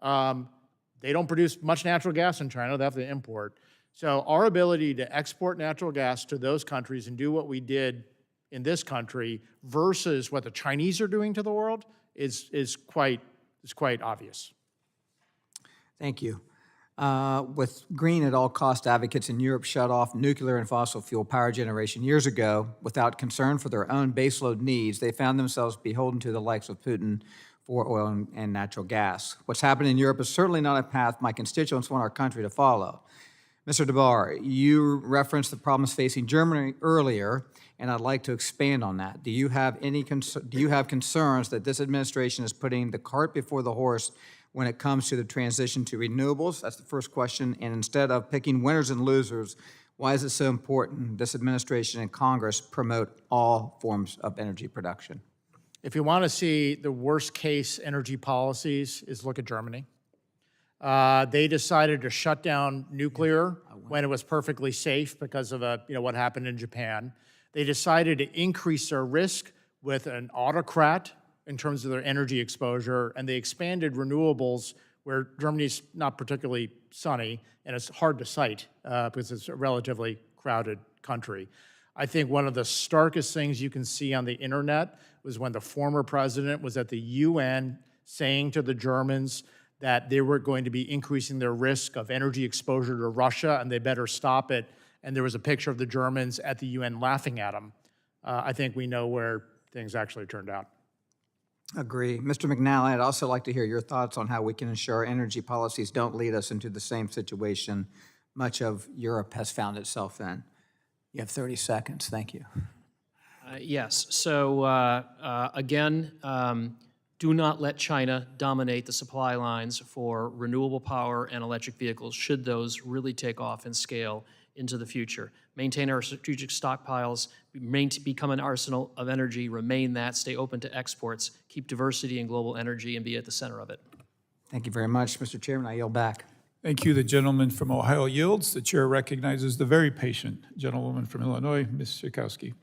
They don't produce much natural gas in China. They have to import. So our ability to export natural gas to those countries and do what we did in this country versus what the Chinese are doing to the world is quite obvious. Thank you. With green at all cost advocates in Europe shut off nuclear and fossil fuel power generation years ago without concern for their own baseload needs, they found themselves beholden to the likes of Putin for oil and natural gas. What's happened in Europe is certainly not a path my constituents want our country to follow. Mr. DeBar, you referenced the problems facing Germany earlier, and I'd like to expand on that. Do you have concerns that this administration is putting the cart before the horse when it comes to the transition to renewables? That's the first question. And instead of picking winners and losers, why is it so important this administration and Congress promote all forms of energy production? If you want to see the worst case energy policies, is look at Germany. They decided to shut down nuclear when it was perfectly safe because of what happened in Japan. They decided to increase their risk with an autocrat in terms of their energy exposure, and they expanded renewables where Germany's not particularly sunny, and it's hard to cite because it's a relatively crowded country. I think one of the starkest things you can see on the internet was when the former president was at the UN saying to the Germans that they were going to be increasing their risk of energy exposure to Russia and they better stop it. And there was a picture of the Germans at the UN laughing at them. I think we know where things actually turned out. Agree. Mr. McNally, I'd also like to hear your thoughts on how we can ensure energy policies don't lead us into the same situation much of Europe has found itself in. You have 30 seconds. Thank you. Yes. So again, do not let China dominate the supply lines for renewable power and electric vehicles should those really take off and scale into the future. Maintain our strategic stockpiles, become an arsenal of energy, remain that, stay open to exports, keep diversity in global energy, and be at the center of it. Thank you very much, Mr. Chairman. I yield back. Thank you. The gentleman from Ohio yields. The chair recognizes the very patient gentlewoman from Illinois, Ms. Schakowsky.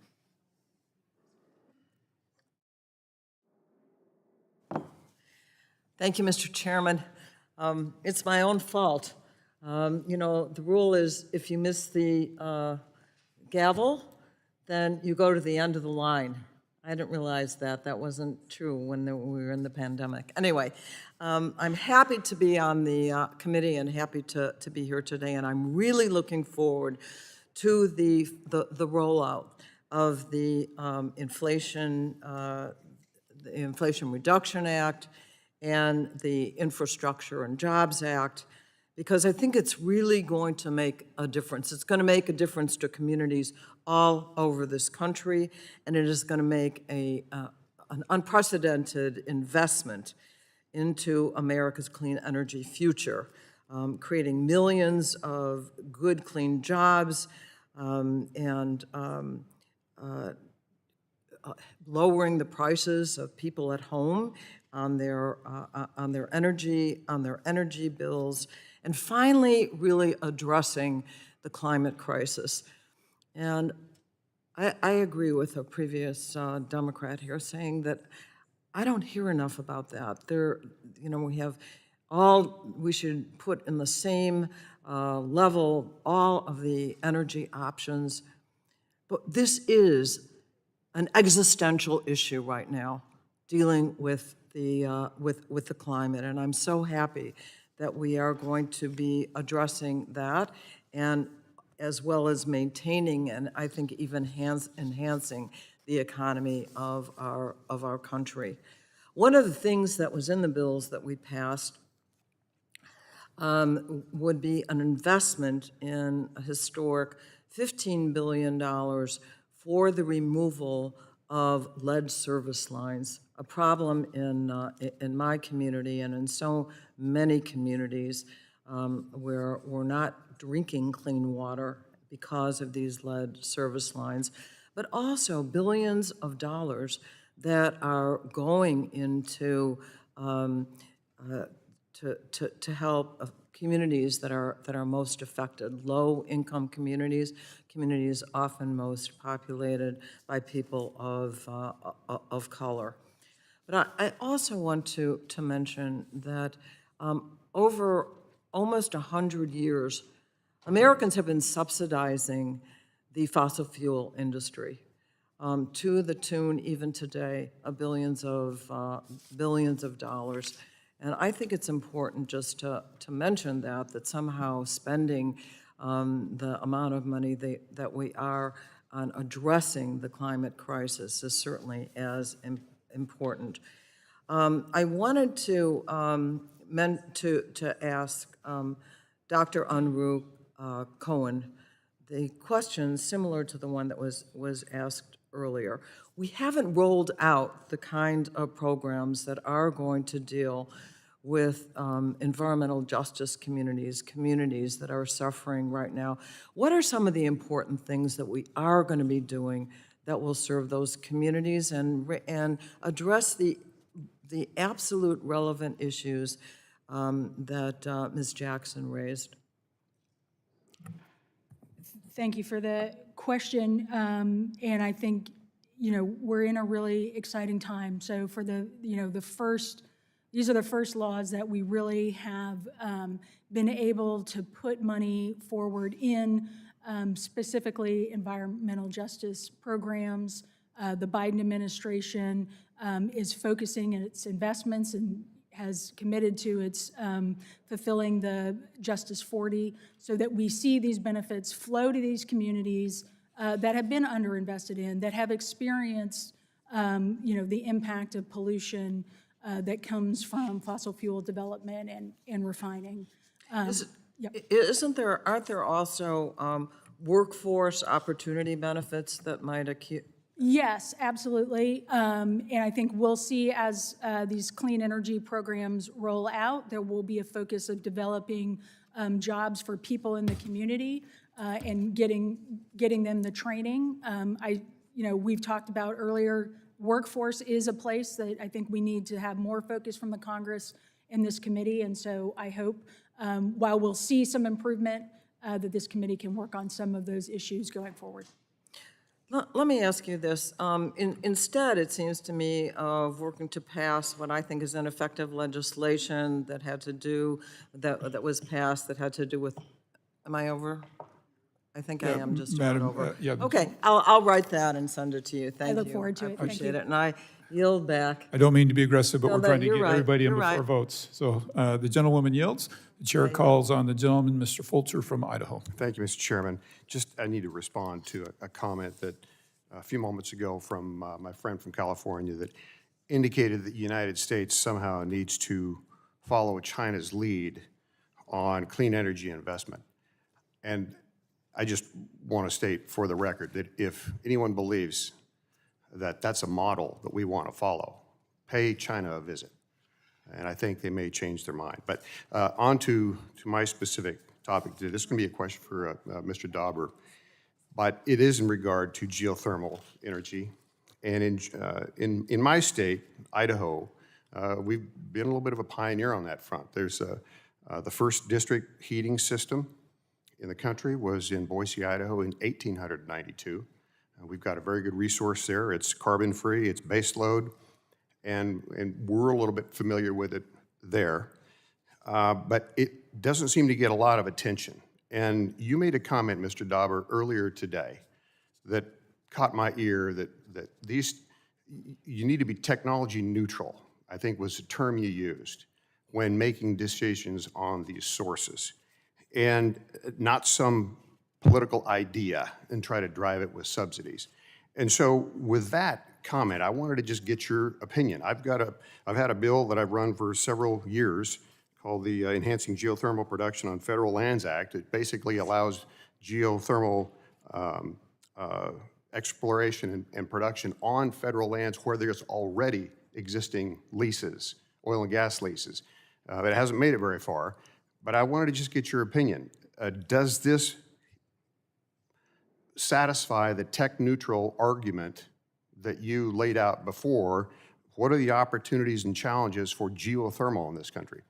Thank you, Mr. Chairman. It's my own fault. The rule is if you miss the gavel, then you go to the end of the line. I didn't realize that. That wasn't true when we were in the pandemic. Anyway, I'm happy to be on the committee and happy to be here today, and I'm really looking forward to the rollout of the Inflation Reduction Act and the Infrastructure and Jobs Act, because I think it's really going to make a difference. It's going to make a difference to communities all over this country, and it is going to make an unprecedented investment into America's clean energy future, creating millions of good, clean jobs and lowering the prices of people at home on their energy bills, and finally really addressing the climate crisis. And I agree with a previous Democrat here saying that I don't hear enough about that. We should put in the same level all of the energy options, but this is an existential issue right now, dealing with the climate, and I'm so happy that we are going to be addressing that, and as well as maintaining and I think even enhancing the economy of our country. One of the things that was in the bills that we passed would be an investment in a historic $15 billion for the removal of lead service lines, a problem in my community and in so many communities where we're not drinking clean water because of these lead service lines, but also billions of dollars that are going into to help communities that are most affected, low-income communities, communities often most populated by people of color. But I also want to mention that over almost 100 years, Americans have been subsidizing the fossil fuel industry to the tune, even today, of billions of dollars. And I think it's important just to mention that somehow spending the amount of money that we are on addressing the climate crisis is certainly as important. I wanted to ask Dr. Unruh Cohen the question similar to the one that was asked earlier. We haven't rolled out the kind of programs that are going to deal with environmental justice communities that are suffering right now. What are some of the important things that we are going to be doing that will serve those communities and address the absolute relevant issues that Ms. Jackson raised? Thank you for the question. And I think, we're in a really exciting time. So for these are the first laws that we really have been able to put money forward in specifically environmental justice programs. The Biden administration is focusing in its investments and has committed to its fulfilling the Justice 40 so that we see these benefits flow to these communities that have been underinvested in, that have experienced the impact of pollution that comes from fossil fuel development and refining. Aren't there also workforce opportunity benefits that might accrue? Yes, absolutely. And I think we'll see as these clean energy programs roll out, there will be a focus of developing jobs for people in the community and getting them the training. We've talked about earlier, workforce is a place that I think we need to have more focus from the Congress in this committee. And so I hope, while we'll see some improvement, that this committee can work on some of those issues going forward. Let me ask you this. Instead, it seems to me, of working to pass what I think is ineffective legislation that was passed that had to do with, am I over? I think I am just about over. Okay, I'll write that and send it to you. Thank you. I look forward to it. Thank Appreciate you. it. And I yield back. I don't mean to be aggressive, but No, we're trying to you're get right. everybody in You're before right. votes. So the gentlewoman yields. The chair calls on the gentleman, Mr. Fulcher from Idaho. Thank you, Mr. Chairman. I need to respond to a comment that a few moments ago from my friend from California that indicated that the United States somehow needs to follow China's lead on clean energy investment. And I just want to state for the record that if anyone believes that that's a model that we want to follow, pay China a visit. And I think they may change their mind. But on to my specific topic today. This is going to be a question for Mr. Dauber, but it is in regard to geothermal energy. And in my state, Idaho, we've been a little bit of a pioneer on that front. There's the first district heating system in the country was in Boise, Idaho in 1892. We've got a very good resource there. It's carbon-free, it's base load, and we're a little bit familiar with it there. But it doesn't seem to get a lot of attention. And you made a comment, Mr. Dauber, earlier today that caught my ear that you need to be technology neutral, I think was the term you used, when making decisions on these sources. And not some political idea and try to drive it with subsidies. And so with that comment, I wanted to just get your opinion. I've had a bill that I've run for several years called the Enhancing Geothermal Production on Federal Lands Act. It basically allows geothermal exploration and production on federal lands where there's already existing leases, oil and gas leases. But it hasn't made it very far. But I wanted to just get your opinion. Does this satisfy the tech-neutral argument that you laid out before? What are the opportunities and challenges for geothermal in this country?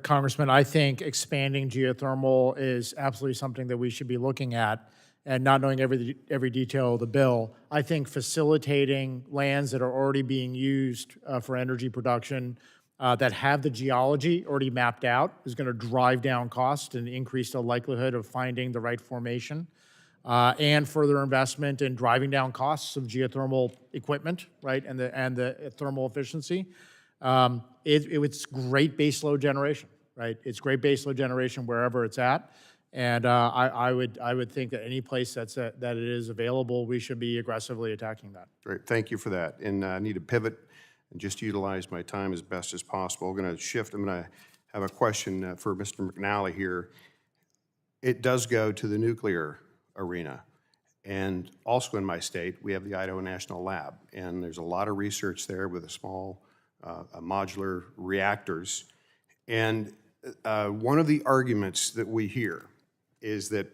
Congressman, I think expanding geothermal is absolutely something that we should be looking at, and not knowing every detail of the bill. I think facilitating lands that are already being used for energy production that have the geology already mapped out is going to drive down cost and increase the likelihood of finding the right formation. And further investment in driving down costs of geothermal equipment, right, and the thermal efficiency. It's great baseload generation, right? It's great baseload generation wherever it's at, and I would think that any place that it is available, we should be aggressively attacking that. Great, thank you for that. And I need to pivot and just utilize my time as best as possible. I'm going to shift. I'm going to have a question for Mr. McNally here. It does go to the nuclear arena. And also in my state, we have the Idaho National Lab, and there's a lot of research there with the small modular reactors. And one of the arguments that we hear is that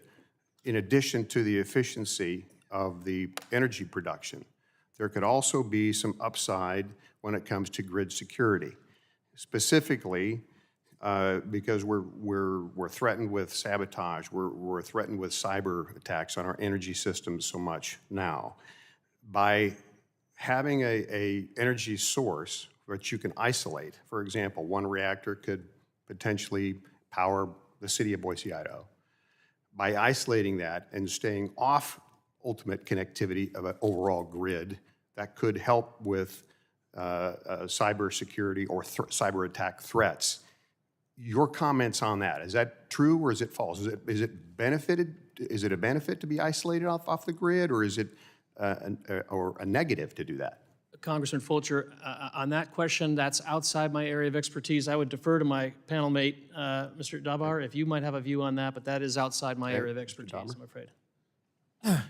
in addition to the efficiency of the energy production, there could also be some upside when it comes to grid security. Specifically, because we're threatened with sabotage, we're threatened with cyber attacks on our energy systems so much now. By having a energy source which you can isolate, for example, one reactor could potentially power the city of Boise, Idaho. By isolating that and staying off ultimate connectivity of an overall grid, that could help with cyber security or cyber attack threats. Your comments on that, is that true or is it false? Is it a benefit to be isolated off the grid, or is it a negative to do that? Congressman Fulcher, on that question, that's outside my area of expertise. I would defer to my panel mate, Mr. Dabar, if you might have a view on that, but that is outside my area of expertise, I'm afraid.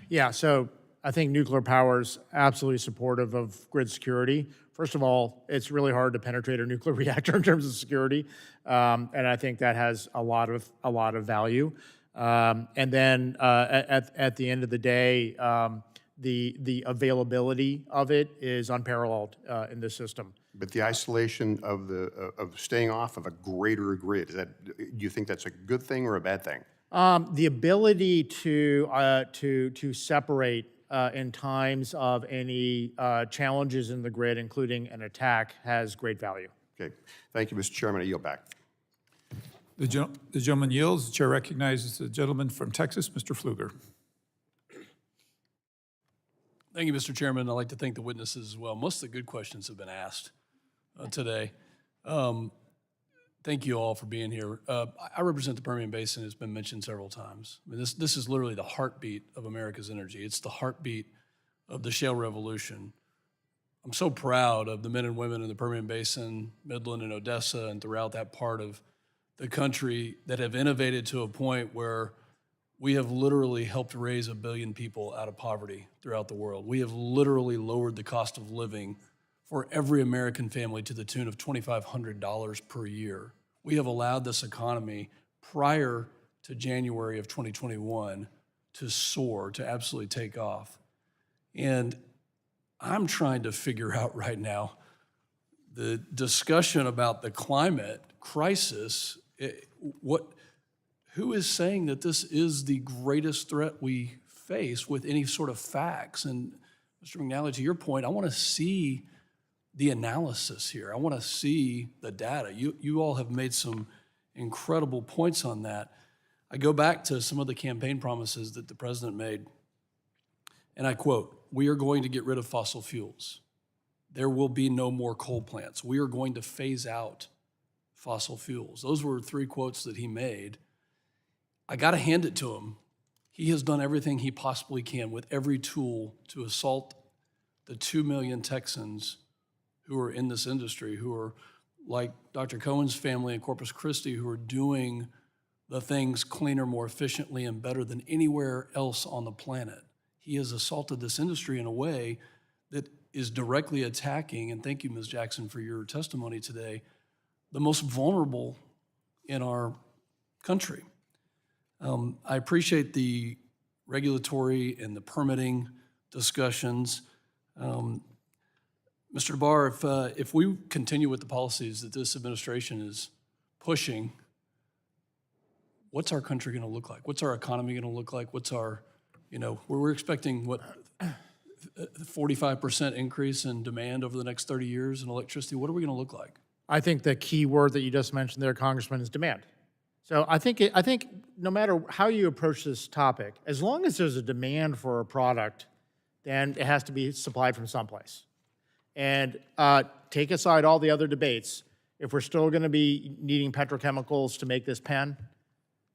Yeah, so I think nuclear power is absolutely supportive of grid security. First of all, it's really hard to penetrate a nuclear reactor in terms of security, and I think that has a lot of value. And then at the end of the day, the availability of it is unparalleled in this system. But the isolation of staying off of a greater grid, do you think that's a good thing or a bad thing? The ability to separate in times of any challenges in the grid, including an attack, has great value. Okay, thank you, Mr. Chairman. I yield back. The gentleman yields. The chair recognizes the gentleman from Texas, Mr. Pfluger. Thank you, Mr. Chairman. I'd like to thank the witnesses as well. Most of the good questions have been asked today. Thank you all for being here. I represent the Permian Basin. It's been mentioned several times. I mean, this is literally the heartbeat of America's energy. It's the heartbeat of the shale revolution. I'm so proud of the men and women in the Permian Basin, Midland and Odessa, and throughout that part of the country that have innovated to a point where we have literally helped raise 1 billion people out of poverty throughout the world. We have literally lowered the cost of living for every American family to the tune of $2,500 per year. We have allowed this economy prior to January of 2021 to soar, to absolutely take off. And I'm trying to figure out right now the discussion about the climate crisis. Who is saying that this is the greatest threat we face with any sort of facts? And Mr. McNally, to your point, I want to see the analysis here. I want to see the data. You all have made some incredible points on that. I go back to some of the campaign promises that the president made, and I quote, "We are going to get rid of fossil fuels. There will be no more coal plants. We are going to phase out fossil fuels." Those were 3 quotes that he made. I got to hand it to him. He has done everything he possibly can with every tool to assault the 2 million Texans who are in this industry, who are like Dr. Cohen's family in Corpus Christi, who are doing the things cleaner, more efficiently, and better than anywhere else on the planet. He has assaulted this industry in a way that is directly attacking, and thank you, Ms. Jackson, for your testimony today, the most vulnerable in our country. I appreciate the regulatory and the permitting discussions. Mr. DeBar, if we continue with the policies that this administration is pushing, what's our country going to look like? What's our economy going to look like? What's our, we're expecting what, 45% increase in demand over the next 30 years in electricity. What are we going to look like? I think the key word that you just mentioned there, Congressman, is demand. So I think no matter how you approach this topic, as long as there's a demand for a product, then it has to be supplied from someplace. And take aside all the other debates, if we're still going to be needing petrochemicals to make this pen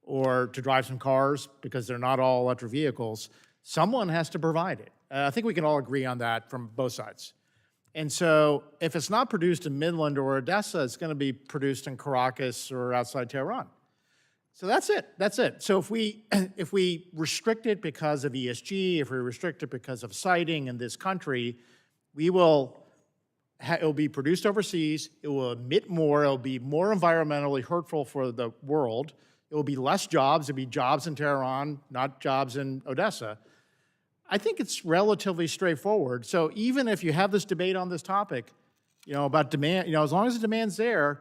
or to drive some cars, because they're not all electric vehicles, someone has to provide it. I think we can all agree on that from both sides. And so if it's not produced in Midland or Odessa, it's going to be produced in Caracas or outside Tehran. So that's it. That's it. So if we restrict it because of ESG, if we restrict it because of siting in this country, it will be produced overseas. It will emit more. It will be more environmentally hurtful for the world. It will be less jobs. It will be jobs in Tehran, not jobs in Odessa. I think it's relatively straightforward. So even if you have this debate on this topic, about demand, as long as the demand's there,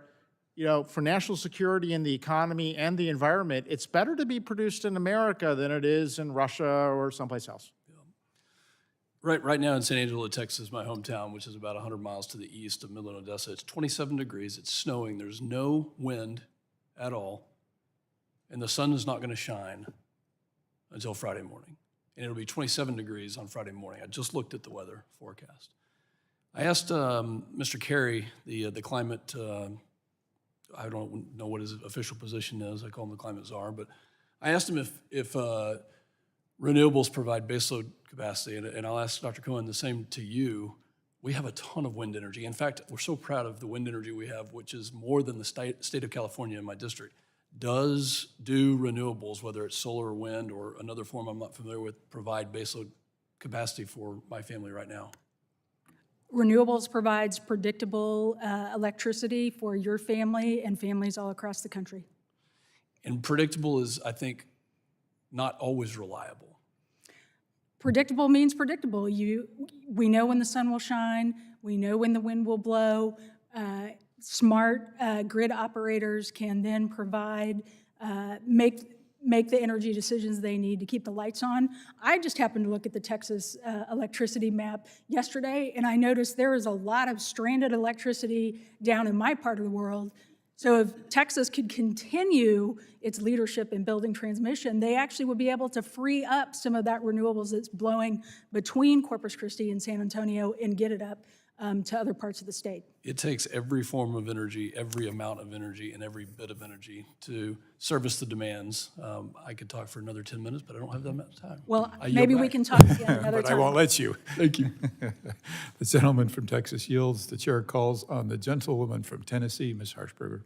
for national security and the economy and the environment, it's better to be produced in America than it is in Russia or someplace else. Right now in San Angelo, Texas, my hometown, which is about 100 miles to the east of Midland, Odessa, it's 27 degrees, it's snowing, there's no wind at all, and the sun is not going to shine until Friday morning. And it'll be 27 degrees on Friday morning. I just looked at the weather forecast. I asked Mr. Kerry, the climate, I don't know what his official position is, I call him the climate czar, but I asked him if renewables provide baseload capacity, and I'll ask Dr. Cohen the same to you. We have a ton of wind energy. In fact, we're so proud of the wind energy we have, which is more than the state of California in my district. Do renewables, whether it's solar or wind or another form I'm not familiar with, provide baseload capacity for my family right now? Renewables provides predictable electricity for your family and families all across the country. And predictable is, I think, not always reliable. Predictable means predictable. We know when the sun will shine. We know when the wind will blow. Smart grid operators can then provide, make the energy decisions they need to keep the lights on. I just happened to look at the Texas electricity map yesterday, and I noticed there is a lot of stranded electricity down in my part of the world. So if Texas could continue its leadership in building transmission, they actually would be able to free up some of that renewables that's blowing between Corpus Christi and San Antonio and get it up to other parts of the state. It takes every form of energy, every amount of energy, and every bit of energy to service the demands. I could talk for another 10 minutes, but I don't have that much time. Well, I yield maybe we back. can talk again another But time. I won't let you. Thank you. The gentleman from Texas yields. The chair calls on the gentlewoman from Tennessee, Ms. Harshberger.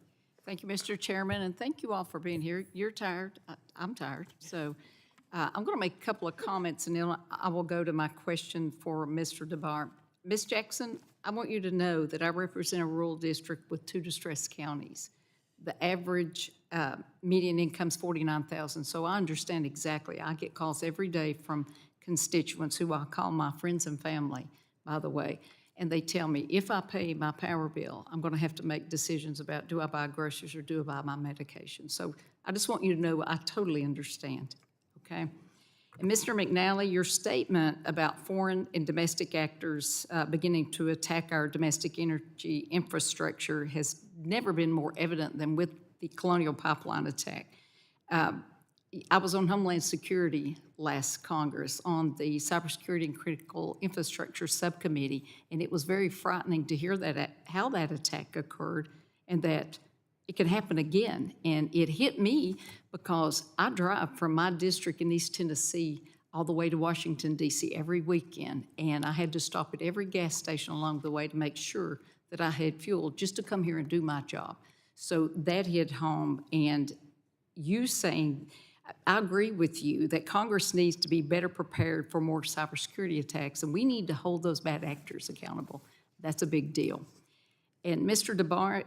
Thank you, Mr. Chairman, and thank you all for being here. You're tired. I'm tired. So I'm going to make a couple of comments, and then I will go to my question for Mr. DeBar. Ms. Jackson, I want you to know that I represent a rural district with 2 distressed counties. The average median income is $49,000, so I understand exactly. I get calls every day from constituents who I call my friends and family, by the way, and they tell me, if I pay my power bill, I'm going to have to make decisions about, do I buy groceries or do I buy my medication? So I just want you to know I totally understand, okay? And Mr. McNally, your statement about foreign and domestic actors beginning to attack our domestic energy infrastructure has never been more evident than with the Colonial Pipeline attack. I was on Homeland Security last Congress on the Cybersecurity and Critical Infrastructure Subcommittee, and it was very frightening to hear that how that attack occurred and that it could happen again. And it hit me because I drive from my district in East Tennessee all the way to Washington, D.C. every weekend, and I had to stop at every gas station along the way to make sure that I had fuel just to come here and do my job. So that hit home, and you saying, I agree with you that Congress needs to be better prepared for more cybersecurity attacks, and we need to hold those bad actors accountable. That's a big deal. And Mr. DeBar,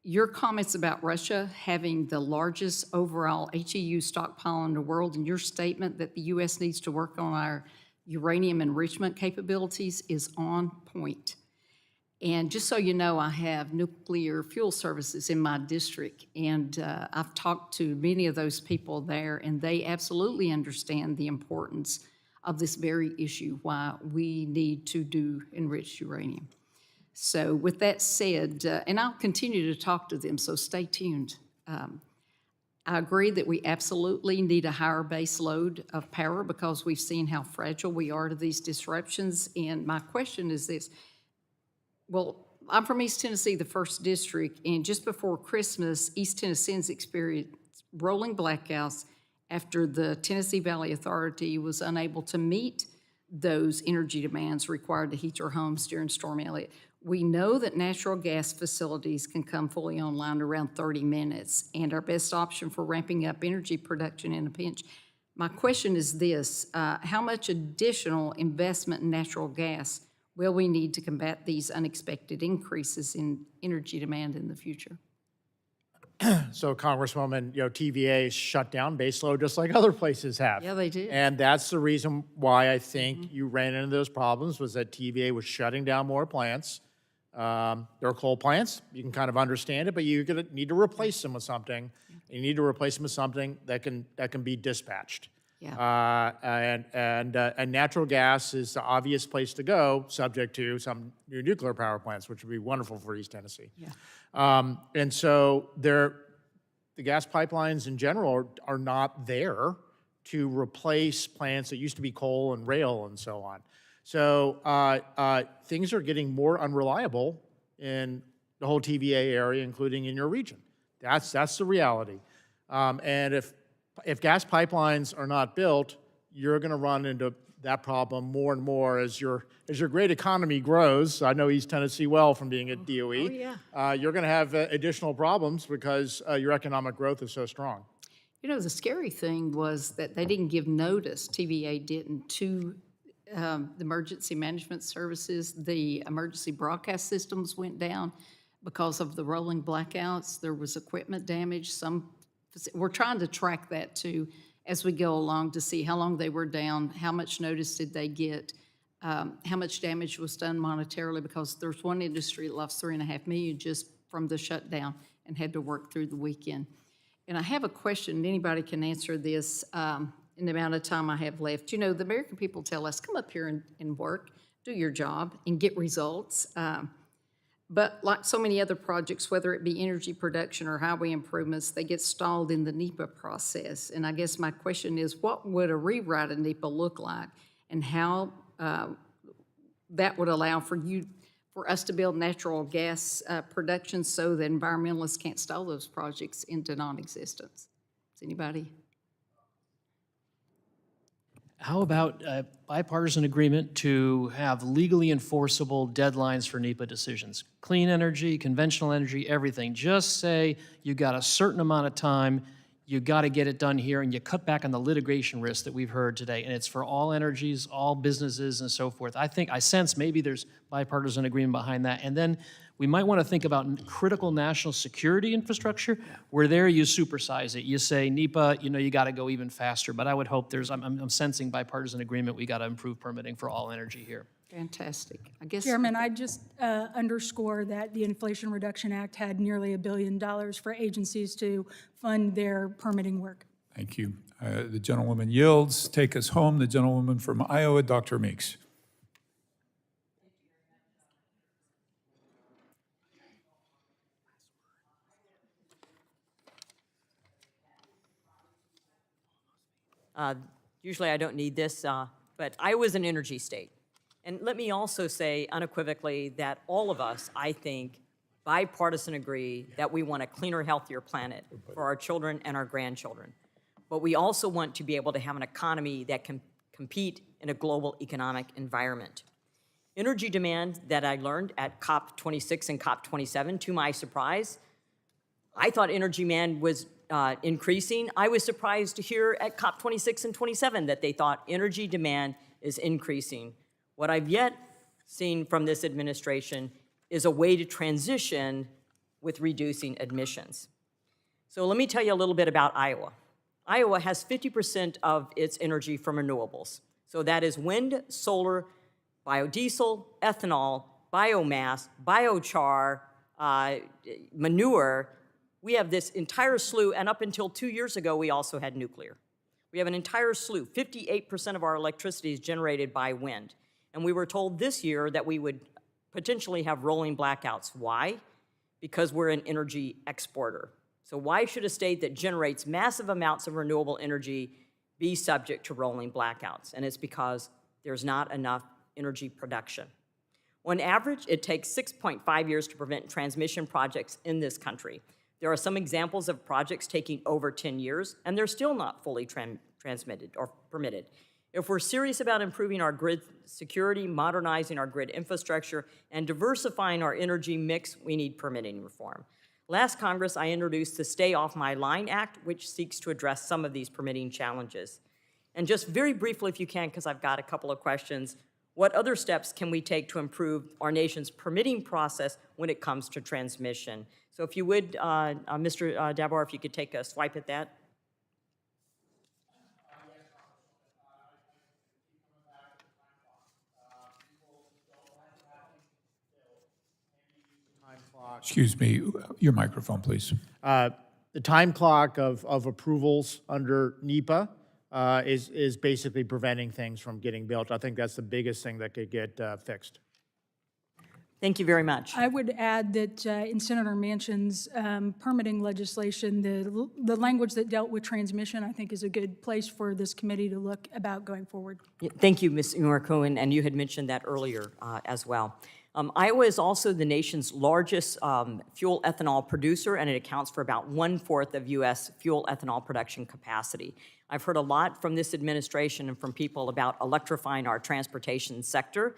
your comments about Russia having the largest overall HEU stockpile in the world and your statement that the U.S. needs to work on our uranium enrichment capabilities is on point. And just so you know, I have nuclear fuel services in my district, and I've talked to many of those people there, and they absolutely understand the importance of this very issue, why we need to do enriched uranium. So with that said, and I'll continue to talk to them, so stay tuned. I agree that we absolutely need a higher base load of power because we've seen how fragile we are to these disruptions. And my question is this. Well, I'm from East Tennessee, the 1st District, and just before Christmas, East Tennesseans experienced rolling blackouts after the Tennessee Valley Authority was unable to meet those energy demands required to heat your homes during Storm Elliott. We know that natural gas facilities can come fully online in around 30 minutes, and our best option for ramping up energy production in a pinch. My question is this, how much additional investment in natural gas will we need to combat these unexpected increases in energy demand in the future? So Congresswoman, TVA shut down baseload just like other places have. Yeah, they did. And that's the reason why I think you ran into those problems was that TVA was shutting down more plants. There are coal plants, you can kind of understand it, but you're gonna need to replace them with something. You need to replace them with something that can be dispatched. Yeah. And natural gas is the obvious place to go, subject to some new nuclear power plants, which would be wonderful for East Tennessee. Yeah. And so the gas pipelines in general are not there to replace plants that used to be coal and rail and so on. So things are getting more unreliable in the whole TVA area, including in your region. That's the reality. And if gas pipelines are not built, you're going to run into that problem more and more as your great economy grows. I know East Tennessee well from being at DOE. Oh, yeah. You're going to have additional problems because your economic growth is so strong. You know, the scary thing was that they didn't give notice, TVA didn't, to the emergency management services. The emergency broadcast systems went down because of the rolling blackouts. There was equipment damage. We're trying to track that too as we go along to see how long they were down, how much notice did they get, how much damage was done monetarily, because there's one industry that lost $3.5 million just from the shutdown and had to work through the weekend. And I have a question, and anybody can answer this in the amount of time I have left. You know, the American people tell us, come up here and work, do your job, and get results. But like so many other projects, whether it be energy production or highway improvements, they get stalled in the NEPA process. And I guess my question is, what would a rewrite of NEPA look like, and how that would allow for us to build natural gas production so that environmentalists can't stall those projects into non-existence? Does anybody? How about a bipartisan agreement to have legally enforceable deadlines for NEPA decisions? Clean energy, conventional energy, everything. Just say you got a certain amount of time, you got to get it done here, and you cut back on the litigation risk that we've heard today. And it's for all energies, all businesses, and so forth. I sense maybe there's bipartisan agreement behind that. And then we might want to think about critical national security infrastructure, where there you supersize it. You say, NEPA, you got to go even faster. But I would hope I'm sensing bipartisan agreement. We got to improve permitting for all energy here. Fantastic. I guess. Chairman, I just underscore that the Inflation Reduction Act had nearly $1 billion for agencies to fund their permitting work. Thank you. The gentlewoman yields. Take us home. The gentlewoman from Iowa, Dr. Meeks. Usually I don't need this, but Iowa's an energy state. And let me also say unequivocally that all of us, I think, bipartisan agree that we want a cleaner, healthier planet for our children and our grandchildren. But we also want to be able to have an economy that can compete in a global economic environment. Energy demand that I learned at COP26 and COP27, to my surprise, I thought energy demand was increasing. I was surprised to hear at COP26 and 27 that they thought energy demand is increasing. What I've yet seen from this administration is a way to transition with reducing emissions. So let me tell you a little bit about Iowa. Iowa has 50% of its energy from renewables. So that is wind, solar, biodiesel, ethanol, biomass, biochar, manure. We have this entire slew, and up until 2 years ago, we also had nuclear. We have an entire slew. 58% of our electricity is generated by wind. And we were told this year that we would potentially have rolling blackouts. Why? Because we're an energy exporter. So why should a state that generates massive amounts of renewable energy be subject to rolling blackouts? And it's because there's not enough energy production. On average, it takes 6.5 years to prevent transmission projects in this country. There are some examples of projects taking over 10 years, and they're still not fully transmitted or permitted. If we're serious about improving our grid security, modernizing our grid infrastructure, and diversifying our energy mix, we need permitting reform. Last Congress, I introduced the Stay Off My Line Act, which seeks to address some of these permitting challenges. And just very briefly, if you can, because I've got a couple of questions, what other steps can we take to improve our nation's permitting process when it comes to transmission? So if you would, Mr. Dabar, if you could take a swipe at that. Excuse me, your microphone, please. The time clock of approvals under NEPA is basically preventing things from getting built. I think that's the biggest thing that could get fixed. Thank you very much. I would add that in Senator Manchin's permitting legislation, the language that dealt with transmission, I think, is a good place for this committee to look about going forward. Thank you, Ms. Cohen, and you had mentioned that earlier as well. Iowa is also the nation's largest fuel ethanol producer, and it accounts for about 1/4 of U.S. fuel ethanol production capacity. I've heard a lot from this administration and from people about electrifying our transportation sector.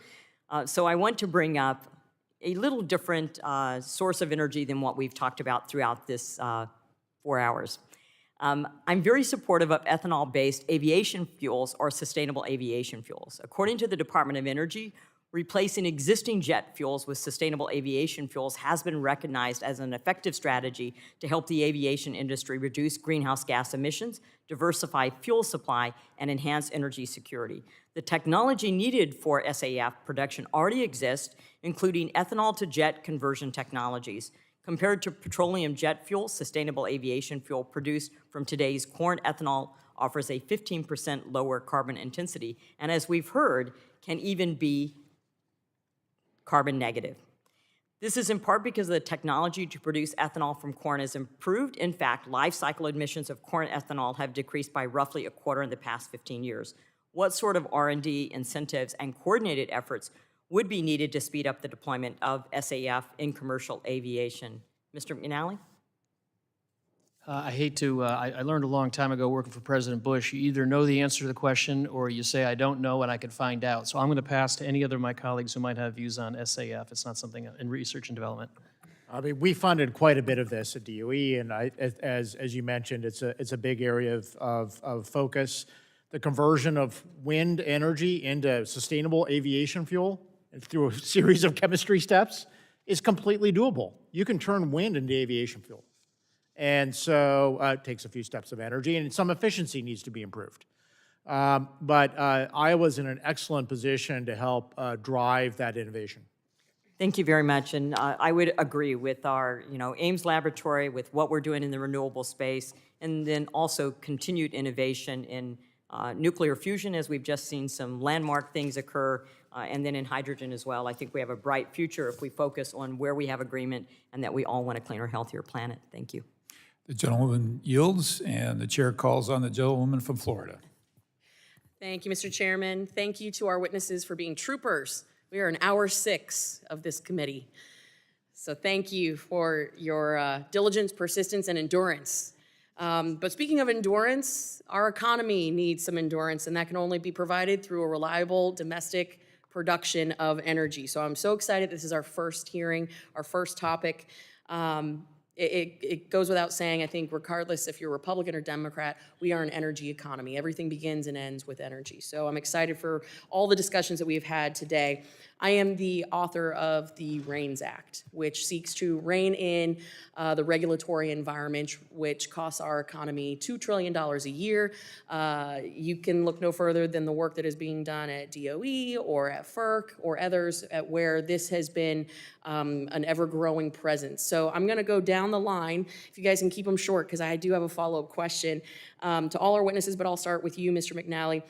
So I want to bring up a little different source of energy than what we've talked about throughout this 4 hours. I'm very supportive of ethanol-based aviation fuels or sustainable aviation fuels. According to the Department of Energy, replacing existing jet fuels with sustainable aviation fuels has been recognized as an effective strategy to help the aviation industry reduce greenhouse gas emissions, diversify fuel supply, and enhance energy security. The technology needed for SAF production already exists, including ethanol to jet conversion technologies. Compared to petroleum jet fuel, sustainable aviation fuel produced from today's corn ethanol offers a 15% lower carbon intensity, and as we've heard, can even be carbon negative. This is in part because the technology to produce ethanol from corn has improved. In fact, life cycle emissions of corn ethanol have decreased by roughly 1/4 in the past 15 years. What sort of R&D incentives and coordinated efforts would be needed to speed up the deployment of SAF in commercial aviation? Mr. McNally? I hate to, I learned a long time ago working for President Bush, you either know the answer to the question or you say, I don't know and I can find out. So I'm going to pass to any other of my colleagues who might have views on SAF. It's not something in research and development. I mean, we funded quite a bit of this at DOE, and as you mentioned, it's a big area of focus. The conversion of wind energy into sustainable aviation fuel through a series of chemistry steps is completely doable. You can turn wind into aviation fuel. And so it takes a few steps of energy, and some efficiency needs to be improved. But Iowa's in an excellent position to help drive that innovation. Thank you very much, and I would agree with our, Ames Laboratory, with what we're doing in the renewable space, and then also continued innovation in nuclear fusion, as we've just seen some landmark things occur, and then in hydrogen as well. I think we have a bright future if we focus on where we have agreement and that we all want a cleaner, healthier planet. Thank you. The gentlewoman yields, and the chair calls on the gentlewoman from Florida. Thank you, Mr. Chairman. Thank you to our witnesses for being troopers. We are in hour 6 of this committee. So thank you for your diligence, persistence, and endurance. But speaking of endurance, our economy needs some endurance, and that can only be provided through a reliable domestic production of energy. So I'm so excited. This is our first hearing, our first topic. it goes without saying, I think regardless if you're Republican or Democrat, we are an energy economy. Everything begins and ends with energy. So I'm excited for all the discussions that we've had today. I am the author of the REINS Act, which seeks to rein in the regulatory environment, which costs our economy $2 trillion a year. You can look no further than the work that is being done at DOE or at FERC or others at where this has been an ever-growing presence. So I'm going to go down the line, if you guys can keep them short, because I do have a follow-up question to all our witnesses, but I'll start with you, Mr. McNally.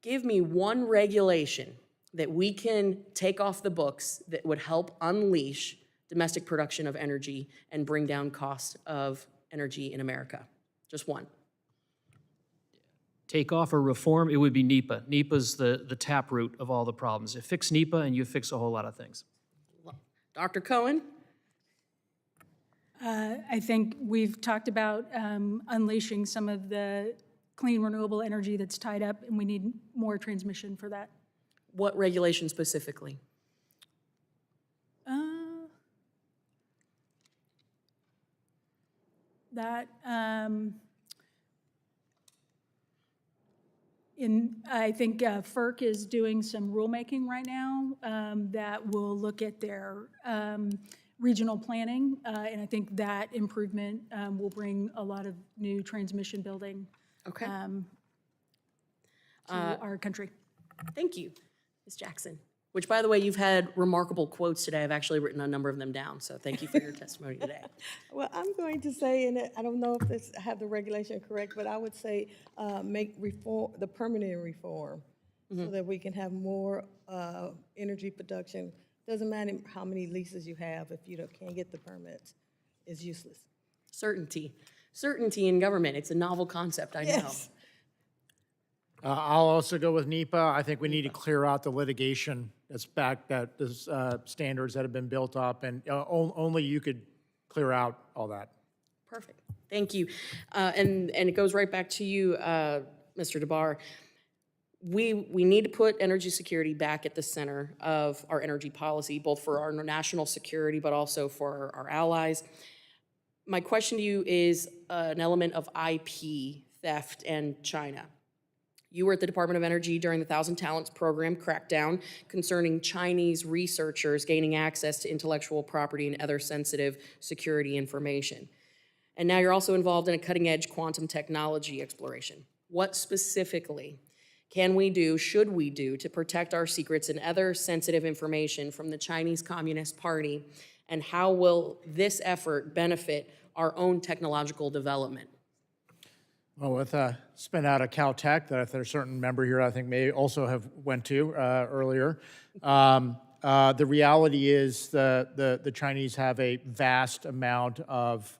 Give me one regulation that we can take off the books that would help unleash domestic production of energy and bring down cost of energy in America. Just one. Take off or reform, it would be NEPA. NEPA's the taproot of all the problems. You fix NEPA and you fix a whole lot of things. Dr. Cohen? I think we've talked about unleashing some of the clean renewable energy that's tied up, and we need more transmission for that. What regulation specifically? I think FERC is doing some rulemaking right now that will look at their regional planning, and I think that improvement will bring a lot of new transmission building to our country. Thank you, Ms. Jackson. Which, by the way, you've had remarkable quotes today. I've actually written a number of them down, so thank you for your testimony today. Well, I'm going to say, and I don't know if I have the regulation correct, but I would say make reform, the permanent reform, so that we can have more energy production. Doesn't matter how many leases you have, if you can't get the permits, it's useless. Certainty. Certainty in government. It's a novel concept, I know. Yes. I'll also go with NEPA. I think we need to clear out the litigation that's back, that there's standards that have been built up, and only you could clear out all that. Perfect. Thank you. And it goes right back to you, Mr. DeBar. We need to put energy security back at the center of our energy policy, both for our national security, but also for our allies. My question to you is an element of IP theft and China. You were at the Department of Energy during the 1,000 Talents program crackdown concerning Chinese researchers gaining access to intellectual property and other sensitive security information. And now you're also involved in a cutting-edge quantum technology exploration. What specifically can we do, should we do, to protect our secrets and other sensitive information from the Chinese Communist Party, and how will this effort benefit our own technological development? Well, with a spin out of Caltech, that there's a certain member here I think may also have went to earlier, the reality is the Chinese have a vast amount of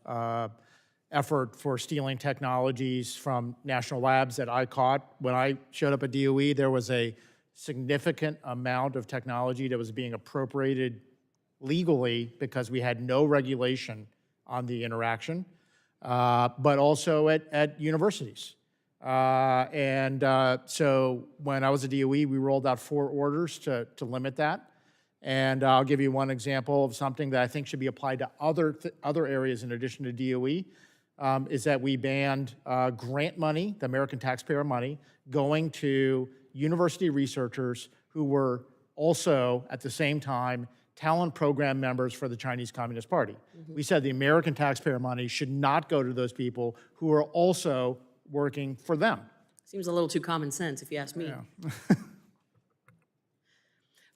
effort for stealing technologies from national labs that I caught. When I showed up at DOE, there was a significant amount of technology that was being appropriated legally because we had no regulation on the interaction. But also at universities. So when I was at DOE, we rolled out 4 orders to limit that. And I'll give you one example of something that I think should be applied to other areas in addition to DOE, is that we banned grant money, the American taxpayer money, going to university researchers who were also, at the same time, talent program members for the Chinese Communist Party. We said the American taxpayer money should not go to those people who are also working for them. Seems a little too common sense, if you ask me. Yeah.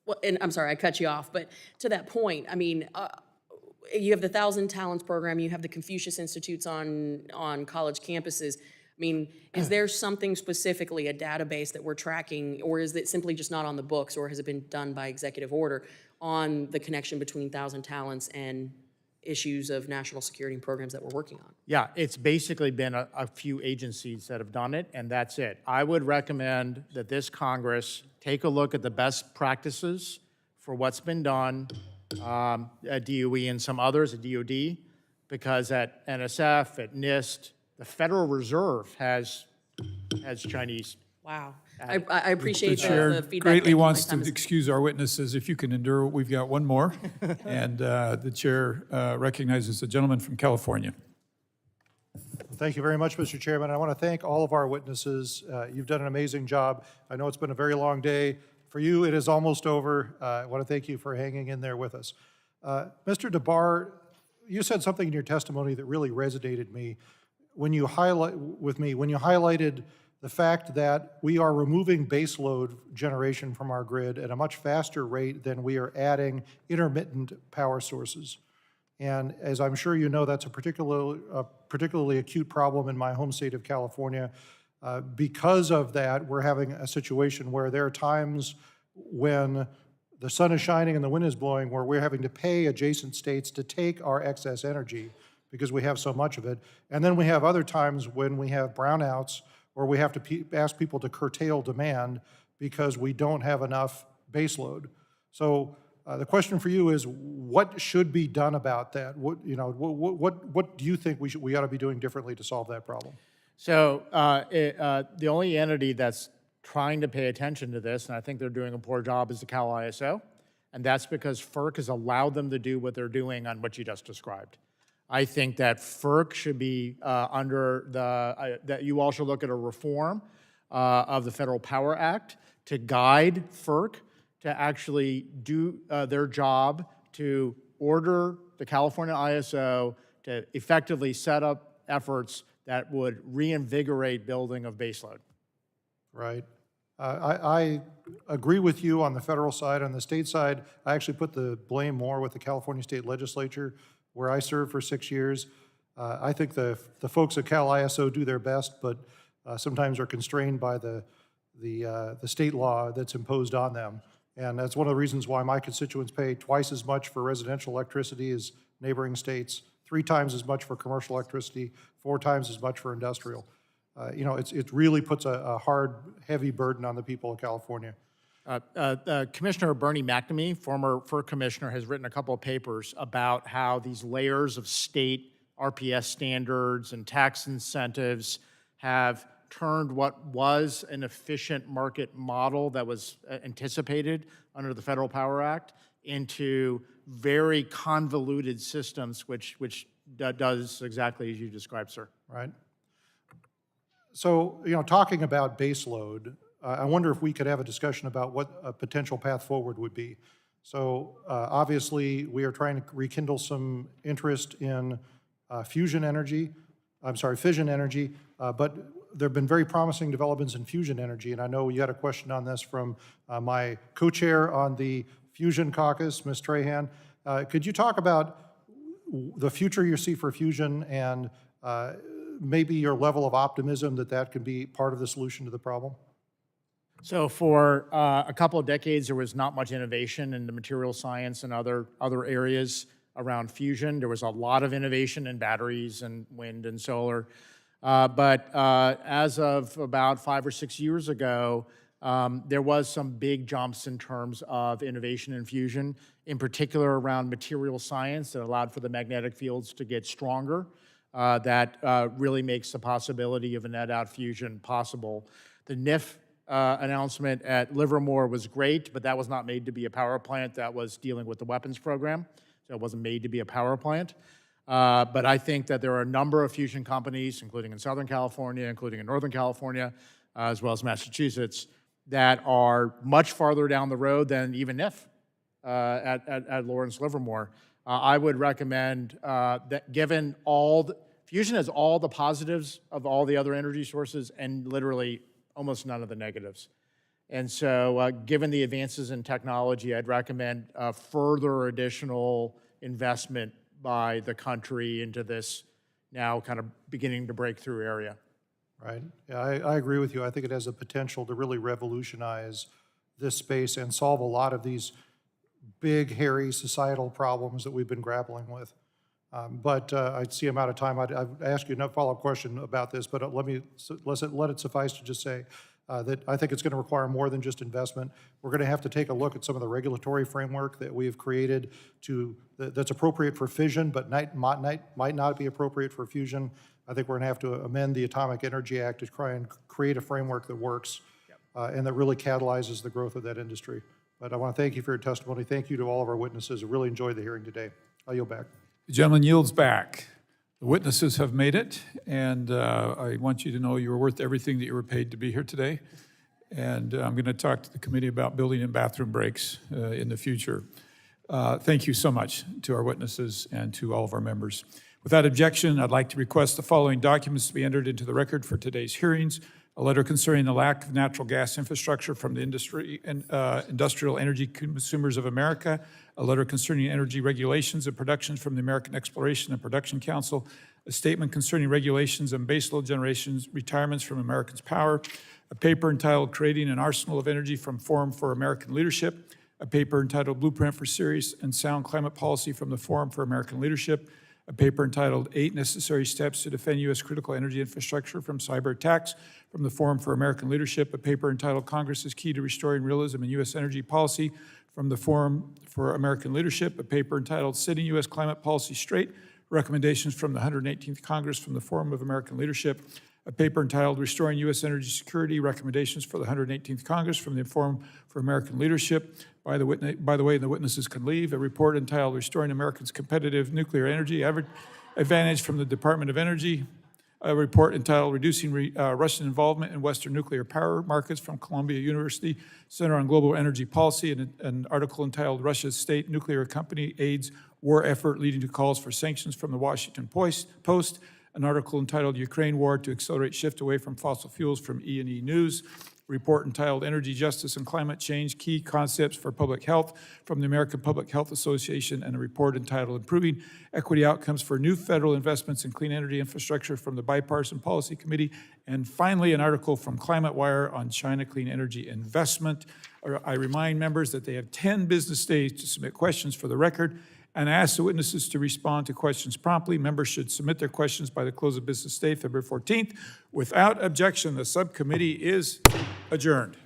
Well, and I'm sorry, I cut you off, but to that point, I mean, you have the 1,000 Talents program, you have the Confucius Institutes on college campuses. I mean, is there something specifically, a database that we're tracking, or is it simply just not on the books, or has it been done by executive order on the connection between 1,000 Talents and issues of national security and programs that we're working on? Yeah, it's basically been a few agencies that have done it, and that's it. I would recommend that this Congress take a look at the best practices for what's been done at DOE and some others at DOD, because at NSF, at NIST, the Federal Reserve has Chinese. Wow. I appreciate The chair the feedback. Thank greatly you. My wants time to is- excuse our witnesses. If you can endure, we've got one more. And the chair recognizes the gentleman from California. Thank you very much, Mr. Chairman. I want to thank all of our witnesses. You've done an amazing job. I know it's been a very long day. For you, it is almost over. I want to thank you for hanging in there with us. Mr. DeBar, you said something in your testimony that really resonated when you highlighted the fact that we are removing baseload generation from our grid at a much faster rate than we are adding intermittent power sources. And as I'm sure you know, that's a particularly acute problem in my home state of California. Because of that, we're having a situation where there are times when the sun is shining and the wind is blowing where we're having to pay adjacent states to take our excess energy because we have so much of it. And then we have other times when we have brownouts or we have to ask people to curtail demand because we don't have enough baseload. So the question for you is, what should be done about that? What do you think we ought to be doing differently to solve that problem? So the only entity that's trying to pay attention to this, and I think they're doing a poor job, is the Cal ISO, and that's because FERC has allowed them to do what they're doing on what you just described. I think that FERC should be that you all should look at a reform of the Federal Power Act to guide FERC to actually do their job to order the California ISO to effectively set up efforts that would reinvigorate building of baseload. Right. I agree with you on the federal side. On the state side, I actually put the blame more with the California State Legislature, where I served for 6 years. I think the folks at Cal ISO do their best, but sometimes are constrained by the state law that's imposed on them. And that's one of the reasons why my constituents pay twice as much for residential electricity as neighboring states, 3 times as much for commercial electricity, 4 times as much for industrial. It really puts a hard, heavy burden on the people of California. Commissioner Bernie McNamee, former FERC commissioner, has written a couple of papers about how these layers of state RPS standards and tax incentives have turned what was an efficient market model that was anticipated under the Federal Power Act into very convoluted systems, which does exactly as you described, sir. Right. So, talking about baseload, I wonder if we could have a discussion about what a potential path forward would be. So, obviously, we are trying to rekindle some interest in fission energy, but there have been very promising developments in fusion energy, and I know you had a question on this from my co-chair on the Fusion Caucus, Ms. Trahan. Could you talk about the future you see for fusion and maybe your level of optimism that could be part of the solution to the problem? So for a couple of decades, there was not much innovation in the material science and other areas around fusion. There was a lot of innovation in batteries and wind and solar. But as of about 5 or 6 years ago, there was some big jumps in terms of innovation in fusion, in particular around material science that allowed for the magnetic fields to get stronger. That really makes the possibility of a net-out fusion possible. The NIF announcement at Livermore was great, but that was not made to be a power plant. That was dealing with the weapons program, so it wasn't made to be a power plant. But I think that there are a number of fusion companies, including in Southern California, including in Northern California, as well as Massachusetts, that are much farther down the road than even NIF at Lawrence Livermore. I would recommend that given fusion has all the positives of all the other energy sources and literally almost none of the negatives. And so given the advances in technology, I'd recommend further additional investment by the country into this now kind of beginning to break through area. Right. Yeah, I agree with you. I think it has the potential to really revolutionize this space and solve a lot of these big, hairy societal problems that we've been grappling with. But I see I'm out of time. I'd ask you a follow-up question about this, but let it suffice to just say that I think it's going to require more than just investment. We're going to have to take a look at some of the regulatory framework that we have created that's appropriate for fission, but might not be appropriate for fusion. I think we're going to have to amend the Atomic Energy Act to try and create a framework that works. and that really catalyzes the growth of that industry. But I want to thank you for your testimony. Thank you to all of our witnesses. I really enjoyed the hearing today. I'll yield back. The gentleman yields back. The witnesses have made it, and I want you to know you were worth everything that you were paid to be here today. And I'm going to talk to the committee about building in bathroom breaks in the future. Thank you so much to our witnesses and to all of our members. Without objection, I'd like to request the following documents to be entered into the record for today's hearings. A letter concerning the lack of natural gas infrastructure from the industry and industrial energy consumers of America. A letter concerning energy regulations and productions from the American Exploration and Production Council. A statement concerning regulations and baseload generations retirements from Americans Power. A paper entitled Creating an Arsenal of Energy from Forum for American Leadership. A paper entitled Blueprint for Serious and Sound Climate Policy from the Forum for American Leadership. A paper entitled 8 Necessary Steps to Defend U.S. Critical Energy Infrastructure from Cyber Attacks from the Forum for American Leadership. A paper entitled Congress is Key to Restoring Realism in U.S. Energy Policy from the Forum for American Leadership. A paper entitled Setting U.S. Climate Policy Straight, Recommendations from the 118th Congress from the Forum of American Leadership. A paper entitled Restoring U.S. Energy Security, Recommendations for the 118th Congress from the Forum for American Leadership. By the way, the witnesses can leave. A report entitled Restoring Americans' Competitive Nuclear Energy Advantage from the Department of Energy. A report entitled Reducing Russian Involvement in Western Nuclear Power Markets from Columbia University Center on Global Energy Policy, and an article entitled Russia's State Nuclear Company Aids War Effort Leading to Calls for Sanctions from the Washington Post, an article entitled Ukraine War to Accelerate Shift Away from Fossil Fuels from E&E News, a report entitled Energy Justice and Climate Change, Key Concepts for Public Health from the American Public Health Association, and a report entitled Improving Equity Outcomes for New Federal Investments in Clean Energy Infrastructure from the Bipartisan Policy Committee, and finally, an article from Climate Wire on China Clean Energy Investment. I remind members that they have 10 business days to submit questions for the record, and ask the witnesses to respond to questions promptly. Members should submit their questions by the close of business day, February 14th. Without objection, the subcommittee is adjourned.